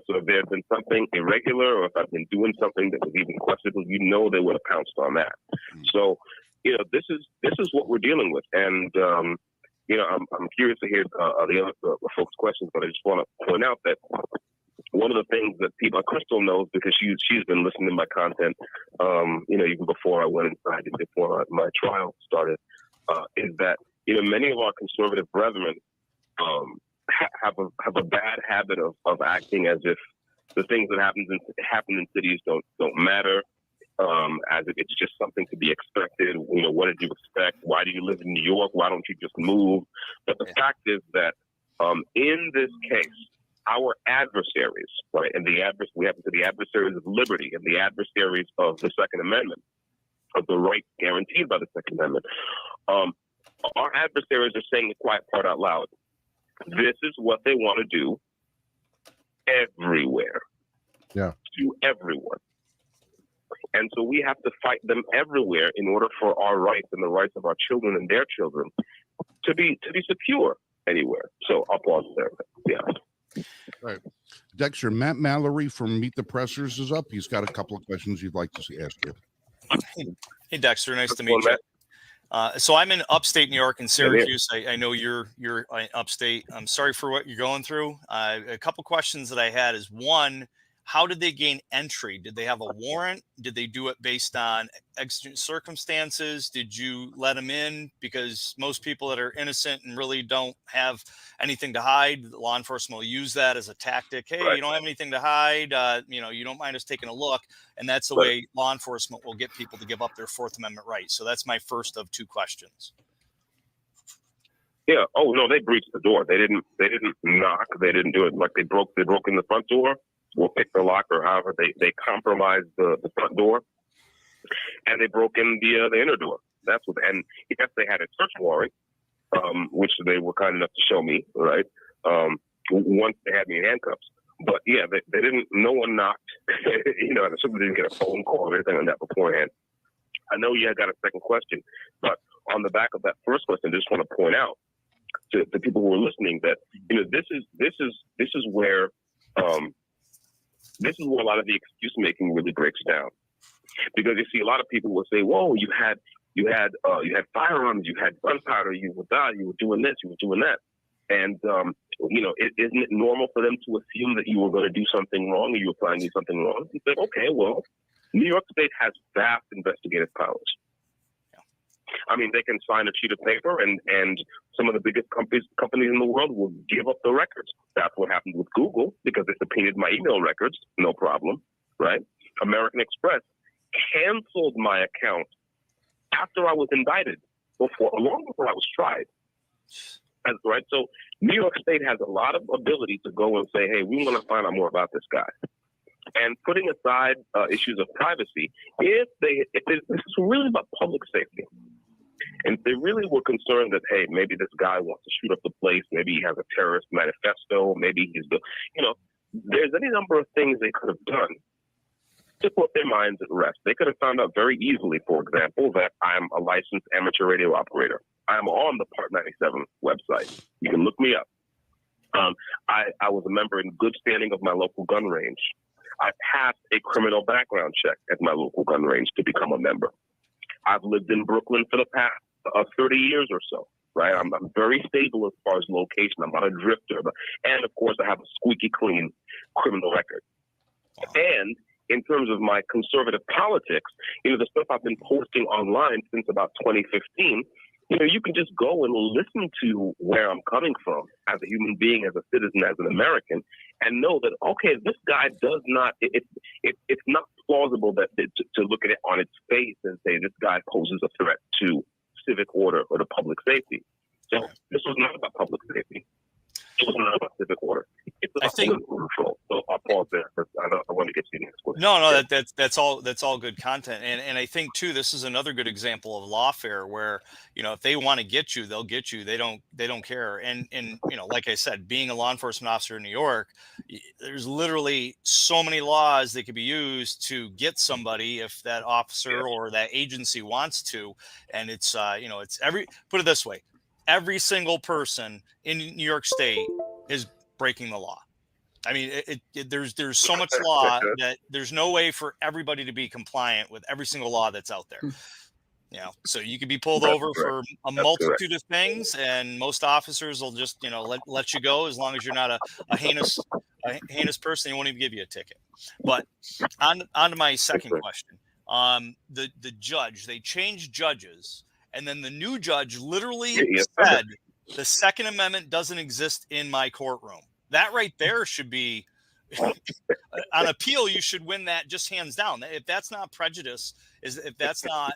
So if there's been something irregular, or if I've been doing something that was even questionable, they would have pounced on that. So, this is what we're dealing with. And I'm curious to hear the other folks' questions, but I just want to point out that one of the things that Crystal knows, because she's been listening to my content, even before I went inside and before my trial started, is that many of our conservative brethren have a bad habit of acting as if the things that happen in cities don't matter, as if it's just something to be expected. What did you expect? Why do you live in New York? Why don't you just move? But the fact is that in this case, our adversaries, right, and we happen to be adversaries of liberty and the adversaries of the Second Amendment, of the rights guaranteed by the Second Amendment, our adversaries are saying the quiet part out loud. This is what they want to do everywhere. Yeah. To everyone. And so we have to fight them everywhere in order for our rights and the rights of our children and their children to be secure anywhere. So I'll pause there. Yeah. Right. Dexter, Matt Mallory from Meet the Pressers is up. He's got a couple of questions he'd like to ask you. Hey, Dexter, nice to meet you. So I'm in upstate New York in Syracuse. I know you're upstate. I'm sorry for what you're going through. A couple questions that I had is, one, how did they gain entry? Did they have a warrant? Did they do it based on exigent circumstances? Did you let them in? Because most people that are innocent and really don't have anything to hide, law enforcement will use that as a tactic. Hey, you don't have anything to hide. You don't mind us taking a look. And that's the way law enforcement will get people to give up their Fourth Amendment rights. So that's my first of two questions. Yeah. Oh no, they breached the door. They didn't knock. They didn't do it like they broke in the front door. We'll pick the lock, or however they compromised the front door, and they broke in the inner door. That's what. And yes, they had a search warrant, which they were kind enough to show me. Right. Once they had me in handcuffs. But yeah, they didn't. No one knocked. And somebody didn't get a phone call or anything like that beforehand. I know you got a second question, but on the back of that first question, I just want to point out to the people who are listening that this is where. This is where a lot of the excuse making really breaks down, because you see a lot of people will say, "Whoa, you had firearms, you had gunpowder, you were doing this, you were doing that," and isn't it normal for them to assume that you were going to do something wrong, or you were planning to do something wrong? You say, "Okay, well, New York State has vast investigative powers. I mean, they can sign a sheet of paper, and some of the biggest companies in the world will give up the records. That's what happened with Google, because they subpoenaed my email records, no problem, right? American Express canceled my account after I was indicted, long before I was tried. That's right. So New York State has a lot of ability to go and say, "Hey, we want to find out more about this guy." And putting aside issues of privacy, if this is really about public safety, and if they really were concerned that, hey, maybe this guy wants to shoot up the place, maybe he has a terrorist manifesto, maybe there's any number of things they could have done to put their minds at rest. They could have found out very easily, for example, that I'm a licensed amateur radio operator. I'm on the Part 97 website. You can look me up. I was a member in good standing of my local gun range. I passed a criminal background check at my local gun range to become a member. I've lived in Brooklyn for the past 30 years or so, right? I'm very stable as far as location. I'm not a drifter. And, of course, I have a squeaky clean criminal record. And in terms of my conservative politics, the stuff I've been posting online since about 2015, you can just go and listen to where I'm coming from as a human being, as a citizen, as an American, and know that, okay, this guy does not, it's not plausible that to look at it on its face and say this guy poses a threat to civic order or to public safety. So this was not about public safety. It was not about civic order. It's about political control. So I'll pause there because I want to get to the next question. No, that's all good content, and I think too this is another good example of lawfare where if they want to get you, they'll get you. They don't care. And like I said, being a law enforcement officer in New York, there's literally so many laws that could be used to get somebody if that officer or that agency wants to, and it's put it this way. every single person in New York State is breaking the law. I mean, there's so much law that there's no way for everybody to be compliant with every single law that's out there. You know, so you could be pulled over for a multitude of things, and most officers will just, you know, let you go as long as you're not a heinous person. They won't even give you a ticket. But on to my second question. The judge, they changed judges, and then the new judge literally said the Second Amendment doesn't exist in my courtroom. That right there should be on appeal. You should win that just hands down. If that's not prejudice, if that's not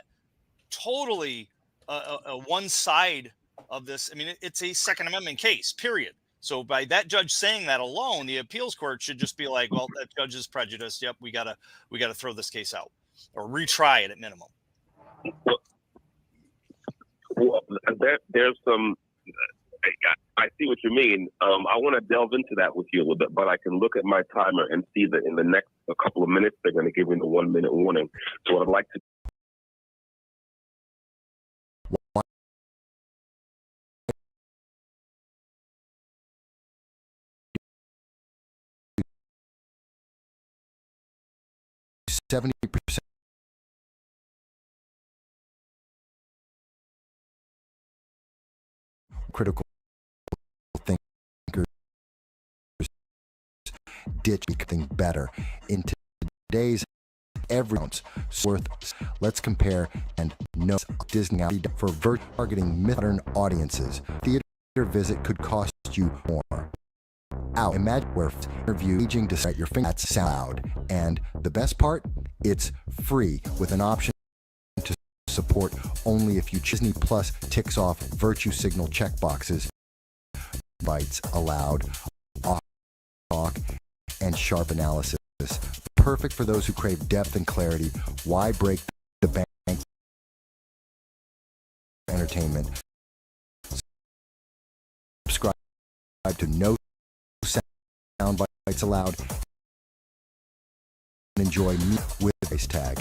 totally a one side of this, I mean, it's a Second Amendment case, period. So by that judge saying that alone, the appeals court should just be like, well, that judge is prejudiced. Yep, we gotta throw this case out or retry it at minimum. Well, there's some. I see what you mean. I want to delve into that with you a little bit, but I can look at my timer and see that in the next couple of minutes they're going to give me the 1 minute warning. So what I'd like to. 70% critical thinkers ditch becoming better. In today's every ounce worth. Let's compare and know Disney for targeting modern audiences. Theater visit could cost you more. Out. Imagine where interview aging to set your finger at Sound. And the best part, it's free with an option to support only if you Disney Plus ticks off virtue signal checkboxes. Bytes allowed, talk, and sharp analysis. Perfect for those who crave depth and clarity. Why break the bank? Entertainment. Subscribe to No Soundbites Allowed and enjoy me with face tag.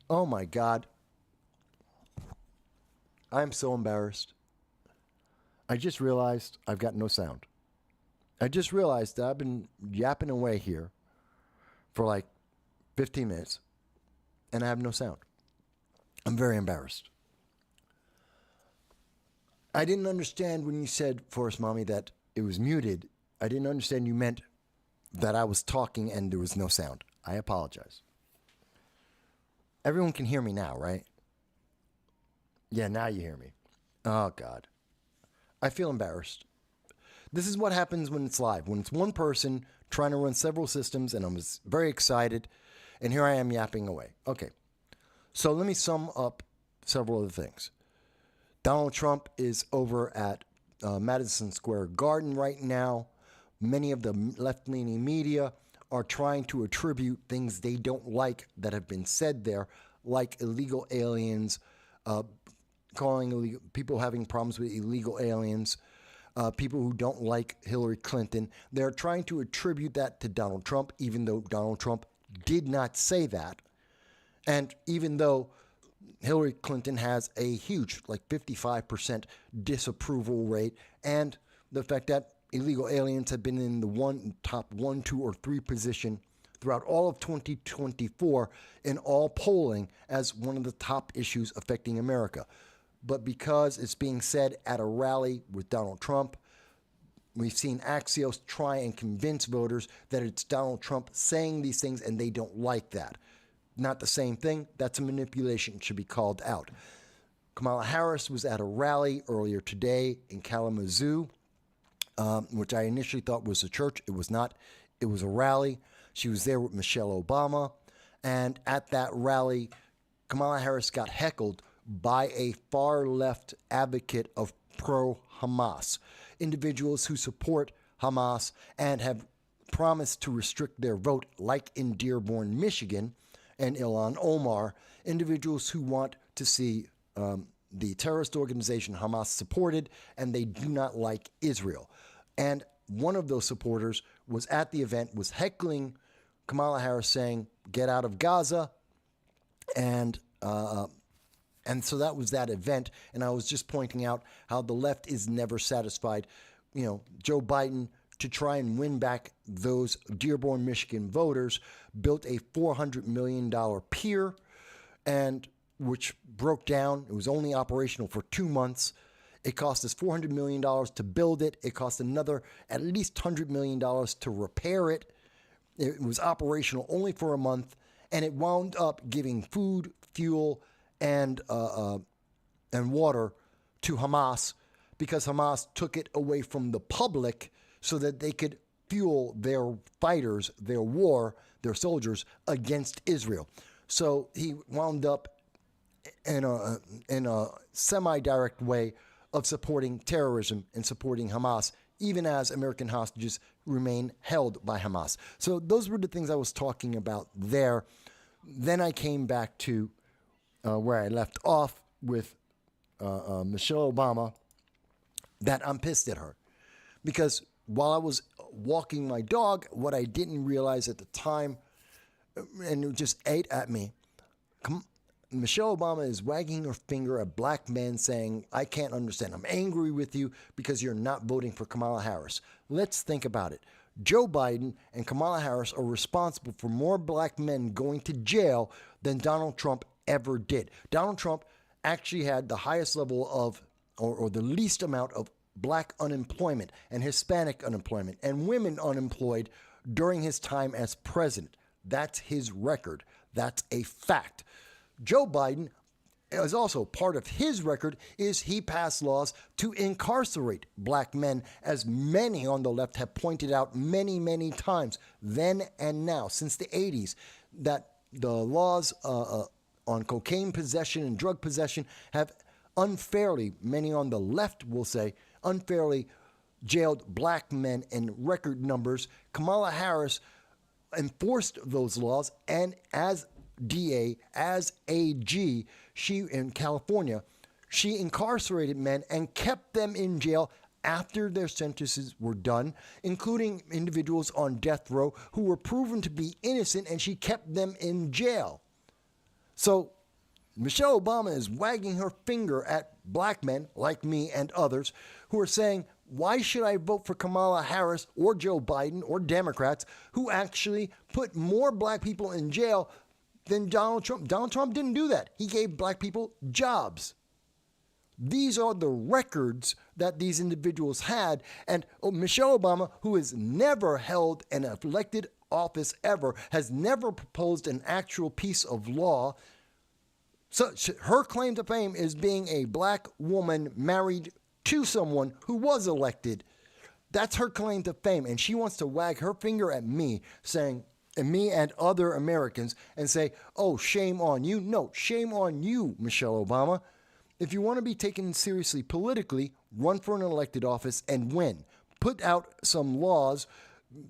Oh my God. I'm so embarrassed. I just realized I've got no sound. I just realized that I've been yapping away here for like 15 minutes and I have no sound. I'm very embarrassed. I didn't understand when you said, Forrest Mommy, that it was muted. I didn't understand you meant that I was talking and there was no sound. I apologize. Everyone can hear me now, right? Yeah, now you hear me. Oh, God. I feel embarrassed. This is what happens when it's live. When it's one person trying to run several systems, and I was very excited, and here I am yapping away. Okay, so let me sum up several other things. Donald Trump is over at Madison Square Garden right now. Many of the left-leaning media are trying to attribute things they don't like that have been said there, like illegal aliens, calling people having problems with illegal aliens, people who don't like Hillary Clinton. They're trying to attribute that to Donald Trump, even though Donald Trump did not say that. And even though Hillary Clinton has a huge, like 55% disapproval rate, and the fact that illegal aliens have been in the top 1, 2, or 3 position throughout all of 2024 in all polling as one of the top issues affecting America. But because it's being said at a rally with Donald Trump, we've seen Axios try and convince voters that it's Donald Trump saying these things and they don't like that. Not the same thing. That's a manipulation. It should be called out. Kamala Harris was at a rally earlier today in Kalamazoo, which I initially thought was a church. It was not. It was a rally. She was there with Michelle Obama. And at that rally, Kamala Harris got heckled by a far-left advocate of pro-Hamas, individuals who support Hamas and have promised to restrict their vote, like in Dearborn, Michigan, and Ilhan Omar, individuals who want to see the terrorist organization Hamas supported, and they do not like Israel. And one of those supporters was at the event, was heckling Kamala Harris, saying, "Get out of Gaza," and so that was that event. And I was just pointing out how the left is never satisfied. You know, Joe Biden, to try and win back those Dearborn, Michigan voters, built a $400 million pier, and which broke down. It was only operational for 2 months. It cost us $400 million to build it. It cost another at least $100 million to repair it. It was operational only for a month, and it wound up giving food, fuel, and water to Hamas, because Hamas took it away from the public so that they could fuel their fighters, their war, their soldiers against Israel. So he wound up in a semi-direct way of supporting terrorism and supporting Hamas, even as American hostages remain held by Hamas. So those were the things I was talking about there. Then I came back to where I left off with Michelle Obama, that I'm pissed at her. Because while I was walking my dog, what I didn't realize at the time, and it just ate at me, Michelle Obama is wagging her finger at black men saying, "I can't understand. I'm angry with you because you're not voting for Kamala Harris." Let's think about it. Joe Biden and Kamala Harris are responsible for more black men going to jail than Donald Trump ever did. Donald Trump actually had the highest level of, or the least amount of black unemployment and Hispanic unemployment and women unemployed during his time as president. That's his record. That's a fact. Joe Biden is also part of his record is he passed laws to incarcerate black men, as many on the left have pointed out many, many times, then and now, since the 80s, that the laws on cocaine possession and drug possession have unfairly, many on the left will say, unfairly jailed black men in record numbers. Kamala Harris enforced those laws, and as DA, as AG, she in California, she incarcerated men and kept them in jail after their sentences were done, including individuals on death row who were proven to be innocent, and she kept them in jail. So Michelle Obama is wagging her finger at black men like me and others who are saying, why should I vote for Kamala Harris or Joe Biden or Democrats who actually put more black people in jail than Donald Trump? Donald Trump didn't do that. He gave black people jobs. These are the records that these individuals had. And Michelle Obama, who has never held an elected office ever, has never proposed an actual piece of law. So her claim to fame is being a black woman married to someone who was elected. That's her claim to fame. And she wants to wag her finger at me, saying, and me and other Americans, and say, oh, shame on you. No, shame on you, Michelle Obama. If you want to be taken seriously politically, run for an elected office and win. Put out some laws,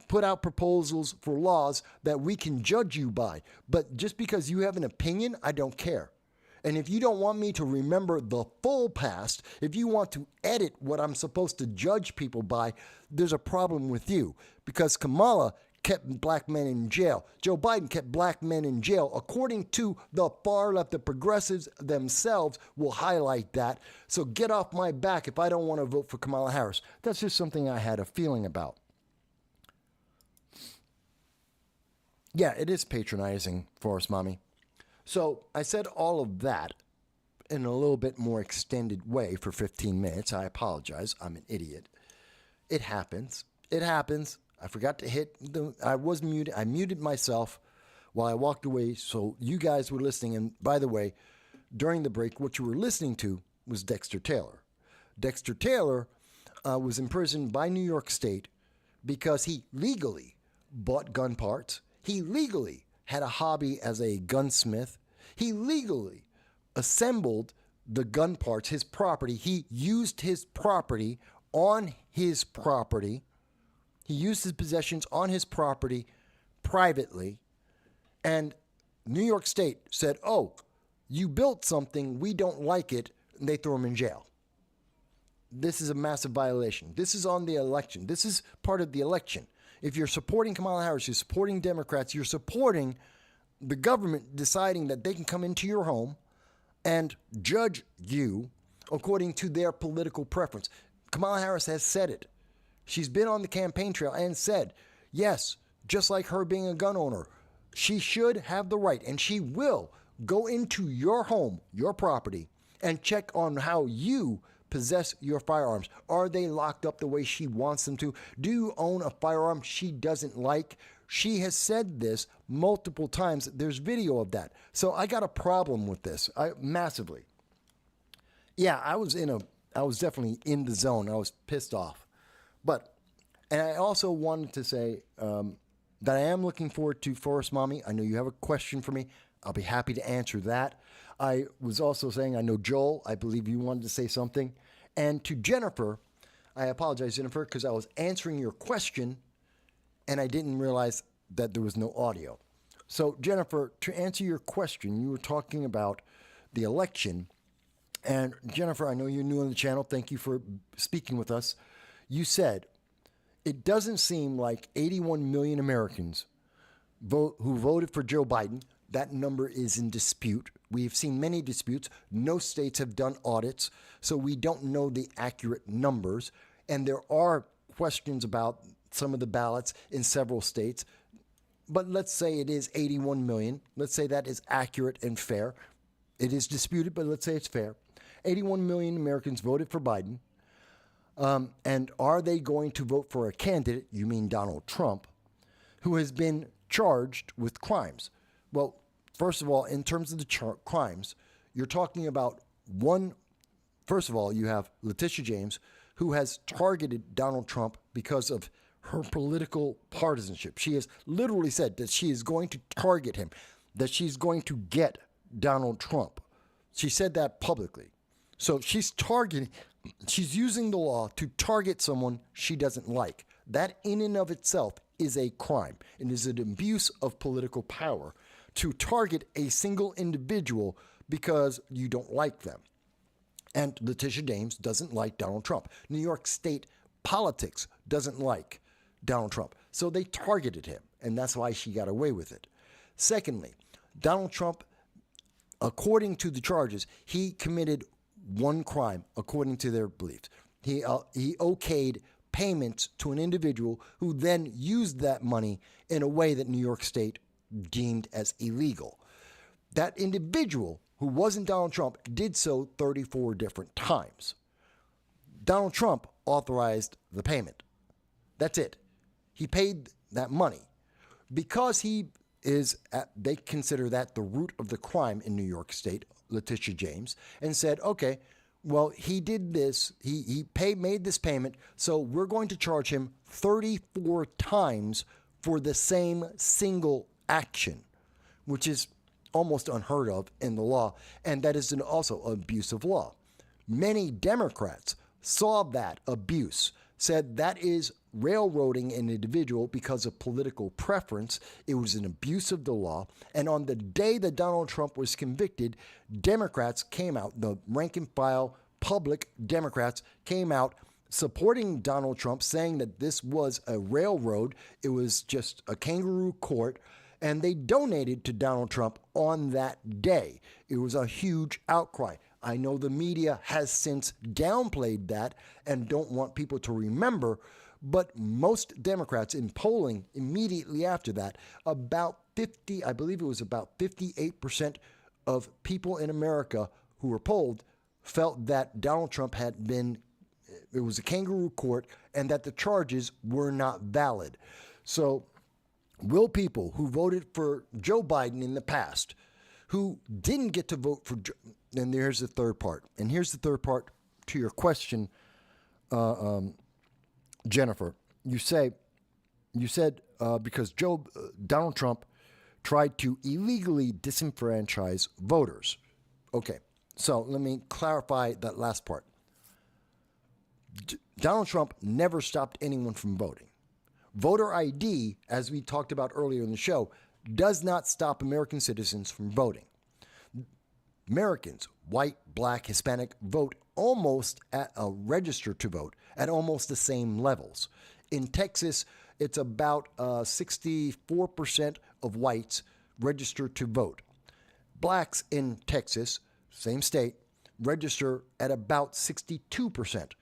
put out proposals for laws that we can judge you by. But just because you have an opinion, I don't care. And if you don't want me to remember the full past, if you want to edit what I'm supposed to judge people by, there's a problem with you. Because Kamala kept black men in jail. Joe Biden kept black men in jail. According to the far left, the progressives themselves will highlight that. So get off my back if I don't want to vote for Kamala Harris. That's just something I had a feeling about. Yeah, it is patronizing, Forrest Mommy. So I said all of that in a little bit more extended way for 15 minutes. I apologize. I'm an idiot. It happens. It happens. I forgot to hit I was muted. I muted myself while I walked away so you guys were listening. And by the way, during the break, what you were listening to was Dexter Taylor. Dexter Taylor was imprisoned by New York State because he legally bought gun parts. He legally had a hobby as a gunsmith. He legally assembled the gun parts, his property. He used his property on his property. He used his possessions on his property privately. And New York State said, oh, you built something, we don't like it, and they threw him in jail. This is a massive violation. This is on the election. This is part of the election. If you're supporting Kamala Harris, you're supporting Democrats, you're supporting the government deciding that they can come into your home and judge you according to their political preference. Kamala Harris has said it. She's been on the campaign trail and said, yes, just like her being a gun owner, she should have the right, and she will go into your home, your property, and check on how you possess your firearms. Are they locked up the way she wants them to? Do you own a firearm she doesn't like? She has said this multiple times. There's video of that. So I got a problem with this, massively. Yeah, I was definitely in the zone. I was pissed off. And I also wanted to say that I am looking forward to Forrest Mommy. I know you have a question for me. I'll be happy to answer that. I was also saying, I know Joel, I believe you wanted to say something. And to Jennifer, I apologize, Jennifer, because I was answering your question and I didn't realize that there was no audio. So Jennifer, to answer your question, you were talking about the election. And Jennifer, I know you're new on the channel. Thank you for speaking with us. You said, it doesn't seem like 81 million Americans who voted for Joe Biden. That number is in dispute. We've seen many disputes. No states have done audits, so we don't know the accurate numbers. And there are questions about some of the ballots in several states. But let's say it is 81 million. Let's say that is accurate and fair. It is disputed, but let's say it's fair. 81 million Americans voted for Biden. And are they going to vote for a candidate, you mean Donald Trump, who has been charged with crimes? Well, first of all, in terms of the crimes, you're talking about first of all, you have Letitia James, who has targeted Donald Trump because of her political partisanship. She has literally said that she is going to target him, that she's going to get Donald Trump. She said that publicly. So she's using the law to target someone she doesn't like. That in and of itself is a crime. It is an abuse of political power to target a single individual because you don't like them. And Letitia James doesn't like Donald Trump. New York State politics doesn't like Donald Trump. So they targeted him, and that's why she got away with it. Secondly, Donald Trump according to the charges, he committed one crime according to their beliefs. He okayed payments to an individual who then used that money in a way that New York State deemed as illegal. That individual, who wasn't Donald Trump, did so 34 different times. Donald Trump authorized the payment. That's it. He paid that money. Because he is, they consider that the root of the crime in New York State, Letitia James, and said, okay, well, he did this, he made this payment, so we're going to charge him 34 times for the same single action, which is almost unheard of in the law, and that is also an abuse of law. Many Democrats saw that abuse, said that is railroading an individual because of political preference. It was an abuse of the law. And on the day that Donald Trump was convicted, Democrats came out, the rank and file public Democrats came out supporting Donald Trump, saying that this was a railroad. It was just a kangaroo court. And they donated to Donald Trump on that day. It was a huge outcry. I know the media has since downplayed that and don't want people to remember, but most Democrats in polling immediately after that, about 50, I believe it was about 58% of people in America who were polled felt that Donald Trump had been, it was a kangaroo court, and that the charges were not valid. So will people who voted for Joe Biden in the past, who didn't get to vote for Joe, and here's the third part. And here's the third part to your question, Jennifer. You said because Donald Trump tried to illegally disenfranchise voters. Okay, so let me clarify that last part. Donald Trump never stopped anyone from voting. Voter ID, as we talked about earlier in the show, does not stop American citizens from voting. Americans, white, black, Hispanic, vote almost register to vote at almost the same levels. In Texas, it's about 64% of whites register to vote. Blacks in Texas, same state, register at about 62%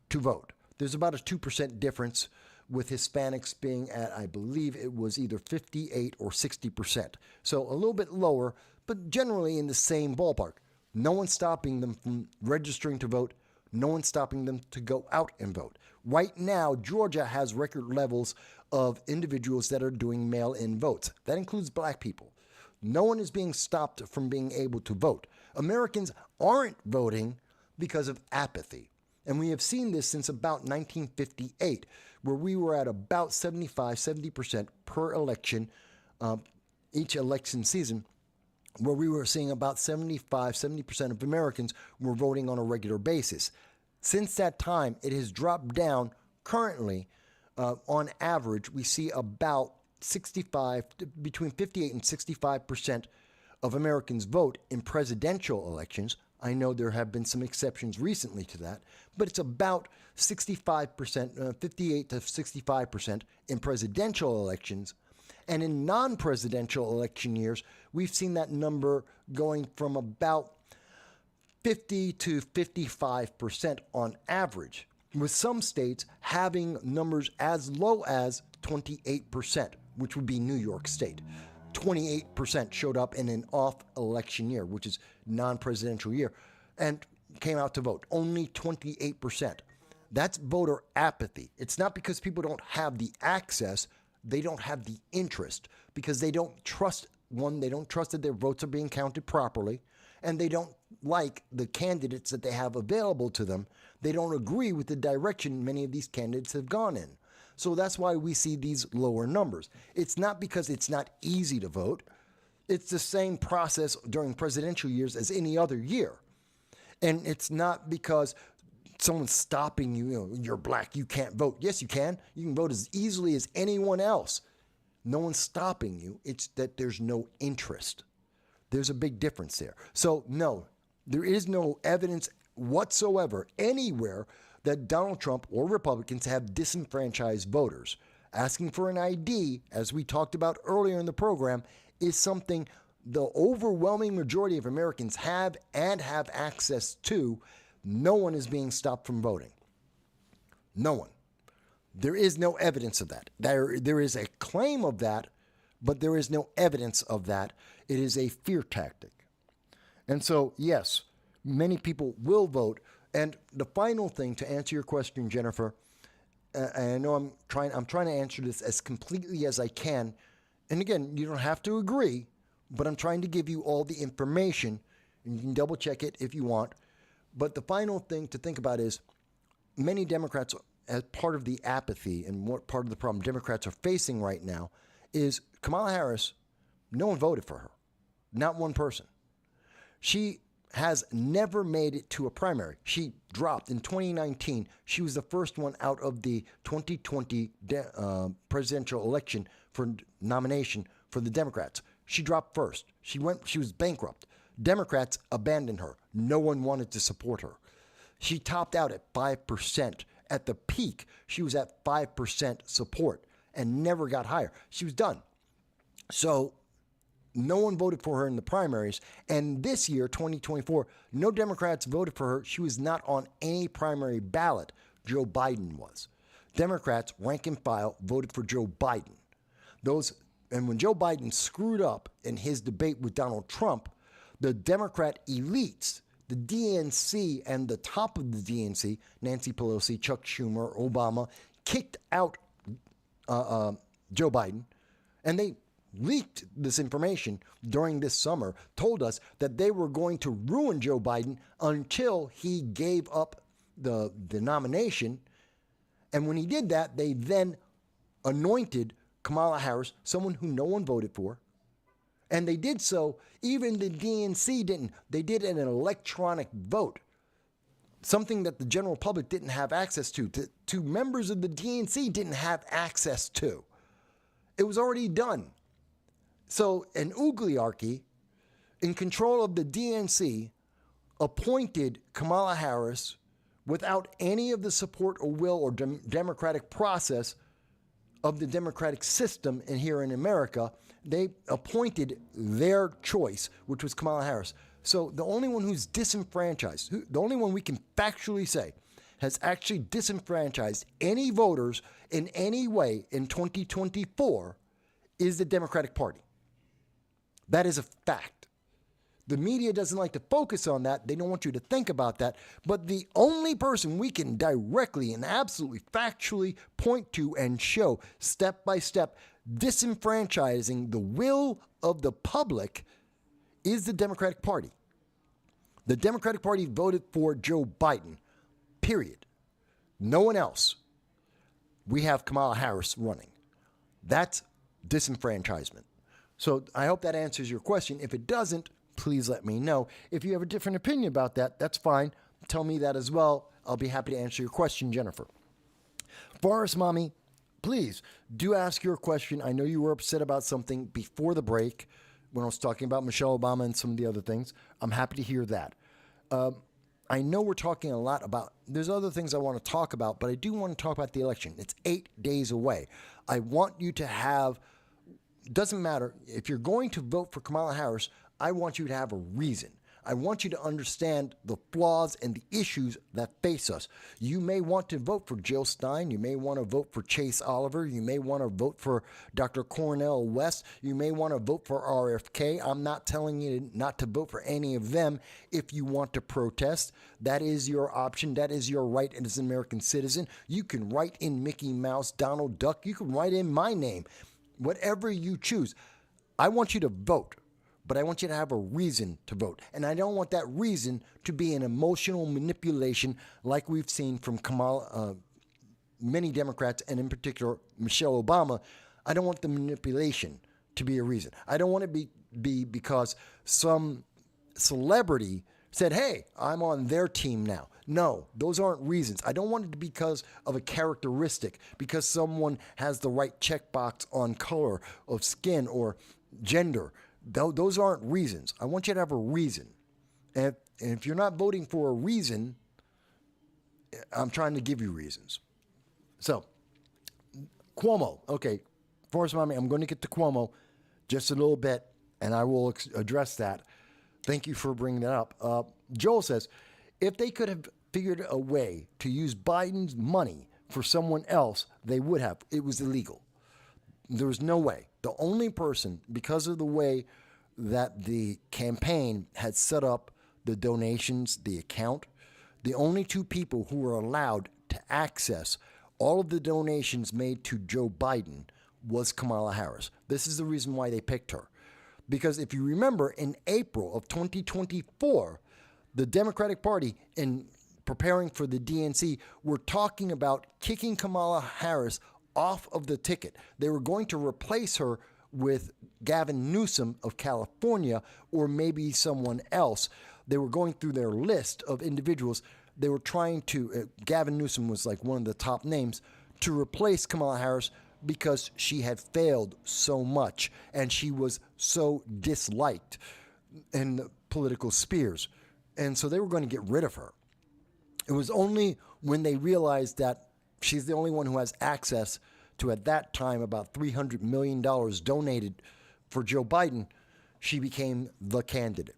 to vote. There's about a 2% difference, with Hispanics being at, I believe it was either 58 or 60%. So a little bit lower, but generally in the same ballpark. No one's stopping them from registering to vote. No one's stopping them to go out and vote. Right now, Georgia has record levels of individuals that are doing mail-in votes. That includes black people. No one is being stopped from being able to vote. Americans aren't voting because of apathy. And we have seen this since about 1958, where we were at about 70% per election, each election season, where we were seeing about 70% of Americans were voting on a regular basis. Since that time, it has dropped down. Currently, on average, we see about between 58 and 65% of Americans vote in presidential elections. I know there have been some exceptions recently to that, but it's about 65%, 58 to 65% in presidential elections. And in non-presidential election years, we've seen that number going from about 50 to 55% on average, with some states having numbers as low as 28%, which would be New York State. 28% showed up in an off-election year, which is non-presidential year, and came out to vote. Only 28%. That's voter apathy. It's not because people don't have the access, they don't have the interest, because they don't trust, one, they don't trust that their votes are being counted properly, and they don't like the candidates that they have available to them. They don't agree with the direction many of these candidates have gone in. So that's why we see these lower numbers. It's not because it's not easy to vote. It's the same process during presidential years as any other year. And it's not because someone's stopping you, you're black, you can't vote. Yes, you can. You can vote as easily as anyone else. No one's stopping you. It's that there's no interest. There's a big difference there. So no, there is no evidence whatsoever anywhere that Donald Trump or Republicans have disenfranchised voters. Asking for an ID, as we talked about earlier in the program, is something the overwhelming majority of Americans have and have access to, no one is being stopped from voting. No one. There is no evidence of that. There is a claim of that, but there is no evidence of that. It is a fear tactic. And so, yes, many people will vote. And the final thing to answer your question, Jennifer, and I know I'm trying to answer this as completely as I can. And again, you don't have to agree, but I'm trying to give you all the information, and you can double check it if you want. But the final thing to think about is many Democrats, as part of the apathy and what part of the problem Democrats are facing right now, is Kamala Harris, no one voted for her. Not one person. She has never made it to a primary. She dropped in 2019. She was the first one out of the 2020 presidential election for nomination for the Democrats. She dropped first. She was bankrupt. Democrats abandoned her. No one wanted to support her. She topped out at 5%. At the peak, she was at 5% support and never got higher. She was done. So no one voted for her in the primaries. And this year, 2024, no Democrats voted for her. She was not on any primary ballot. Joe Biden was. Democrats, rank and file, voted for Joe Biden. And when Joe Biden screwed up in his debate with Donald Trump, the Democrat elites, the DNC and the top of the DNC, Nancy Pelosi, Chuck Schumer, Obama, kicked out Joe Biden, and they leaked this information during this summer, told us that they were going to ruin Joe Biden until he gave up the nomination. And when he did that, they then anointed Kamala Harris, someone who no one voted for. And they did so, even the DNC didn't. They did an electronic vote, something that the general public didn't have access to members of the DNC didn't have access to. It was already done. So an oligarchy in control of the DNC appointed Kamala Harris without any of the support or will or democratic process of the democratic system here in America. They appointed their choice, which was Kamala Harris. So the only one who's disenfranchised, the only one we can factually say has actually disenfranchised any voters in any way in 2024 is the Democratic Party. That is a fact. The media doesn't like to focus on that. They don't want you to think about that. But the only person we can directly and absolutely factually point to and show step by step disenfranchising the will of the public is the Democratic Party. The Democratic Party voted for Joe Biden, period. No one else. We have Kamala Harris running. That's disenfranchisement. So I hope that answers your question. If it doesn't, please let me know. If you have a different opinion about that, that's fine. Tell me that as well. I'll be happy to answer your question, Jennifer. Forest Mommy, please do ask your question. I know you were upset about something before the break when I was talking about Michelle Obama and some of the other things. I'm happy to hear that. I know we're talking a lot about, there's other things I want to talk about, but I do want to talk about the election. It's 8 days away. I want you to have, doesn't matter, if you're going to vote for Kamala Harris, I want you to have a reason. I want you to understand the flaws and the issues that face us. You may want to vote for Jill Stein. You may want to vote for Chase Oliver. You may want to vote for Dr. Cornel West. You may want to vote for RFK. I'm not telling you not to vote for any of them if you want to protest. That is your option. That is your right as an American citizen. You can write in Mickey Mouse, Donald Duck. You can write in my name. Whatever you choose. I want you to vote. But I want you to have a reason to vote. And I don't want that reason to be an emotional manipulation like we've seen from many Democrats, and in particular, Michelle Obama. I don't want the manipulation to be a reason. I don't want it to be because some celebrity said, hey, I'm on their team now. No, those aren't reasons. I don't want it to be because of a characteristic, because someone has the right checkbox on color of skin or gender. Those aren't reasons. I want you to have a reason. And if you're not voting for a reason, I'm trying to give you reasons. So, Cuomo. Okay, Forrest Mommy, I'm going to get to Cuomo just a little bit. and I will address that. Thank you for bringing that up. Joel says, if they could have figured a way to use Biden's money for someone else, they would have. It was illegal. There was no way. The only person, because of the way that the campaign had set up the donations, the account, the only two people who were allowed to access all of the donations made to Joe Biden was Kamala Harris. This is the reason why they picked her. Because if you remember, in April of 2024, the Democratic Party, in preparing for the DNC, were talking about kicking Kamala Harris off of the ticket. They were going to replace her with Gavin Newsom of California or maybe someone else. They were going through their list of individuals. They were trying to, Gavin Newsom was like one of the top names, to replace Kamala Harris because she had failed so much and she was so disliked in the political spheres. And so they were going to get rid of her. It was only when they realized that she's the only one who has access to, at that time, about $300 million donated for Joe Biden, she became the candidate.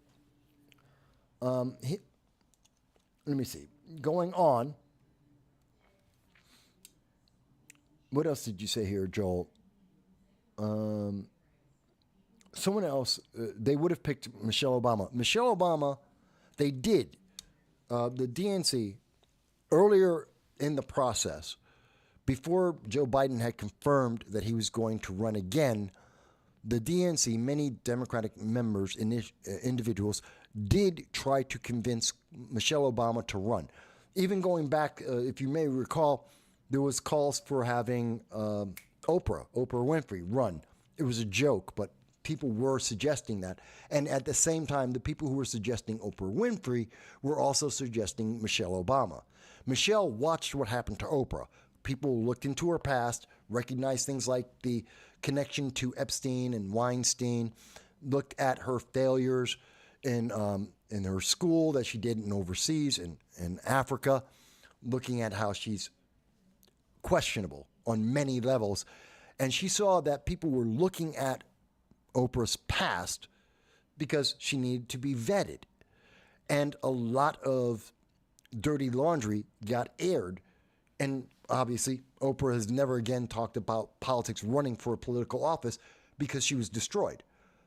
Let me see. Going on. What else did you say here, Joel? Someone else, they would have picked Michelle Obama. Michelle Obama, they did. The DNC, earlier in the process, before Joe Biden had confirmed that he was going to run again, the DNC, many Democratic members, individuals, did try to convince Michelle Obama to run. Even going back, if you may recall, there was calls for having Oprah Winfrey run. It was a joke, but people were suggesting that. And at the same time, the people who were suggesting Oprah Winfrey were also suggesting Michelle Obama. Michelle watched what happened to Oprah. People looked into her past, recognized things like the connection to Epstein and Weinstein, looked at her failures in her school that she did in overseas in Africa, looking at how she's questionable on many levels. And she saw that people were looking at Oprah's past because she needed to be vetted. And a lot of dirty laundry got aired. And obviously, Oprah has never again talked about politics, running for a political office, because she was destroyed.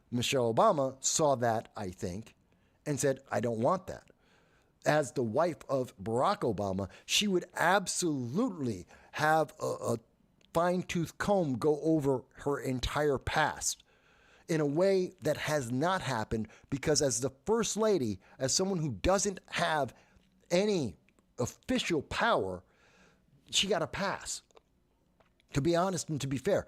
Michelle Obama saw that, I think, and said, I don't want that. As the wife of Barack Obama, she would absolutely have a fine-tooth comb go over her entire past in a way that has not happened, because as the First Lady, as someone who doesn't have any official power, she got a pass. To be honest and to be fair,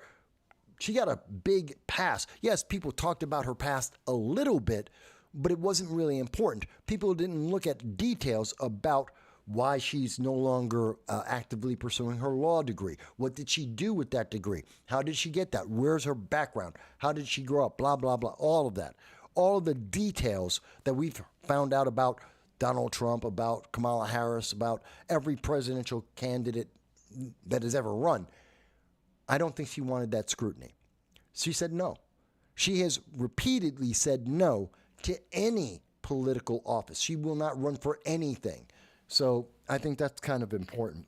she got a big pass. Yes, people talked about her past a little bit, but it wasn't really important. People didn't look at details about why she's no longer actively pursuing her law degree. What did she do with that degree? How did she get that? Where's her background? How did she grow up? Blah, blah, blah. All of that. All of the details that we've found out about Donald Trump, about Kamala Harris, about every presidential candidate that has ever run. I don't think she wanted that scrutiny. She said no. She has repeatedly said no to any political office. She will not run for anything. So I think that's kind of important.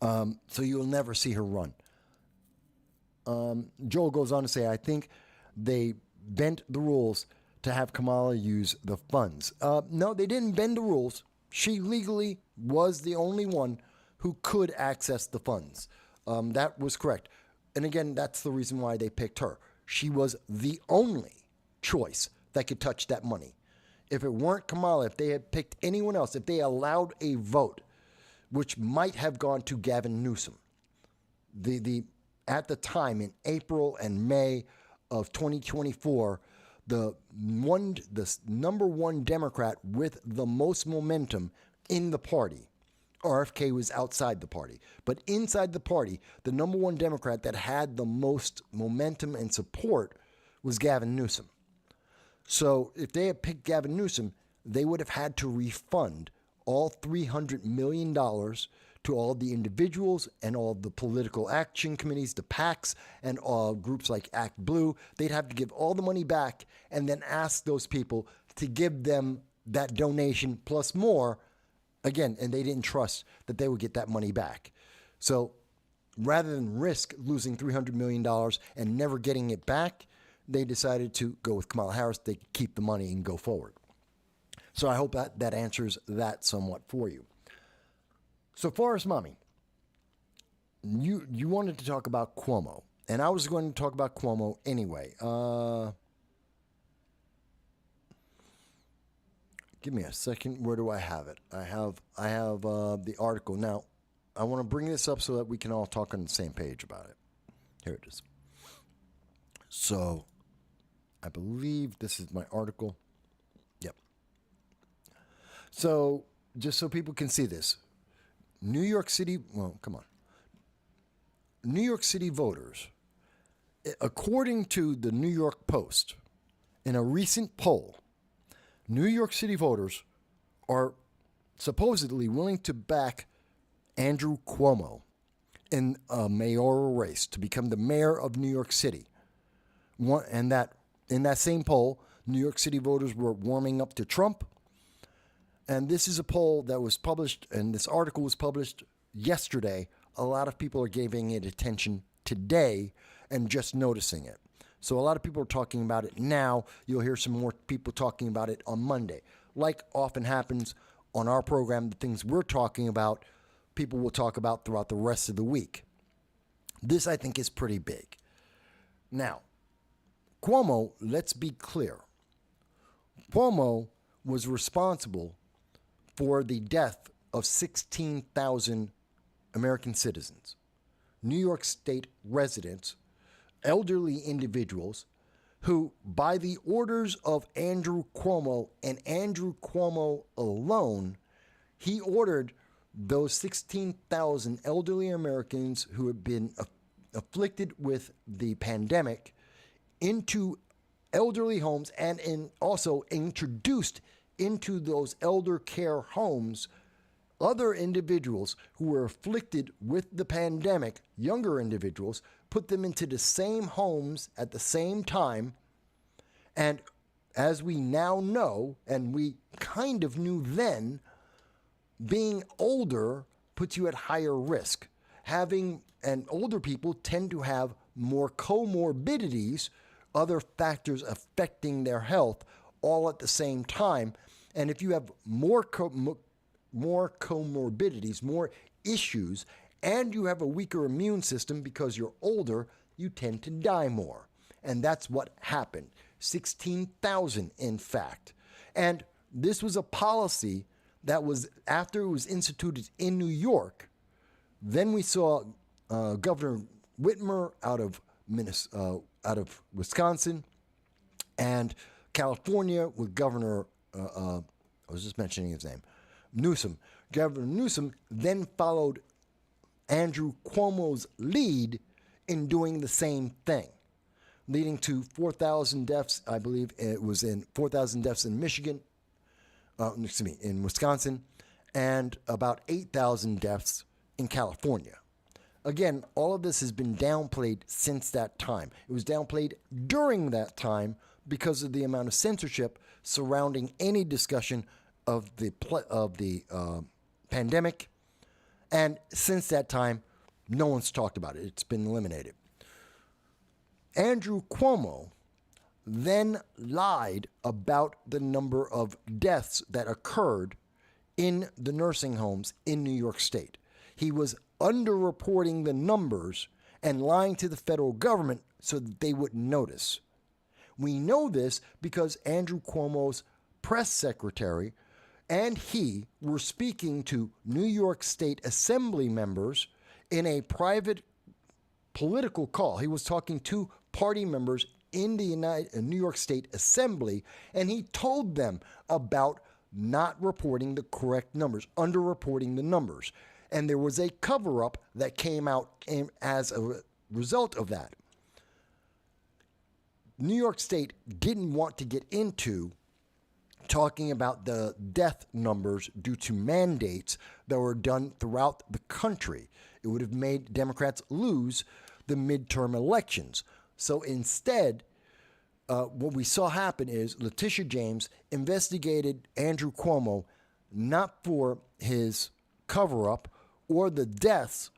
So you'll never see her run. Joel goes on to say, I think they bent the rules to have Kamala use the funds. No, they didn't bend the rules. She legally was the only one who could access the funds. That was correct. And again, that's the reason why they picked her. She was the only choice that could touch that money. If it weren't Kamala, if they had picked anyone else, if they allowed a vote, which might have gone to Gavin Newsom, at the time in April and May of 2024, the number one Democrat with the most momentum in the party, RFK was outside the party, but inside the party, the number one Democrat that had the most momentum and support was Gavin Newsom. So if they had picked Gavin Newsom, they would have had to refund all $300 million to to all the individuals and all the political action committees, the PACs, and all groups like Act Blue. They'd have to give all the money back and then ask those people to give them that donation plus more again, and they didn't trust that they would get that money back. So rather than risk losing $300 million and never getting it back, they decided to go with Kamala Harris. They could keep the money and go forward. So I hope that answers that somewhat for you. So Forrest Mommy, you wanted to talk about Cuomo, and I was going to talk about Cuomo anyway. Give me a second. Where do I have it? I have the article. Now, I want to bring this up so that we can all talk on the same page about it. Here it is. So, I believe this is my article. Yep. So, just so people can see this. New York City voters, according to the New York Post, in a recent poll, New York City voters are supposedly willing to back Andrew Cuomo in a mayoral race to become the mayor of New York City. And that in that same poll, New York City voters were warming up to Trump. And this is a poll that was published, and this article was published yesterday. A lot of people are giving it attention today and just noticing it. So a lot of people are talking about it now. You'll hear some more people talking about it on Monday. Like often happens on our program, the things we're talking about, people will talk about throughout the rest of the week. This, I think, is pretty big. Now, Cuomo, let's be clear. Cuomo was responsible for the death of 16,000 American citizens, New York State residents, elderly individuals who, by the orders of Andrew Cuomo and Andrew Cuomo alone, he ordered those 16,000 elderly Americans who had been afflicted with the pandemic into elderly homes and also introduced into those elder care homes other individuals who were afflicted with the pandemic, younger individuals, put them into the same homes at the same time. And as we now know, and we kind of knew then, being older puts you at higher risk. And older people tend to have more comorbidities, other factors affecting their health, all at the same time. And if you have more comorbidities, more issues, and you have a weaker immune system because you're older, you tend to die more. And that's what happened. 16,000, in fact. And this was a policy that was, after it was instituted in New York, then we saw Governor Whitmer out of Wisconsin, and California with Governor, I was just mentioning his name, Newsom. Governor Newsom then followed Andrew Cuomo's lead in doing the same thing, leading to 4,000 deaths. I believe it was 4,000 deaths in Michigan, in Wisconsin, and about 8,000 deaths in California. Again, all of this has been downplayed since that time. It was downplayed during that time because of the amount of censorship surrounding any discussion of the pandemic. And since that time, no one's talked about it. It's been eliminated. Andrew Cuomo then lied about the number of deaths that occurred in the nursing homes in New York State. He was underreporting the numbers and lying to the federal government so that they wouldn't notice. We know this because Andrew Cuomo's press secretary and he were speaking to New York State Assembly members in a private political call. He was talking to party members in the New York State Assembly, and he told them about not reporting the correct numbers, underreporting the numbers. And there was a cover-up that came out as a result of that. New York State didn't want to get into talking about the death numbers due to mandates that were done throughout the country. It would have made Democrats lose the midterm elections. So instead, what we saw happen is Letitia James investigated Andrew Cuomo not for his cover-up or the deaths,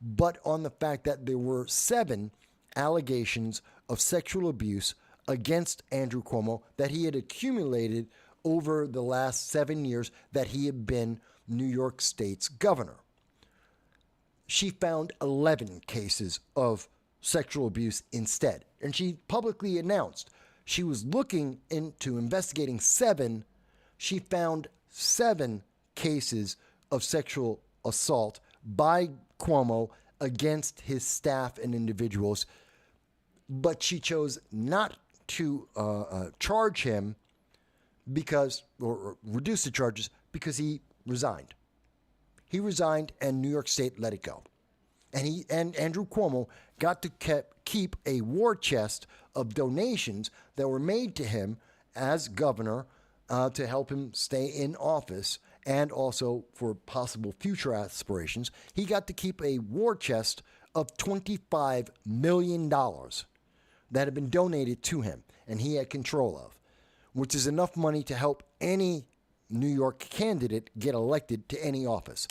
but on the fact that there were 7 allegations of sexual abuse against Andrew Cuomo that he had accumulated over the last 7 years that he had been New York State's governor. She found 11 cases of sexual abuse instead, and she publicly announced she was looking into investigating 7. She found 7 cases of sexual assault by Cuomo against his staff and individuals, but she chose not to charge him because, or reduce the charges, because he resigned. He resigned and New York State let it go. And Andrew Cuomo got to keep a war chest of donations that were made to him as governor to help him stay in office and also for possible future aspirations. He got to keep a war chest of $25 million that had been donated to him and he had control of, which is enough money to help any New York candidate get elected to any office.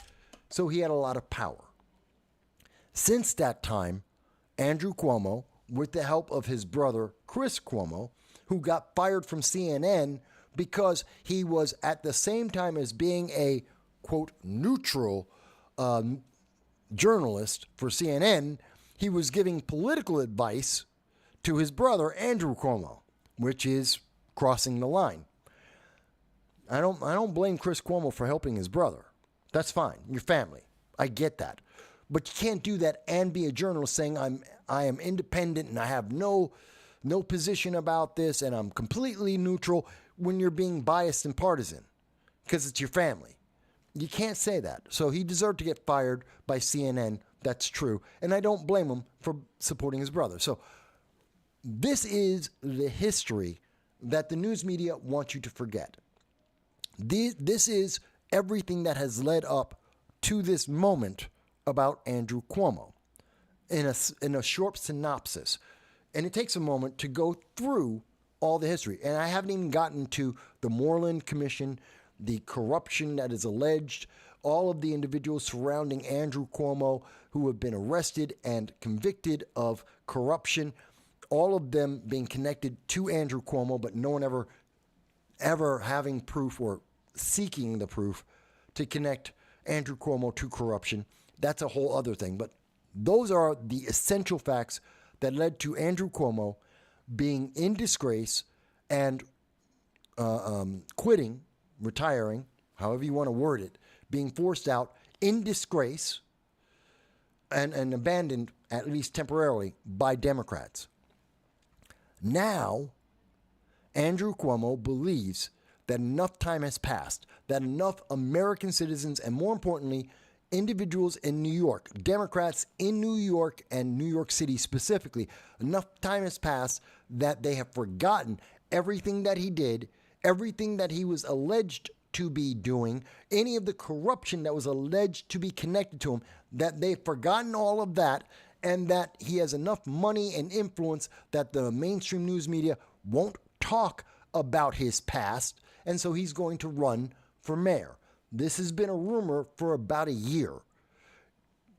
So he had a lot of power. Since that time, Andrew Cuomo, with the help of his brother Chris Cuomo, who got fired from CNN because he was at the same time as being a, quote, neutral journalist for CNN, he was giving political advice to his brother Andrew Cuomo, which is crossing the line. I don't blame Chris Cuomo for helping his brother. That's fine. Your family. I get that. But you can't do that and be a journalist saying I am independent and I have no position about this and I'm completely neutral when you're being biased and partisan because it's your family. You can't say that. So he deserved to get fired by CNN. That's true. And I don't blame him for supporting his brother. So this is the history that the news media wants you to forget. This is everything that has led up to this moment about Andrew Cuomo in a short synopsis. And it takes a moment to go through all the history. And I haven't even gotten to the Moreland Commission, the corruption that is alleged, all of the individuals surrounding Andrew Cuomo who have been arrested and convicted of corruption, all of them being connected to Andrew Cuomo, but no one ever having proof or seeking the proof to connect Andrew Cuomo to corruption. That's a whole other thing. But those are the essential facts that led to Andrew Cuomo being in disgrace and quitting, retiring, however you want to word it, being forced out in disgrace and abandoned, at least temporarily, by Democrats. Now, Andrew Cuomo believes that enough time has passed, that enough American citizens, and more importantly, individuals in New York, Democrats in New York and New York City specifically, enough time has passed that they have forgotten everything that he did, everything that he was alleged to be doing, any of the corruption that was alleged to be connected to him, that they've forgotten all of that, and that he has enough money and influence that the mainstream news media won't talk about his past, and so he's going to run for mayor. This has been a rumor for about a year.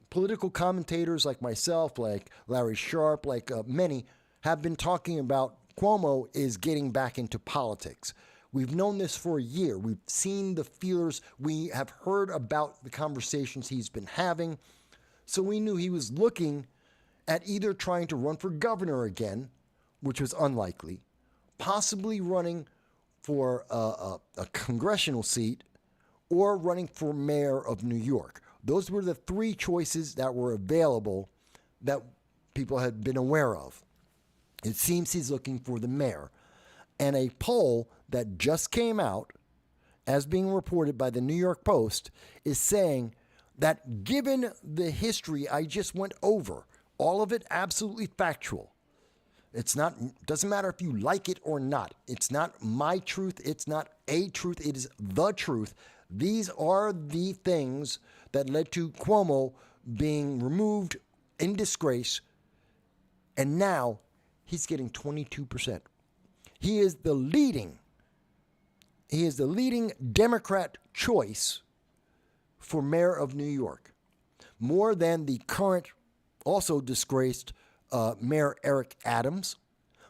Political commentators like myself, like Larry Sharp, like many, have been talking about Cuomo is getting back into politics. We've known this for a year. We've seen the feelers. We have heard about the conversations he's been having. So we knew he was looking at either trying to run for governor again, which was unlikely, possibly running for a congressional seat, or running for mayor of New York. Those were the 3 choices that were available that people had been aware of. It seems he's looking for the mayor. And a poll that just came out, as being reported by the New York Post, is saying that given the history I just went over, all of it absolutely factual, It's not, doesn't matter if you like it or not. It's not my truth. It's not a truth. It is the truth. These are the things that led to Cuomo being removed in disgrace. And now he's getting 22%. He is the leading Democrat choice for mayor of New York, more than the current, also disgraced Mayor Eric Adams,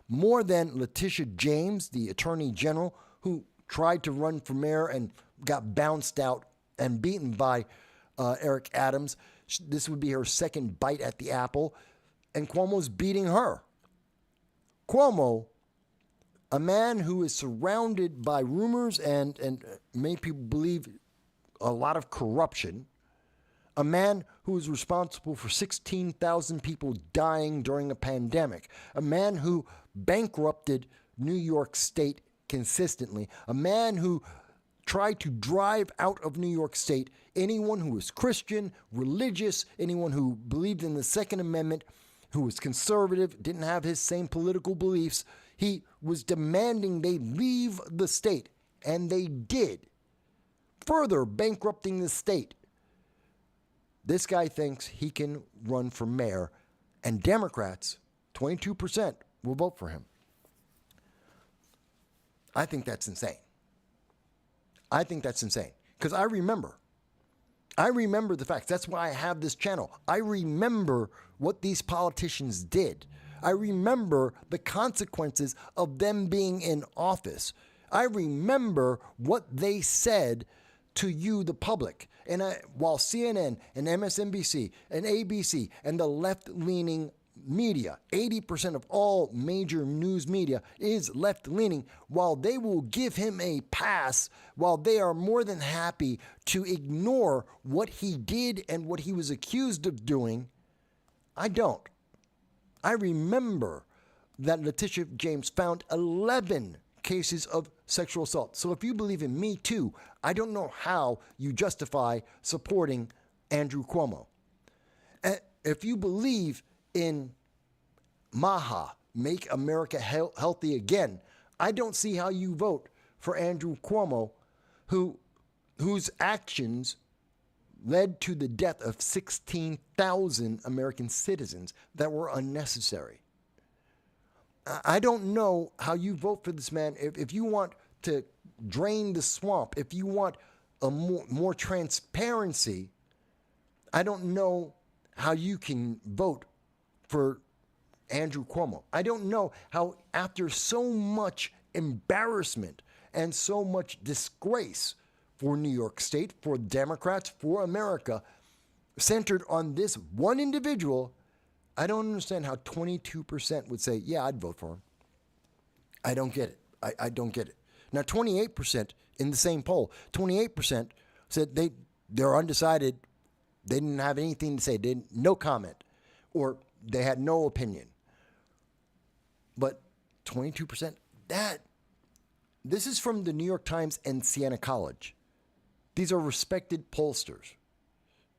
more than Letitia James, the Attorney General, who tried to run for mayor and got bounced out and beaten by Eric Adams. This would be her second bite at the apple, and Cuomo's beating her. Cuomo, a man who is surrounded by rumors and many people believe a lot of corruption, a man who is responsible for 16,000 people dying during a pandemic, a man who bankrupted New York State consistently, a man who tried to drive out of New York State anyone who was Christian, religious, anyone who believed in the Second Amendment, who was conservative, didn't have his same political beliefs. He was demanding they leave the state, and they did, further bankrupting the state. This guy thinks he can run for mayor, and Democrats, 22%, will vote for him. I think that's insane. I think that's insane. Because I remember the facts. That's why I have this channel. I remember what these politicians did. I remember the consequences of them being in office. I remember what they said to you, the public. And while CNN and MSNBC and ABC and the left-leaning media, 80% of all major news media is left-leaning, while they will give him a pass, while they are more than happy to ignore what he did and what he was accused of doing, I don't. I remember that Letitia James found 11 cases of sexual assault. So if you believe in Me Too, I don't know how you justify supporting Andrew Cuomo. If you believe in MAHA, Make America Healthy Again, I don't see how you vote for Andrew Cuomo, whose actions led to the death of 16,000 American citizens that were unnecessary. I don't know how you vote for this man. If you want to drain the swamp, if you want a more transparency, I don't know how you can vote for Andrew Cuomo. I don't know how, after so much embarrassment and so much disgrace for New York State, for Democrats, for America, centered on this one individual, I don't understand how 22% would say, yeah, I'd vote for him. I don't get it. I don't get it. Now, 28% in the same poll, 28% said they're undecided. They didn't have anything to say. No comment, or they had no opinion. But 22%, this is from the New York Times and Siena College. These are respected pollsters.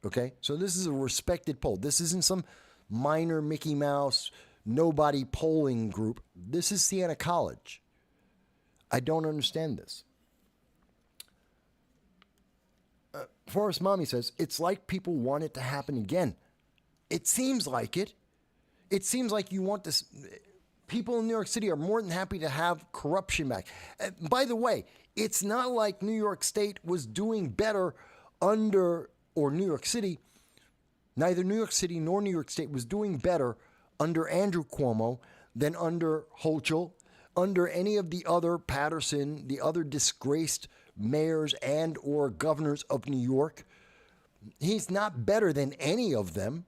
Okay? So this is a respected poll. This isn't some minor Mickey Mouse, nobody polling group. This is Siena College. I don't understand this. Forrest Mommy says, it's like people want it to happen again. It seems like it. It seems like you want this. People in New York City are more than happy to have corruption back. By the way, it's not like New York State was doing better under, or New York City, neither New York City nor New York State was doing better under Andrew Cuomo than under Hochul, under any of the other Patterson, the other disgraced mayors and or governors of New York. He's not better than any of them.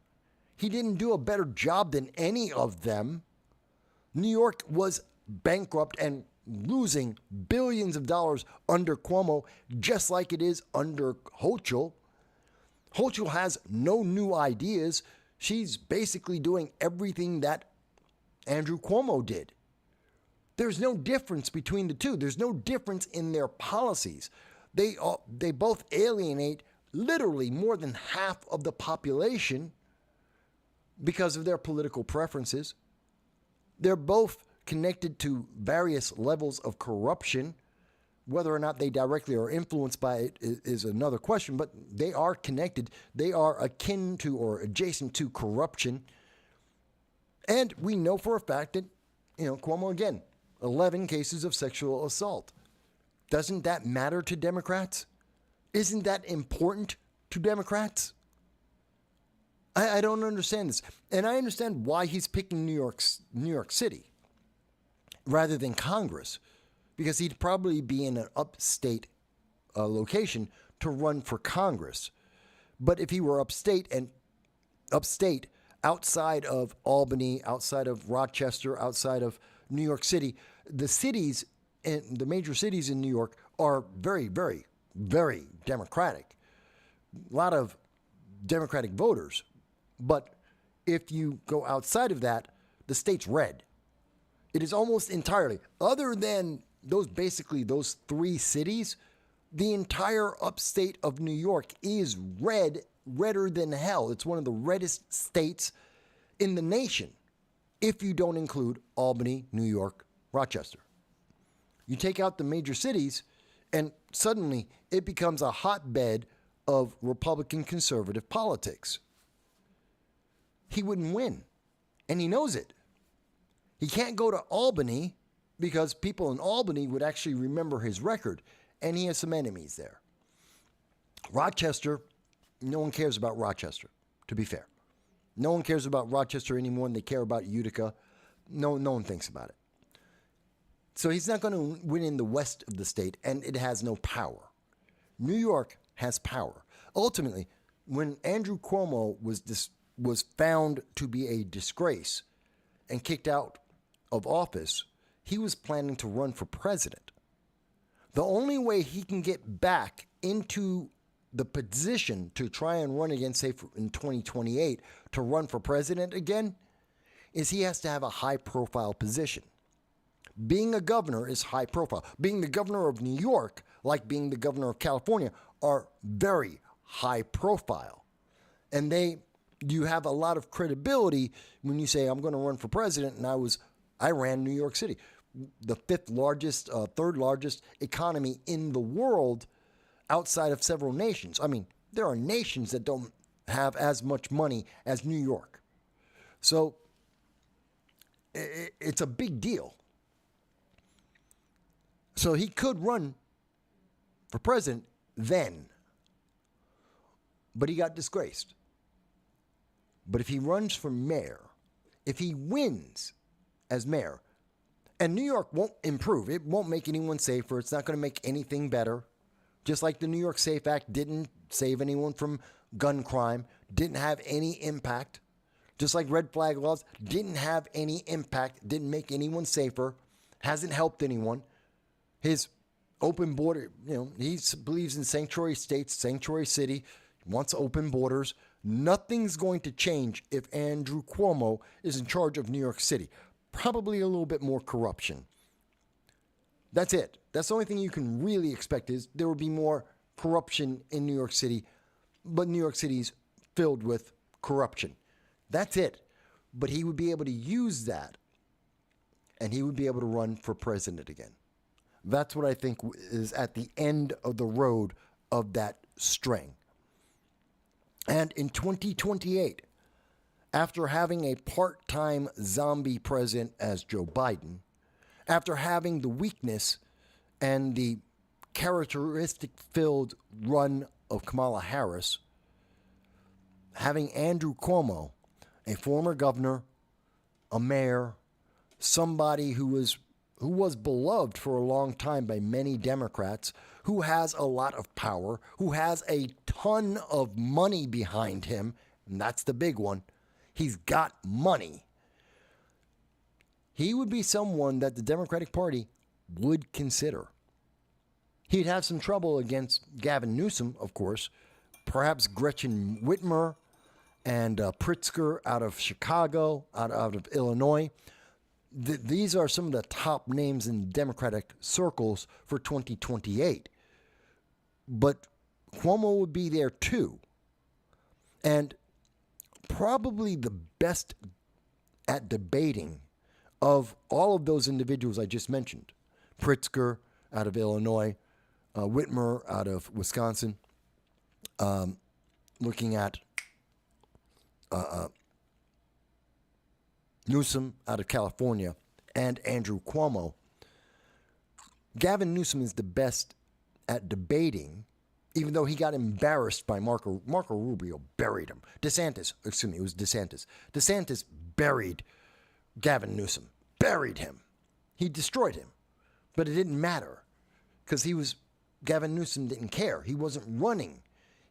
He didn't do a better job than any of them. New York was bankrupt and losing billions of dollars under Cuomo, just like it is under Hochul. Hochul has no new ideas. She's basically doing everything that Andrew Cuomo did. There's no difference between the two. There's no difference in their policies. They both alienate literally more than half of the population because of their political preferences. They're both connected to various levels of corruption. Whether or not they directly are influenced by it is another question, but they are connected. They are akin to or adjacent to corruption. And we know for a fact that, Cuomo, again, 11 cases of sexual assault. Doesn't that matter to Democrats? Isn't that important to Democrats? I don't understand this. And I understand why he's picking New York City rather than Congress, because he'd probably be in an upstate location to run for Congress. But if he were upstate outside of Albany, outside of Rochester, outside of New York City, the cities and the major cities in New York are very, very, very Democratic. A lot of Democratic voters. But if you go outside of that, the state's red. It is almost entirely, other than those three cities, the entire upstate of New York is redder than hell. It's one of the reddest states in the nation, if you don't include Albany, New York, Rochester. You take out the major cities, and suddenly it becomes a hotbed of Republican conservative politics. He wouldn't win, and he knows it. He can't go to Albany because people in Albany would actually remember his record, and he has some enemies there. Rochester, no one cares about Rochester, to be fair. No one cares about Rochester any more than they care about Utica. No one thinks about it. So he's not going to win in the west of the state, and it has no power. New York has power. Ultimately, when Andrew Cuomo was found to be a disgrace and kicked out of office, he was planning to run for president. The only way he can get back into the position to try and run again, say in 2028, to run for president again, is he has to have a high-profile position. Being a governor is high profile. Being the governor of New York, like being the governor of California, are very high profile. And you have a lot of credibility when you say, I'm going to run for president, and I ran New York City, the third largest economy in the world outside of several nations. I mean, there are nations that don't have as much money as New York. So it's a big deal. So he could run for president then, but he got disgraced. But if he runs for mayor, if he wins as mayor, and New York won't improve, it won't make anyone safer, it's not going to make anything better, just like the New York SAFE Act didn't save anyone from gun crime, didn't have any impact, just like red flag laws didn't have any impact, didn't make anyone safer, hasn't helped anyone. His open border, he believes in sanctuary states, sanctuary city, wants open borders. Nothing's going to change if Andrew Cuomo is in charge of New York City. Probably a little bit more corruption. That's it. That's the only thing you can really expect is there will be more corruption in New York City, but New York City's filled with corruption. That's it. But he would be able to use that, and he would be able to run for president again. That's what I think is at the end of the road of that string. And in 2028, after having a part-time zombie president as Joe Biden, after having the weakness and the characteristic-filled run of Kamala Harris, having Andrew Cuomo, a former governor, a mayor, somebody who was beloved for a long time by many Democrats, who has a lot of power, who has a ton of money behind him, and that's the big one. He's got money. He would be someone that the Democratic Party would consider. He'd have some trouble against Gavin Newsom, of course, perhaps Gretchen Whitmer and Pritzker out of Chicago, out of Illinois. These are some of the top names in Democratic circles for 2028. But Cuomo would be there too. And probably the best at debating of all of those individuals I just mentioned, Pritzker out of Illinois, Whitmer out of Wisconsin, looking at Newsom out of California, and Andrew Cuomo, Gavin Newsom is the best at debating, even though he got embarrassed by Marco Rubio, buried him. It was DeSantis. DeSantis buried Gavin Newsom, buried him. He destroyed him. But it didn't matter because Gavin Newsom didn't care. He wasn't running.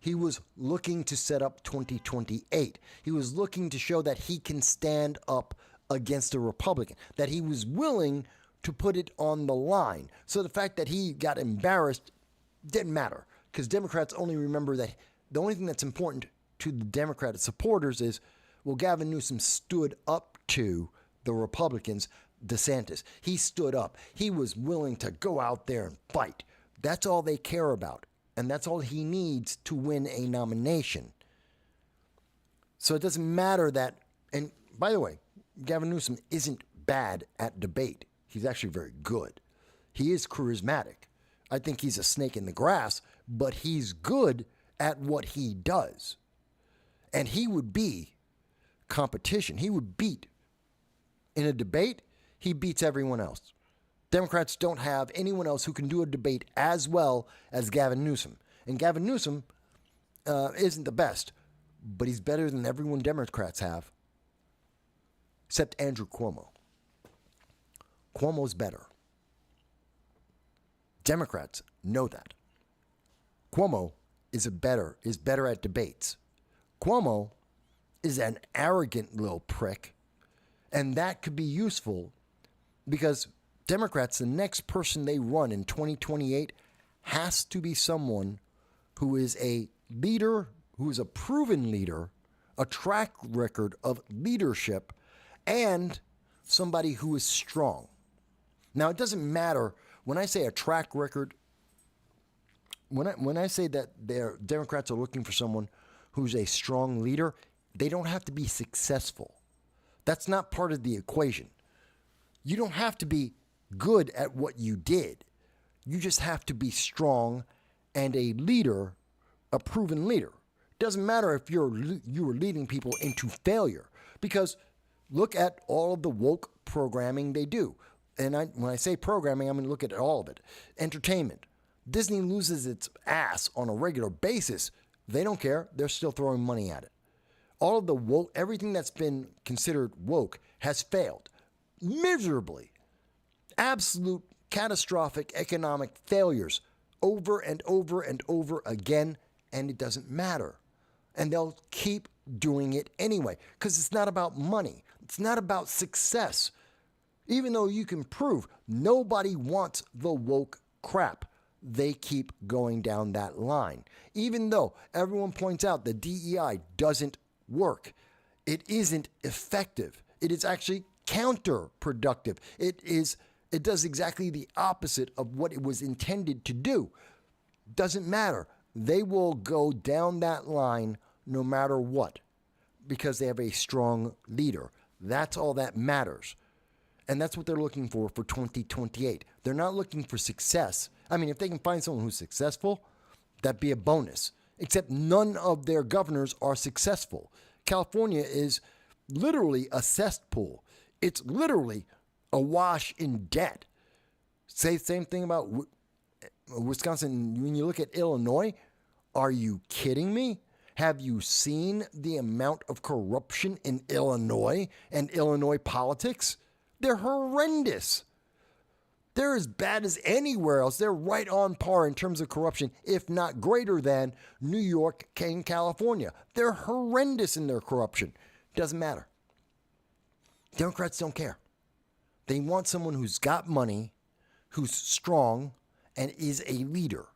He was looking to set up 2028. He was looking to show that he can stand up against a Republican, that he was willing to put it on the line. So the fact that he got embarrassed didn't matter because Democrats only remember that the only thing that's important to the Democratic supporters is, well, Gavin Newsom stood up to the Republicans, DeSantis. He stood up. He was willing to go out there and fight. That's all they care about. And that's all he needs to win a nomination. So it doesn't matter that, and by the way, Gavin Newsom isn't bad at debate. He's actually very good. He is charismatic. I think he's a snake in the grass, but he's good at what he does. And he would be competition. He would beat, in a debate, he beats everyone else. Democrats don't have anyone else who can do a debate as well as Gavin Newsom. And Gavin Newsom isn't the best, but he's better than everyone Democrats have, except Andrew Cuomo. Cuomo's better. Democrats know that. Cuomo is better at debates. Cuomo is an arrogant little prick, and that could be useful because Democrats, the next person they run in 2028 has to be someone who is a leader, who is a proven leader, a track record of leadership, and somebody who is strong. Now, it doesn't matter when I say a track record, when I say that Democrats are looking for someone who's a strong leader, they don't have to be successful. That's not part of the equation. You don't have to be good at what you did. You just have to be strong and a leader, a proven leader. Doesn't matter if you were leading people into failure, because look at all of the woke programming they do. And when I say programming, I'm going to look at all of it. Entertainment. Disney loses its ass on a regular basis. They don't care. They're still throwing money at it. All of the woke, everything that's been considered woke has failed miserably. Absolute catastrophic economic failures over and over and over again, and it doesn't matter. And they'll keep doing it anyway because it's not about money. It's not about success. Even though you can prove nobody wants the woke crap, they keep going down that line. Even though everyone points out the DEI doesn't work, it isn't effective. It is actually counterproductive. It does exactly the opposite of what it was intended to do. Doesn't matter. They will go down that line no matter what because they have a strong leader. That's all that matters. And that's what they're looking for 2028. They're not looking for success. I mean, if they can find someone who's successful, that'd be a bonus. Except none of their governors are successful. California is literally a cesspool. It's literally awash in debt. Say the same thing about Wisconsin. When you look at Illinois, are you kidding me? Have you seen the amount of corruption in Illinois and Illinois politics? They're horrendous. They're as bad as anywhere else. They're right on par in terms of corruption, if not greater than New York and California. They're horrendous in their corruption. Doesn't matter. Democrats don't care. They want someone who's got money, who's strong, and is a leader.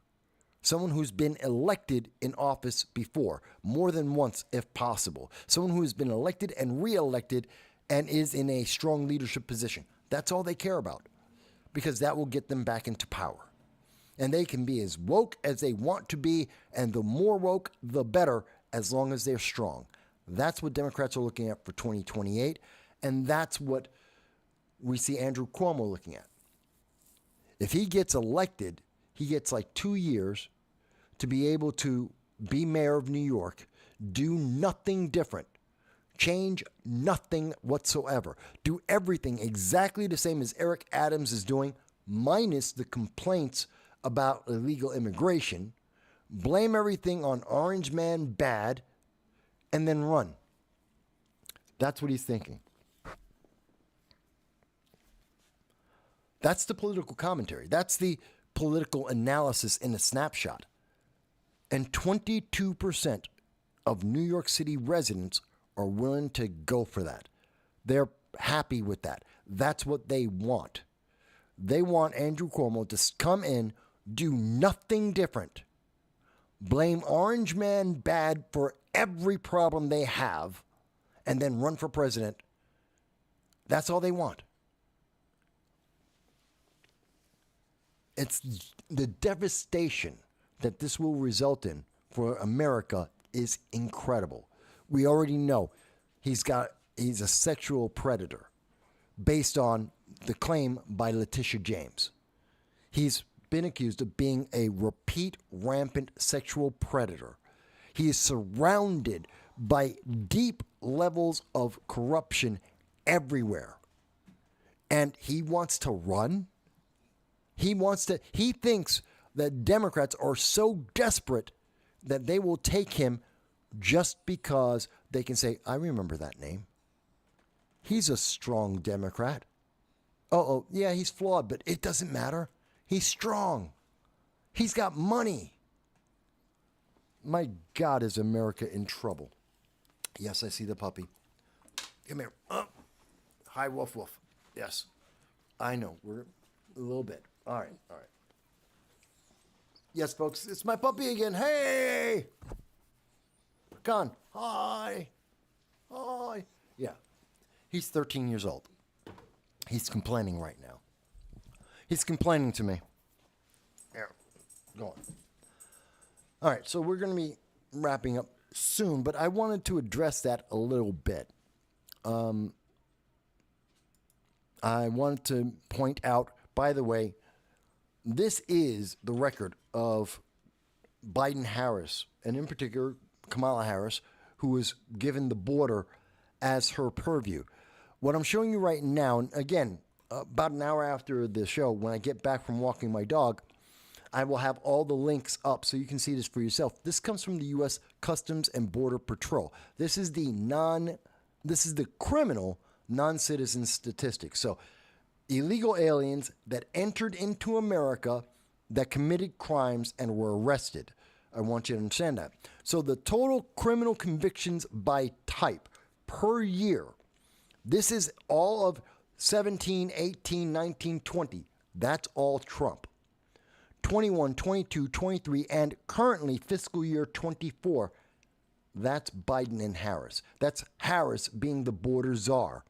Someone who's been elected in office before, more than once if possible. Someone who has been elected and re-elected and is in a strong leadership position. That's all they care about, because that will get them back into power. And they can be as woke as they want to be, and the more woke, the better, as long as they're strong. That's what Democrats are looking at for 2028, and that's what we see Andrew Cuomo looking at. If he gets elected, he gets like 2 years to be able to be mayor of New York, do nothing different, change nothing whatsoever, do everything exactly the same as Eric Adams is doing, minus the complaints about illegal immigration, blame everything on Orange Man bad, and then run. That's what he's thinking. That's the political commentary. That's the political analysis in a snapshot. And 22% of New York City residents are willing to go for that. They're happy with that. That's what they want. They want Andrew Cuomo to come in, do nothing different, blame Orange Man bad for every problem they have, and then run for president. That's all they want. It's the devastation that this will result in for America is incredible. We already know he's a sexual predator based on the claim by Letitia James. He's been accused of being a repeat rampant sexual predator. He is surrounded by deep levels of corruption everywhere. And he wants to run. He thinks that Democrats are so desperate that they will take him just because they can say, I remember that name. He's a strong Democrat. Oh, yeah, he's flawed, but it doesn't matter. He's strong. He's got money. My God, is America in trouble. Yes, I see the puppy. Come here. Hi, woof, woof. Yes, I know. We're a little bit. All right. Yes, folks, it's my puppy again. Hey! Pecan. Hi. Yeah. He's 13 years old. He's complaining right now. He's complaining to me. Here, go on. All right, so we're going to be wrapping up soon, but I wanted to address that a little bit. I wanted to point out, by the way, this is the record of Biden-Harris, and in particular, Kamala Harris, who was given the border as her purview. What I'm showing you right now, and again, about an hour after the show, when I get back from walking my dog, I will have all the links up so you can see this for yourself. This comes from the U.S. Customs and Border Patrol. This is the criminal non-citizen statistics. So illegal aliens that entered into America that committed crimes and were arrested. I want you to understand that. So the total criminal convictions by type per year, this is all of 17, 18, 19, 20. That's all Trump. 21, 22, 23, and currently fiscal year 24, that's Biden and Harris. That's Harris being the border czar.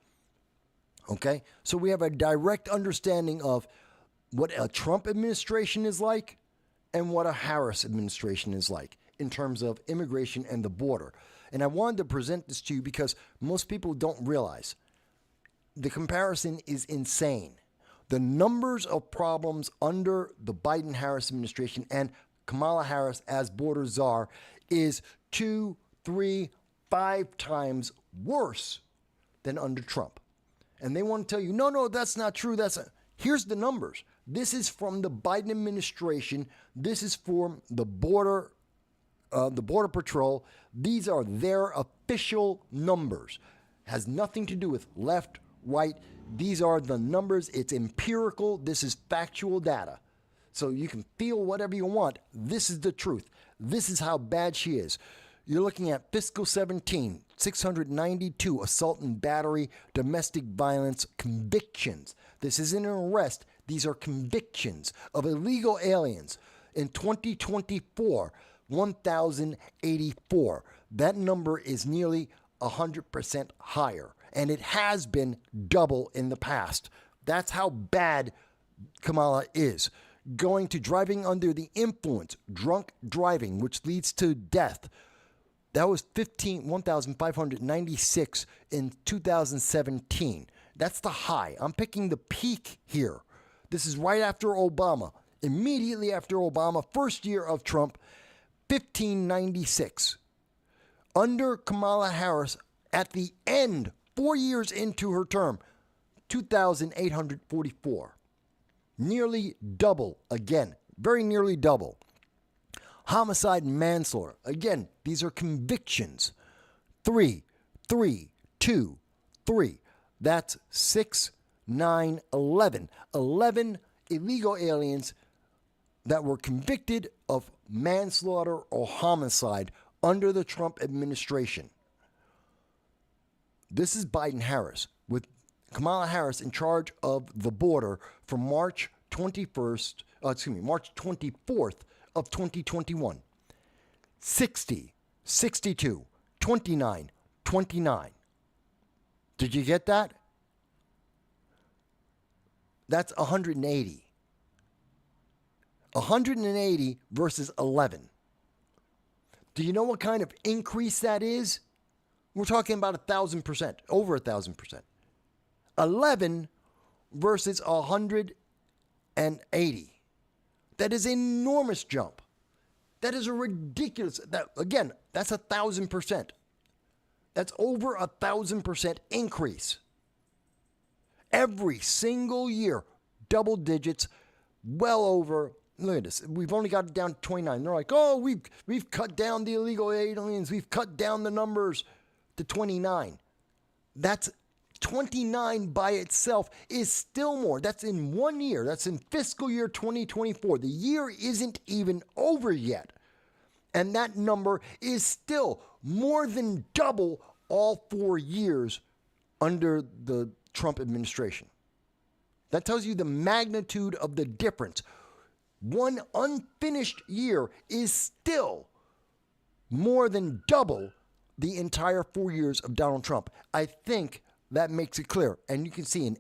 Okay? So we have a direct understanding of what a Trump administration is like and what a Harris administration is like in terms of immigration and the border. And I wanted to present this to you because most people don't realize the comparison is insane. The numbers of problems under the Biden-Harris administration and Kamala Harris as border czar is 2, 3, 5 times worse than under Trump. And they want to tell you, no, that's not true. Here's the numbers. This is from the Biden administration. This is from the border patrol. These are their official numbers. Has nothing to do with left, right. These are the numbers. It's empirical. This is factual data. So you can feel whatever you want. This is the truth. This is how bad she is. You're looking at fiscal 17, 692 assault and battery, domestic violence convictions. This isn't an arrest. These are convictions of illegal aliens. In 2024, 1,084. That number is nearly 100% higher. And it has been double in the past. That's how bad Kamala is. Going to driving under the influence, drunk driving, which leads to death. That was 1,596 in 2017. That's the high. I'm picking the peak here. This is right after Obama. Immediately after Obama, first year of Trump, 1596. Under Kamala Harris, at the end, 4 years into her term, 2,844. Nearly double again. Very nearly double. Homicide and manslaughter. Again, these are convictions. 3, 3, 2, 3. That's 6, 9, 11. 11 illegal aliens that were convicted of manslaughter or homicide under the Trump administration. This is Biden-Harris, with Kamala Harris in charge of the border from March 24th of 2021. 60, 62, 29, 29. Did you get that? That's 180. 180 versus 11. Do you know what kind of increase that is? We're talking about 1,000%, over 1,000%. 11 versus 180. That is an enormous jump. That is a ridiculous, again, that's 1,000%. That's over 1,000% increase. Every single year, double digits, well over. Look at this. We've only got it down to 29. They're like, oh, we've cut down the illegal aliens. We've cut down the numbers to 29. That's 29 by itself is still more. That's in 1 year. That's in fiscal year 2024. The year isn't even over yet. And that number is still more than double all 4 years under the Trump administration. That tells you the magnitude of the difference. One unfinished year is still more than double the entire 4 years of Donald Trump. I think that makes it clear. And you can see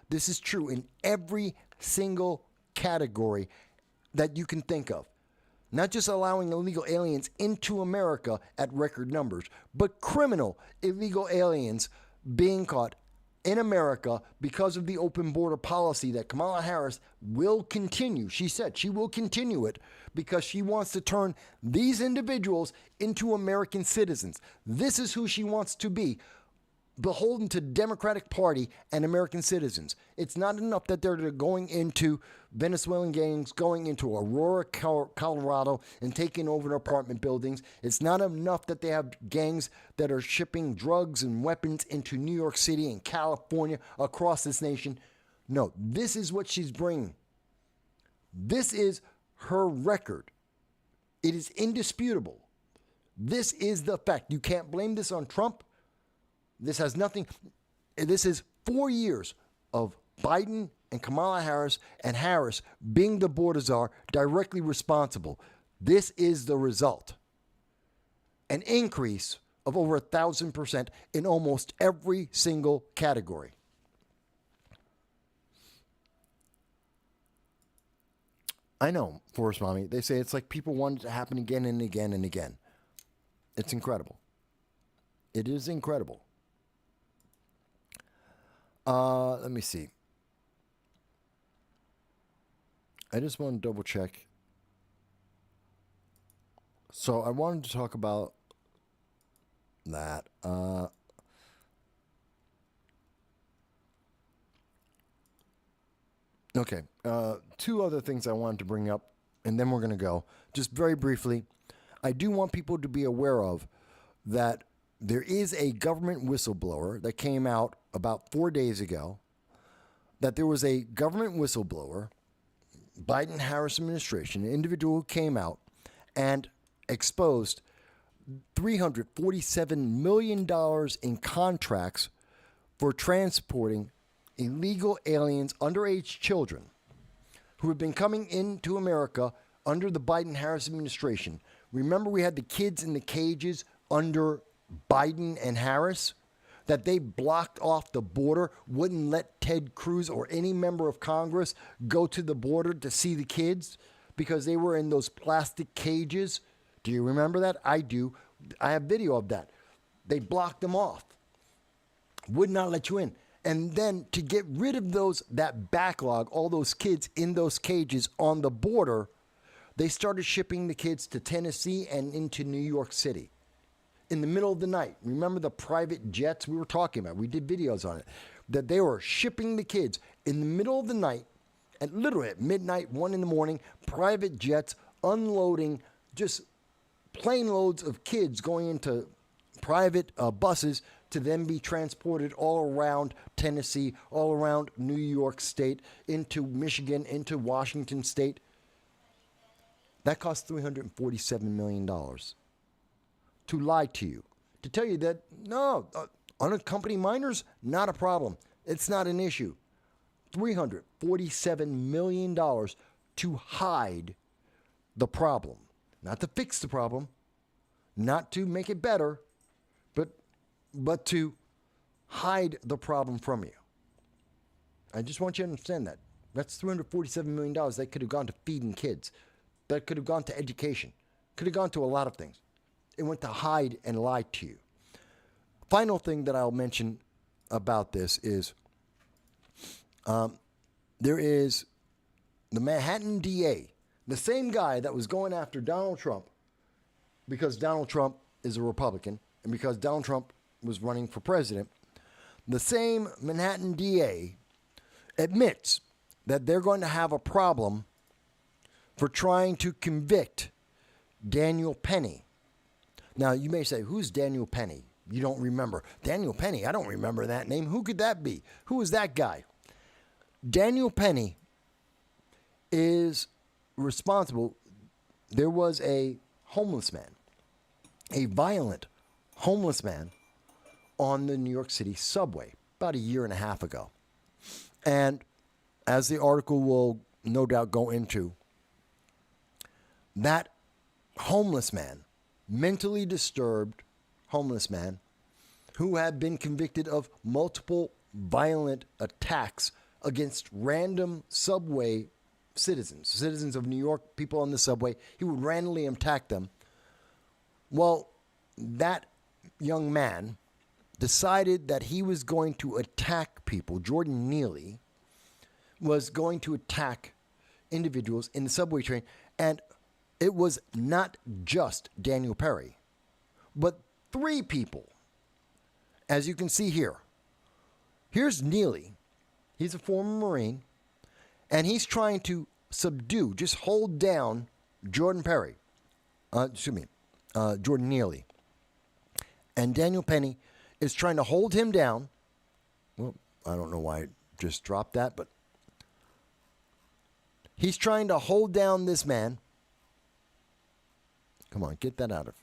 this is true in every single category that you can think of. Not just allowing illegal aliens into America at record numbers, but criminal illegal aliens being caught in America because of the open border policy that Kamala Harris will continue. She said she will continue it because she wants to turn these individuals into American citizens. This is who she wants to be, beholden to Democratic Party and American citizens. It's not enough that they're going into Venezuelan gangs, going into Aurora, Colorado, and taking over apartment buildings. It's not enough that they have gangs that are shipping drugs and weapons into New York City and California, across this nation. No, this is what she's bringing. This is her record. It is indisputable. This is the fact. You can't blame this on Trump. This has nothing. This is 4 years of Biden and Kamala Harris, and Harris being the border czar, directly responsible. This is the result. An increase of over 1,000% in almost every single category. I know, Forrest Mommy. They say it's like people want it to happen again and again and again. It's incredible. It is incredible. Let me see. I just want to double check. So I wanted to talk about that. Okay. Two other things I wanted to bring up, and then we're going to go. Just very briefly, I do want people to be aware of that there is a government whistleblower that came out about 4 days ago, that there was a government whistleblower, Biden-Harris administration, an individual who came out and exposed $347 million in contracts for transporting illegal aliens, underage children, who have been coming into America under the Biden-Harris administration. Remember, we had the kids in the cages under Biden and Harris, that they blocked off the border, wouldn't let Ted Cruz or any member of Congress go to the border to see the kids because they were in those plastic cages. Do you remember that? I do. I have video of that. They blocked them off, would not let you in. And then to get rid of that backlog, all those kids in those cages on the border, they started shipping the kids to Tennessee and into New York City in the middle of the night. Remember the private jets we were talking about? We did videos on it. That they were shipping the kids in the middle of the night, and literally at midnight, 1 in the morning, private jets unloading just plane loads of kids going into private buses to then be transported all around Tennessee, all around New York State, into Michigan, into Washington State. That cost $347 million to lie to you, to tell you that, no, unaccompanied minors, not a problem. It's not an issue. $347 million to hide the problem. Not to fix the problem, not to make it better, but to hide the problem from you. I just want you to understand that. That's $347 million that could have gone to feeding kids. That could have gone to education. Could have gone to a lot of things. It went to hide and lie to you. Final thing that I'll mention about this is there is the Manhattan DA, the same guy that was going after Donald Trump because Donald Trump is a Republican and because Donald Trump was running for president. The same Manhattan DA admits that they're going to have a problem for trying to convict Daniel Penny. Now, you may say, who's Daniel Penny? You don't remember. Daniel Penny, I don't remember that name. Who could that be? Who is that guy? Daniel Penny is responsible. There was a homeless man, a violent homeless man on the New York City subway about 1.5 years ago. And as the article will no doubt go into, that homeless man, mentally disturbed homeless man, who had been convicted of multiple violent attacks against random subway citizens of New York, people on the subway. He would randomly attack them. Well, that young man decided that he was going to attack people. Jordan Neely was going to attack individuals in the subway train, and it was not just Daniel Perry, but 3 people. As you can see here, here's Neely. He's a former Marine, and he's trying to subdue, just hold down Jordan Neely. And Daniel Penny is trying to hold him down. Well, I don't know why I just dropped that, but he's trying to hold down this man. Come on, get that out of.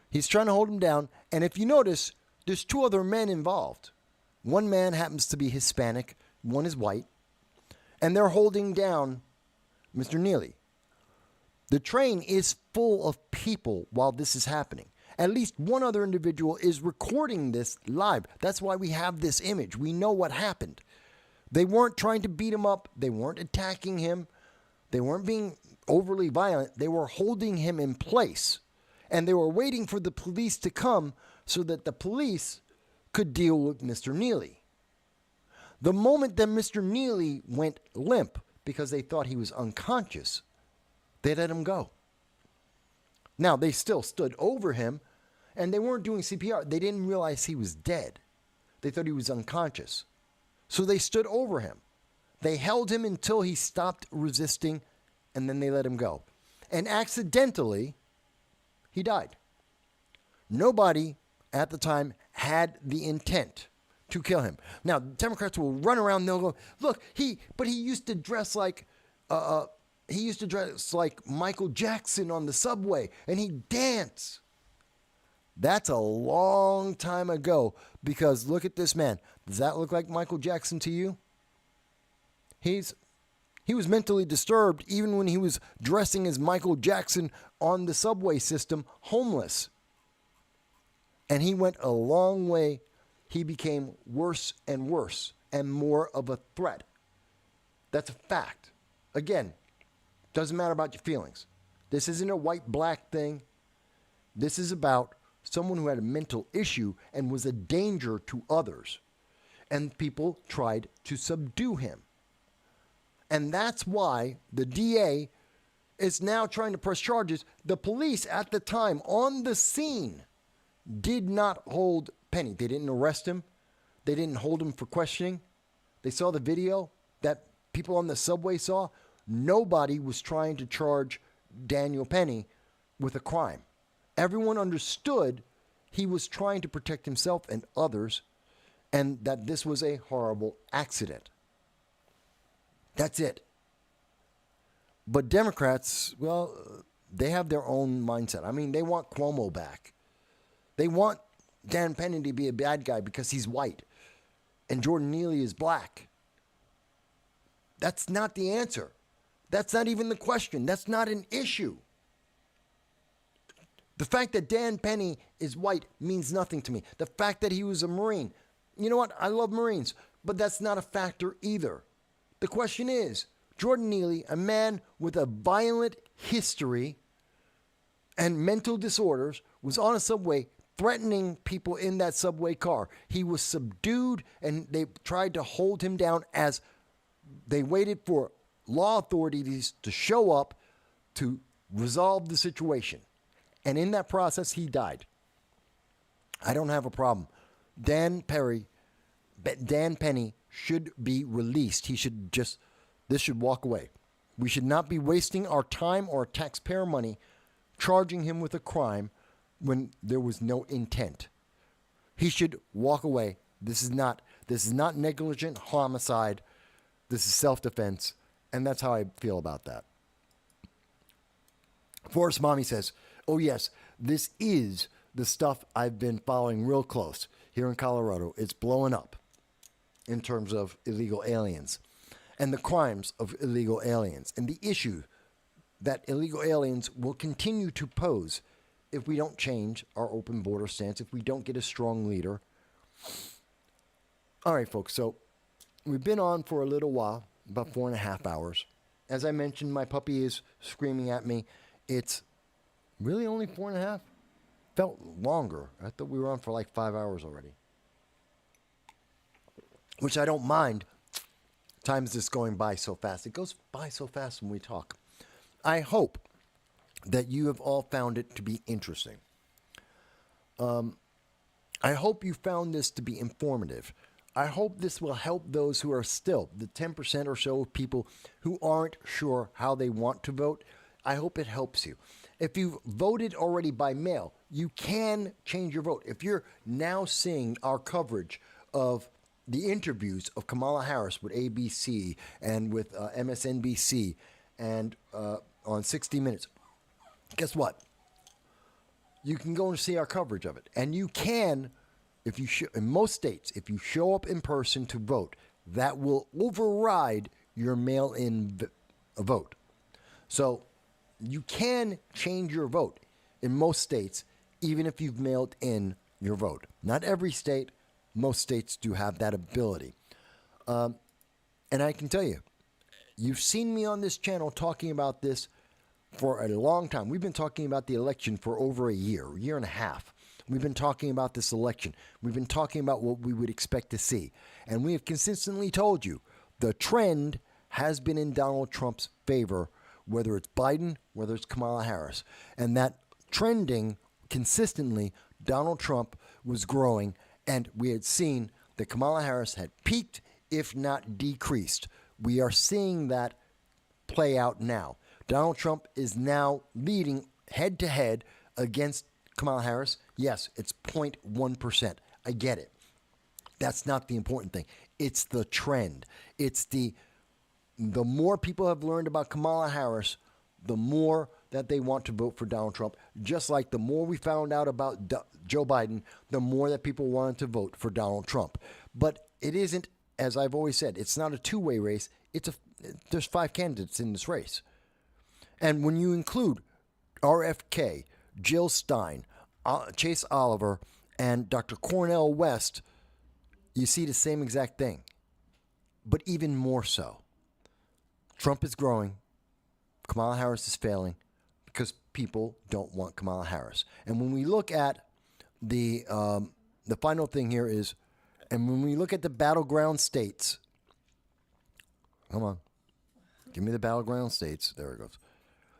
He's trying to hold him down, and if you notice, there's 2 other men involved. One man happens to be Hispanic, one is white, and they're holding down Mr. Neely. The train is full of people while this is happening. At least one other individual is recording this live. That's why we have this image. We know what happened. They weren't trying to beat him up. They weren't attacking him. They weren't being overly violent. They were holding him in place. And they were waiting for the police to come so that the police could deal with Mr. Neely. The moment that Mr. Neely went limp because they thought he was unconscious, they let him go. Now, they still stood over him, and they weren't doing CPR. They didn't realize he was dead. They thought he was unconscious. So they stood over him. They held him until he stopped resisting, and then they let him go. And accidentally, he died. Nobody at the time had the intent to kill him. Now, Democrats will run around and they'll go, look, he used to dress like Michael Jackson on the subway, and he'd dance. That's a long time ago, because look at this man. Does that look like Michael Jackson to you? He was mentally disturbed even when he was dressing as Michael Jackson on the subway system, homeless. And he went a long way. He became worse and worse and more of a threat. That's a fact. Again, doesn't matter about your feelings. This isn't a white-black thing. This is about someone who had a mental issue and was a danger to others. and people tried to subdue him. And that's why the DA is now trying to press charges. The police at the time on the scene did not hold Penny. They didn't arrest him. They didn't hold him for questioning. They saw the video that people on the subway saw. Nobody was trying to charge Daniel Penny with a crime. Everyone understood he was trying to protect himself and others, and that this was a horrible accident. That's it. But Democrats, well, they have their own mindset. I mean, they want Cuomo back. They want Dan Penny to be a bad guy because he's white and Jordan Neely is black. That's not the answer. That's not even the question. That's not an issue. The fact that Dan Penny is white means nothing to me. The fact that he was a Marine, you know what? I love Marines, but that's not a factor either. The question is, Jordan Neely, a man with a violent history and mental disorders, was on a subway threatening people in that subway car. He was subdued, and they tried to hold him down as they waited for law authorities to show up to resolve the situation. And in that process, he died. I don't have a problem. Dan Penny should be released. This should walk away. We should not be wasting our time or taxpayer money charging him with a crime when there was no intent. He should walk away. This is not negligent homicide. This is self-defense, and that's how I feel about that. Forrest Mommy says, oh yes, this is the stuff I've been following real close here in Colorado. It's blowing up in terms of illegal aliens and the crimes of illegal aliens and the issue that illegal aliens will continue to pose if we don't change our open border stance, if we don't get a strong leader. All right, folks, so we've been on for a little while, about 4.5 hours. As I mentioned, my puppy is screaming at me. It's really only 4.5? Felt longer. I thought we were on for like 5 hours already. Which I don't mind. Time is just going by so fast. It goes by so fast when we talk. I hope that you have all found it to be interesting. I hope you found this to be informative. I hope this will help those who are still, the 10% or so of people who aren't sure how they want to vote. I hope it helps you. If you've voted already by mail, you can change your vote. If you're now seeing our coverage of the interviews of Kamala Harris with ABC and with MSNBC and on 60 Minutes, guess what? You can go and see our coverage of it. And you can, if you in most states, if you show up in person to vote, that will override your mail-in vote. So you can change your vote in most states, even if you've mailed in your vote. Not every state. Most states do have that ability. And I can tell you, you've seen me on this channel talking about this for a long time. We've been talking about the election for over a year and a half. We've been talking about this election. We've been talking about what we would expect to see. And we have consistently told you the trend has been in Donald Trump's favor, whether it's Biden, whether it's Kamala Harris. And that trending consistently, Donald Trump was growing, and we had seen that Kamala Harris had peaked, if not decreased. We are seeing that play out now. Donald Trump is now leading head-to-head against Kamala Harris. Yes, it's 0.1%. I get it. That's not the important thing. It's the trend. It's the more people have learned about Kamala Harris, the more that they want to vote for Donald Trump. Just like the more we found out about Joe Biden, the more that people wanted to vote for Donald Trump. But it isn't, as I've always said, it's not a two-way race. There's 5 candidates in this race. And when you include RFK, Jill Stein, Chase Oliver, and Dr. Cornel West, you see the same exact thing, but even more so. Trump is growing. Kamala Harris is failing because people don't want Kamala Harris. And when we look at the final thing here is And when we look at the battleground states, come on, give me the battleground states. There it goes.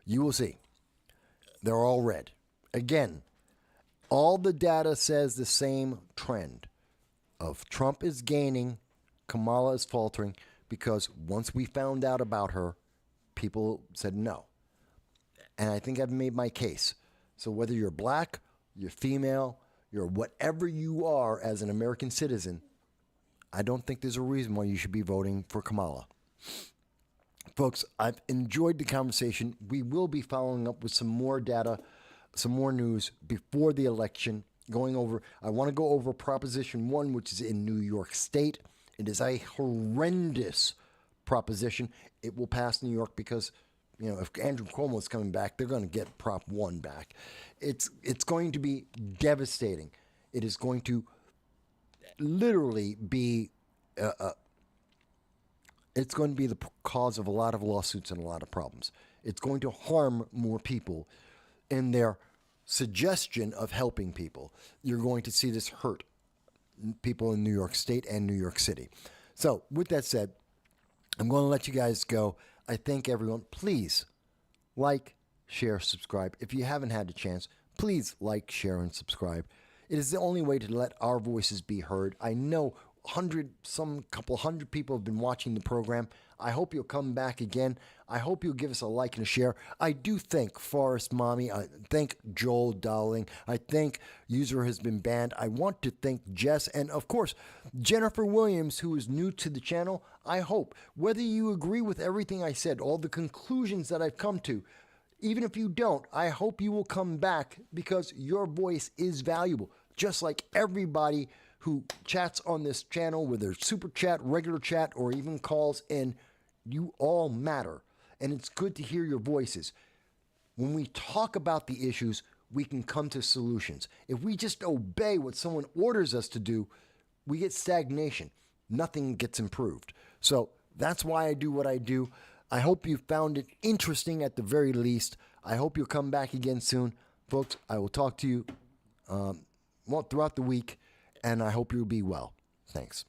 You will see. They're all red. Again, all the data says the same trend of Trump is gaining, Kamala is faltering, because once we found out about her, people said no. And I think I've made my case. So whether you're black, you're female, you're whatever you are as an American citizen, I don't think there's a reason why you should be voting for Kamala. Folks, I've enjoyed the conversation. We will be following up with some more data, some more news before the election. I want to go over Proposition 1, which is in New York State. It is a horrendous proposition. It will pass New York because, if Andrew Cuomo is coming back, they're going to get Prop 1 back. It's going to be devastating. It is going to literally be it's going to be the cause of a lot of lawsuits and a lot of problems. It's going to harm more people in their suggestion of helping people. You're going to see this hurt people in New York State and New York City. So with that said, I'm going to let you guys go. I thank everyone. Please like, share, subscribe. If you haven't had a chance, please like, share, and subscribe. It is the only way to let our voices be heard. I know couple hundred people have been watching the program. I hope you'll come back again. I hope you'll give us a like and a share. I do thank Forrest Mommy. I thank Joel Dowling. I think User has been banned. I want to thank Jess and, of course, Jennifer Williams, who is new to the channel. I hope, whether you agree with everything I said, all the conclusions that I've come to, even if you don't, I hope you will come back because your voice is valuable, just like everybody who chats on this channel, whether super chat, regular chat, or even calls in. You all matter, and it's good to hear your voices. When we talk about the issues, we can come to solutions. If we just obey what someone orders us to do, we get stagnation. Nothing gets improved. So that's why I do what I do. I hope you found it interesting at the very least. I hope you'll come back again soon. Folks, I will talk to you throughout the week, and I hope you'll be well. Thanks.